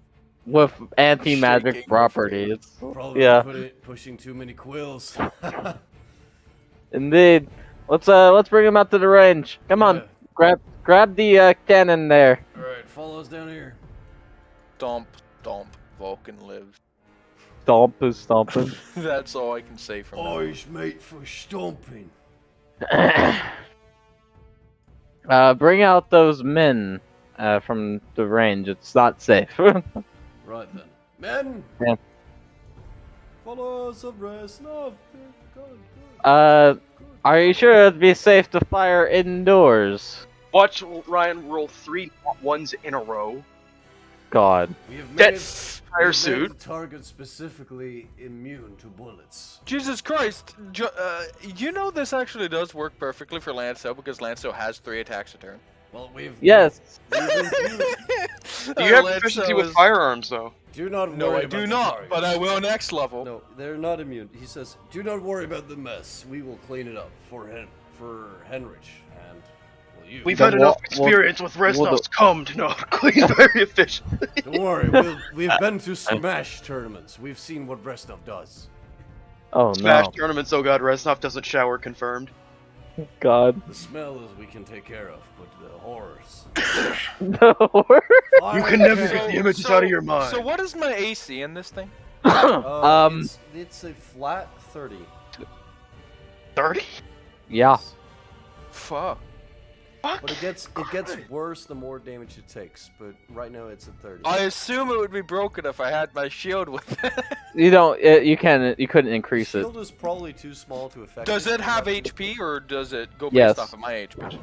With anti-magic Shaking. properties. Probably Yeah. pushing too many quills. Indeed. Let's bring him out to the range. Come on, grab the cannon there. Alright, follow us down here. Stomp, Vulcan lives. Stomp is stomping. That's all I can say from now. Eyes mate for stomping. Bring out those men from the range. It's not safe. Right then. Men! Yeah. Follow us of rest. No. Are you sure it'd be safe to fire indoors? Watch Ryan roll 3 ones in a row. God. We have Get made fire suit. the target specifically immune to bullets. Jesus Christ! You know this actually does work perfectly for Lancel because Lancel has 3 attacks a turn. Well, Yes. You have proficiency with firearms, though. Do not worry No, I about do the not, target. but I will next level. No, they're not immune. He says, Do not worry about the mess. We will clean it up for Henrich and you. We've Then had enough we'll- experience with we'll Restov's come to know how to clean very efficiently. Don't worry. We've been to Smash tournaments. We've seen what Restov does. Oh Smash no. tournaments, oh god, Restov doesn't shower, confirmed. God. The smell is we can take care of, but the horrors. No. You can never get the images out of your mind. So what is my AC in this thing? it's a flat 30. 30? Yeah. Fuck. But it gets worse the more damage it takes. But right now it's at 30. I assume it would be broken if I had my shield with it. You don't. You couldn't increase the it. shield is probably too small to affect. Does it have HP or does it go based Yes. off of my HP?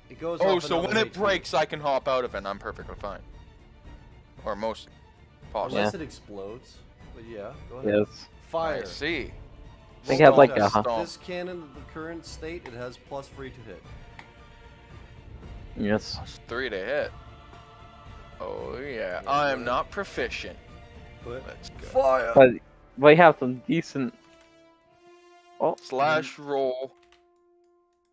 It goes. Oh, off so when another it HP. breaks, I can hop out of it and I'm perfectly fine. Or most possible. Unless it explodes. But yeah, go ahead. Yes. Fire. I see. I think it has like Stomp a. test. This cannon, the current state, it has +3 to hit. Yes. +3 to hit. Oh yeah, I am not proficient. But Let's go. fire. But we have some decent. Oh. Slash roll.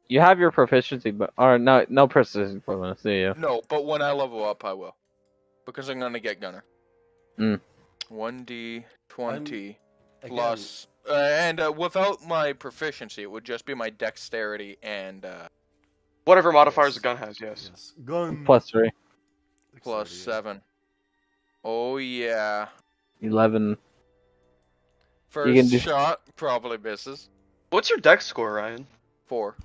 You have your proficiency, but or no proficiency for this, do you? No, but when I level up, I will. Because I'm gonna get Gunner. 1d20 plus. And without my proficiency, it would just be my dexterity and. Whatever modifiers the gun has, yes. Gun. +3. Plus 7. Oh yeah. 11. First can do- shot probably misses. What's your dex score, Ryan? 4.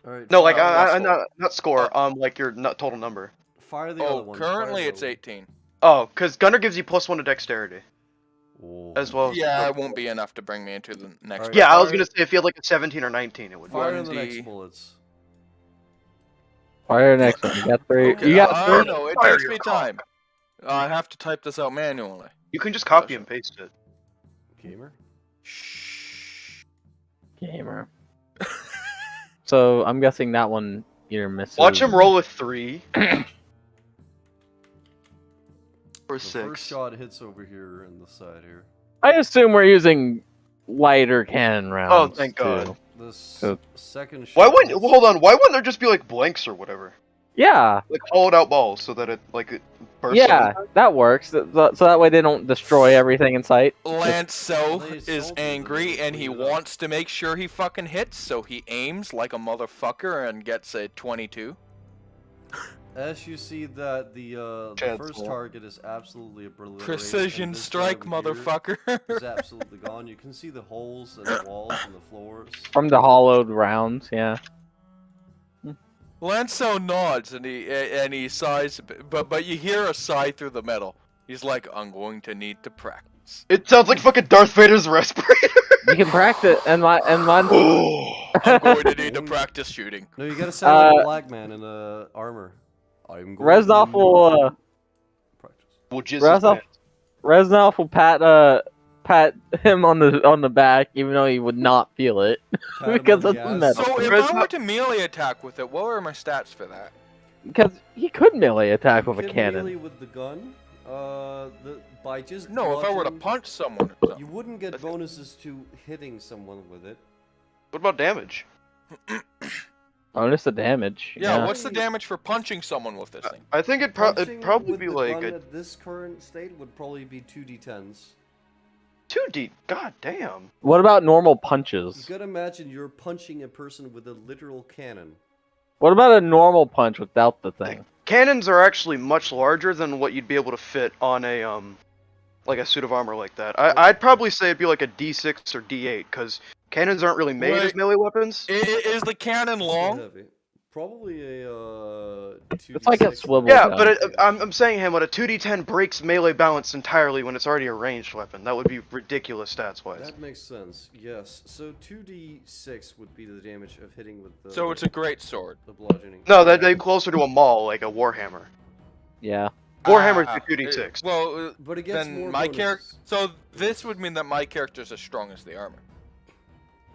Alright. No, like plus not score. Like your total number. Fire the other Oh, one. currently Fire it's the 18. Oh, because Gunner gives you +1 to dexterity, Oh. as well. As Yeah, it won't be enough to bring me into the next. Alright. Yeah, I was Fire- gonna say if you had like a 17 or 19, it would. Fire in the 1d. next bullets. Fire next one. You got 3. Okay, You got I 3. know, it Fire takes your me time. I have to type this out manually. You can just copy and paste it. Gamer. Gamer. So I'm guessing that one either misses. Watch him roll with 3 or The 6. first shot hits over here in the side here. I assume we're using lighter cannon rounds. Oh, thank God. The So- second shot. Why wouldn't? hits- Well, hold on. Why wouldn't there just be like blanks or whatever? Yeah, Like hollowed out balls so that it bursts. yeah, that works. So that way they don't destroy everything in sight. Lanso They is assaulted angry them, and he clean it up. wants to make sure he fucking hits, so he aims like a motherfucker and gets a 22. As you see that the Chance, first yeah. target is absolutely obliterated. Precision and this guy strike, over here motherfucker. is absolutely gone. You can see the holes in the walls and the floors. From the hollowed rounds, yeah. Lanso nods and he sighs, a bit, but you hear a sigh through the metal. He's like, I'm going to need to practice. It sounds like fucking Darth Vader's respirator. You can practice and one. I'm going to need to practice shooting. No, you gotta sound like a black man in armor. I'm going Reznov to will practice. Well, jizz Reznov, his Reznov will pat him on the back, even though he would not feel it Pat him because on of the the ass. metal. So if Reznov- I were to melee attack with it, what are my stats for that? Because he could melee attack You with a can cannon. melee with the gun. By just No, if I were to bludgeoning- punch someone or something. you wouldn't get bonuses to hitting someone with it. What about damage? Bonus the damage. Yeah, what's the damage for punching someone with this thing? I think it'd Punching probably with be the like gun a at this current state would probably be 2d10s. 2D. God damn. What about normal You punches? gotta imagine you're punching a person with a literal cannon. What about a normal punch without the thing? Cannons are actually much larger than what you'd be able to fit on a like a suit of armor like that. I'd probably say it'd be like a D6 or D8 because cannons aren't really made as Wait. melee weapons. Is the cannon So long? heavy. Probably a 2d6. It's like a swivel Yeah, gun. but I'm saying him, but a 2d10 breaks melee balance entirely when it's already a ranged weapon. That would be ridiculous stats wise. That makes sense. Yes. So 2d6 would be the damage of hitting with the. So it's a great sword. the bludgeoning. No, that'd be closer to a maul, like a warhammer. Yeah. Warhammer's Ah, a 2d6. Well, But it gets then more my bonuses. character. So this would mean that my character's as strong as the armor.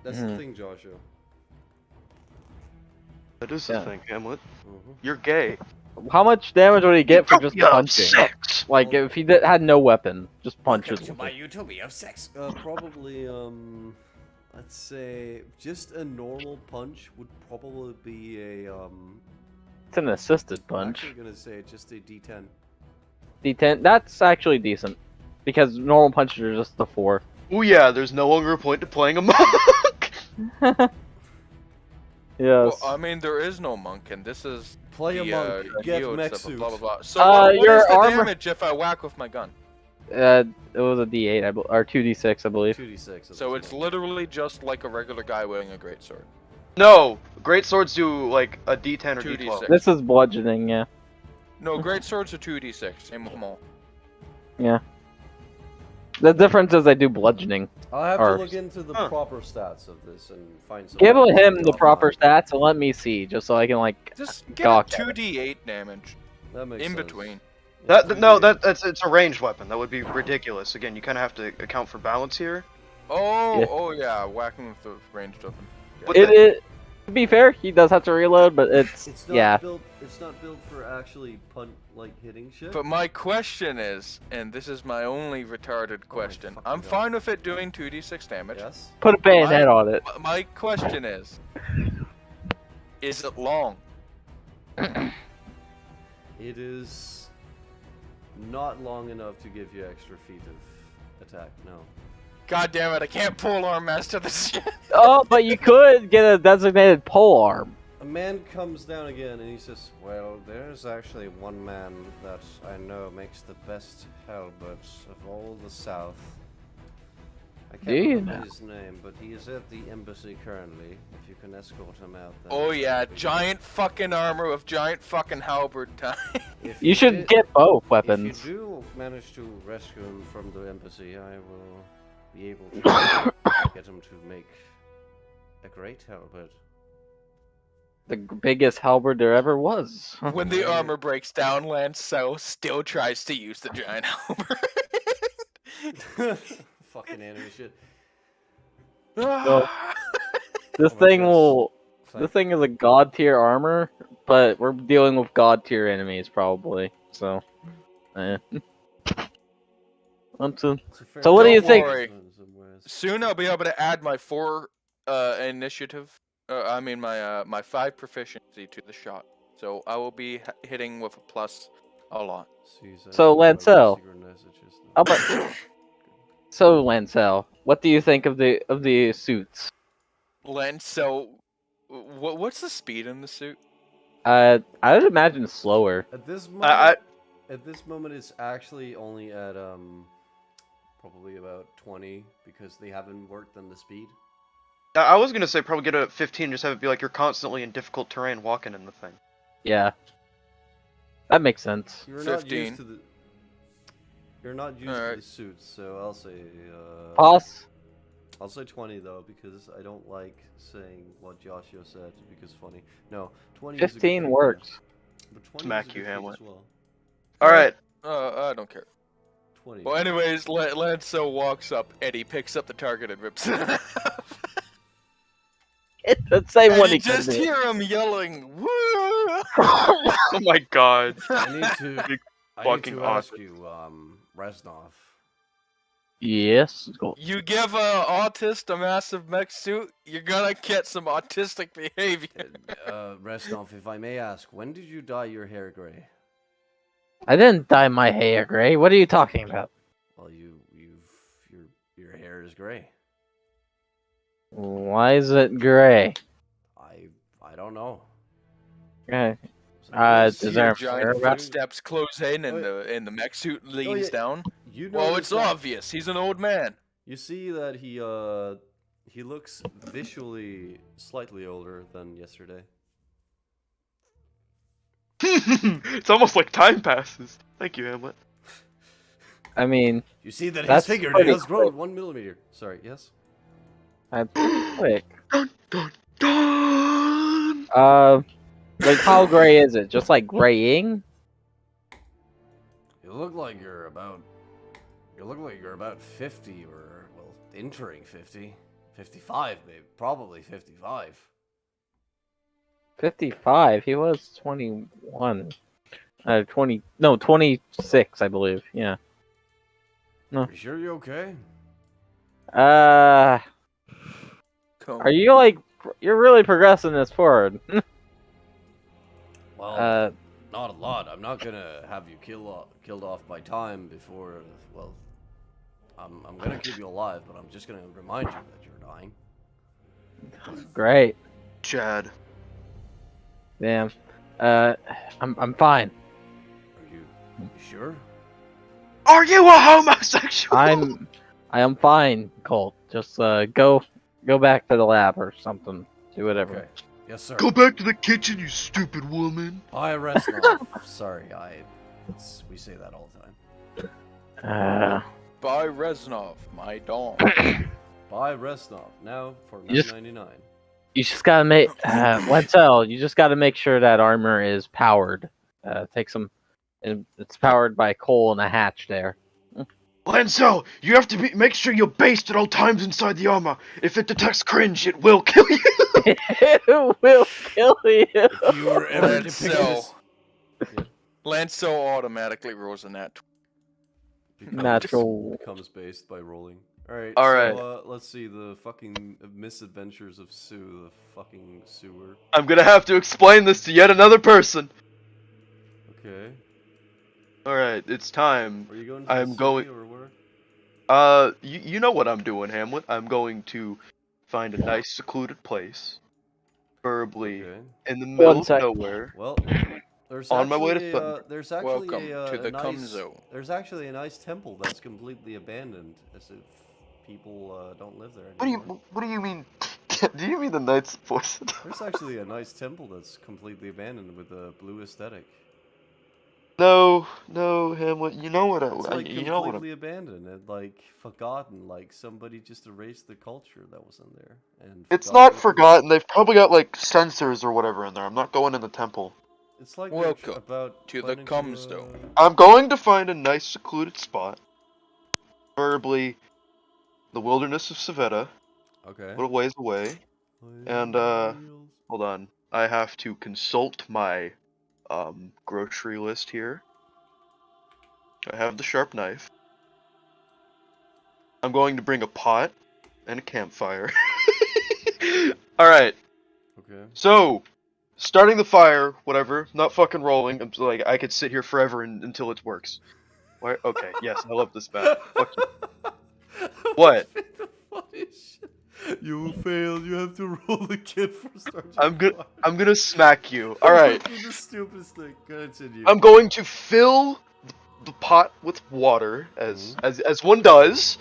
That's Mhm. the thing, Joshua. That is the Yeah. thing, Hamlet. Mhm. You're gay. How much damage would he get for just Utopia of punching? sex. Like if he had no weapon, just punches. Welcome to my utopia of sex. Probably let's say just a normal punch would probably be a It's an assisted I'm punch. actually gonna say just a D10. D10. That's actually decent because normal punches are just the 4. Oh yeah, there's no longer a point to playing a monk. Yes. Well, I mean, there is no monk, and this is Play a the monk. Get yields mech of a suit. blah blah blah. So what your is the armor- damage if I whack with my gun? It was a D8 or 2d6, I believe. 2d6. at So this it's point. literally just like a regular guy wielding a greatsword. No, great swords do like a D10 or 2d6. D12. This is bludgeoning, yeah. No, great swords are 2d6. Same with them all. Yeah. The difference is I do bludgeoning. I'll have Or- to look into the proper stats of this and find some. Give weapons him to the be proper offline. stats and let me see, just so I can like Just get gawk a at it. 2d8 damage That makes in sense. between. Yeah, It's a ranged weapon. That would be ridiculous. Again, you kind of have to account for balance here. Oh, Yeah. oh yeah, whacking with the ranged weapon. But It is. To be fair, he does have to reload, but It's not yeah. built. It's not built for actually hitting shit. But my question is, and this is my only retarded question, fucking I'm God. fine with it doing 2d6 damage. Yes. Put a bayonet on it. My question is it long? It is not long enough to give you extra feet of attack. No. God damn it, I can't pull arm master this shit. Oh, but you could get a designated pole arm. A man comes down again and he says, "Well, there's actually one man that I know makes the best halberds of all the South. I can't Do you remember know? his name, but he is at the embassy currently. If you can escort him out there." Oh yeah, that'd be giant fucking armor with giant fucking halberd time. great. If You should did- get both If weapons. you do manage to rescue him from the embassy, I will be able to get him to make a great halberd. The biggest halberd there ever was. When the armor breaks down, Lancel still tries to use the giant halberd. Fucking anime shit. This Oh my thing gosh. will. Thank- This thing is a god tier armor, but we're dealing with god tier enemies probably. So, It's a fair So what do you Don't think? worry. in some ways. Soon I'll be able to add my 4 initiative. My 5 proficiency to the shot. So I will be hitting with a plus a lot. Season, So, Lancel. secret messages. How about- so Lancel, what do you think of the suits? Lancel, what's the speed in the suit? I would imagine slower. At this moment, I at this moment, it's actually only at probably about 20 because they haven't worked on the speed. I was gonna say probably get it at 15, just have it be like you're constantly in difficult terrain walking in the thing. Yeah, that makes sense. You're not 15. used to the. You're not used to Alright. the suits, so I'll say. Pass. I'll say 20 though because I don't like saying what Joshua said because funny. No, 20. is a good 15 figure, works. But 20 Smack is a you, good figure Hamlet. as well. Alright, I don't care. 20. Well, anyways, Lancel walks up and he picks up the target and rips it off. It's the same And one you he can just do. hear him yelling, "Woo!" oh my god. I need to. I need fucking to awesome. ask you, Reznov. Yes. Go. You give a autist a massive mech suit, you're gonna get some autistic behavior. Reznov, if I may ask, when did you dye your hair gray? I didn't dye my hair gray. What are you talking about? Well, your hair is gray. Why is it gray? I don't know. Okay. So Is See there your a giant flare back? footsteps close in and Oh, the mech suit leans yeah. down. You know Well, it's obvious. He's an old man. You see that he looks visually slightly older than yesterday. It's almost like time passes. Thank you, Hamlet. I mean, You see that That's his figure pretty has grown quick. 1 millimeter. Sorry, yes. that's quick. Dun, dun, dun. Like how gray is it? Just like graying? You look like you're about 50 or well, entering 50. 55 maybe, probably 55. 55. He was 21. 26, I believe. Yeah. You sure you're okay? Are you like you're really progressing this forward? Well, not a lot. I'm not gonna have you killed off by time before. Well, I'm gonna keep you alive, but I'm just gonna remind you that you're dying. Great. Chad. Damn. I'm fine. Are you sure? Are you a homosexual? I am fine, Colt. Just go back to the lab or something. Do whatever. Okay. Yes, sir. Go back to the kitchen, you stupid woman. I rest off. Sorry, we say that all the time. Buy Reznov, my dog. Buy Resnov now for You just- $9.99. You just gotta make Wenzel. You just gotta make sure that armor is powered. Take some. It's powered by coal and a hatch there. Lancel, you have to make sure you're based at all times inside the armor. If it detects cringe, it will kill you. It will kill you. If you were ever to pick Lancel. this, Lancel automatically rolls a nat. Natural. becomes based by rolling. Alright, Alright. so let's see the fucking misadventures of Sue, the fucking sewer. I'm gonna have to explain this to yet another person. Okay. Alright, it's time. Are you going to I'm the city going- or where? You know what I'm doing, Hamlet. I'm going to find a nice secluded place. Preferably Okay. in the middle of sec. nowhere. Well, there's On my way to actually, Thunder. there's actually Welcome a, to the nice, cum zone. There's actually a nice temple that's completely abandoned, as if people don't live there What do anymore. you mean? Do you mean the Knights of Poison? There's actually a nice temple that's completely abandoned with a blue aesthetic. No, Hamlet. You know what It's like you know what completely abandoned and like forgotten, like somebody just erased the culture that was in there. And It's forgot not what- forgotten. They've probably got like sensors or whatever in there. I'm not going in the temple. It's like they're Welcome about to the planning cum zone. I'm going to find a nice secluded spot. Preferably the wilderness of Savetta, Okay. a little ways away. And hold on. I have to consult my grocery list here. I have the sharp knife. I'm going to bring a pot and a campfire. Alright, Okay. so starting the fire, whatever, not fucking rolling. I'm like I could sit here forever until it works. Why? Okay, yes, I love this map. Fuck you. What? The funniest shit. You failed. You have to roll again for starting. I'm gonna smack you. Alright. The stupidest thing. Continue. I'm going to fill the pot with water, as one does,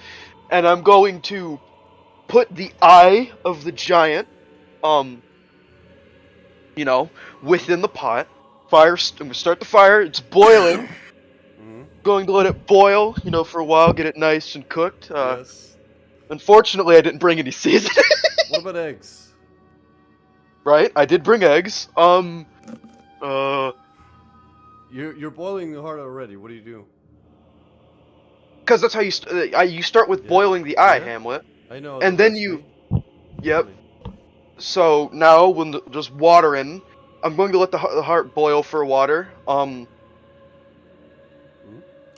and I'm going to put the eye of the giant, within the pot. I'm gonna start the fire. It's boiling. Going to let it boil, for a while, get it nice and cooked. Yes. Unfortunately, I didn't bring any seasoning. What about eggs? Right? I did bring eggs. You're boiling the heart already. What do you do? Because that's how you start with boiling the eye, Hamlet. I know. And then Yep. So now, when there's water in, I'm going to let the heart boil for water.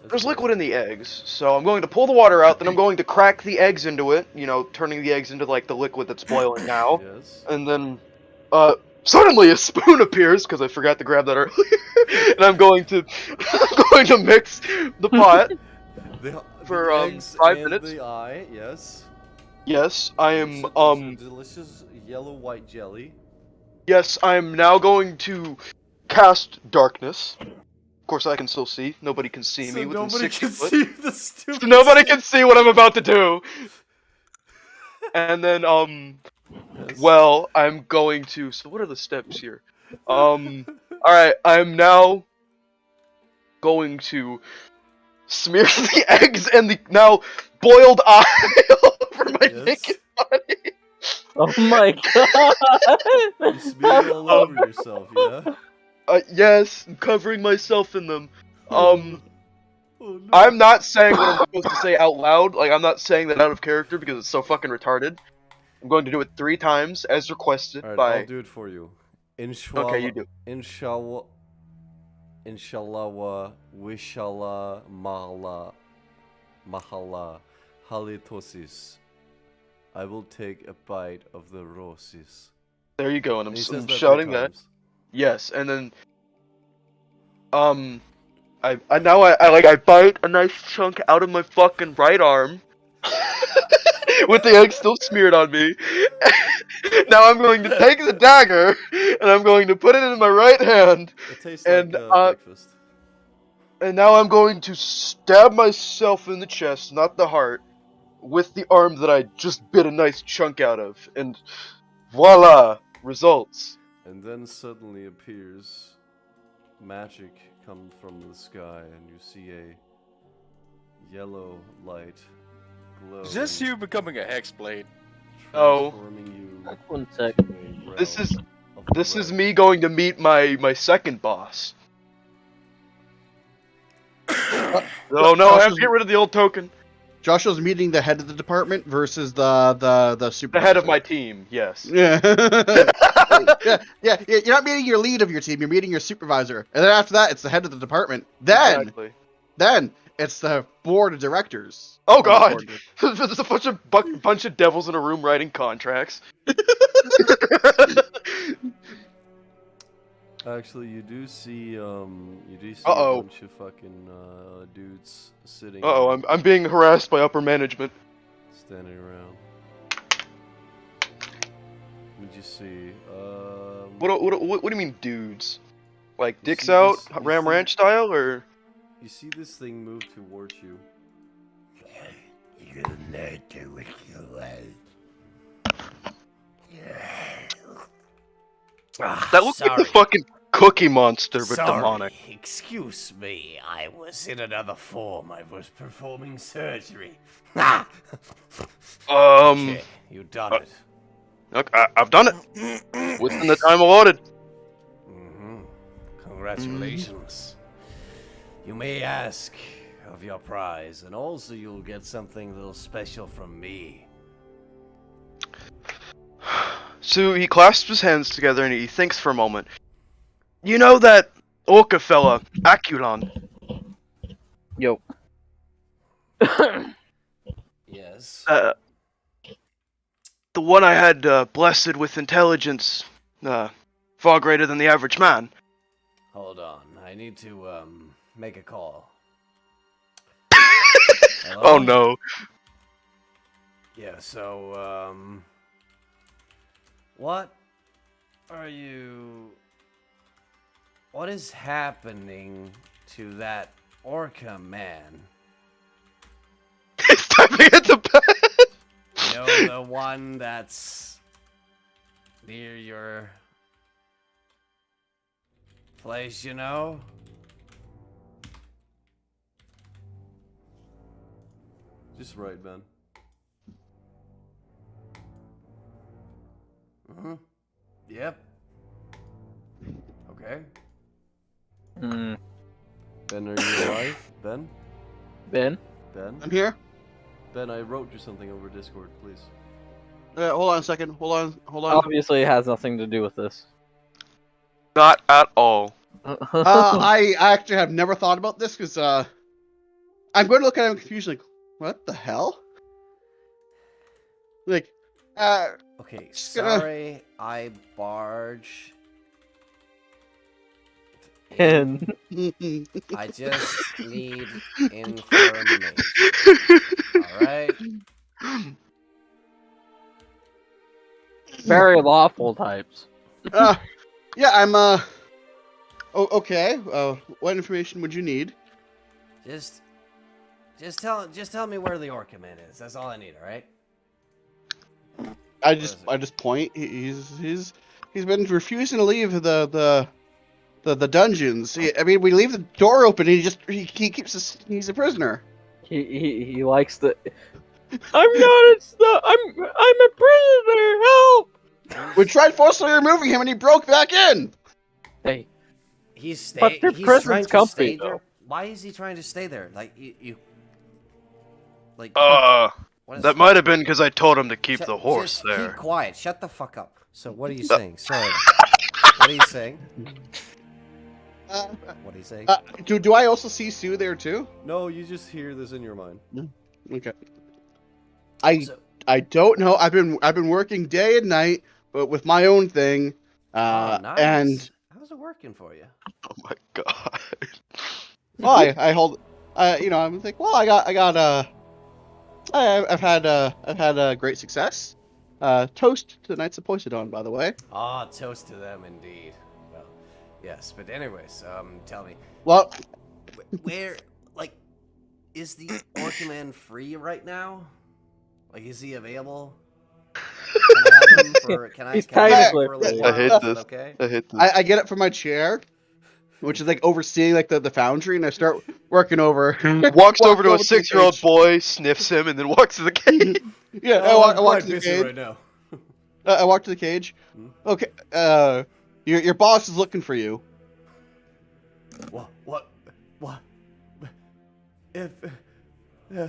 There's liquid in the eggs, so I'm going to pull the water out, then I'm going to crack the eggs into it, turning the eggs into, like, the liquid that's boiling now. Yes. And then, suddenly a spoon appears, because I forgot to grab that earlier, and I'm going to mix the pot for, the eggs 5 and minutes. The eye, yes. Yes, I am, It's a delicious yellow-white jelly. Yes, I am now going to cast darkness. Of course, I can still see. Nobody can see So me within nobody 60 can foot. see the stupid. So nobody can see what I'm about to do. And then, well, I'm going to. So what are the steps here? Alright, I'm now going to smear the eggs and the now boiled eye over my naked body. Oh my god! You smear it all over yourself, yeah? Yes, I'm covering myself in them. Oh, no. I'm not saying what I'm supposed to say out loud. Like, I'm not saying that out of character because it's so fucking retarded. I'm going to do it 3 times as requested Alright, by. I'll do it for you. Inshallah. Okay, you do. Inshallah. Inshallah. Wishallah. Mahala. Halitosis. I will take a bite of the roses. There you go, and And he I'm says that 3 shouting that. times. Yes, and then I bite a nice chunk out of my fucking right arm. With the egg still smeared on me. Now I'm going to take the dagger and I'm going to put it in my right hand. It tastes and like breakfast. and now I'm going to stab myself in the chest, not the heart, with the arm that I just bit a nice chunk out of. And voila! Results. And then suddenly appears magic come from the sky, and you see a yellow light glow. Is this you becoming a hexblade? Oh. Transforming you One sec. into a This is realm of this is red. me going to meet my second boss. Oh no, I have to get rid of the old token. Joshua's meeting the head of the department versus the The supervisor. head of my team, yes. Yeah. yeah. You're not meeting your lead of your team. You're meeting your supervisor, and then after that, it's the head of the department. Exactly. Then it's the board of directors. Oh god! There's a bunch of devils in a room writing contracts. Actually, you do see a Uh-oh. bunch of fucking dudes sitting. Uh-oh, I'm being harassed by upper management. Standing around. What'd you see? What do you mean, dudes? Like You dicks see out, this- you Ram see- Ranch style, or? You see this thing move towards you. That looks like the fucking Cookie Monster, but demonic. Excuse me, I was in another form. I was performing surgery. Ah! Okay, you done it. Okay, I've done it. Within the time allotted. Congratulations. You may ask of your prize, and also you'll get something a little special from me. So he clasps his hands together and he thinks for a moment. You know that orca fella, Aculon? Yo. Yes. The one I had blessed with intelligence far greater than the average man. Hold on, I need to make a call. Hello? Oh no. Yeah, so what is happening to that orca man? He's typing at the pad. You know, the one that's near your place, you know? Just right, Ben. Yep. Okay. Hmm. Ben, are you alive? Ben? Ben? Ben? I'm here. Ben, I wrote you something over Discord, please. Hold on a second. Hold on. Obviously, it has nothing to do with this. Not at all. I actually have never thought about this because I'm going to look at him confused, like, what the hell? Like, Okay, Just gonna- sorry, I barge. And I just need information. Alright? very lawful types. yeah, I'm okay. What information would you need? Just tell me where the orca man is. That's all I need, alright? I just point. He's been refusing to leave the dungeons. I mean, we leave the door open. And he keeps us. He's a prisoner. He likes the. I'm a prisoner. Help! We tried forcibly removing him, and he broke back in. Hey, He's But their he's prison's trying to comfy, stay there. though. Why is he trying to stay there? Like you like what is That might have been because I told him to keep Shut- the horse just there. Keep quiet. Shut the fuck up. So what are you saying? Sorry. What are you saying? What are you saying? Do I also see Sue there too? No, you just hear this in your mind. Okay. So- I don't know. I've been working day and night, but with my own thing. Oh, nice. And how's it working for you? Oh my god. well, I hold. I'm like, well, I've had great success. Toast to the Knights of Poseidon, by the way. Ah, toast to them indeed. Well, yes, but anyways, tell me, Well, where, like, is the Orca Man free right now? Like, is he available? Can I have him for? Can I? He's Can I tiny have him boy. for a little I while? hate Is that this. okay? I hate this. I get it from my chair, which is like overseeing like the foundry, and I start working over. Walks over to a the 6-year-old cage. boy, sniffs him, and then walks to the cage. Yeah, Oh, I I'm walk quite to the busy cage. right now. I walk to the cage. Okay, your boss is looking for you. What? If Yeah,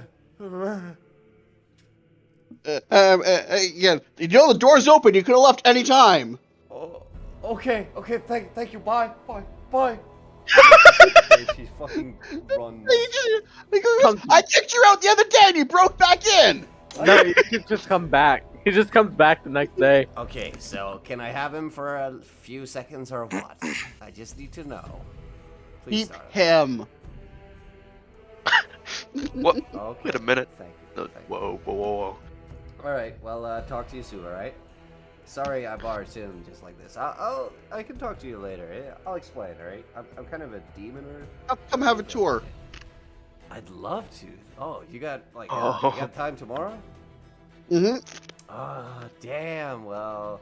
you know the door's open. You could have left any time. oh, okay, thank you. Bye. She fucking runs. I kicked you out the other day, and you broke back in. No, he just come back. He just comes back the next day. Okay, so can I have him for a few seconds or what? I just need to know. Please Keep start. him. What? Okay. Wait a minute. Thank you. Whoa. Whoa. All right. Well, talk to you soon. All right. Sorry, I barged in just like this. I can talk to you later. I'll explain. All right. I'm kind of a demon or. Come have a tour. I'd love to. Oh, you got you Oh. got time tomorrow? Mm-hmm. Ah, damn. Well,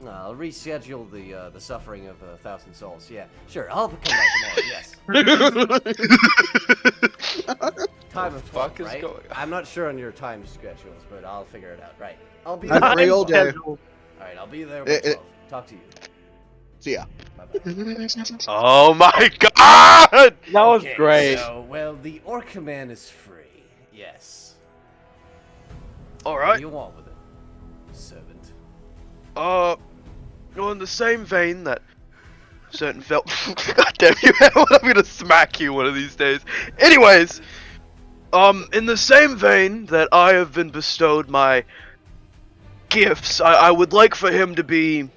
I'll reschedule the suffering of 1,000 souls. Yeah, sure. I'll come back tomorrow. Yes. Time of 12, fuck is right? going on? I'm not sure on your time schedules, but I'll figure it out. Right. I'll be I'm there. free all day. All right. I'll be there by It- 12. Talk to you. See ya. Bye-bye. Oh my god! That was Okay, great. So, well, the Orca Man is free. Yes. What do Alright. you want with it, servant? Well, in the same vein that certain felt. God damn you, man. I'm gonna smack you one of these days. Anyways, in the same vein that I have been bestowed my gifts, I would like for him to be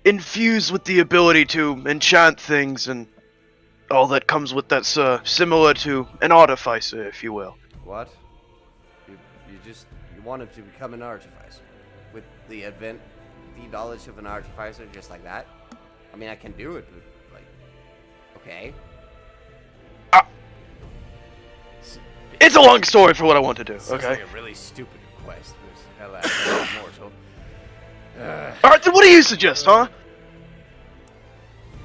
infused with the ability to enchant things and all that comes with that, sir. Similar to an artificer, if you will. What? You want him to become an artificer with the knowledge of an artificer, just like that? I mean, I can do it, but like, okay. It's a long story for what I want to do. Sounds Okay. like a really stupid request. But alas, mortal. Alright, then what do you suggest, huh?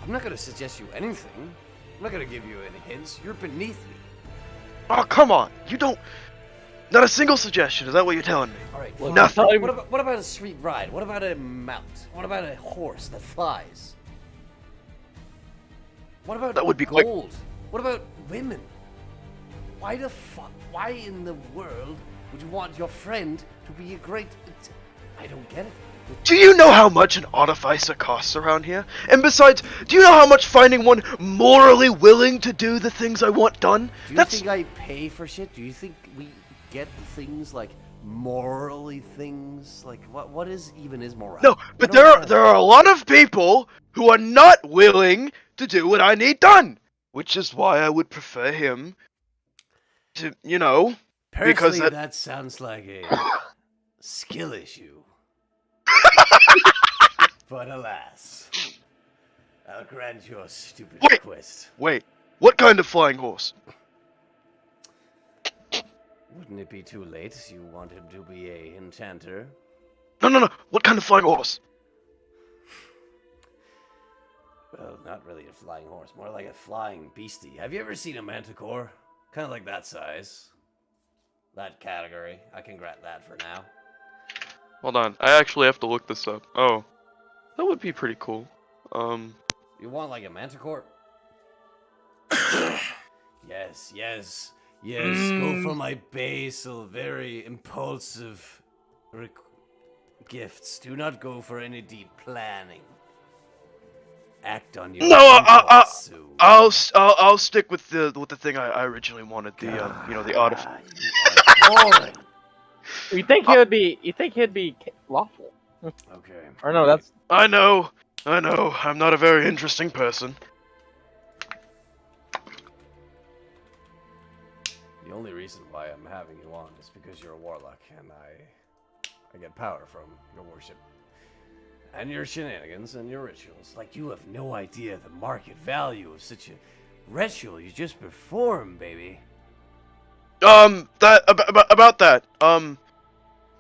I'm not gonna suggest you anything. I'm not gonna give you any hints. You're beneath me. Oh, come on. You don't. Not a single suggestion. Is that what you're telling me? All right. Well, fine. nothing. What about a sweet ride? What about a mount? What about a horse that flies? What about That would be quick. gold? What about women? Why the fuck? Why in the world would you want your friend to be a great? I don't get it. Do you know how much an artificer costs around here? And besides, do you know how much finding one morally willing to do the things I want done? Do you think I pay for shit? Do you think we get things like morally things? Like what is morality? No, but there are a lot of people who are not willing to do what I need done, which is why I would prefer him to, because Personally, that sounds like a skill issue. But alas, I'll grant your stupid request. Wait, what kind of flying horse? Wouldn't it be too late? You want him to be a enchanter? No. What kind of flying horse? Well, not really a flying horse, more like a flying beastie. Have you ever seen a manticore? Kind of like that size. That category. I can grant that for now. Hold on, I actually have to look this up. Oh, that would be pretty cool. You want like a manticore? Yes. Go for my basal, very impulsive gifts. Do not go for any deep planning. Act on your impulse, Sue. I'll stick with the thing I originally wanted. The artifact. Boring. You think he would be? You think he'd be lawful? Okay. Or no, that's. I know. I'm not a very interesting person. The only reason why I'm having you on is because you're a warlock, and I get power from your worship. And your shenanigans and your rituals. Like, you have no idea the market value of such a ritual you just performed, baby. About that.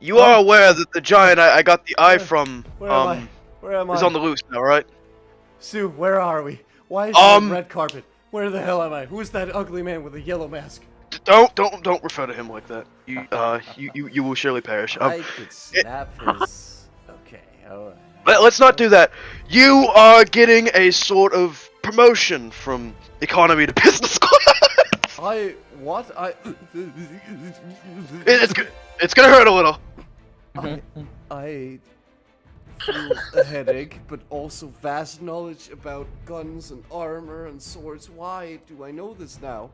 You are aware that the giant I got the eye from Where am I? Where am I? is on the loose now, right? Sue, where are we? Why is there a red carpet? Where the hell am I? Who's that ugly man with a yellow mask? Don't refer to him like that. You will surely perish. I could snap his. Okay, alright. Let's not do that. You are getting a sort of promotion from economy to business class. What? It's gonna hurt a little. I feel a headache, but also vast knowledge about guns and armor and swords. Why do I know this now?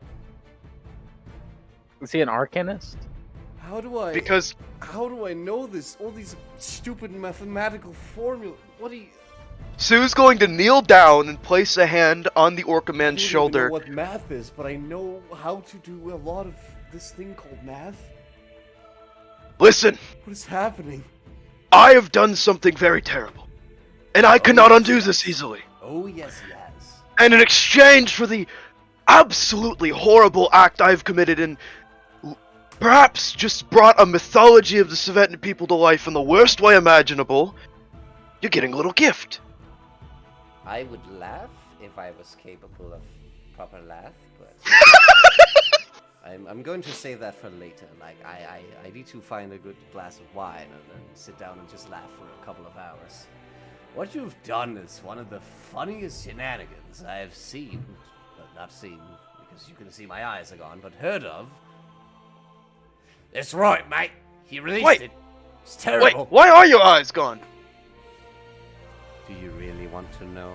Is he an arcanist? How do I? Because how do I know this? All these stupid mathematical formulas. What do you? Sue's going to kneel down and place a hand on the Orca man's I don't shoulder. even know what math is, but I know how to do a lot of this thing called math. Listen. What is happening? I have done something very terrible, and I cannot undo this easily. Oh yes, yes. And in exchange for the absolutely horrible act I've committed and perhaps just brought a mythology of the Saventan people to life in the worst way imaginable, you're getting a little gift. I would laugh if I was capable of proper laugh, but I'm going to save that for later. Like I need to find a good glass of wine and then sit down and just laugh for a couple of hours. What you've done is one of the funniest shenanigans I've seen. Well, not seen because you can see my eyes are gone, but heard of. that's right, mate. He released it. It's terrible. Wait, why are your eyes gone? Do you really want to know?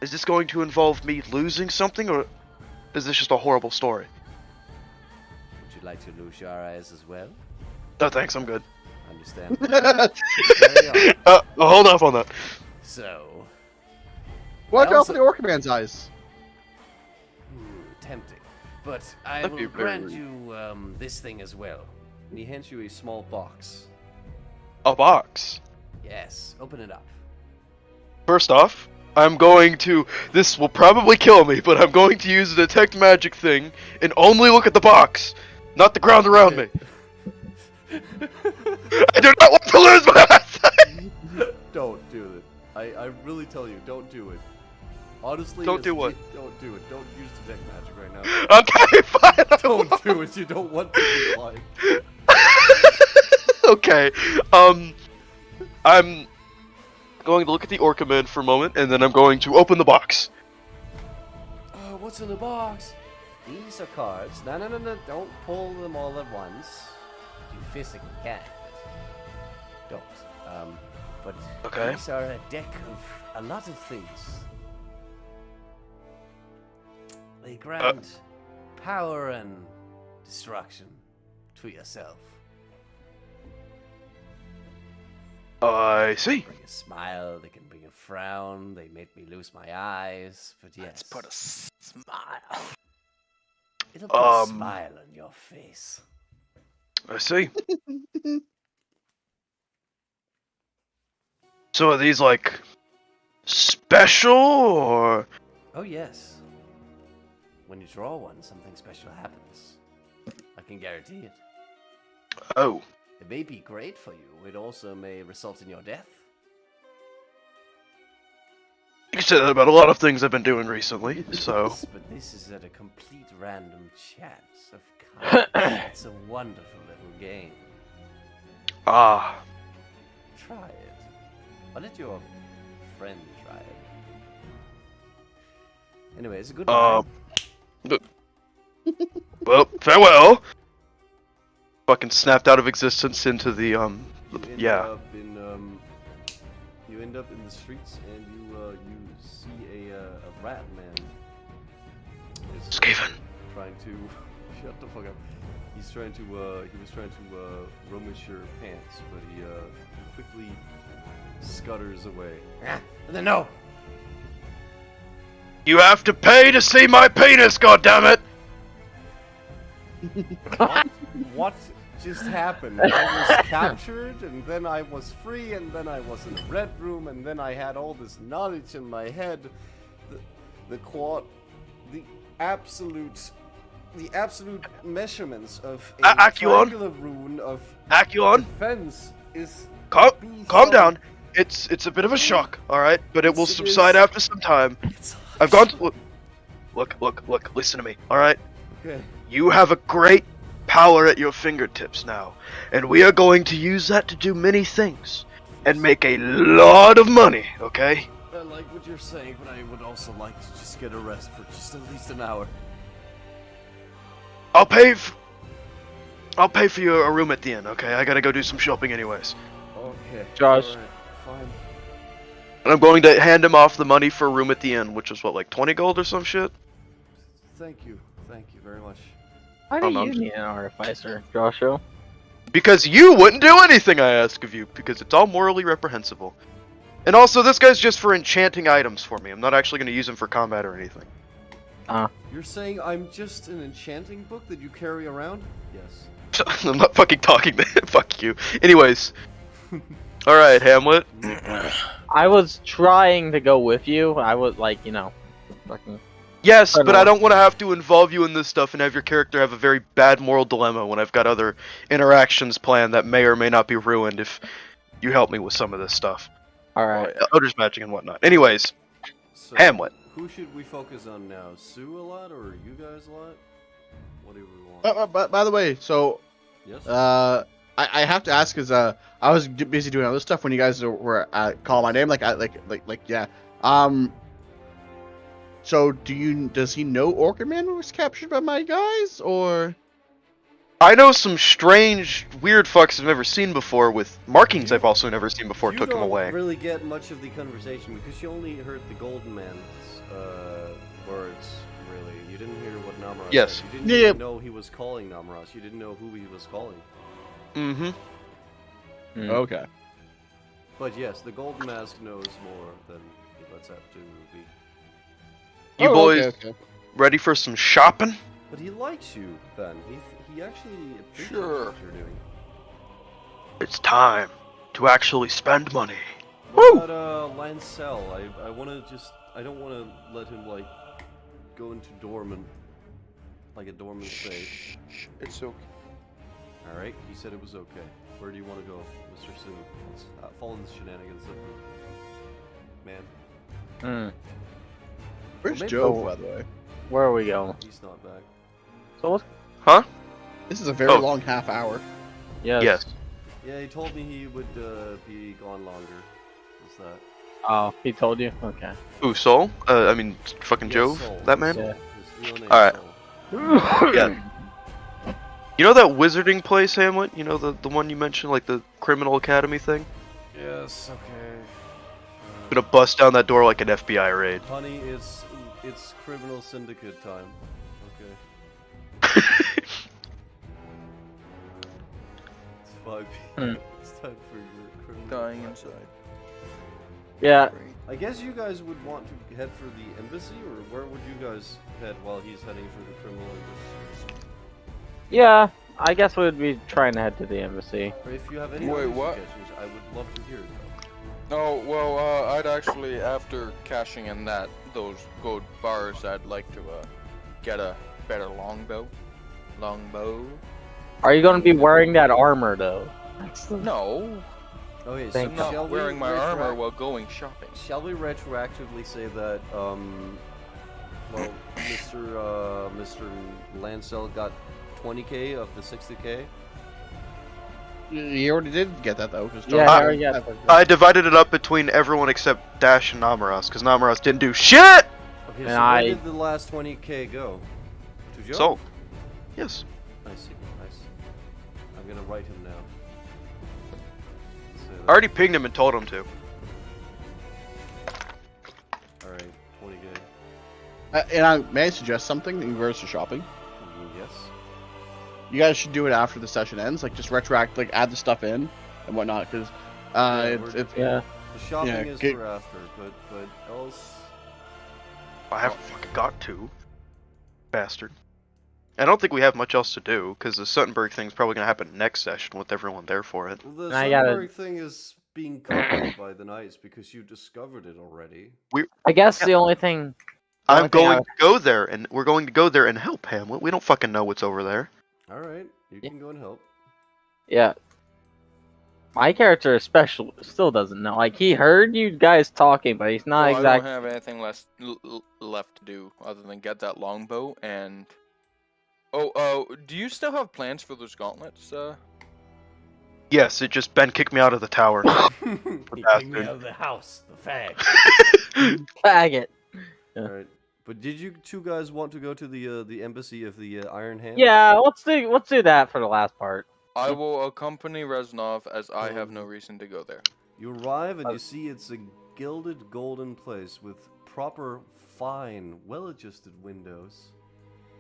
Is this going to involve me losing something, or is this just a horrible story? Would you like to lose your eyes as well? No, thanks, I'm good. Understand. Hold off on that. So. Watch out for the Orca man's eyes. Tempting. But I That'd be will very grant you this thing as well. And he hands you a small box. A box? Yes, open it up. First off, I'm going to... This will probably kill me, but I'm going to use the detect magic thing and only look at the box, not the ground around me. I do not want to lose my eyesight! Don't do it. I really tell you, don't do it. Honestly, Don't do what? Don't do it. Don't use detect magic right now. Okay, fine. Don't do it. You don't want to be blind. Okay. I'm going to look at the Orca man for a moment, and then I'm going to open the box. What's in the box? These are cards. No. Don't pull them all at once. You physically can. Don't. But Okay. these are a deck of a lot of things. They grant power and destruction to yourself. I see. Bring a smile, they can bring a frown, they made me lose my eyes, but yes. Let's put a smile. It'll put a smile on your face. I see. So are these like special or? Oh yes. When you draw one, something special happens. I can guarantee it. Oh. It may be great for you. It also may result in your death. You can say that about a lot of things I've been doing recently, so. But this is at a complete random chance of cards. It's a wonderful little game. Ah. Try it. Why don't your friend try it? Anyway, it's a good one. Well, farewell. Fucking snapped out of existence into the yeah. You end up in the streets and you see a rat man. Skaven. Trying to shut the fuck up. He was trying to rummage your pants, but he quickly scutters away. No. You have to pay to see my penis, goddammit! What just happened? I was captured, and then I was free, and then I was in a red room, and then I had all this knowledge in my head. The absolute the absolute measurements of a Acuon? triangular rune of Acuon? defense is... Calm down. It's a bit of a shock, all right, but it will subside after some time. I've gone to look. Listen to me, all right. Okay. You have a great power at your fingertips now, and we are going to use that to do many things and make a lot of money. Okay? I like what you're saying, but I would also like to just get a rest for just at least an hour. I'll pay for your room at the inn. Okay? I gotta go do some shopping anyways. Okay. Josh. Alright, fine. And I'm going to hand him off the money for a room at the inn, which is what, like 20 gold or some shit? Thank you very much. Why do you need an artificer, Joshua? Because you wouldn't do anything I ask of you, because it's all morally reprehensible. And also, this guy's just for enchanting items for me. I'm not actually going to use him for combat or anything. You're saying I'm just an enchanting book that you carry around? Yes. I'm not fucking talking to him. Fuck you. Anyways. Alright, Hamlet. I was trying to go with you. I was like, fucking. Yes, but I don't want to have to involve you in this stuff and have your character have a very bad moral dilemma when I've got other interactions planned that may or may not be ruined if you help me with some of this stuff. Alright. Odor's magic and whatnot. Anyways, So, Hamlet. Who should we focus on now? Sue a lot or you guys a lot? What do we want? By the way, so Yes? I have to ask because I was busy doing other stuff when you guys were calling my name. Yeah. So does he know Orchid Man was captured by my guys, or? I know some strange, weird fucks I've never seen before with markings I've also never seen before took him away. You don't really get much of the conversation because you only heard the Golden Man's words, really. You didn't hear what Namuras Yes. said. You didn't even know he was calling Namuras. You didn't know who he was calling. Mm-hmm. Okay. But yes, the Golden Mask knows more than he lets out to be. You boys ready for some shopping? But he likes you, Ben. He actually appreciates Sure. what you're doing. It's time to actually spend money. What about Lancel? I don't want to let him like go into dormant, like a dormant state. It's okay. All right, he said it was okay. Where do you want to go, Mr. Sue? Let's fall in the shenanigans of the man. Where's Maybe- Joe, by the way? Where are we going? He's not back. So what's... Huh? This is a very long half hour. Yes. Yeah, he told me he would be gone longer. What's that? Oh, he told you? Okay. Ooh, Soul? Fucking Yeah, Jove? Soul. That man? Yeah. His real name Alright. is Soul. Yeah. You know that wizarding place, Hamlet? You know the one you mentioned, like the criminal academy thing? Yes, okay. Gonna bust down that door like an FBI raid. Honey, it's criminal syndicate time. Okay. It's 5 p.m. It's time for your criminal. Dying inside. Yeah. I guess you guys would want to head for the embassy, or where would you guys head while he's heading for the criminal embassy? Yeah, I guess we'd be trying to head to the embassy. Or if you have any Wait, other what? suggestions, I would love to hear them. Oh, well, I'd actually, after cashing in those gold bars, I'd like to, get a better longbow. Are you going to be wearing that armor, though? No, Okay, so Thank I'm not shall wearing we my armor while going shopping. Shall we retroactively say that, well, Mr. Lancel got 20k of the 60k? You already did get that though. Yeah, I already got that. I divided it up between everyone except Dash and Namuras, because Namuras didn't do shit! Okay, And so where did the last 20k go? To Joe? Soul. Yes. I see. I'm gonna write him now. I already pinged him and told him to. Alright, 20k. And may I suggest something in regards to shopping? Yes. You guys should do it after the session ends. Like just retroact, like add the stuff in and whatnot. Because The shopping is get- for after, but else. I haven't fucking got to. Bastard. I don't think we have much else to do, because the Suttenberg thing's probably gonna happen next session with everyone there for it. The I gotta- Sundberg thing is being covered by the Knights because you discovered it already. I guess the only thing only I'm thing going to go there, and we're going to go there and help Hamlet. We don't fucking know what's over there. All right, you can go and help. Yeah. My character still doesn't know. Like, he heard you guys talking, but he's not Well, I exactly. don't have anything left to do other than get that longbow and. Oh, do you still have plans for those gauntlets? Yes, it just Ben kicked me out of the tower. He kicked me bastard. out of the house, the fag. Faggot. All right, but did you two guys want to go to the embassy of the Iron Hand? Yeah, let's do that for the last part. I will accompany Reznov as I have no reason to go there. You arrive and you see it's a gilded golden place with proper, fine, well-adjusted windows.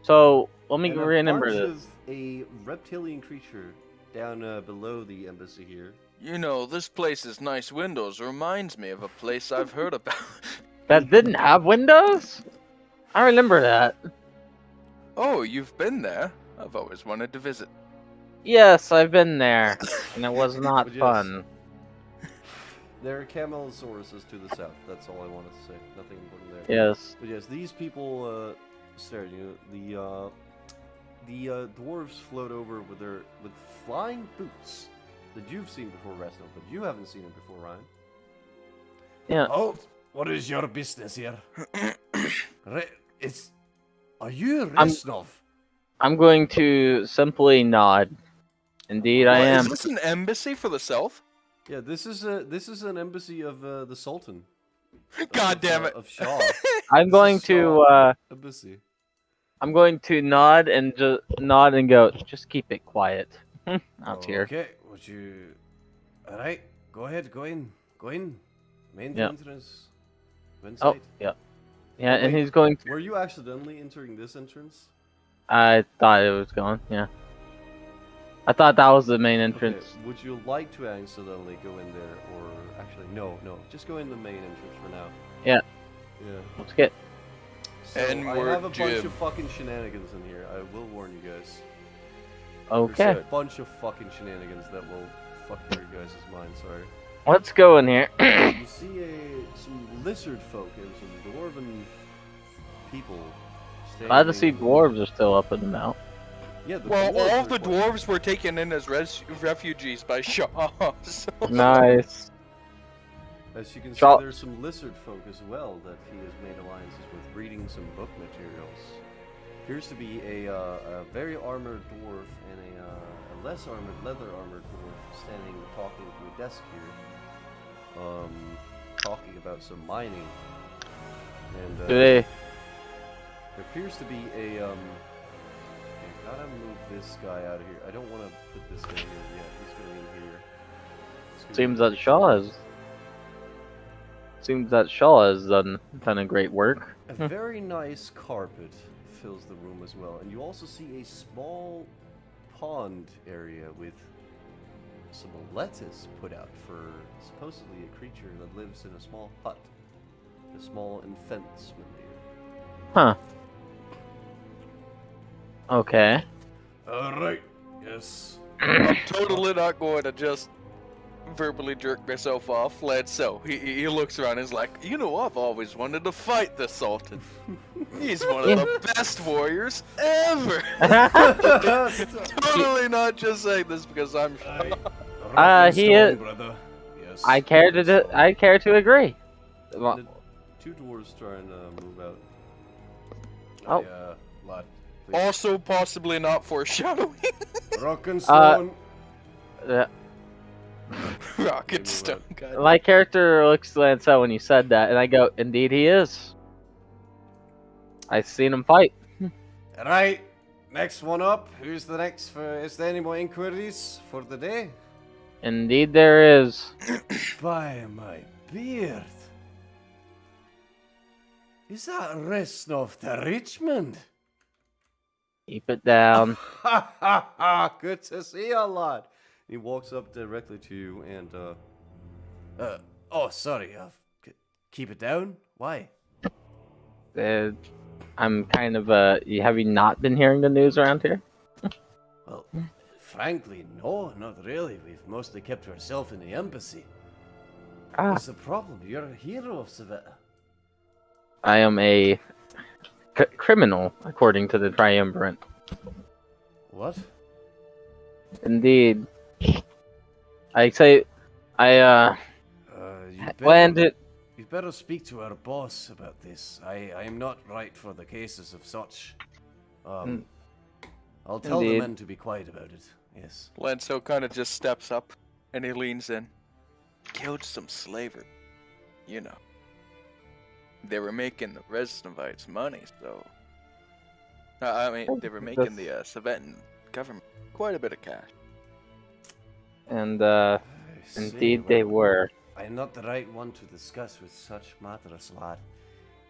So let me And a remember bunch this. of a reptilian creature down below the embassy here. You know, this place's nice windows reminds me of a place I've heard about. That didn't have windows? I remember that. Oh, you've been there? I've always wanted to visit. Yes, I've been there, and it was not But yes. fun. There are camelosauruses to the south. That's all I wanted to say. Nothing important there. Yes. But yes, these people stare at you. The dwarves float over with flying boots that you've seen before, Resto, but you haven't seen it before, Ryan. Yeah. Oh, what is your business here? Are you I'm- Resnov? I'm going to simply nod. Indeed, I am. Is this an embassy for the South? Yeah, this is an embassy of the Sultan. God damn it! Of Shaw. I'm going to Embassy. I'm going to nod and go. Just keep it quiet. Out here. Okay, would you? All right, go ahead, go in. Main Yeah. entrance. Go Oh, inside. yeah. Yeah, and Wait, he's going to. Were you accidentally entering this entrance? I thought it was going. Yeah. I thought that was the main entrance. Okay, would you like to accidentally go in there, or actually, no, just go in the main entrance for now. Yeah. Yeah. Let's get. So N-word I have a bunch Jim. of fucking shenanigans in here. I will warn you guys. Okay. There's a bunch of fucking shenanigans that will fuck your guys' mind. Sorry. Let's go in here. You see some lizard folk and some dwarven people. Glad to see standing- dwarves are still up and about. Yeah, the Well, dwarves all are the quite- dwarves were taken in as refugees by Shaw. So. Nice. As you can see, Shaw- there's some lizard folk as well that he has made alliances with, reading some book materials. Appears to be a very armored dwarf and a less armored, leather armored dwarf standing talking to a desk here. Talking about some mining. And Do they? there appears to be a okay, gotta move this guy out of here. I don't want to put this guy here yet. He's gonna be in here. He's gonna Seems be- that Shaw has done a great work. A very nice carpet fills the room as well, and you also see a small pond area with some lettuce put out for supposedly a creature that lives in a small hut, a small enfencement here. Huh. Okay. All right. Yes. I'm totally not going to just verbally jerk myself off. Let's so. He looks around and is like, you know, I've always wanted to fight the Sultan. He's one of the best warriors ever. Totally not just saying this because I'm. He is. Brother. Yes. I care to agree. Well, The two dwarves try and move out. Oh. Lad, Also, possibly not foreshadowing. Rock and stone. Rocket Stone. God. my character looks glance out when you said that, and I go, "Indeed, he is." I've seen him fight. Right. Next one up. Who's the next for? Is there any more inquiries for the day? Indeed, there is. By my beard. Is that Resnov to Richmond? Keep it down. Ha ha ha! Good to see you, lad. He walks up directly to you and, oh, sorry, keep it down? Why? I'm kind of have you not been hearing the news around here? Well, frankly, no, not really. We've mostly kept to ourselves in the embassy. Ah, What's the problem? You're a hero of Savetta. I am a criminal, according to the Triumvirate. What? Indeed. I say, I You landed. You better speak to our boss about this. I am not right for the cases of such. I'll tell the Indeed. men to be quiet about it. Yes. Lenso kind of just steps up and he leans in. Killed some slavery. You know. They were making the Resnovites money, so. I mean, they were making the Savetan government quite a bit of cash. And I indeed see. they Well, were. I am not the right one to discuss with such matters, lad.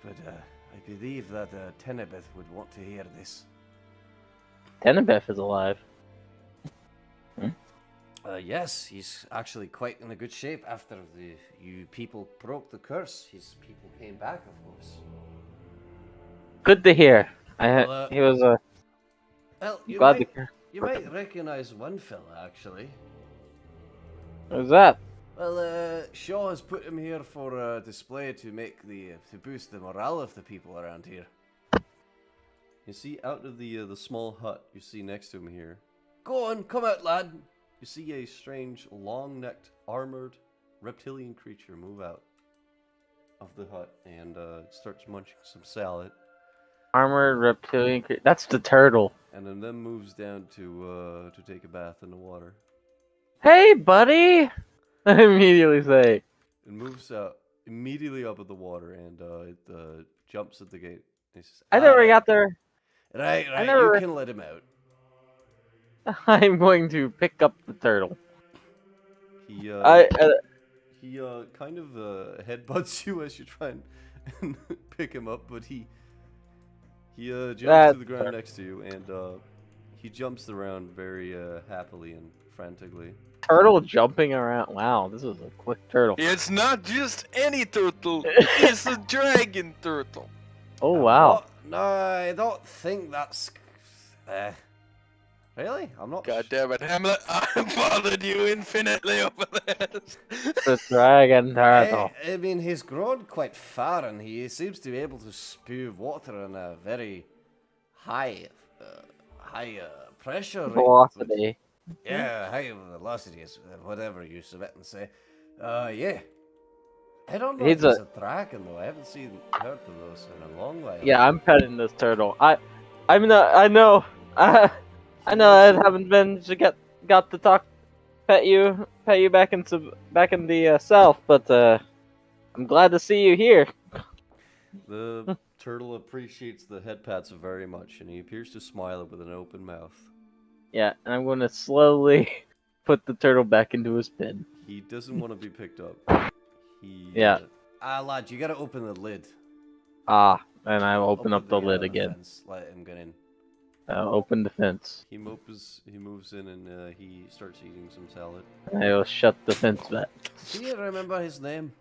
But I believe that Tenebeth would want to hear this. Tenebeth is alive. Yes, he's actually quite in a good shape after you people broke the curse. His people came back, of course. Good to hear. Well, He was a. Well, you Glad might, to. you might recognize one fella, actually. Who's that? Well, Shaw has put him here for a display to boost the morale of the people around here. You see, out of the small hut you see next to him here, Go on, come out, lad. you see a strange, long-necked, armored reptilian creature move out of the hut and starts munching some salad, Armored reptilian creature. That's the turtle. and then moves down to take a bath in the water. Hey, buddy! I immediately say. It moves immediately up at the water and it jumps at the gate. He says, I never right. got there. Right, I never- you can let him out. I'm going to pick up the turtle. He kind of headbutts you as you try and pick him up, but he jumps to the ground next to you and he jumps around very happily and frantically. Turtle jumping around. Wow, this is a quick turtle. It's not just any turtle. It's a dragon turtle. Oh, wow. No, I don't think that's. Really? I'm not. God damn it, Hamlet! I bothered you infinitely over this. The dragon turtle. I mean, he's grown quite far, and he seems to be able to spew water in a very high pressure rate. Velocity. Yeah, high velocity is whatever you Savetan say. Yeah. I don't know He's if he's a dragon though. I haven't heard of those in a long while. Yeah, I'm petting this turtle. I know. I know. I haven't been to got to pet you back in the south, but I'm glad to see you here. The turtle appreciates the head pats very much, and he appears to smile with an open mouth. Yeah, and I'm going to slowly put the turtle back into his pen. He doesn't want to be picked up. Yeah. Lad, you gotta open the lid. And I open up the lid again. Fence. Let him get in. Open the fence. He moves in, and he starts eating some salad. I'll shut the fence back. Do you remember his name?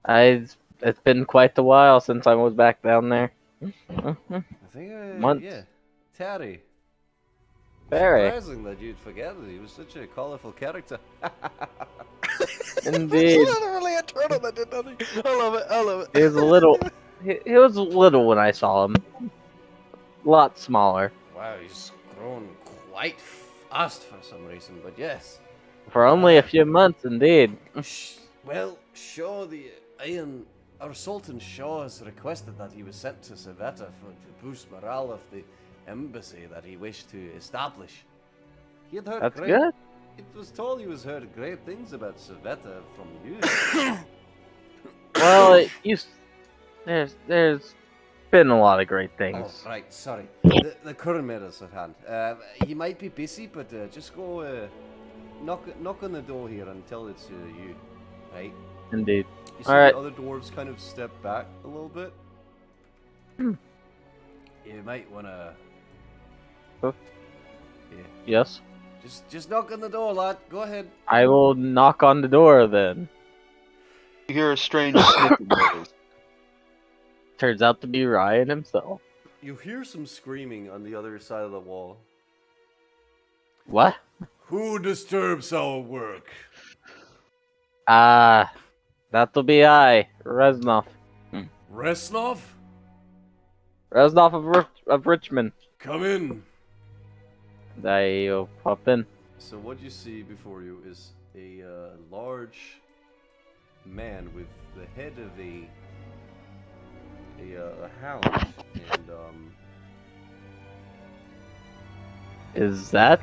It's been quite a while since I was back down there. I think, Months. yeah. Terry. Very. Surprising that you'd forget it. He was such a colorful character. Indeed. It's literally a turtle that did nothing. I love it. I love it. He was a little. He was little when I saw him. A lot smaller. Wow, he's grown quite fast for some reason, but yes. For only a few months, indeed. Well, Shaw, our Sultan Shaw has requested that he was sent to Savetta to boost morale of the embassy that he wished to establish. He had heard That's good. It was told he was heard great things about Savetta from you. Well, there's been a lot of great things. Oh, right, sorry. The current mayor's at hand. He might be busy, but just go knock on the door here and tell it's you, right? Indeed. You see All right. the other dwarves kind of step back a little bit. You might wanna. Huh? Yeah. Yes. Just knock on the door, lad. Go ahead. I will knock on the door then. You hear a strange sniffing noise. Turns out to be Ryan himself. You hear some screaming on the other side of the wall. What? Who disturbs our work? That'll be I, Reznov. Resnov? Reznov of Richmond. Come in. I'll pop in. So what you see before you is a large man with the head of a hound, and Is that?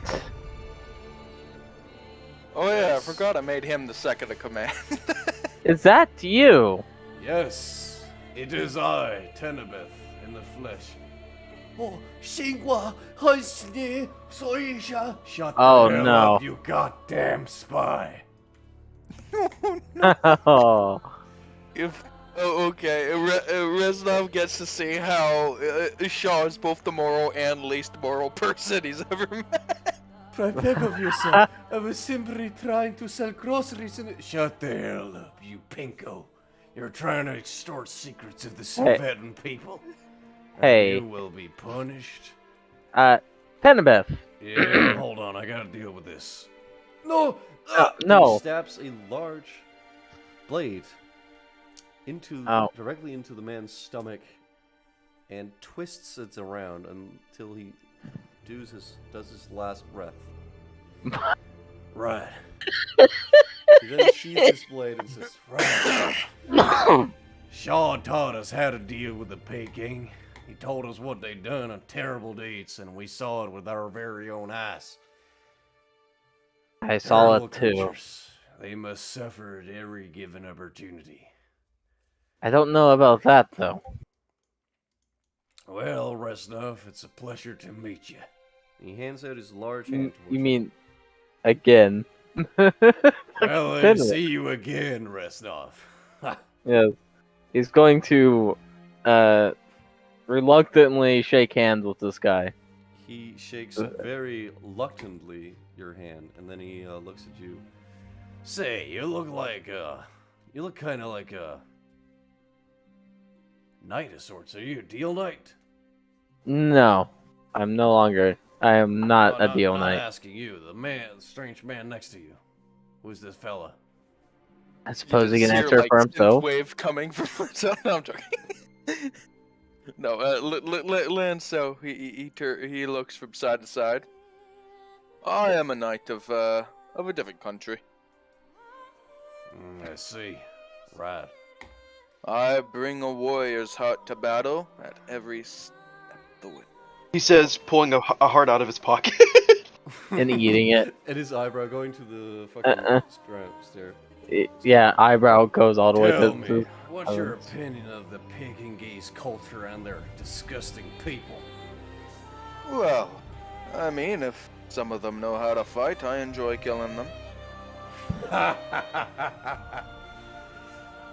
Oh yeah, I forgot I made him the second in command. Is that you? Yes, it is I, Tenebeth, in the flesh. Oh, 醒我恨死你，所以想 Shut Oh, the hell no. up, you goddamn spy. Oh. Okay, Reznov gets to see how Shaw is both the moral and least moral person he's ever met. Try back of yourself. I was simply trying to sell groceries and... Shut the hell up, you pinko. You're trying to extort secrets of the Sovetan people. Hey. You will be punished. Penabeth. Yeah, hold on, I gotta deal with this. No! No. he stabs a large blade into directly into the man's stomach and twists it around until he does his last breath. Right. He then sheathes his blade and says, Right. Shaw taught us how to deal with the Peking. He told us what they done on terrible deeds, and we saw it with our very own eyes. I saw Terrible it too. creatures. They must suffer at every given opportunity. I don't know about that though. Well, Reznov, it's a pleasure to meet you. he hands out his large hand towards You mean again? Well, I Penabeth. see you again, Reznov. Yes. He's going to reluctantly shake hands with this guy. He shakes very reluctantly your hand, and then he looks at you. Say, you look kind of like a knight of sorts. Are you a deal knight? No, I'm no longer. I am not a deal I'm knight. not asking you. The strange man next to you. Who's this fella? I suppose he You can can answer hear, for like, himself. Wave coming from. No, I'm joking. No, Lanso, he looks from side to side. I am a knight of a different country. I see. Right. I bring a warrior's heart to battle at every step of the way. He says, pulling a heart out of his pocket. And eating it. And his eyebrow going to the fucking stair. Yeah, eyebrow goes all the way Tell to. me, what's your opinion of the Pekingese culture and their disgusting people? Well, I mean, if some of them know how to fight, I enjoy killing them.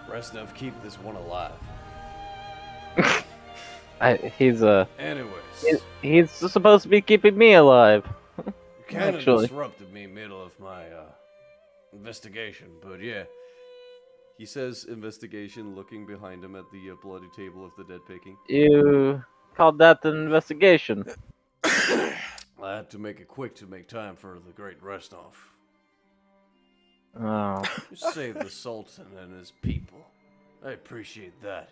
Reznov, keep this one alive. Anyways, He's supposed to be keeping me alive. you kind of Actually. disrupted me middle of my investigation, but yeah. He says investigation, looking behind him at the bloody table of the dead Peking. You called that an investigation? I had to make it quick to make time for the great Reznov. Oh. You saved the Sultan and his people. I appreciate that.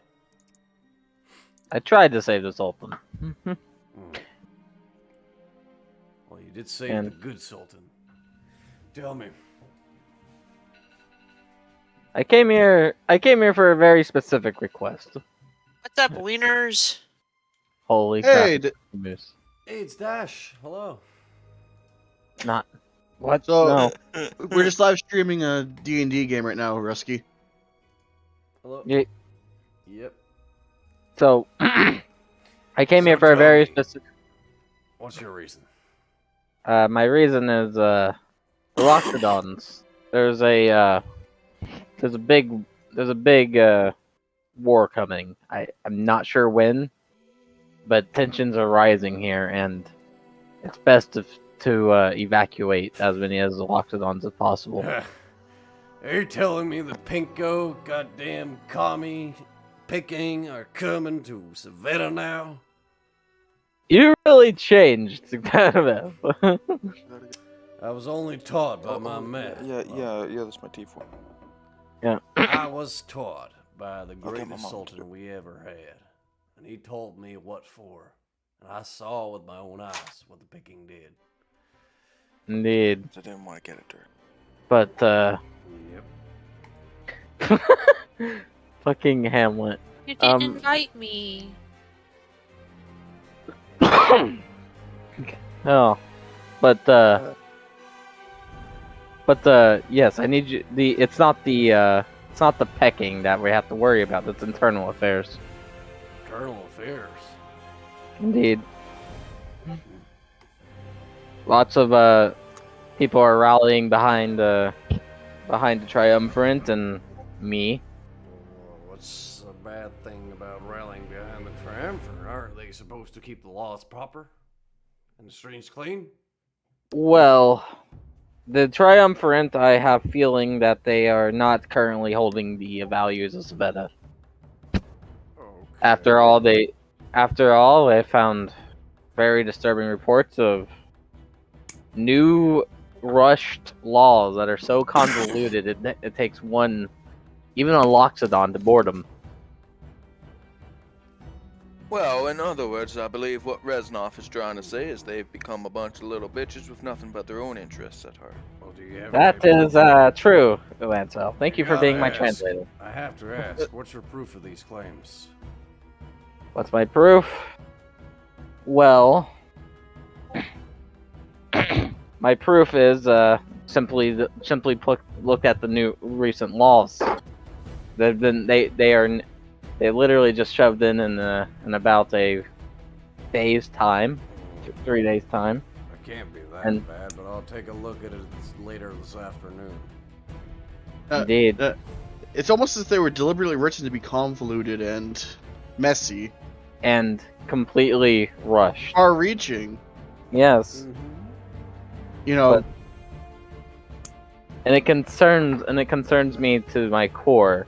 I tried to save the Sultan. Well, you did save And- the good Sultan. Tell me. I came here for a very specific request. What's up, wieners? Holy Hey, crap. Moose. Hey, it's Dash. Hello. Not. What? So No. we're just live streaming a D&D game right now, Rusky. Hello. Yeah. Yep. So, I came here So for a tell very me. specific. What's your reason? My reason is the Loxodons. There's a big war coming. I'm not sure when, but tensions are rising here, and it's best to evacuate as many as the Loxodons as possible. Are you telling me the Pinko, goddamn commie, Peking are coming to Savannah now? You really changed, Zanabeth. I was only taught by my man. Yeah, that's my T4. Yeah. I was taught by the my greatest mom. sultan we ever had. and he told me what for. And I saw with my own eyes what the picking did. Indeed. I didn't want to get it dirty. But, Yep. fucking Hamlet. You didn't invite me. Oh. Yes, I need you, it's not the pecking that we have to worry about, it's internal affairs. Internal affairs. Indeed. Lots of people are rallying behind the triumvirate and me. What's the bad thing about rallying behind the triumvirate? Aren't they supposed to keep the laws proper and the streets clean? Well, the triumvirate, I have feeling that they are not currently holding the values of Sveta. Okay. After all, they found very disturbing reports of new rushed laws that are so convoluted it takes even a loxodon to board them. Well, in other words, I believe what Reznov is trying to say is they've become a bunch of little bitches with nothing but their own interests at heart. Well, do you have That any is proof? true, Lancel. Thank you for Gotta being my ask. translator. I have to ask, what's your proof of these claims? What's my proof? Well, my proof is simply look at the new recent laws. They literally just shoved in about a day's time, 3 days time. It can't be that And- bad, but I'll take a look at it later this afternoon. Indeed. It's almost as if they were deliberately written to be convoluted and messy, And completely rushed. far-reaching. Yes. You know, And it concerns me to my core.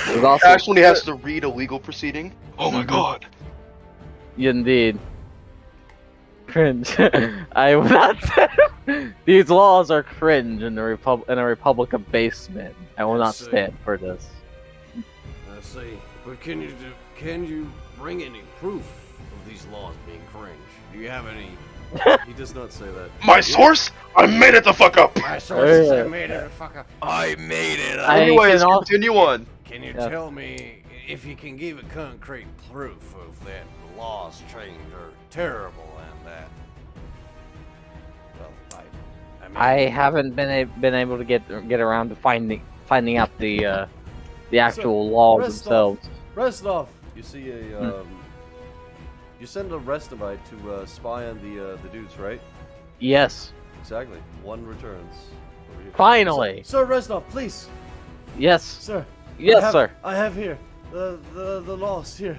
There's also, Ash when he has to read a legal proceeding. Oh my god. indeed. Cringe. I will not say these laws are cringe in a republic of base men. I will not stand for this. I see. But can you bring any proof of these laws being cringe? Do you have any? He does not say that. My source? I made it the fuck up! My sources, I made it the fuck up. I made it. Anyways, continue on. Can you tell me if you can give a concrete proof of that the laws changed are terrible and that? Well, I haven't been able to get around to finding out the actual laws themselves. Reznov! You see a you send a Restovite to spy on the dudes, right? Yes. Exactly. One returns. Over here. Finally. Sir Reznov, please. Yes. Sir. Yes, sir. I have here the laws here.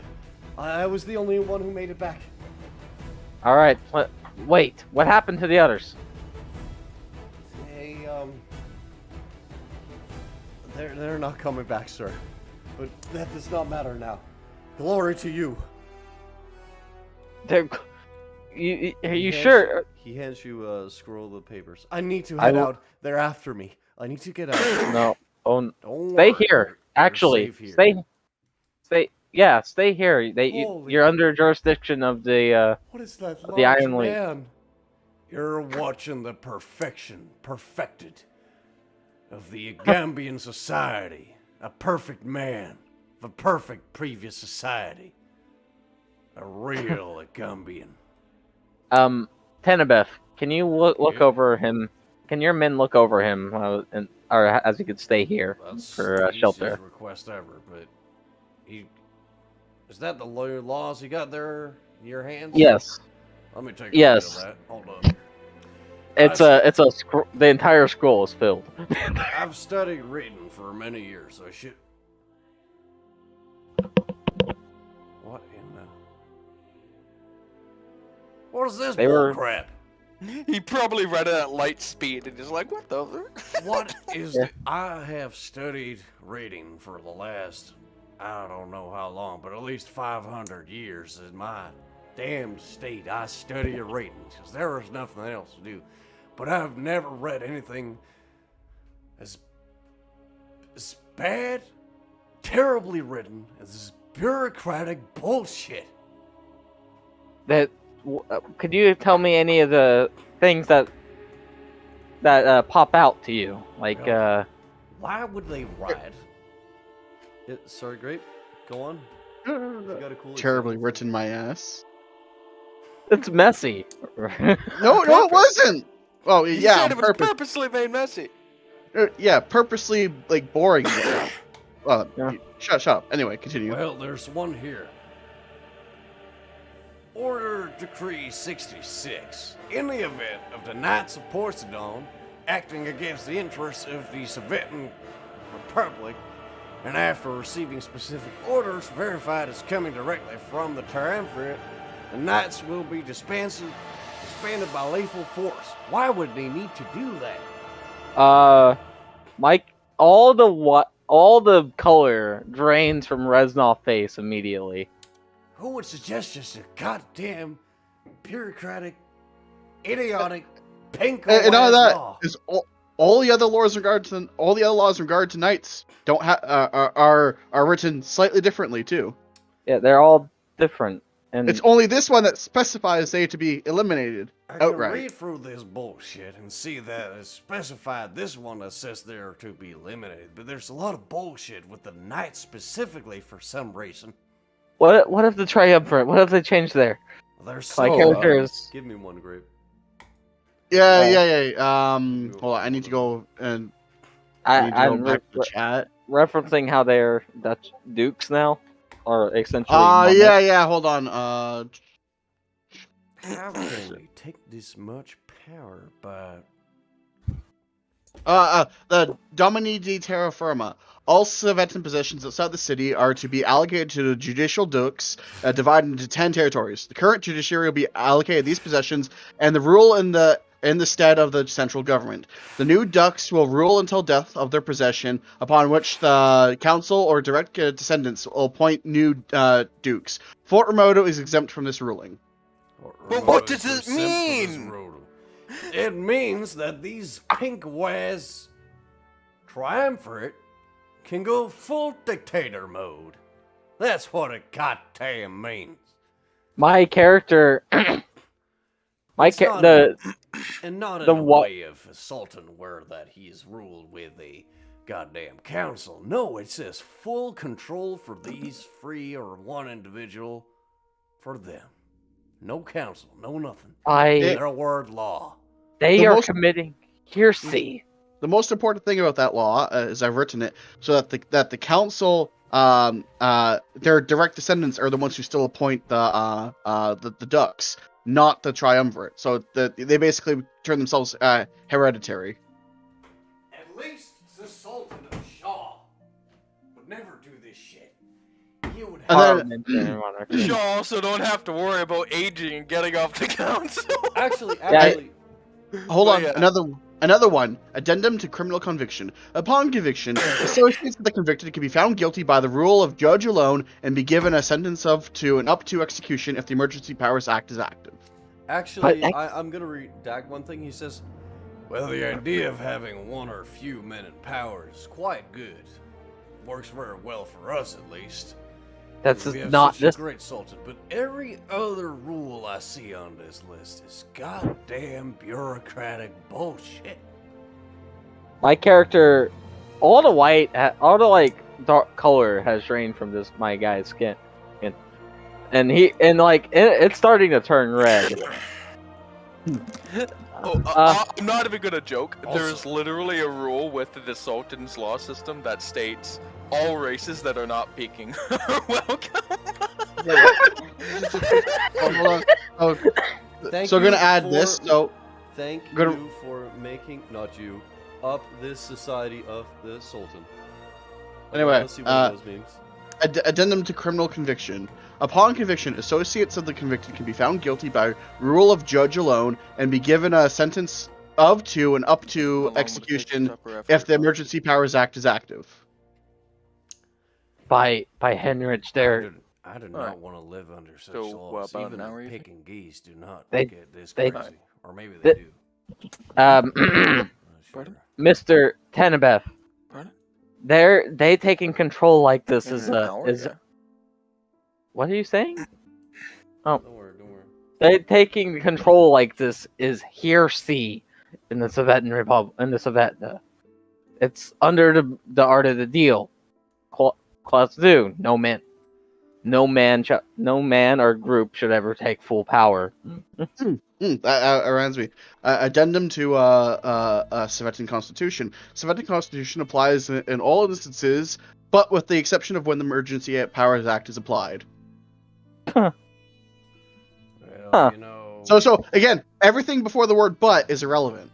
I was the only one who made it back. All right. Wait. What happened to the others? They're not coming back, sir. But that does not matter now. Glory to you. Are you sure? He hands you a scroll of papers. I need to I head will- out. They're after me. I need to get out. No. Oh, Don't stay worry. here. Actually, safe here. stay here. You're under jurisdiction of the What is that the large Iron League. man? You're watching the perfected of the Agambian society. A perfect man of a perfect previous society. A real Agambian. Tenebeth, can you look Yeah. over him? Can your men look over him, or as he could stay here That's for the easiest shelter? request ever, but is that the laws you got there in your hands? Yes. Let me take a Yes. look at that. Hold up. The entire scroll is filled. I've studied reading for many years, so I should. What in the? What is this They were- bullcrap? He probably read it at light speed and is like, what the? What is the... I have studied reading for the last, I don't know how long, but at least 500 years in my damn state. I study reading because there is nothing else to do. But I've never read anything as bad, terribly written, as bureaucratic bullshit. Could you tell me any of the things that pop out to you? Like, Why would they riot? Sorry, Grape. Go on. You got a cool Terribly example. written, my ass. it's messy. No, it wasn't. Well, You yeah, said it was purposely made messy. yeah, purposely like boring. Well, Yeah. shut up. Anyway, continue. Well, there's one here. Order Decree 66. In the event of the Knights of Porcedon acting against the interests of the Savetan Republic, and after receiving specific orders verified as coming directly from the Triumvirate, the Knights will be disbanded by lethal force. Why would they need to do that? Mike, all the color drains from Reznov face immediately. Who would suggest just a goddamn bureaucratic, idiotic, pink And all that law? is all the other laws in regard to knights don't are written slightly differently too. Yeah, they're all different. And It's only this one that specifies they to be eliminated I can outright. read through this bullshit and see that it's specified this one that says they're to be eliminated, but there's a lot of bullshit with the knights specifically for some reason. what if the Triumvirate? What if they change there? There's My so character is Give me one, Grape. Yeah. Hold on, I need to go and I'm back to the chat. referencing how they're Dutch dukes now, or essentially. monarchs. Yeah. Hold on. How can we take this much power by... The Domini di Terra Firma. All Savetan possessions outside the city are to be allocated to the judicial dukes, divided into 10 territories. The current judiciary will be allocated these possessions, and the rule in the stead of the central government. The new dukes will rule until death of their possession, upon which the council or direct descendants will appoint new dukes. Fort Remoto is exempt from this ruling. But what does it mean? It means that these pink-waz triumvirate can go full dictator mode. That's what it goddamn means. My character, And not in the a wa- way of a sultan where that he's ruled with a goddamn council. No, it says full control for these free or one individual for them. No council, no nothing. Their word law. They are committing heresy. The most important thing about that law is I've written it so that the council, their direct descendants are the ones who still appoint the ducks, not the triumvirate. So they basically turn themselves hereditary. At least the Sultan of Shaw would never do this shit. He would have... You also don't have to worry about aging and getting off the council. Actually, Hold on, yeah. another one. Addendum to criminal conviction. Upon conviction, associates of the convicted can be found guilty by the rule of judge alone and be given a sentence of to and up to execution if the Emergency Powers Act is active. Actually, I'm gonna read Dak one thing. He says, Well, the idea of having one or few men in power is quite good. Works very well for us, at least. That's We have not such this. a great sultan, but every other rule I see on this list is goddamn bureaucratic bullshit. My character, all the white, all the like dark color has drained from this my guy's skin, and it's starting to turn red. I'm not even gonna joke. Also- There's literally a rule with the Sultan's law system that states all races that are not peaking are welcome. Hold on. Oh, Thank so we're gonna you add for- this. So "Thank Gonna- you for making up this society of the Sultan." Okay, Anyway, let's see what those means. addendum to criminal conviction. Upon conviction, associates of the convicted can be found guilty by rule of judge alone and be given a sentence of to and up to execution if the Emergency Powers Act is active. By Henrich, there. I do Alright. not want to live under such So, laws. about Even an hour, the you think? picking geese do not They- look at this they- crazy. Or maybe they do. Pardon? Mr. Tenebeth, Pardon? they taking control like this In is an hour, yeah. What are you saying? Oh, Don't worry, don't worry. they taking control like this is heresy in the Soviet Republic. In the Soviet, it's under the art of the deal. Clause 2: no man or group should ever take full power. That reminds me. Addendum to Soviet Constitution. Soviet Constitution applies in all instances, but with the exception of when the Emergency Powers Act is applied. Well, Huh. you know. So again, everything before the word "but" is irrelevant.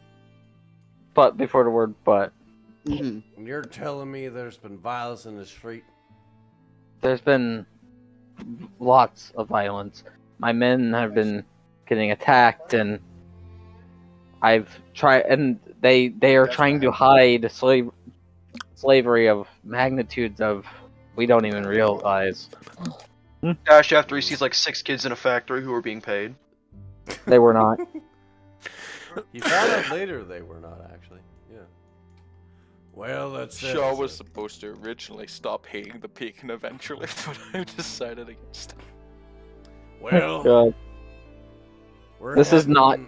But before the word "but," Mhm. You're telling me there's been violence in the street? there's been lots of violence. My men have been getting attacked, and I've tried, and they are trying to hide slavery of magnitudes of we don't even realize. Dash after he sees like 6 kids in a factory who are being paid. They were not. He found out later they were not actually. Yeah. Well, that's Shaw was supposed to originally stop hating the peak and eventually, but I decided against it. Well, God. This is not.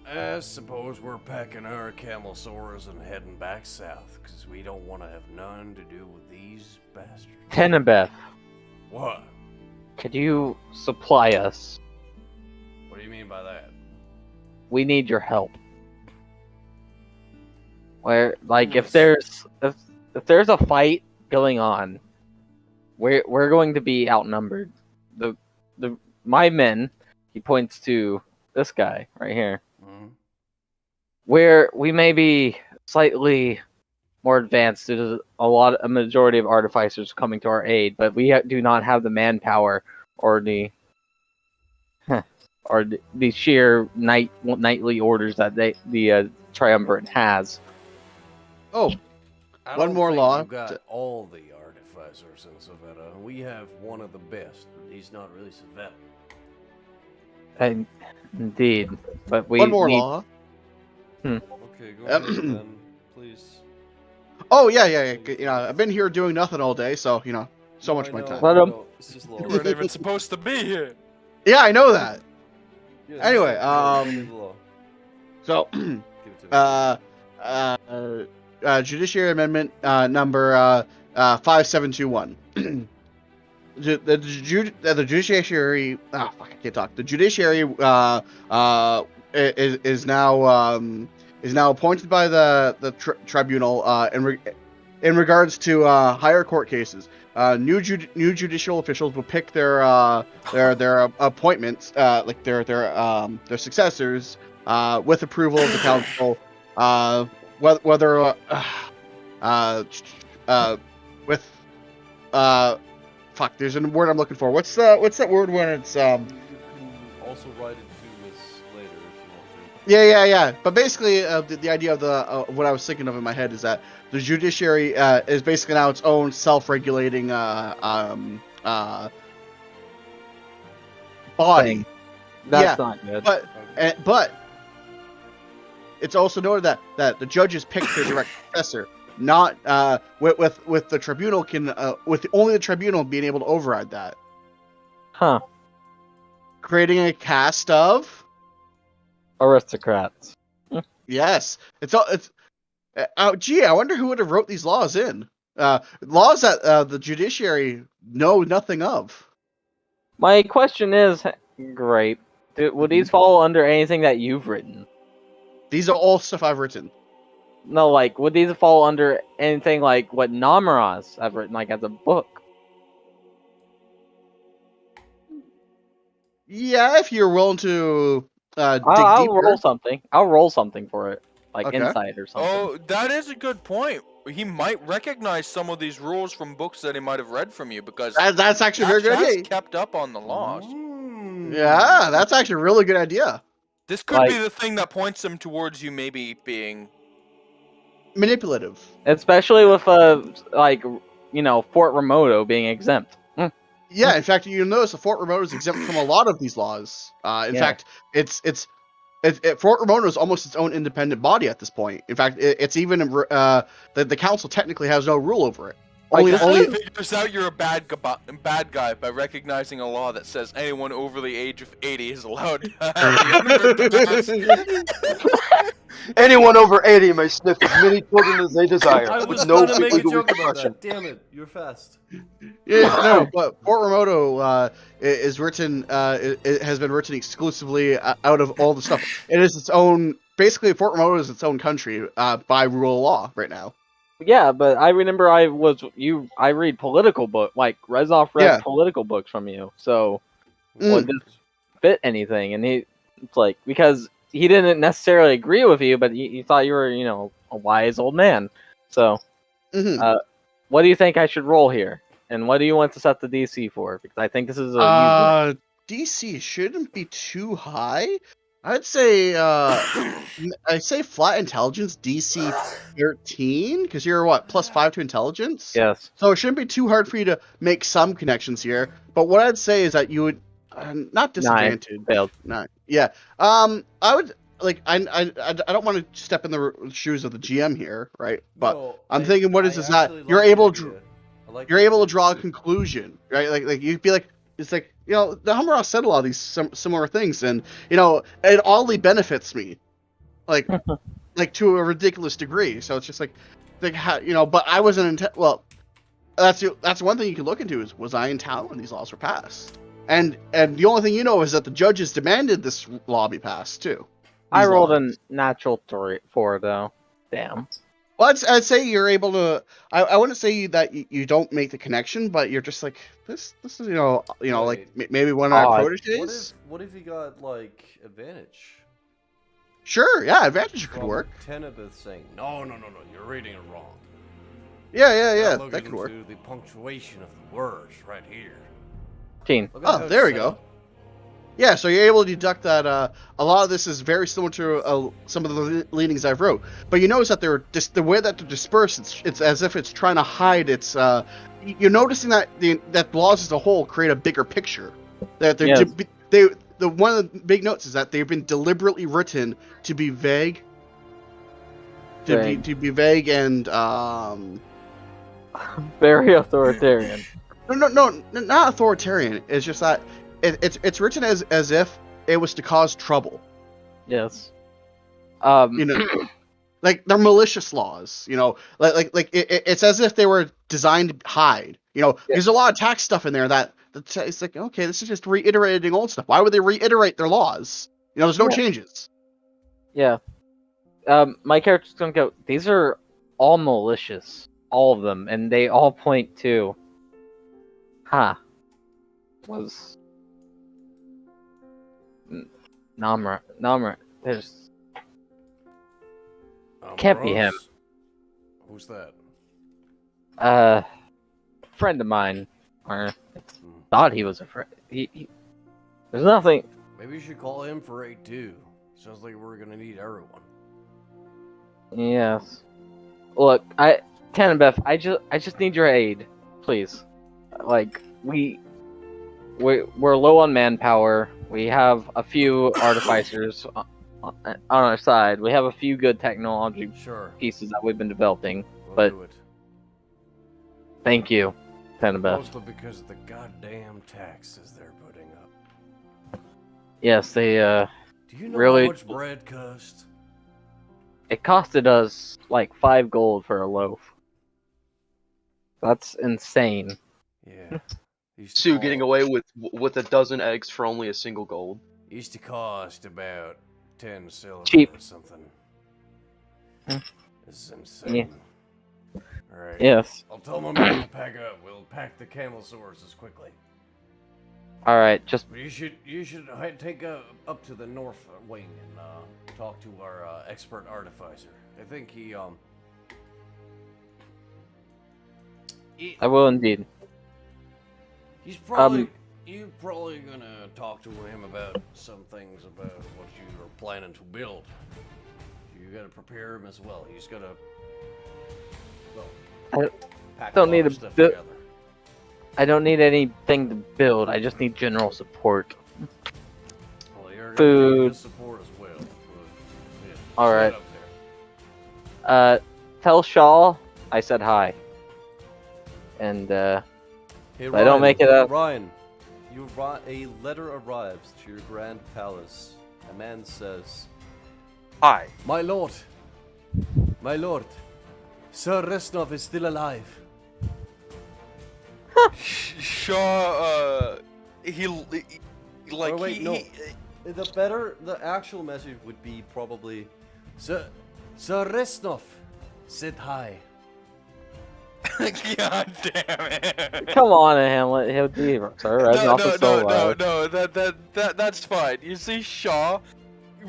I suppose we're packing our camel sores and heading back south because we don't want to have none to do with these bastards. Tenebeth, What? could you supply us? What do you mean by that? We need your help. Where, like, if there's a fight going on, we're going to be outnumbered. My men, he points to this guy right here, where we may be slightly more advanced due to a majority of artificers coming to our aid, but we do not have the manpower or the sheer nightly orders that the Triumvirate has. Oh, I one don't more think law. We've got all the artificers in Savetta. We have one of the best, but he's not really Savetta. Indeed, but we One more need. law. Okay, go ahead then, please. Oh yeah. You know, I've been here doing nothing all day, so you know, so much of my time. Let him. It's just You weren't even supposed to be here. Yeah, I know that. Yeah, Anyway, so Judiciary Amendment number 5721. The judiciary. Ah, fuck! I can't talk. The judiciary is now appointed by the tribunal in regards to higher court cases. New judicial officials will pick their appointments, like their successors, with approval of the council. Whether with fuck, there's a word I'm looking for. What's that word when it's You can also write it to us later if you want to. Yeah. But basically, the idea of the what I was thinking of in my head is that the judiciary is basically now its own self-regulating body. That's not good. But it's also noted that the judges pick their direct successor, not with the tribunal with only the tribunal being able to override that. Huh. Creating a caste of Aristocrats. yes. Gee, I wonder who would have wrote these laws in. Laws that the judiciary know nothing of. My question is, Grape, would these fall under anything that you've written? These are all stuff I've written. No, like, would these fall under anything like what Namuras have written, like, as a book? Yeah, if you're willing to dig I'll deeper. roll something. I'll roll something for it, like Okay. insight or something. Oh, that is a good point. He might recognize some of these rules from books that he might have read from you because That's actually a very good has idea. kept up on the laws. Yeah, that's actually a really good idea. This could be the thing that points him towards you maybe being manipulative. Especially with like, Fort Remoto being exempt. Yeah, in fact, you notice the Fort Remoto is exempt from a lot of these laws. In fact, Fort Remoto is almost its own independent body at this point. In fact, it's even the council technically has no rule over it. Only figures out you're a bad guy by recognizing a law that says anyone over the age of 80 is allowed to have the pass. Anyone over 80 may sniff as many children as they desire. I was with no gonna make a legal joke about repercussion. that. Damn it, you're fast. Yeah, no, but Fort Remoto is written. It has been written exclusively out of all the stuff. It is its own. Basically, Fort Remoto is its own country by rule of law right now. Yeah, but I remember I read political book, like Rezov read political books from you, so would this fit anything? And it's like, because he didn't necessarily agree with you, but he thought you were, a wise old man. So, what do you think I should roll here? And what do you want to set the DC for? Because I think this is a DC shouldn't be too high. I'd say flat intelligence DC 13 because you're what +5 to intelligence. Yes. So it shouldn't be too hard for you to make some connections here. But what I'd say is that you would not disadvantage. Failed. No. Yeah. I would I don't want to step in the shoes of the GM here, right? But No, I'm thinking, what is that you're able to draw a conclusion, right? Like you'd be like, it's like, the Namuras said a lot of these similar things, and it oddly benefits me, like to a ridiculous degree. So it's just but I wasn't well. That's one thing you can look into is, was I in town when these laws were passed? And the only thing is that the judges demanded this law be passed too. I rolled a natural 4 though. Damn. Well, I'd say you're able to. I wouldn't say that you don't make the connection, but you're just like this is like maybe one of our proteges. What if he got advantage? Sure, yeah, advantage could work. Tenebith saying no, you're reading it wrong. Yeah, that could work. The punctuation of the words right here. 15. Oh, there we go. Yeah, so you're able to deduct that a lot of this is very similar to some of the leanings I've wrote. But you notice that the way that they're dispersed, it's as if it's trying to hide its. You're noticing that the laws as a whole create a bigger picture. That one of the big notes is that they've been deliberately written to be vague. To be vague and very authoritarian. No, not authoritarian. It's just that. It's written as if it was to cause trouble. Yes. Like they're malicious laws. It's as if they were designed to hide. There's a lot of tax stuff in there that it's like, okay, this is just reiterating old stuff. Why would they reiterate their laws? There's no changes. Yeah. My character's gonna go, these are all malicious, all of them, and they all point to, was Namura. There's can't be him. Who's that? Friend of mine, or thought he was a friend. He there's nothing. Maybe you should call him for aid too. Sounds like we're gonna need everyone. Yes. Look, Tannenbeth, I just need your aid, please. We're low on manpower. We have a few artificers on our side. We have a few good technology pieces that we've been developing. We'll do it. Thank you, Tannenbeth. Mostly because of the goddamn taxes they're putting up. Yes, they Do you know really, how much bread costs? It costed us 5 gold for a loaf. That's insane. Yeah. Sue getting away with a dozen eggs for only a single gold. Used to cost about 10 silver cheap or something. Hmm. This is insane. Yeah. Alright. Yes. I'll tell my men to pack up. We'll pack the camel horses quickly. Alright, just... You should take up to the north wing and talk to our expert artificer. I think he I will indeed. He's probably you're probably gonna talk to him about some things about what you are planning to build. You gotta prepare him as well. He's gotta pack don't need stuff a together. I don't need anything to build. I just need general support. Well, you're food. gonna need his support as well. Yeah, All right. sit up there. Tell Shaw I said hi. and Hey, if I don't make it up. Ryan, a letter arrives to your grand palace. A man says, Hi. My lord, Sir Resnov is still alive. Shaw, he like oh, wait, he, no. he The actual message would be probably, Sir Resnov said hi. God damn it! Come on, Hamlet. He'll be sir. That's fine. You see Shaw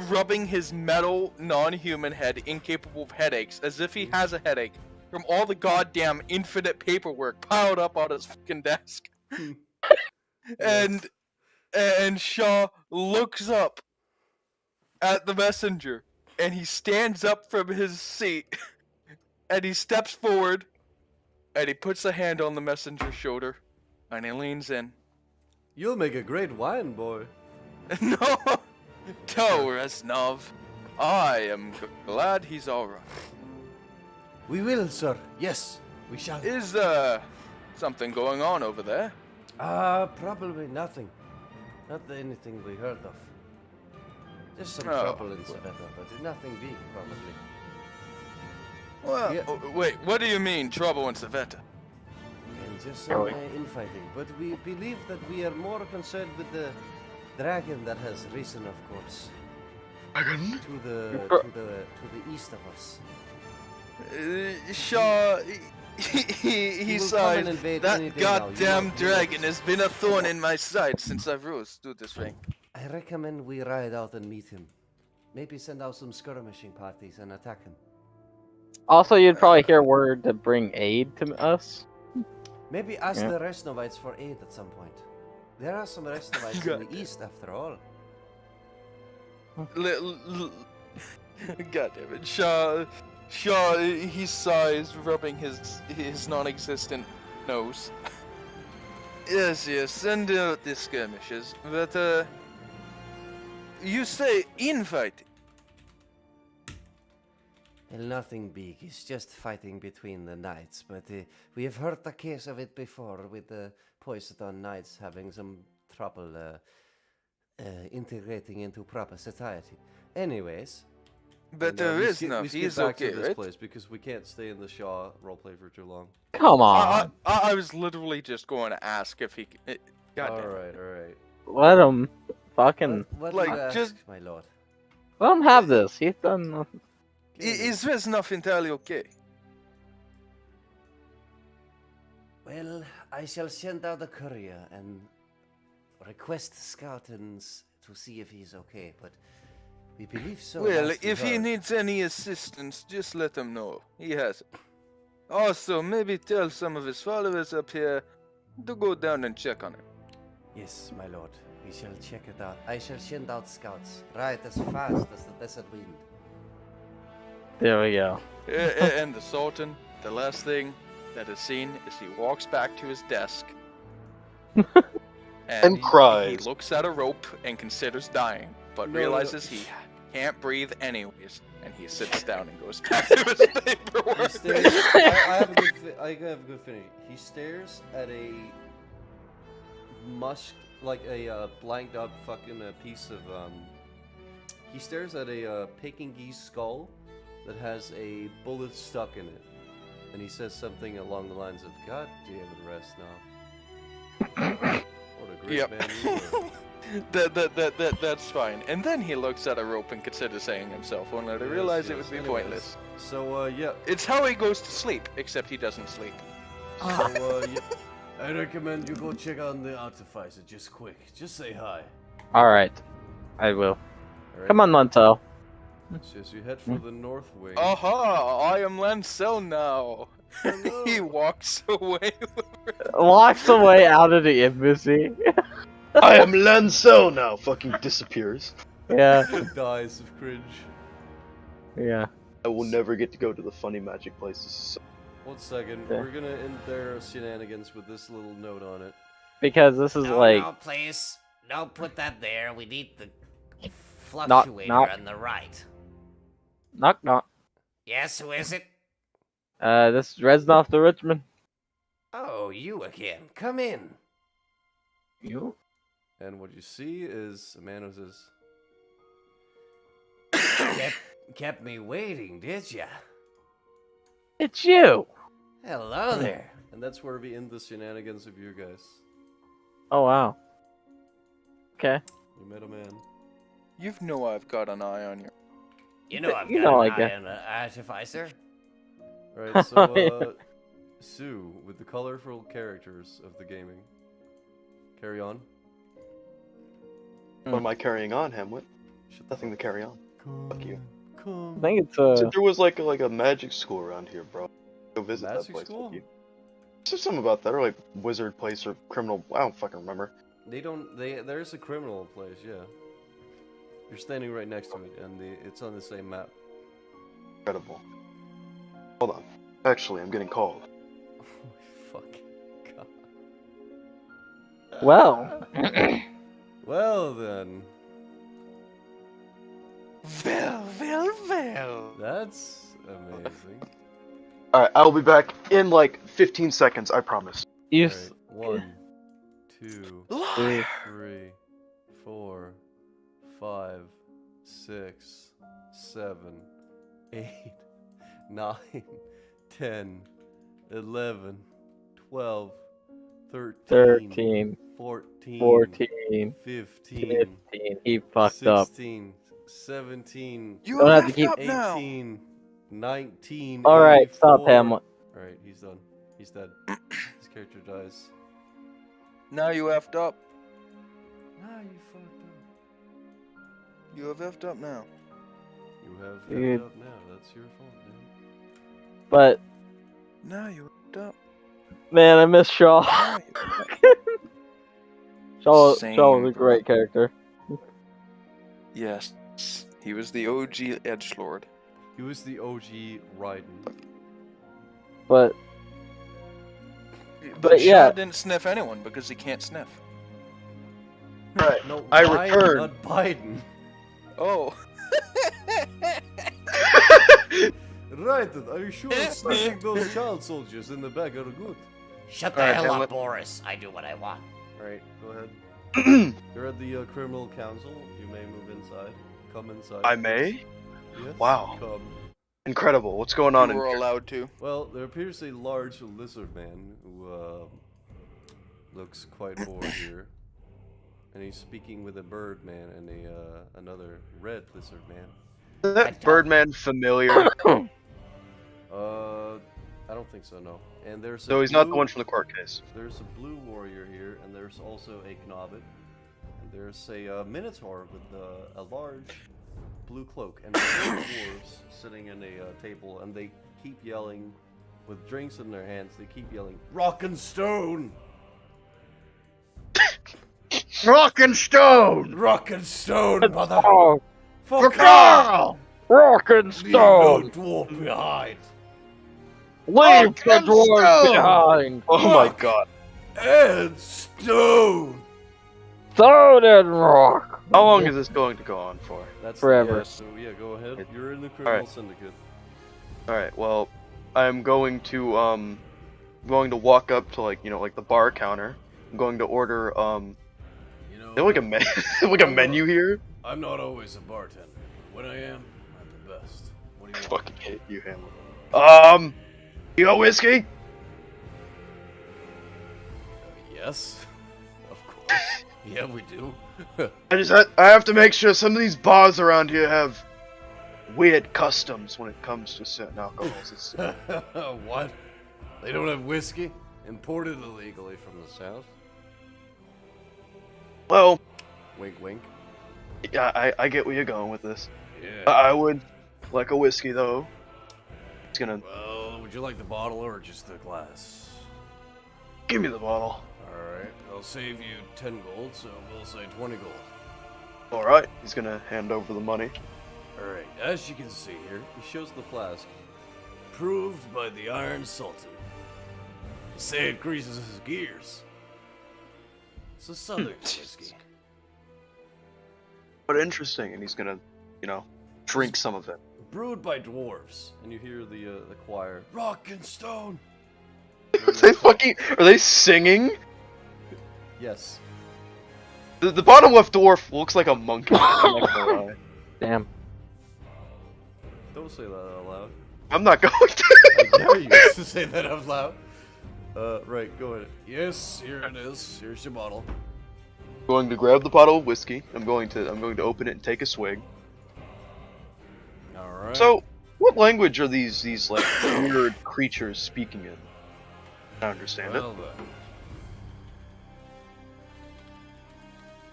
rubbing his metal, non-human head, incapable of headaches, as if he has a headache from all the goddamn infinite paperwork piled up on his fucking desk. And Shaw looks up at the messenger, and he stands up from his seat, and he steps forward, and he puts a hand on the messenger's shoulder, and he leans in. You'll make a great wine, boy. No, Resnov. I am glad he's alright. We will, sir. Yes, we shall. Is something going on over there? Probably nothing. Not anything we heard of. Just some trouble in Sveta, but nothing big, probably. Well, wait, what do you mean, trouble in Sveta? And just some infighting, but we believe that we are more concerned with the dragon that has risen, of course. Dragon? To the east of us. Shaw, he sighs. That goddamn dragon has been a thorn in my side since I rose to this rank. I recommend we ride out and meet him. Maybe send out some skirmishing parties and attack him. Also, you'd probably hear word to bring aid to us. Maybe ask the Resnovites for aid at some point. There are some Resnovites in the east, after all. God damn it, Shaw, he sighs, rubbing his non-existent nose. Yes, send out the skirmishes, but you say infighting. Well, nothing big. It's just fighting between the knights. But we have heard a case of it before, with the Poiseidon knights having some trouble integrating into proper society. Anyways. But there is no. He's okay, to this place because we can't stay in the Shaw roleplay for too long. Come on. I was literally just going to ask if he. All right. Let him fucking. What like ask, just my lord. Let him have this. He's done nothing. Is Resnov entirely okay? Well, I shall send out a courier and request scoutings to see if he's okay, but we believe so. Well, if he needs any assistance, just let him know. He has it. Also, maybe tell some of his followers up here to go down and check on him. Yes, my lord. We shall check it out. I shall send out scouts, right as fast as the desert wind. There we go. And the Sultan, the last thing that is seen is he walks back to his desk And cries. He looks at a rope and considers dying, but realizes he can't breathe anyways, and he sits down and goes back to his paperwork. I have a good finish. He stares at a a blanked up fucking piece of He stares at a Pekingese skull that has a bullet stuck in it, and he says something along the lines of, "God damn it, rest now." What a great man you are. That's fine. And then he looks at a rope and considers saying himself, only to realize it would be pointless. So, yeah. It's how he goes to sleep, except he doesn't sleep. So, yeah. I recommend you go check on the artificer just quick. Just say hi. Alright. I will. Right. Come on, Montel. So you head for the north wing. Aha! I am Lancel now. He walks away. Walks away out of the embassy. I am Lancel now. Fucking disappears. Yeah. Dies of cringe. Yeah. I will never get to go to the funny magic places. So 1 second. We're gonna end their shenanigans with this little note on it. Because this is like. No, please. Don't put that there. We need the fluctuator on the right. Knock knock. Yes, who is it? This is Resnov the Richmond. Oh, you again. Come in. You? And what you see is a man who says, Kept me waiting, did ya? It's you. Hello there. and that's where we end the shenanigans of you guys. Oh wow. Okay. You met a man. You know I've got an eye on you. You know I've You got know an I eye get- on an artificer. Right, so, Sue, with the colorful characters of the gaming. Carry on. What am I carrying on, Hamlet? Nothing to carry on. Fuck you. I think it's So there was like a magic school around here, bro. Go visit that Magic place. school? Fuck you. There's something about that, or like wizard place or criminal. I don't fucking remember. There's a criminal place, yeah. You're standing right next to it, and it's on the same map. Incredible. Hold on. Actually, I'm getting called. Oh my fucking god. well. Well then. Well. That's amazing. Alright, I'll be back in like 15 seconds, I promise. You. Alright, 1, 2, 3, 4, 5, 6, 7, 8, 9, 10, 11, 12, 13, 14, 14, 15, He fucked up. 16, 17, You Don't have to left keep- up now. 18, 19, Alright, stop 84. Hamlet. Alright, he's done. He's dead. His character dies. Now you effed up. Nah, you fucked up. You have effed up now. You have Dude. fucked up now. That's your fault, dude. But Now you effed up. man, I miss Shaw. Now you effed up. Shaw Same, was a bro. great character. Yes. He was the OG edgelord. He was the OG Raiden. But But yeah. Shaw didn't sniff anyone because he can't sniff. Alright, No, I Biden, returned. not Biden. Oh. Right, are you sure sniffing those child soldiers in the back are good? Shut the Alright, hell Hamlet. up, Boris. I do what I want. Alright, go ahead. You're at the criminal council. You may move inside. Come inside. I may? Yes, Wow. come. Incredible. What's going on You in were here? allowed to. Well, there appears a large lizard man who looks quite bored here. And he's speaking with a bird man and another red lizard man. Is that Birdman familiar? I don't think so, no. And there's So he's not the one from the court case. There's a blue warrior here, and there's also a Knobbit. And there's a Minotaur with a large blue cloak, and four dwarves sitting in a table, and they keep yelling, with drinks in their hands, they keep yelling, "Rock and stone! Rock and stone! Rock and stone, mother. Oh, For Carl! rock and Leave no stone. dwarf behind. Leave the and dwarves stone. behind. Oh my god. And stone. Stone and rock. How long is this going to go on for? That's Forever. Yeah, so yeah, go ahead. You're in the criminal syndicate. Alright, well, I'm going to walk up to like the bar counter. I'm going to order You is there like a like a menu here? I'm not always a bartender. When I am, I'm the best. What do I you want? fucking hate you, Hamlet. You got whiskey? Yes, of course. Yeah, we do. I have to make sure some of these bars around here have weird customs when it comes to certain alcohols. It's, What? They don't have whiskey? Imported illegally from the south? well, Wink, wink. yeah, I get where you're going with this. Yeah. I would like a whiskey though. It's gonna Well, would you like the bottle or just the glass? give me the bottle. Alright, I'll save you 10 gold, so we'll say 20 gold. All right, he's gonna hand over the money. Alright, as you can see here, He shows the flask. proved by the Iron Sultan. They say it greases his gears. It's a southern whiskey. But interesting, and he's gonna, drink some of it. Brewed by dwarves. And you hear the choir. Rock and stone! Are they singing? Yes. The bottom left dwarf looks like a monkey. I'm not gonna lie. Damn. Don't say that out loud. I'm not going to. I dare you to say that out loud. Right, go ahead. Yes, here it is. Here's your bottle. I'm going to grab the bottle of whiskey. I'm going to open it and take a swig. All right. So, what language are these like weird creatures speaking in? I don't understand Well then.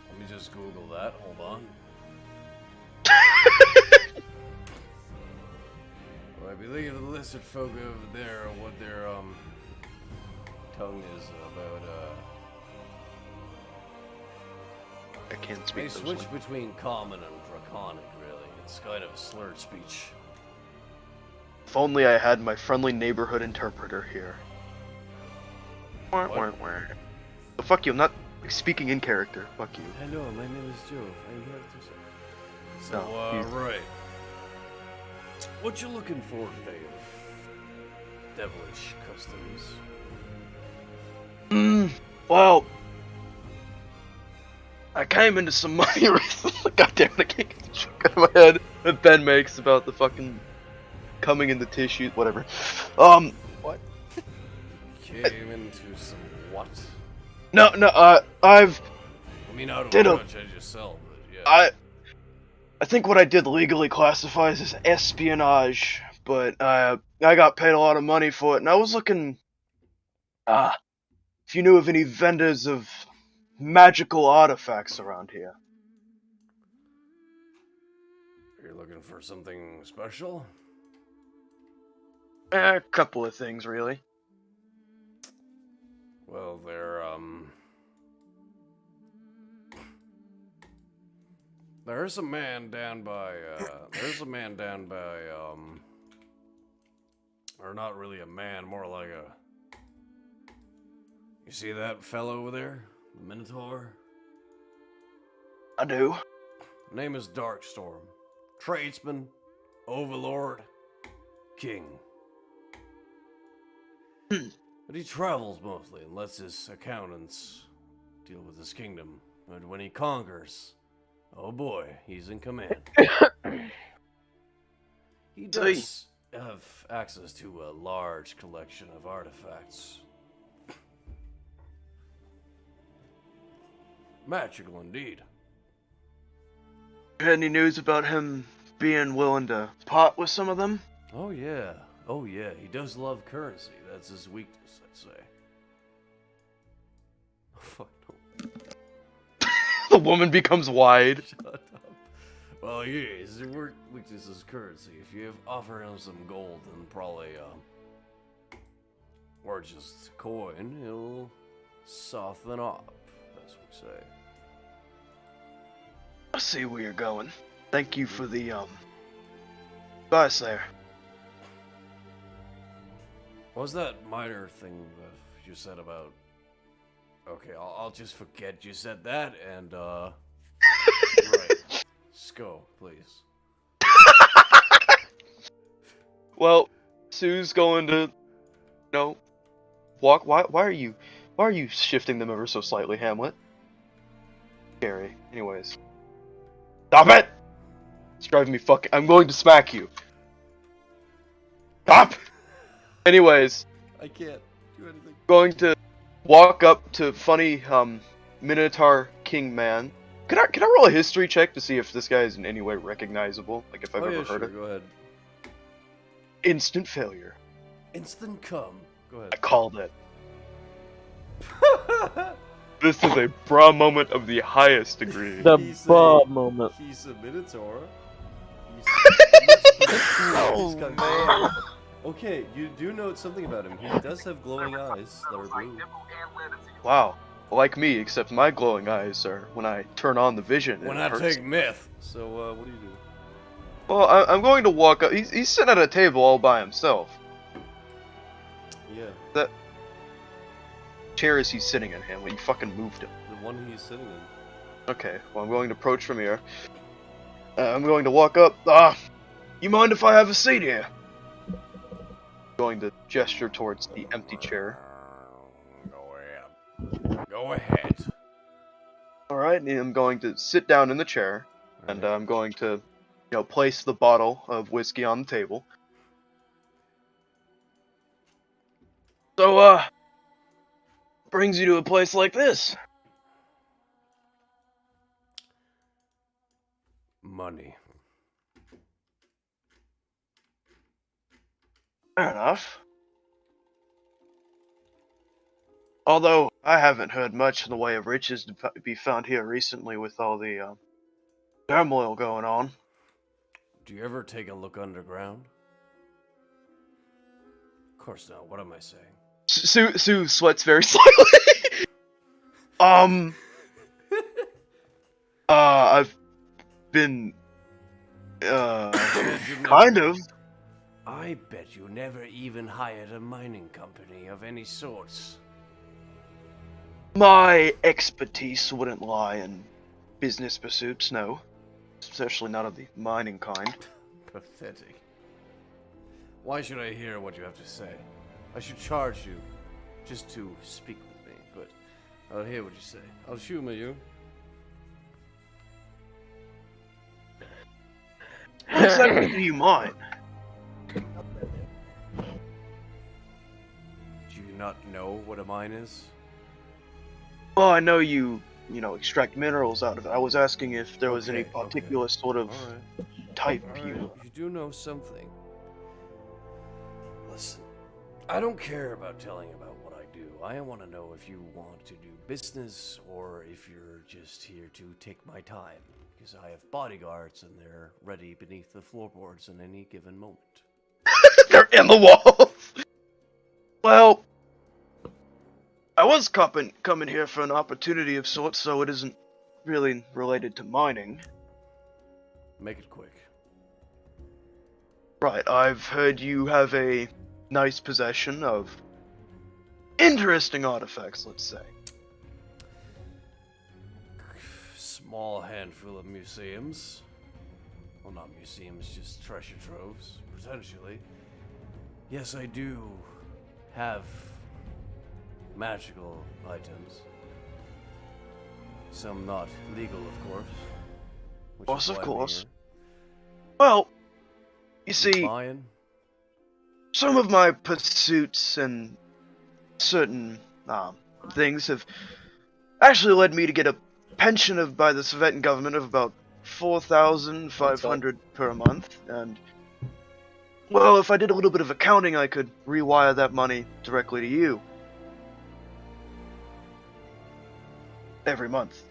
Let me just Google that. Hold on. Well, I believe the lizard folk over there, what their tongue is about. I can't They speak. those switch languages. between common and draconic, really. It's kind of slurred speech. If only I had my friendly neighborhood interpreter here. Wah, What? wah, wah. Oh, fuck you! I'm not speaking in character. Fuck you. Hello, my name is Joe. I'm here to say. So, No, he's- right. What you looking for today of devilish customs? Well, I came into some money recently. God damn it, I can't get the joke out of my head that Ben makes about the fucking coming in the tissue, whatever. What? Came into some what? No, I've I mean, I don't Did a- judge as yourself, but yeah. I think what I did legally classifies as espionage, but I got paid a lot of money for it, and I was looking, if you knew of any vendors of magical artifacts around here. You're looking for something special? A couple of things, really. Well, there's a man down by, or not really a man, more like a, you see that fellow over there? The Minotaur? I do. Name is Darkstorm. Tradesman, overlord, king. But he travels mostly and lets his accountants deal with his kingdom. And when he conquers, oh boy, he's in command. He does have access to a large collection of artifacts. Magical indeed. Any news about him being willing to part with some of them? Oh yeah, he does love currency. That's his weakness, I'd say. Oh, fuck no. The woman becomes wide. Shut up. Well, yeah, his weakness is currency. If you offer him some gold and probably, or just coin, he'll soften up, as we say. I see where you're going. Thank you for the, advice there. What was that minor thing that you said about... Okay, I'll just forget you said that, and, right. Go, please. Well, Sue's going to, walk. Why are you shifting them ever so slightly, Hamlet? Scary. Anyways. Stop it! It's driving me fucking. I'm going to smack you. Stop! Anyways. I can't do anything. Going to walk up to funny, Minotaur King Man. Can I roll a history check to see if this guy is in any way recognizable? Like if I've ever heard it? Go ahead. Instant failure. Instant cum. Go I ahead. called it. This is a bra moment of the highest degree. The He's ball moment. He's a Minotaur. Oh, man. Okay, you do know something about him. He does have glowing eyes that are blue. Wow. Like me, except my glowing eyes are when I turn on the vision. When it I hurts. take myth. So, what do you do? Well, I'm going to walk up. He's sitting at a table all by himself. Yeah, That chair is he's sitting in, Hamlet? You fucking moved him. the one he's sitting in. Okay, well, I'm going to approach from here. I'm going to walk up. You mind if I have a seat here? Going to gesture towards the empty chair. Go ahead. Alright, and I'm going to sit down in the chair, and I'm going to, place the bottle of whiskey on the table. So, brings you to a place like this? Money. Fair enough. Although, I haven't heard much in the way of riches to be found here recently with all the, turmoil going on. Do you ever take a look underground? Of course not. What am I saying? Sue sweats very slightly. I've been, kind of. I bet you never even hired a mining company of any sorts. My expertise wouldn't lie in business pursuits, no. Especially not of the mining kind. Pathetic. Why should I hear what you have to say? I should charge you just to speak with me, but I'll hear what you say. I'll humor you. What exactly do you mind? Do you not know what a mine is? Well, I know you extract minerals out of it. I was asking if there was any Okay, particular sort of type you... You do know something. Listen, I don't care about telling about what I do. I want to know if you want to do business or if you're just here to take my time. Because I have bodyguards and they're ready beneath the floorboards in any given moment. They're in the walls! Well, I was coming here for an opportunity of sorts, so it isn't really related to mining. Make it quick. Right, I've heard you have a nice possession of interesting artifacts, let's say. Small handful of museums. Well, not museums, just treasure troves, potentially. Yes, I do have magical items. Some not legal, of course. Of course. Well, you see, buying? some of my pursuits and certain things have actually led me to get a pension by the Soviet government of about 4,500 per month, and well, if I did a little bit of accounting, I could rewire that money directly to you every month,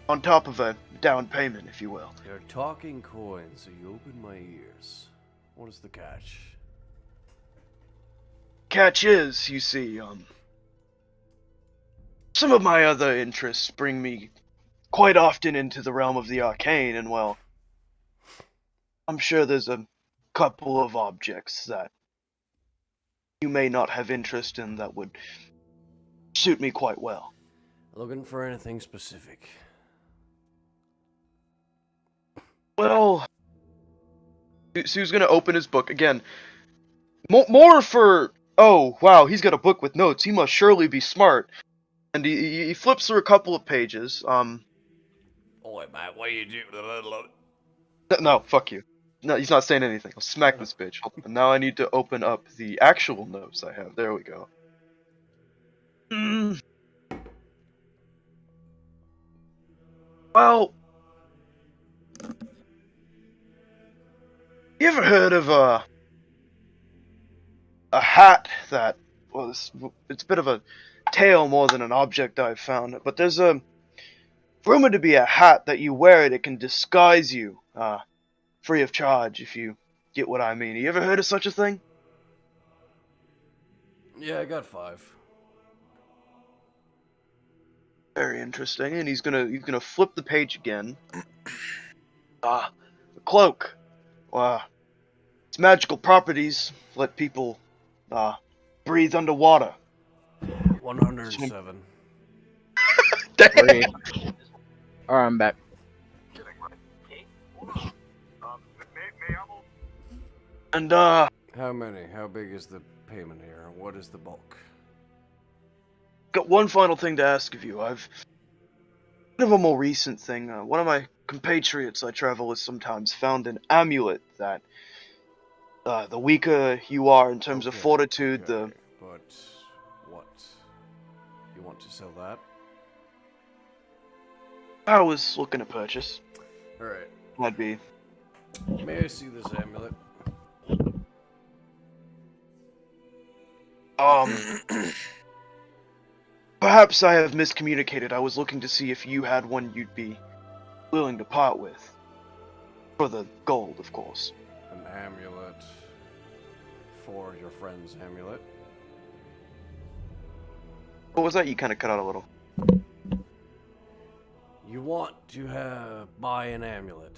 on top of a down payment, if you will. You're talking coins, so you open my ears. What is the catch? Catch is, you see, some of my other interests bring me quite often into the realm of the arcane, and well, I'm sure there's a couple of objects that you may not have interest in that would suit me quite well. Looking for anything specific? Well, Sue's gonna open his book again. More for, oh wow, he's got a book with notes. He must surely be smart. And he flips through a couple of pages. Oi, mate, what you do? No, fuck you. No, he's not saying anything. I'll smack this bitch. And now I need to open up the actual notes I have. There we go. Well, you ever heard of a hat that, well, it's a bit of a tale more than an object I've found, but there's a rumored to be a hat that you wear it can disguise you, free of charge, if you get what I mean. You ever heard of such a thing? Yeah, I got 5. Very interesting, and he's gonna flip the page again. The cloak. Its magical properties let people breathe underwater. 107. Alright, I'm back. And How many? How big is the payment here? What is the bulk? got one final thing to ask of you. I've kind of a more recent thing. One of my compatriots I travel with sometimes found an amulet that the weaker you are in terms of fortitude, the But what? You want to sell that? I was looking to purchase. Alright. That'd be. May I see this amulet? Perhaps I have miscommunicated. I was looking to see if you had one you'd be willing to part with. For the gold, of course. An amulet for your friend's amulet. What was that? You kind of cut out a little. You want to buy an amulet?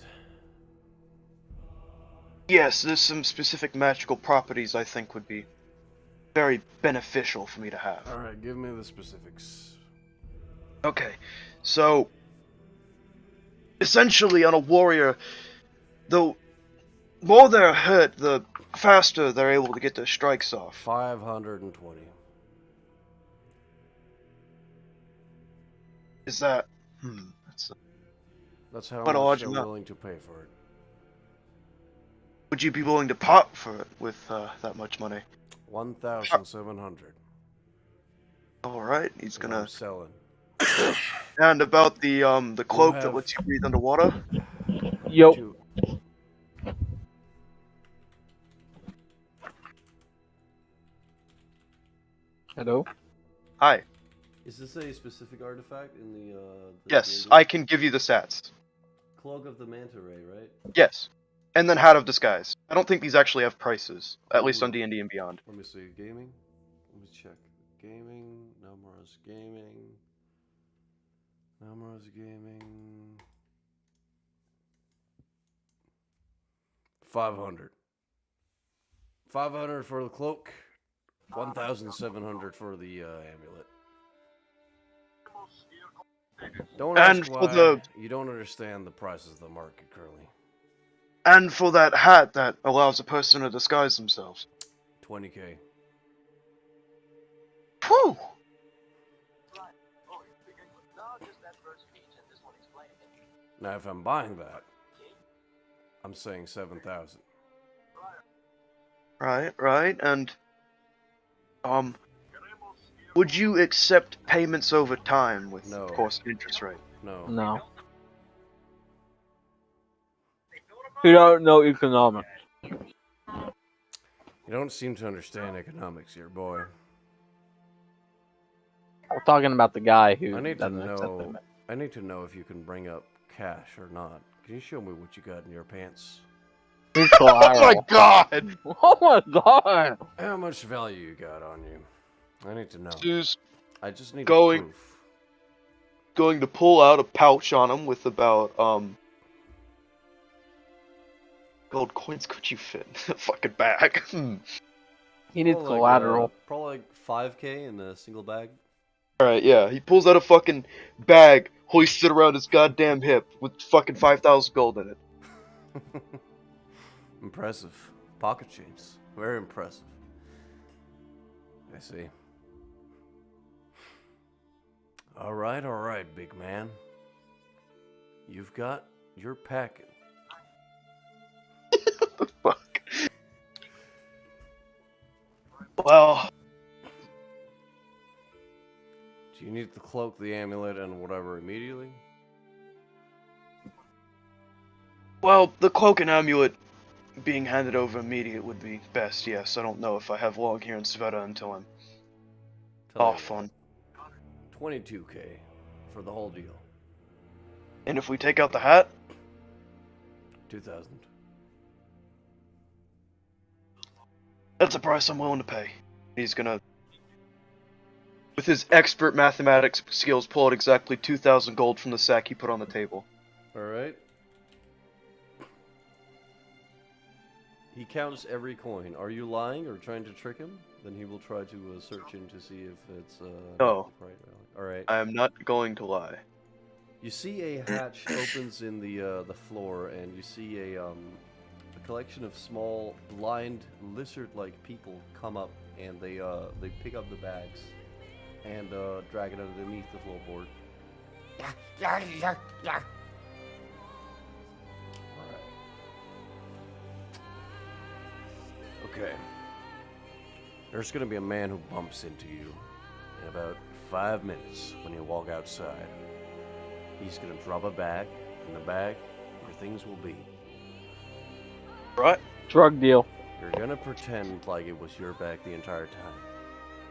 Yes, there's some specific magical properties I think would be very beneficial for me to have. Alright, give me the specifics. Okay, so essentially on a warrior, the more they're hurt, the faster they're able to get their strikes off. 520. Is that... That's how quite a much large they're amount. willing to pay for it. Would you be willing to part for it with that much money? 1,700. Alright, he's gonna... I'm selling. And about the cloak that have- lets you breathe underwater? Yo. Two. Hello? Hi. Is this a specific artifact in the Yes, D&D? I can give you the stats. Cloak of the Manta Ray, right? Yes. And then Hat of Disguise. I don't think these actually have prices, at least on D&D and Beyond. Let me see. Gaming? Let me check. Gaming. Namuras Gaming. Namuras Gaming. 500. 500 for the cloak. 1,700 for the amulet. Don't And ask for why. the- You don't understand the prices of the market, Curly. And for that hat that allows a person to disguise themselves. 20k. Whew! Now, if I'm buying that, I'm saying 7,000. Right, and... would you accept payments over time with, No. of course, interest rate? No. No. You don't know economics. You don't seem to understand economics here, boy. We're talking about the guy who I need to doesn't accept know. them. I need to know if you can bring up cash or not. Can you show me what you got in your pants? He's Oh my collateral. god! Oh my god! How much value you got on you? I need to know. Who's I just need going- proof. going to pull out a pouch on him with about, gold coins could you fit in a fucking bag? He needs Probably collateral. Probably like 5k in a single bag. Alright, yeah, he pulls out a fucking bag, hoists it around his goddamn hip with fucking 5,000 gold in it. Impressive. Pocket chains. Very impressive. I see. Alright, big man. You've got your packing. What the fuck? Well, Do you need the cloak, the amulet, and whatever immediately? the cloak and amulet being handed over immediate would be best, yes. I don't know if I have long here in Sveta until I'm Tell you off what, on. 22k for the whole deal. And if we take out the hat, 2,000. that's a price I'm willing to pay. He's gonna, with his expert mathematics skills, pull out exactly 2,000 gold from the sack he put on the table. Alright. He counts every coin. Are you lying or trying to trick him? Then he will try to search in to see if it's No. right. Alright. I am not going to lie. You see a hatch opens in the floor, and you see a collection of small, blind, lizard-like people come up, and they pick up the bags and drag it underneath the floorboard. Yeah. Alright. Okay. There's gonna be a man who bumps into you in about 5 minutes when you walk outside. He's gonna drop a bag. In the bag, your things will be. Right. Drug deal. You're gonna pretend like it was your bag the entire time.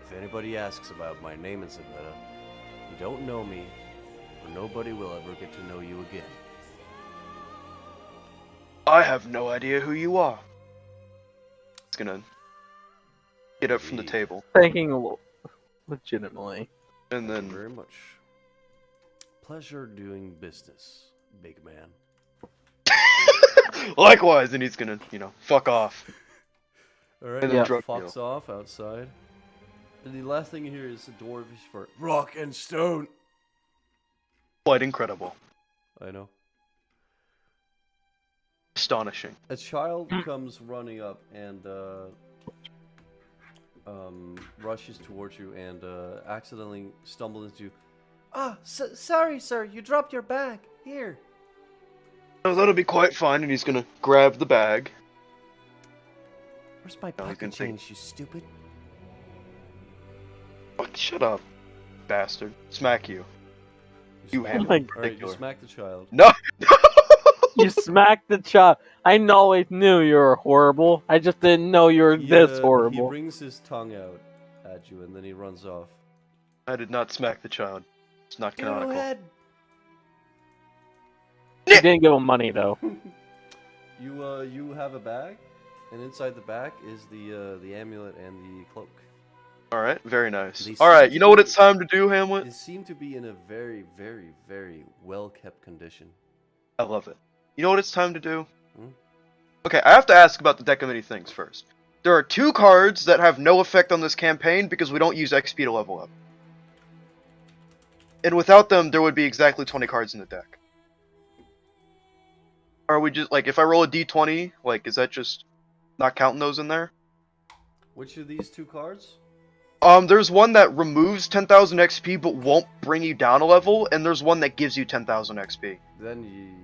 If anybody asks about my name in Savetta, you don't know me, or nobody will ever get to know you again. I have no idea who you are. It's gonna get up from the table. Thinking legitimately. And Thank then you very much. Pleasure doing business, big man. likewise, and he's gonna, fuck off. Alright, And yeah. then drug Fucks deal. off outside. And the last thing you hear is the dwarvish for rock and stone. Quite incredible. I know. Astonishing. A child comes running up and rushes towards you and accidentally stumbles into you. Ah, sorry, sir. You dropped your bag. Here. So that'll be quite fine, and he's gonna grab the bag. Where's my No, he pocket can take- change, you stupid? Oh, shut up, bastard. Smack you. You smack- have my- Alright, you smack the child. No! You smacked the child. I always knew you were horrible. I just didn't know you were this He horrible. wrings his tongue out at you and then he runs off. I did not smack the child. It's not canonical. Arrowhead. You didn't give him money though. You have a bag, and inside the bag is the amulet and the cloak. Alright, very nice. They Alright, seem you to know what be- it's time to do, Hamlet? It seemed to be in a very, very, very well-kept condition. I love it. You know what it's time to do? Hmm? Okay, I have to ask about the deck of many things first. There are 2 cards that have no effect on this campaign because we don't use XP to level up. And without them, there would be exactly 20 cards in the deck. Are we just, like, if I roll a d20, like, is that just not counting those in there? Which of these 2 cards? There's one that removes 10,000 XP but won't bring you down a level, and there's one that gives you 10,000 XP. Then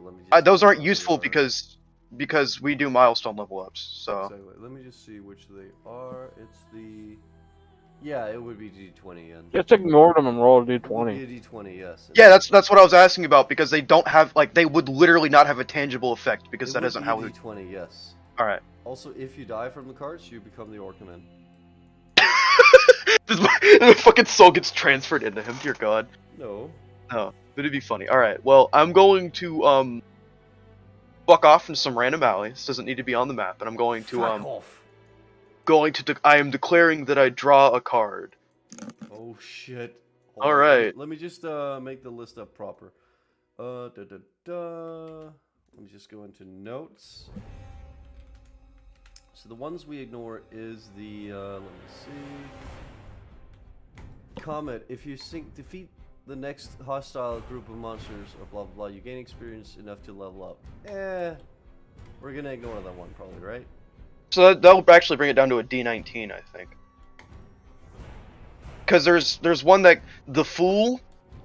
let me just Those aren't see what useful they are. because we do milestone level ups, so... So, let me just see which they are. It's the... Yeah, it would be D20 and... Just ignore them and roll a It would d20. be a D20, yes. Yeah, that's what I was asking about, because they don't have, like, they would literally not have a tangible effect, because It that would isn't be how we... D20, yes. Alright. Also, if you die from the cards, you become the Orcaman. The fucking soul gets transferred into him, dear god. No. No, but it'd be funny. Alright, well, I'm going to, fuck off from some random alley. This doesn't need to be on the map, and I'm going to, Fuck off. I am declaring that I draw a card. Oh shit. Hold on, Alright. Let me just make the list up proper. Let me just go into notes. So the ones we ignore is the let me see. Comet. If you defeat the next hostile group of monsters or blah blah blah, you gain experience enough to level up. We're gonna ignore that one probably, right? So that'll actually bring it down to a D19, I think. Because there's one that, the Fool,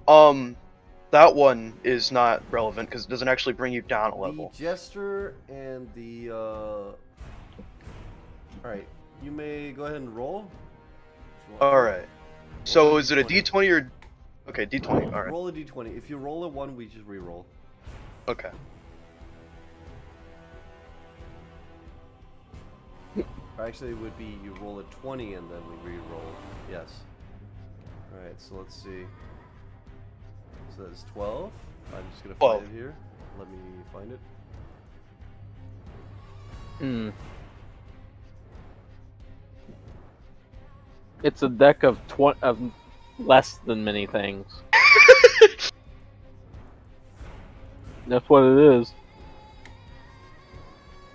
that one is not relevant because it doesn't actually bring you down a level. The Jester and the Alright, you may go ahead and roll. Alright. So is it a D20 or... Okay, D20, alright. Roll a D20. If you roll a 1, we just re-roll. Okay. Actually, it would be you roll a 20 and then we re-roll. Yes. Alright, so let's see. So that's 12. I'm just gonna find 12. it here. Let me find it. Hmm. It's a deck of less than many things. That's what it is.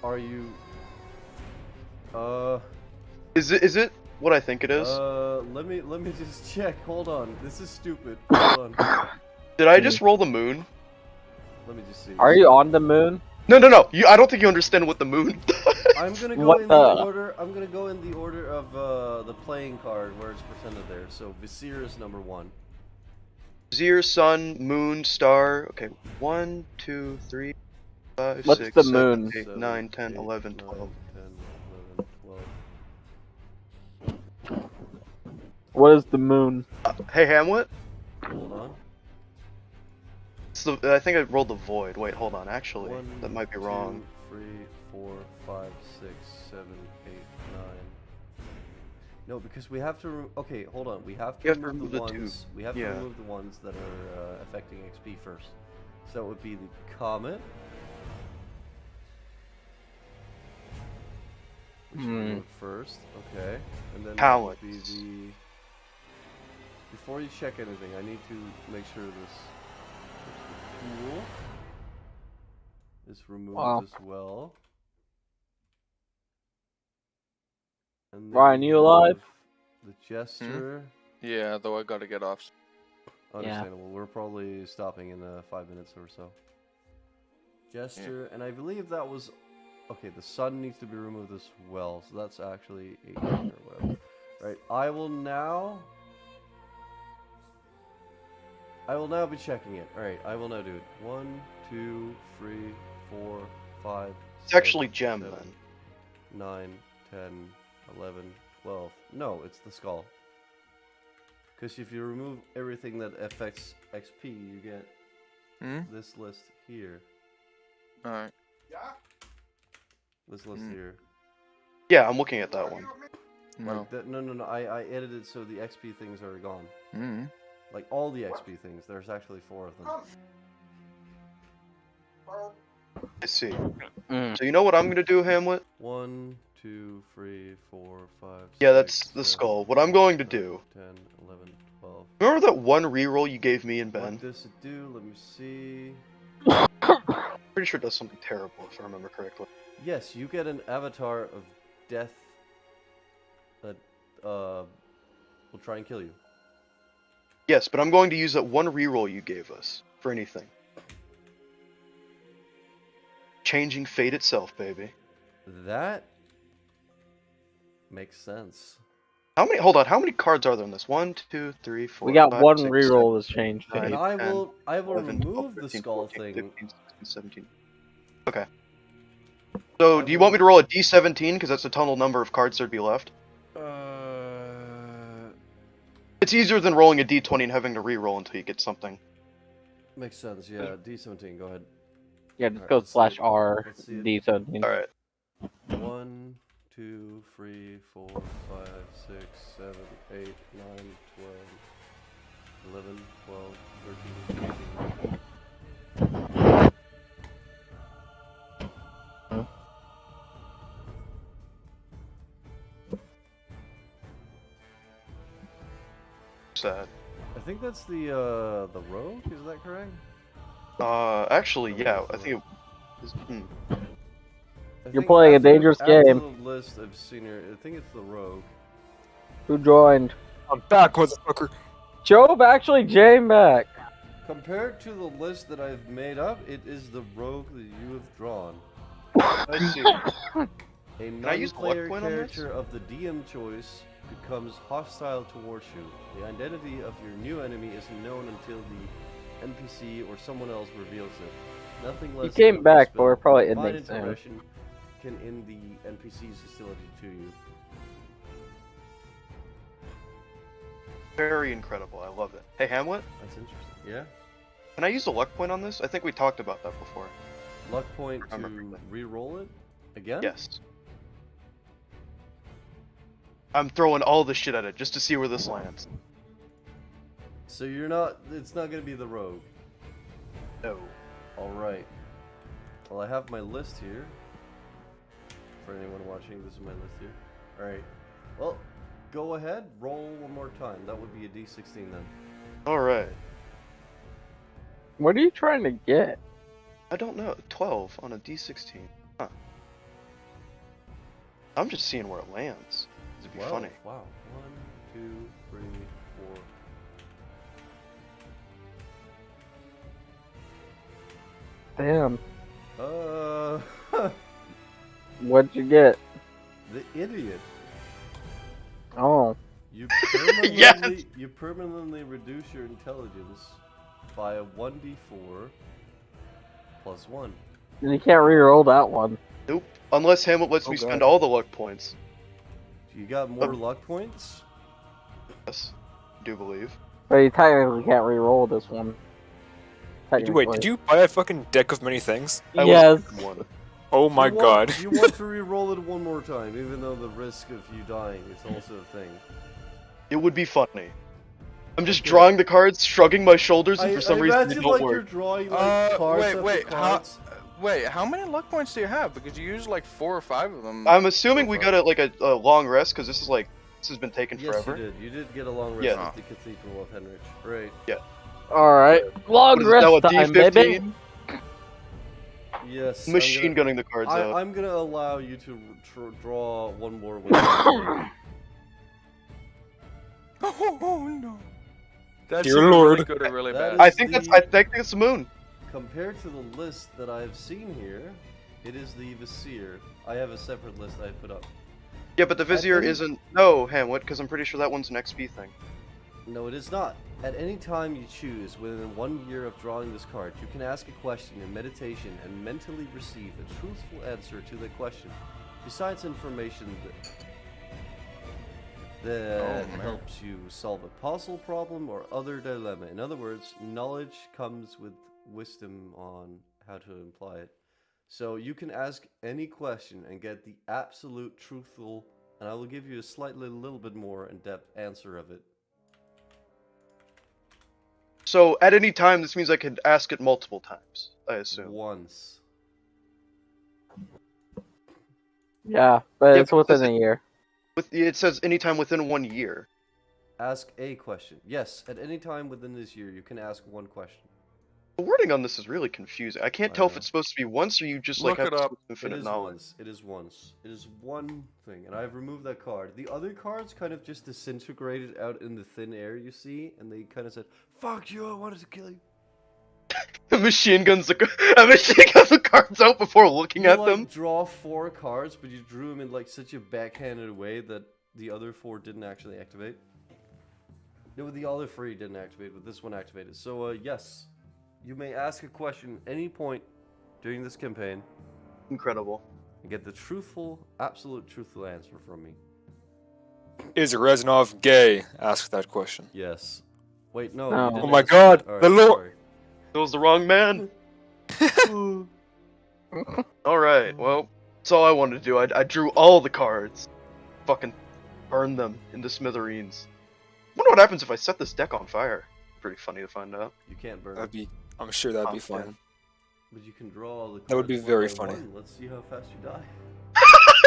Are you... Is it what I think it is? let me just check. Hold on. This is stupid. Hold on. Did I just roll the moon? Let me just see. Are you on the moon? No. I don't think you understand what the moon does. I'm gonna go What in the- the order. I'm gonna go in the order of the playing card where it's presented there. So Visir is number 1. Vizier, sun, moon, star. Okay, 1, 2, 3, 5, What's 6, the 7, moon? 8, 9, 10, 11, 12. 10, 11, 12. What is the moon? Hey, Hamlet? Hold on. I think I rolled the void. Wait, hold on. Actually, 1, that might be 2, wrong. 3, 4, 5, 6, 7, 8, 9. No, because we have to. Okay, hold on. We have to You have to remove remove the the two. ones. We have to Yeah. remove the ones that are affecting XP first. So it would be the comet. Which we remove first, okay, and then that would be the. Before you check anything, I need to make sure this fool is removed as well. And then Ryan, we you alive? have the jester. Yeah, though I gotta get off. Understandable. We're probably stopping in 5 minutes or so. Jester, and I believe that was. Okay, the sun needs to be removed as well, so that's actually 8 or whatever. Right, I will now be checking it. Alright, I will now do it. 1, 2, 3, 4, 5. It's actually gem, 7, then. 9, 10, 11, 12. No, it's the skull. Because if you remove everything that affects XP, you get this list here. Alright. This list here. Yeah, I'm looking at that one. No. Like that, no. I edited so the XP things are gone. Mm-hmm. Like all the XP things. There's actually 4 of them. I see. So you know what I'm gonna do, Hamlet? 1, 2, 3, 4, 5. Yeah, that's the skull. What I'm going to do. 10, 11, 12. Remember that one reroll you gave me and Ben? What does it do? Let me see. Pretty sure it does something terrible if I remember correctly. Yes, you get an avatar of death that will try and kill you. Yes, but I'm going to use that one reroll you gave us for anything. Changing fate itself, baby. That makes sense. How many? Hold on. How many cards are there in this? 1, 2, 3, 4. We got 5, one 6, reroll 7, was changed. 9, And I 10, will 11, remove 12, the 13, skull 14, thing. 15, 16, 17. Okay. So, do you want me to roll a d17 because that's the total number of cards there'd be left? It's easier than rolling a d20 and having to re-roll until you get something. Makes sense, yeah. D17, go ahead. Yeah, just Alright, go let's see it. /R Let's see it. D17. Alright. 1, 2, 3, 4, 5, 6, 7, 8, 9, 12, 11, 12, 13, 14. Sad. I think that's the rogue, is that correct? Actually, yeah, I think it is. You're playing a dangerous game. After the list of senior, I think it's the rogue. Who joined? I'm back, motherfucker. Job actually came back. Compared to the list that I've made up, it is the rogue that you have drawn. I see. A Can I use the luck non-player point on this? character of the DM choice becomes hostile towards you. The identity of your new enemy isn't known until the NPC or someone else reveals it. Nothing less came than back, a but we're spell. probably Divine ending soon. intervention can end the NPC's hostility to you. Very incredible. I love it. Hey, Hamlet, That's interesting. Yeah? can I use the luck point on this? I think we talked about that before. Luck point I to remember that. re-roll it again? Yes. I'm throwing all the shit at it just to see where this lands. So you're not, it's not gonna be the rogue. No. Alright. Well, I have my list here. For anyone watching, this is my list here. Alright. Well, go ahead, roll one more time. That would be a d16 then. Alright. What are you trying to get? I don't know. 12 on a d16. Huh. I'm just seeing where it lands. It'd be funny. Wow. 1, 2, 3, 4. Damn. What'd you get? The idiot. Oh. You permanently, you permanently reduce your intelligence by a 1d4 plus 1. You can't re-roll that one. Nope. Unless Hamlet lets me spend all the luck points. You got more luck points? Yes, I do believe. But you technically can't re-roll this one. Wait, did you buy a fucking deck of many things? Yes. Oh my god. You want to re-roll it one more time, even though the risk of you dying is also a thing. It would be funny. I'm just drawing the cards, shrugging my shoulders, and for some reason they don't work. You're drawing like cards cards. Wait, how many luck points do you have? Because you use like 4 or 5 of them. I'm assuming we got a long rest because this has been taking forever. Yes, you did. You did get a long rest at the Cathedral of Henrich. Right. Yeah. Alright. Long rest time, baby. Yes. Machine gunning the cards out. I'm gonna allow you to draw one more with Oh no. That's Dear Lord. really good or really bad. I think it's the moon. Compared to the list that I've seen here, it is the Vizier. I have a separate list I put up. Yeah, but the Vizier isn't. No, Hamlet, because I'm pretty sure that one's an XP thing. No, it is not. At any time you choose within 1 year of drawing this card, you can ask a question in meditation and mentally receive a truthful answer to the question, besides information that helps you solve a puzzle problem or other dilemma. In other words, knowledge comes with wisdom on how to imply it. So you can ask any question and get the absolute truthful, and I will give you a little bit more in-depth answer of it. So at any time, this means I could ask it multiple times, I assume. Once. Yeah, but it's within a year. It says anytime within 1 year. Ask a question. Yes, at any time within this year, you can ask one question. The wording on this is really confusing. I can't tell if it's supposed to be once or you just like have infinite knowledge. It is once. It is one thing, and I've removed that card. The other cards kind of just disintegrated out in the thin air, you see, and they kind of said, "Fuck you! I wanted to kill you." A machine guns the cards out before looking at them. Draw 4 cards, but you drew them in like such a backhanded way that the other 4 didn't actually activate. No, the other 3 didn't activate, but this one activated. So yes, you may ask a question any point during this campaign. Incredible. And get the absolute truthful answer from me. Is Reznov gay? Ask that question. Yes. Wait, no. Oh my god, the Lord. It was the wrong man. Alright, well, that's all I wanted to do. I drew all the cards. Fucking burn them into smithereens. Wonder what happens if I set this deck on fire. Pretty funny to find out. You can't burn it. I'm sure that'd be fun. But you can draw all the cards. That would be very funny. Let's see how fast you die.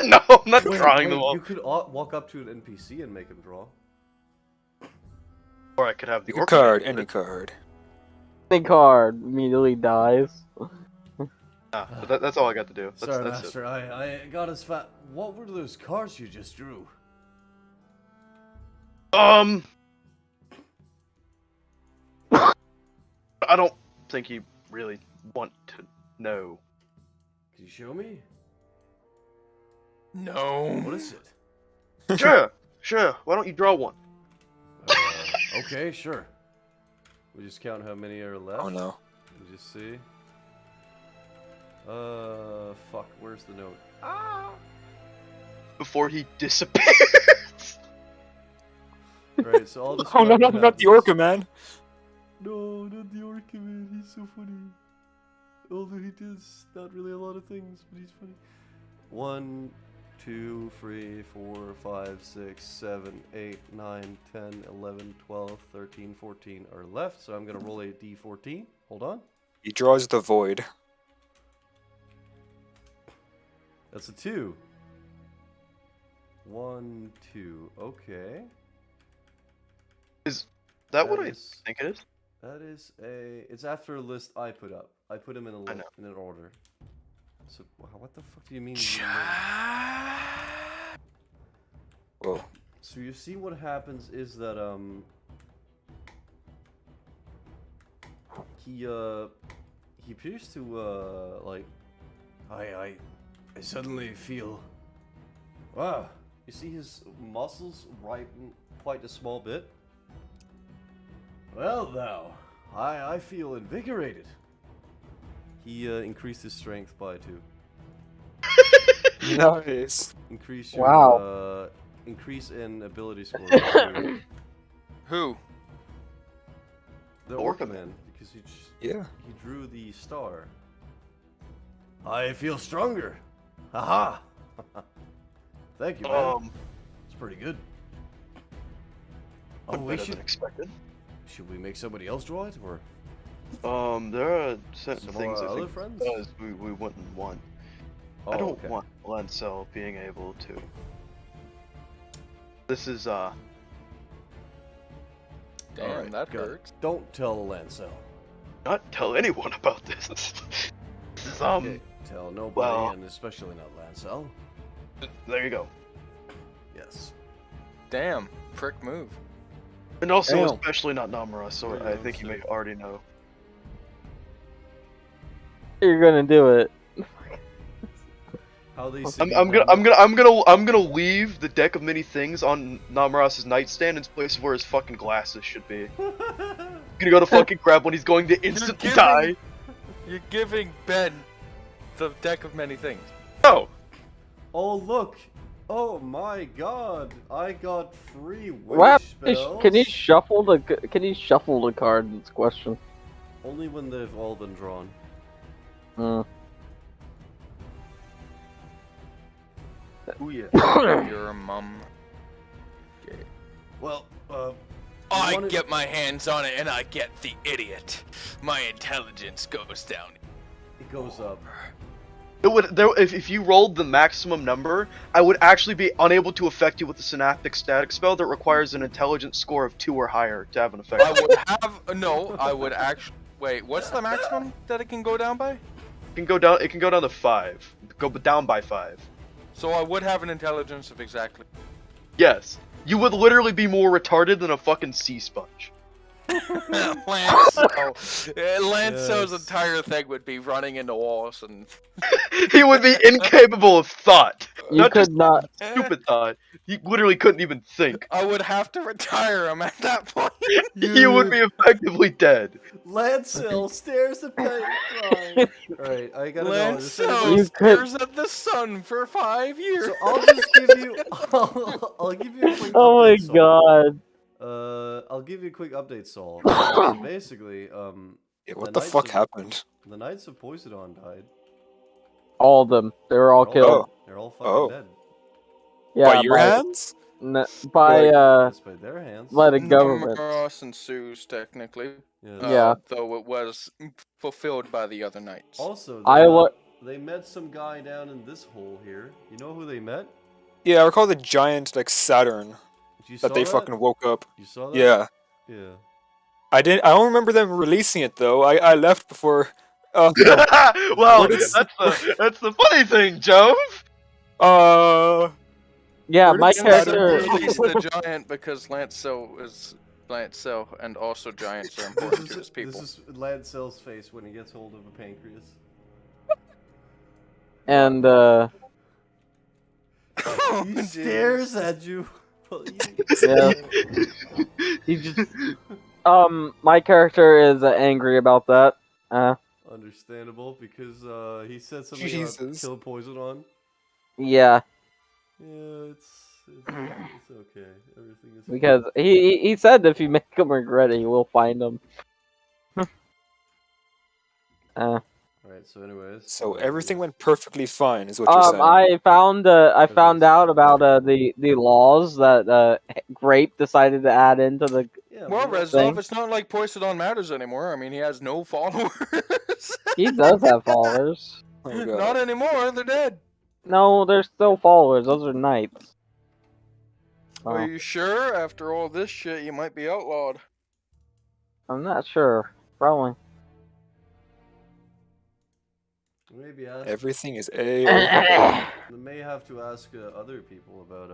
No, I'm not drawing them all. You could walk up to an NPC and make him draw. Or I could have the any card. Any card immediately dies. But that's all I got to do. Sorry, Master, I got as fat. What were those cards you just drew? I don't think you really want to know. Can you show me? No. What is it? Sure. Why don't you draw one? Okay, sure. We just count how many are left. Oh no. We just see. Fuck. Where's the note? Before he disappears. Right. So I'll just. Oh no, not the Orca man. No, not the Orca man. He's so funny. Although he does not really a lot of things, but he's funny. 1, 2, 3, 4, 5, 6, 7, 8, 9, 10, 11, 12, 13, 14 are left, so I'm gonna roll a d14. Hold on. He draws the void. That's a 2. 1, 2. Okay. Is that what I think it is? That is a. It's after a list I put up. I put them in in an order. So what the fuck do you mean? Whoa. So you see what happens is that he appears to like I suddenly feel. Wow. You see his muscles ripen quite a small bit. Well, now, I feel invigorated. He increased his strength by 2. Nice. Increase your Wow. increase in ability score. by 2. Who? The Orca Orca Man, because he drew the star. I feel stronger. Haha. Thank you, man. It's pretty good. Oh, we better should. than expected. Should we make somebody else draw it, or There are certain some things I other think friends? we wouldn't want. Oh, I don't okay. want Lancel being able to. This is Damn, Alright, that got it. hurts. Don't tell Lancel. not tell anyone about this. This is Okay, tell nobody, well- and especially not Lancel. there you go. Yes. Damn, prick move. And also Damn. especially not Namuras, so Yeah, I think you may already know. You're gonna do it. How they I'm gonna leave the deck of many things on Namuras' nightstand in place of where his fucking glasses should be. Gonna go to fucking grab when he's going to instantly giving- die. You're giving Ben the deck of many things. No. Oh look! Oh my God! I got 3 wish What? spells. Can you shuffle the card? That's the question. Only when they've all been drawn. Ooh yeah. You're a mum. Well, I wanted- get my hands on it and I get the idiot. My intelligence goes down. It goes up. If you rolled the maximum number, I would actually be unable to affect you with the synaptic static spell that requires an intelligence score of 2 or higher to have an effect. I would have no. I would actually wait. What's the maximum that it can go down by? It can go down to 5. Go down by 5. So I would have an intelligence of exactly. Yes. You would literally be more retarded than a fucking sea sponge. Lance's entire thing would be running into walls and. He would be incapable of thought. You could just not. stupid thought. He literally couldn't even think. I would have to retire him at that point. He would be effectively dead. Lancel stares at Payne. Alright, I gotta know. Does Lancel anybody- You stares at the sun for 5 years. So I'll just give you. I'll give you a quick Oh my update, Saul. God. I'll give you a quick update, Saul. So basically, Yeah, what the the fuck Knights of- happened? the Knights of Poseidon died. All of them. They were all They're killed. They're all fucking Oh. dead. Yeah, By your hands? by Yes, by their hands. by the government. Namuras and Zeus, technically. Yes. Yeah. Though it was fulfilled by the other knights. Also, they met some guy down in this hole here. You know who they met? Yeah, I recall the giant like Saturn You that they saw fucking woke up. You saw that? Yeah. Yeah. I don't remember them releasing it though. I left before. Well, Where did- that's the funny thing, Jove. Yeah, Where my did They character. released the giant because Lancel is Lancel, and also giants are important to his people. This is Lancel's face when he gets hold of a pancreas. And He stares at you. yeah, he just my character is angry about that. Understandable, because he said something Jesus. about kill poison on. Yeah, Yeah, it's okay. Everything is because he said if you make him regret it, he will find him. Alright, so anyways. So everything went perfectly fine, is what you're saying. I found out about the laws that Grape decided to add into the. Yeah, Well, we- Reznov, it's not like Poseidon matters anymore. I mean, he has no followers. He does have followers. Oh, God. Not anymore. They're dead. No, they're still followers. Those are knights. Are Oh, you sure? After all this shit, you might be outlawed. I'm not sure. Probably. maybe ask. Everything is a. We may have to ask other people about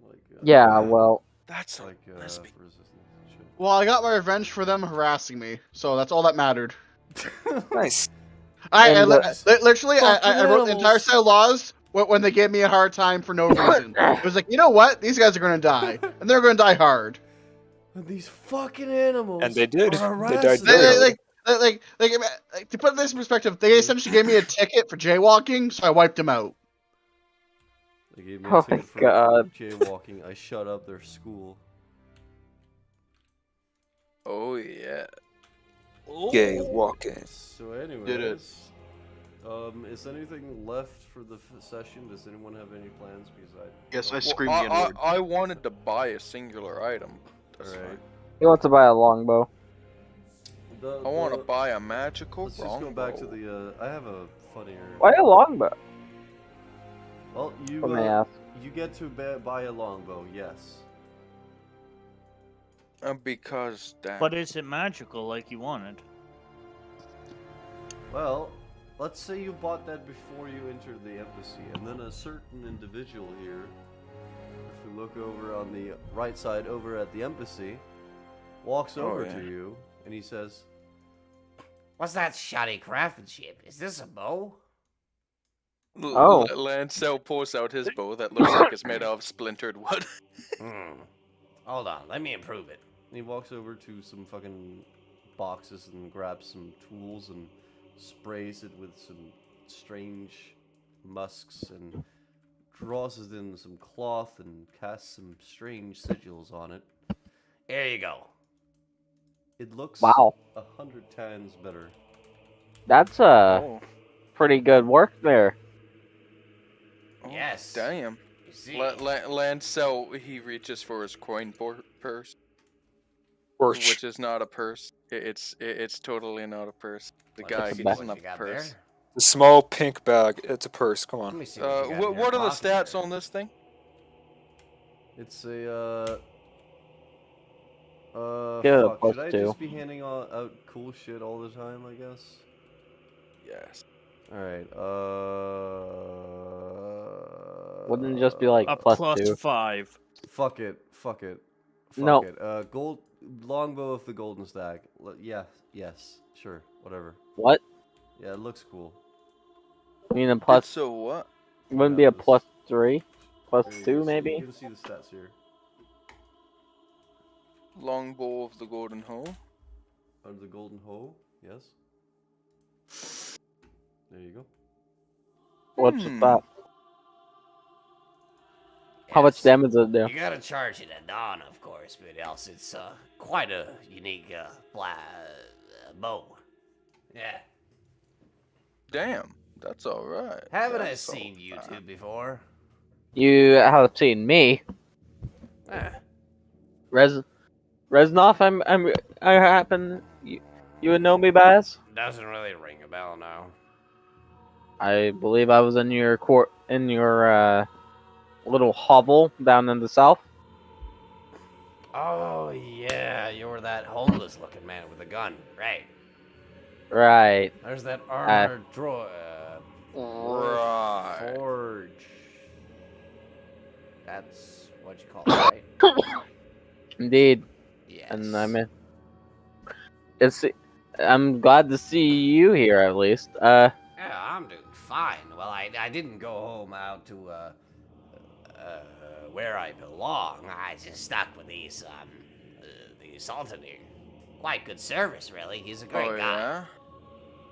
like. Yeah, well, That's Like Let's be- resistance and shit. Well, I got my revenge for them harassing me, so that's all that mattered. Nice. Literally, I Fucking wrote the entire animals. set of laws when they gave me a hard time for no reason. It was like, you know what? These guys are going to die, and they're going to die hard. These fucking animals And they did. are They died harassing very me. hard. Like, to put this in perspective, they essentially gave me a ticket for jaywalking, so I wiped them out. They gave me Oh a my ticket for God. jaywalking. I shut up their school. Oh yeah. Gay walking. So anyways, Did it. is anything left for the session? Does anyone have any plans? Because I Yes, I don't- screamed the N-word. I wanted to buy a singular item. That's Alright. fine. He wants to buy a longbow. I want to buy a magical Let's just go back to longbow. the. I have a funnier. Why a longbow? Well, you Let me ask. you get to buy a longbow. Yes. Because that. But is it magical like you wanted? Well, let's say you bought that before you entered the embassy, and then a certain individual here, if we look over on the right side over at the embassy, walks over yeah. to you, and he says, What's that shoddy craftsmanship? Is this a bow? Oh. Lancel pulls out his bow that looks like it's made out of splintered wood. Hold on, let me improve it. and he walks over to some fucking boxes and grabs some tools and sprays it with some strange musks and draws it in some cloth and casts some strange sigils on it. Here you go. It looks Wow. 100 times better. That's Oh. pretty good work there. Yes. Damn. You see? Lancel, he reaches for his coin purse, Porch. which is not a purse. It's totally not a purse. The What guy is he that? doesn't What have you a got purse. there? The small pink bag. It's a purse. Come Let on. me see what you got in your What are the pocket stats there. on this thing? It's a Give it a fuck. plus Should I 2. just be handing out cool shit all the time? I guess. Yes. All right. Wouldn't it just be like A plus plus 2? 5. Fuck it. Fuck it. Fuck No. it. Gold longbow of the golden stack. Yeah. Yes. Sure. Whatever. What? Yeah, it looks cool. I mean, a plus. So what? Wouldn't Yeah, be a plus 3? Plus There you 2, go. maybe? You can see the stats here. Longbow of the golden hoe. Under the golden hoe. Yes. There you go. What's that? How much Yes. damage does it do? You gotta charge it at dawn, of course, but else it's quite a unique bow. Yeah. Damn, that's all right. Haven't I That's seen all you right. two before? You have seen me. Ah, Reznov, I happen. You would know me by as? doesn't really ring a bell now. I believe I was in your little hovel down in the south. Oh yeah, you were that homeless-looking man with a gun, right? Right. There's that armored droid. Right. Forge. That's what you call it, right? Indeed. Yes. And I'm glad to see you here at least. Yeah, I'm doing fine. Well, I didn't go home out to where I belong. I just stuck with the Sultan here. Quite good service, really. He's a great Oh, guy. yeah?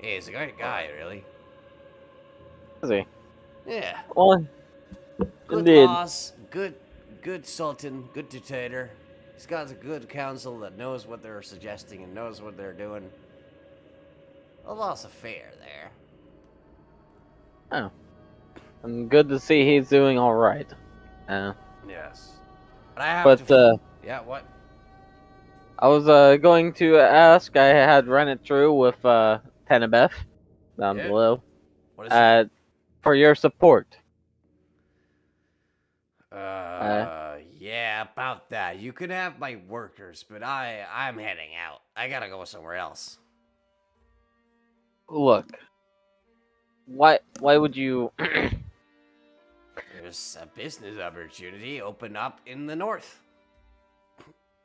Yeah, he's a great guy, really. Is he? Yeah. Well, Good indeed. laws, good sultan, good dictator. He's got a good council that knows what they're suggesting and knows what they're doing. A lot's of fair there. Oh. And good to see he's doing all right. Yes. But I have But to. Yeah, what? I was going to ask. I had run it through with Tenebeth down Yeah. below. What is it? For your support. Yeah, about that. You can have my workers, but I'm heading out. I gotta go somewhere else. Look. Why would you? There's a business opportunity open up in the north.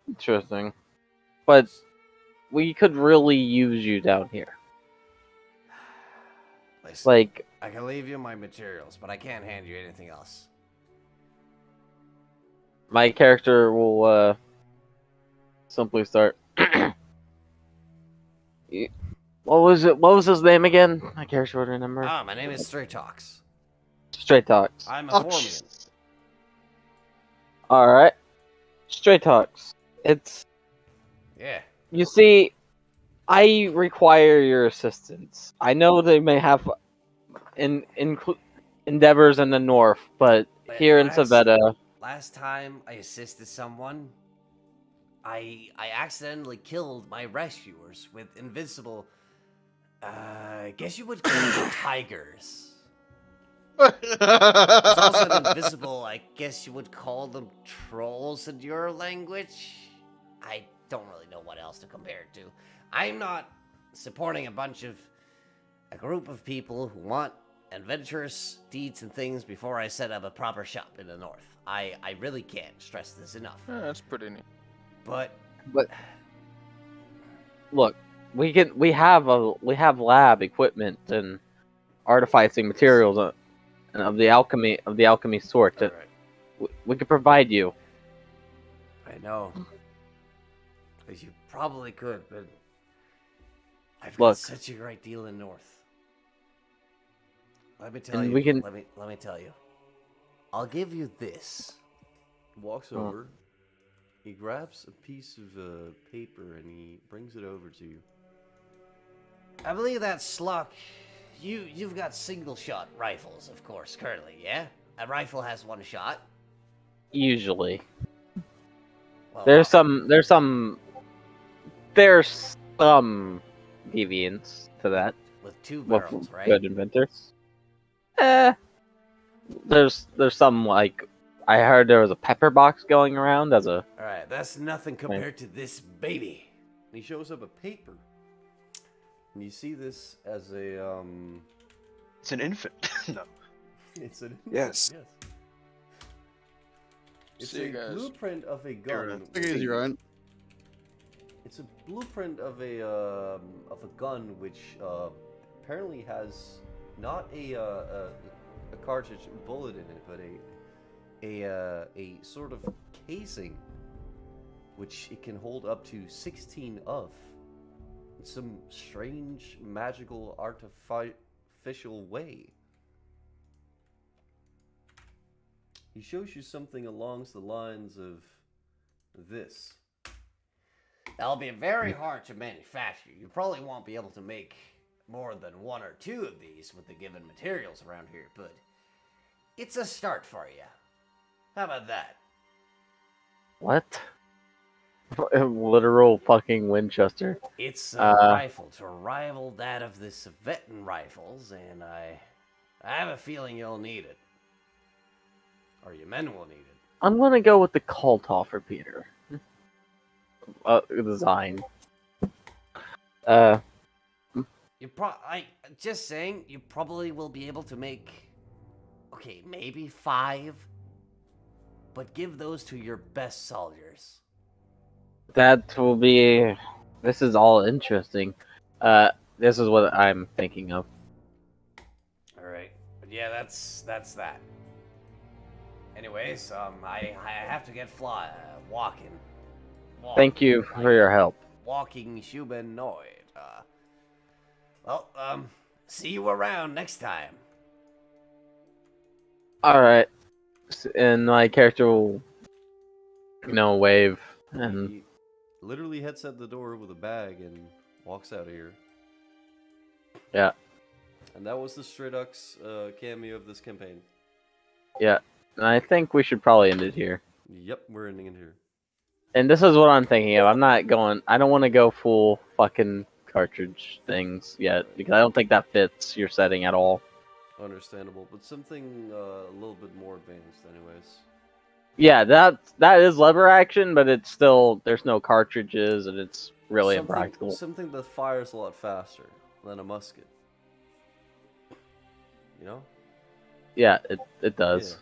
Interesting. But we could really use you down here. Listen, Like, I can leave you my materials, but I can't hand you anything else. my character will simply start. What was it? What was his name again? I can't remember. Ah, my name is Straight Talks. Straight Talks. I'm a Oh, Formian. All right. Straight Talks. It's. Yeah. You see, I require your assistance. I know they may have endeavors in the north, but here in Savetta, Last time I assisted someone, I accidentally killed my rescuers with invincible. I guess you would call them tigers. There's also an invisible. I guess you would call them trolls in your language. I don't really know what else to compare it to. I'm not supporting a group of people who want adventurous deeds and things before I set up a proper shop in the north. I really can't stress this enough. Yeah, that's pretty neat. But look, we have lab equipment and artificing materials of the alchemy sort that we could provide you. I know. Because you probably could, but I've got Look. such a great deal in north. Let me tell And you. we can- Let me tell you. I'll give you this. Walks over. He grabs a piece of paper and he brings it over to you. I believe that Sluck. You've got single shot rifles, of course, currently, yeah? A rifle has one shot. Usually, Well, there's some deviance to that. with two With barrels, right? good inventors. There's some like I heard there was a pepper box going around as a. All right, that's nothing compared to this baby. And he shows up a paper. And you see this as a It's an infant. No. It's an Yes. It's See you a guys. blueprint of a gun. Take it easy, Ryan. It's a blueprint of a gun which apparently has not a cartridge bullet in it, but a sort of casing which it can hold up to 16 of. In some strange magical artificial way. He shows you something along the lines of this. That'll be very hard to manufacture. You probably won't be able to make more than one or two of these with the given materials around here, but it's a start for you. How about that? What? A literal fucking Winchester. It's a rifle to rival that of the Savetan rifles, and I have a feeling you'll need it. Or your men will need it. I'm gonna go with the Kaltoffer Peter. Design. Just saying, you probably will be able to make, okay, maybe 5, but give those to your best soldiers. That will be. This is all interesting. This is what I'm thinking of. All right, but yeah, that's that. Anyways, I have to get walking. Thank you for your help. Walking humanoid. See you around next time. All right, and my character will, wave and. He literally heads out the door with a bag and walks out of here. Yeah. And that was the Stray Ducks cameo of this campaign. Yeah, and I think we should probably end it here. Yep, we're ending it here. And this is what I'm thinking of. I don't want to go full fucking cartridge things yet, because I don't think that fits your setting at all. Understandable, but something a little bit more advanced anyways. Yeah, that is lever action, but it's still, there's no cartridges, and it's really impractical. Something that fires a lot faster than a musket. You know? Yeah, it does.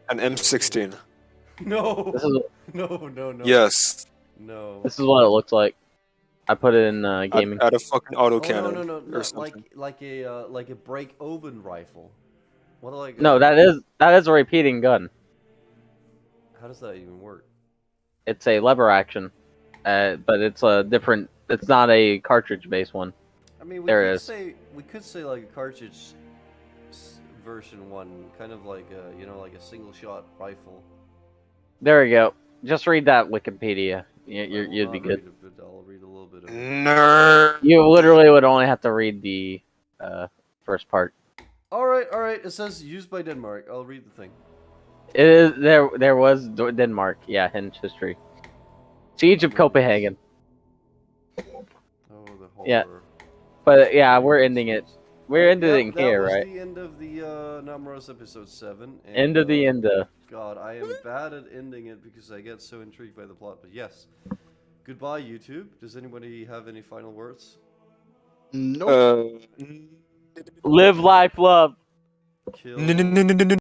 An M16. No! This is, No. Yes. No. This is what it looks like. I put it in gaming. Add a fucking auto Oh cannon no, or something. like a break oven rifle. What like? No, that is a repeating gun. How does that even work? It's a lever action, but it's a different. It's not a cartridge-based one. I mean, There is. we could say like a cartridge version one, kind of like a like a single shot rifle. There we go. Just read that Wikipedia. You'd be good. I'll read a little bit of it. Nerd. You literally would only have to read the first part. All right. It says used by Denmark. I'll read the thing. It is there was Denmark, yeah, in history. Siege of Copenhagen. Oh, the horror. Yeah. But yeah, we're ending it. We're ending here, that was right? the end of the Namuras episode 7. And, End of the end. God, I am bad at ending it because I get so intrigued by the plot. But yes, goodbye, YouTube. Does anybody have any final words? Nope. Live life, love. Kill.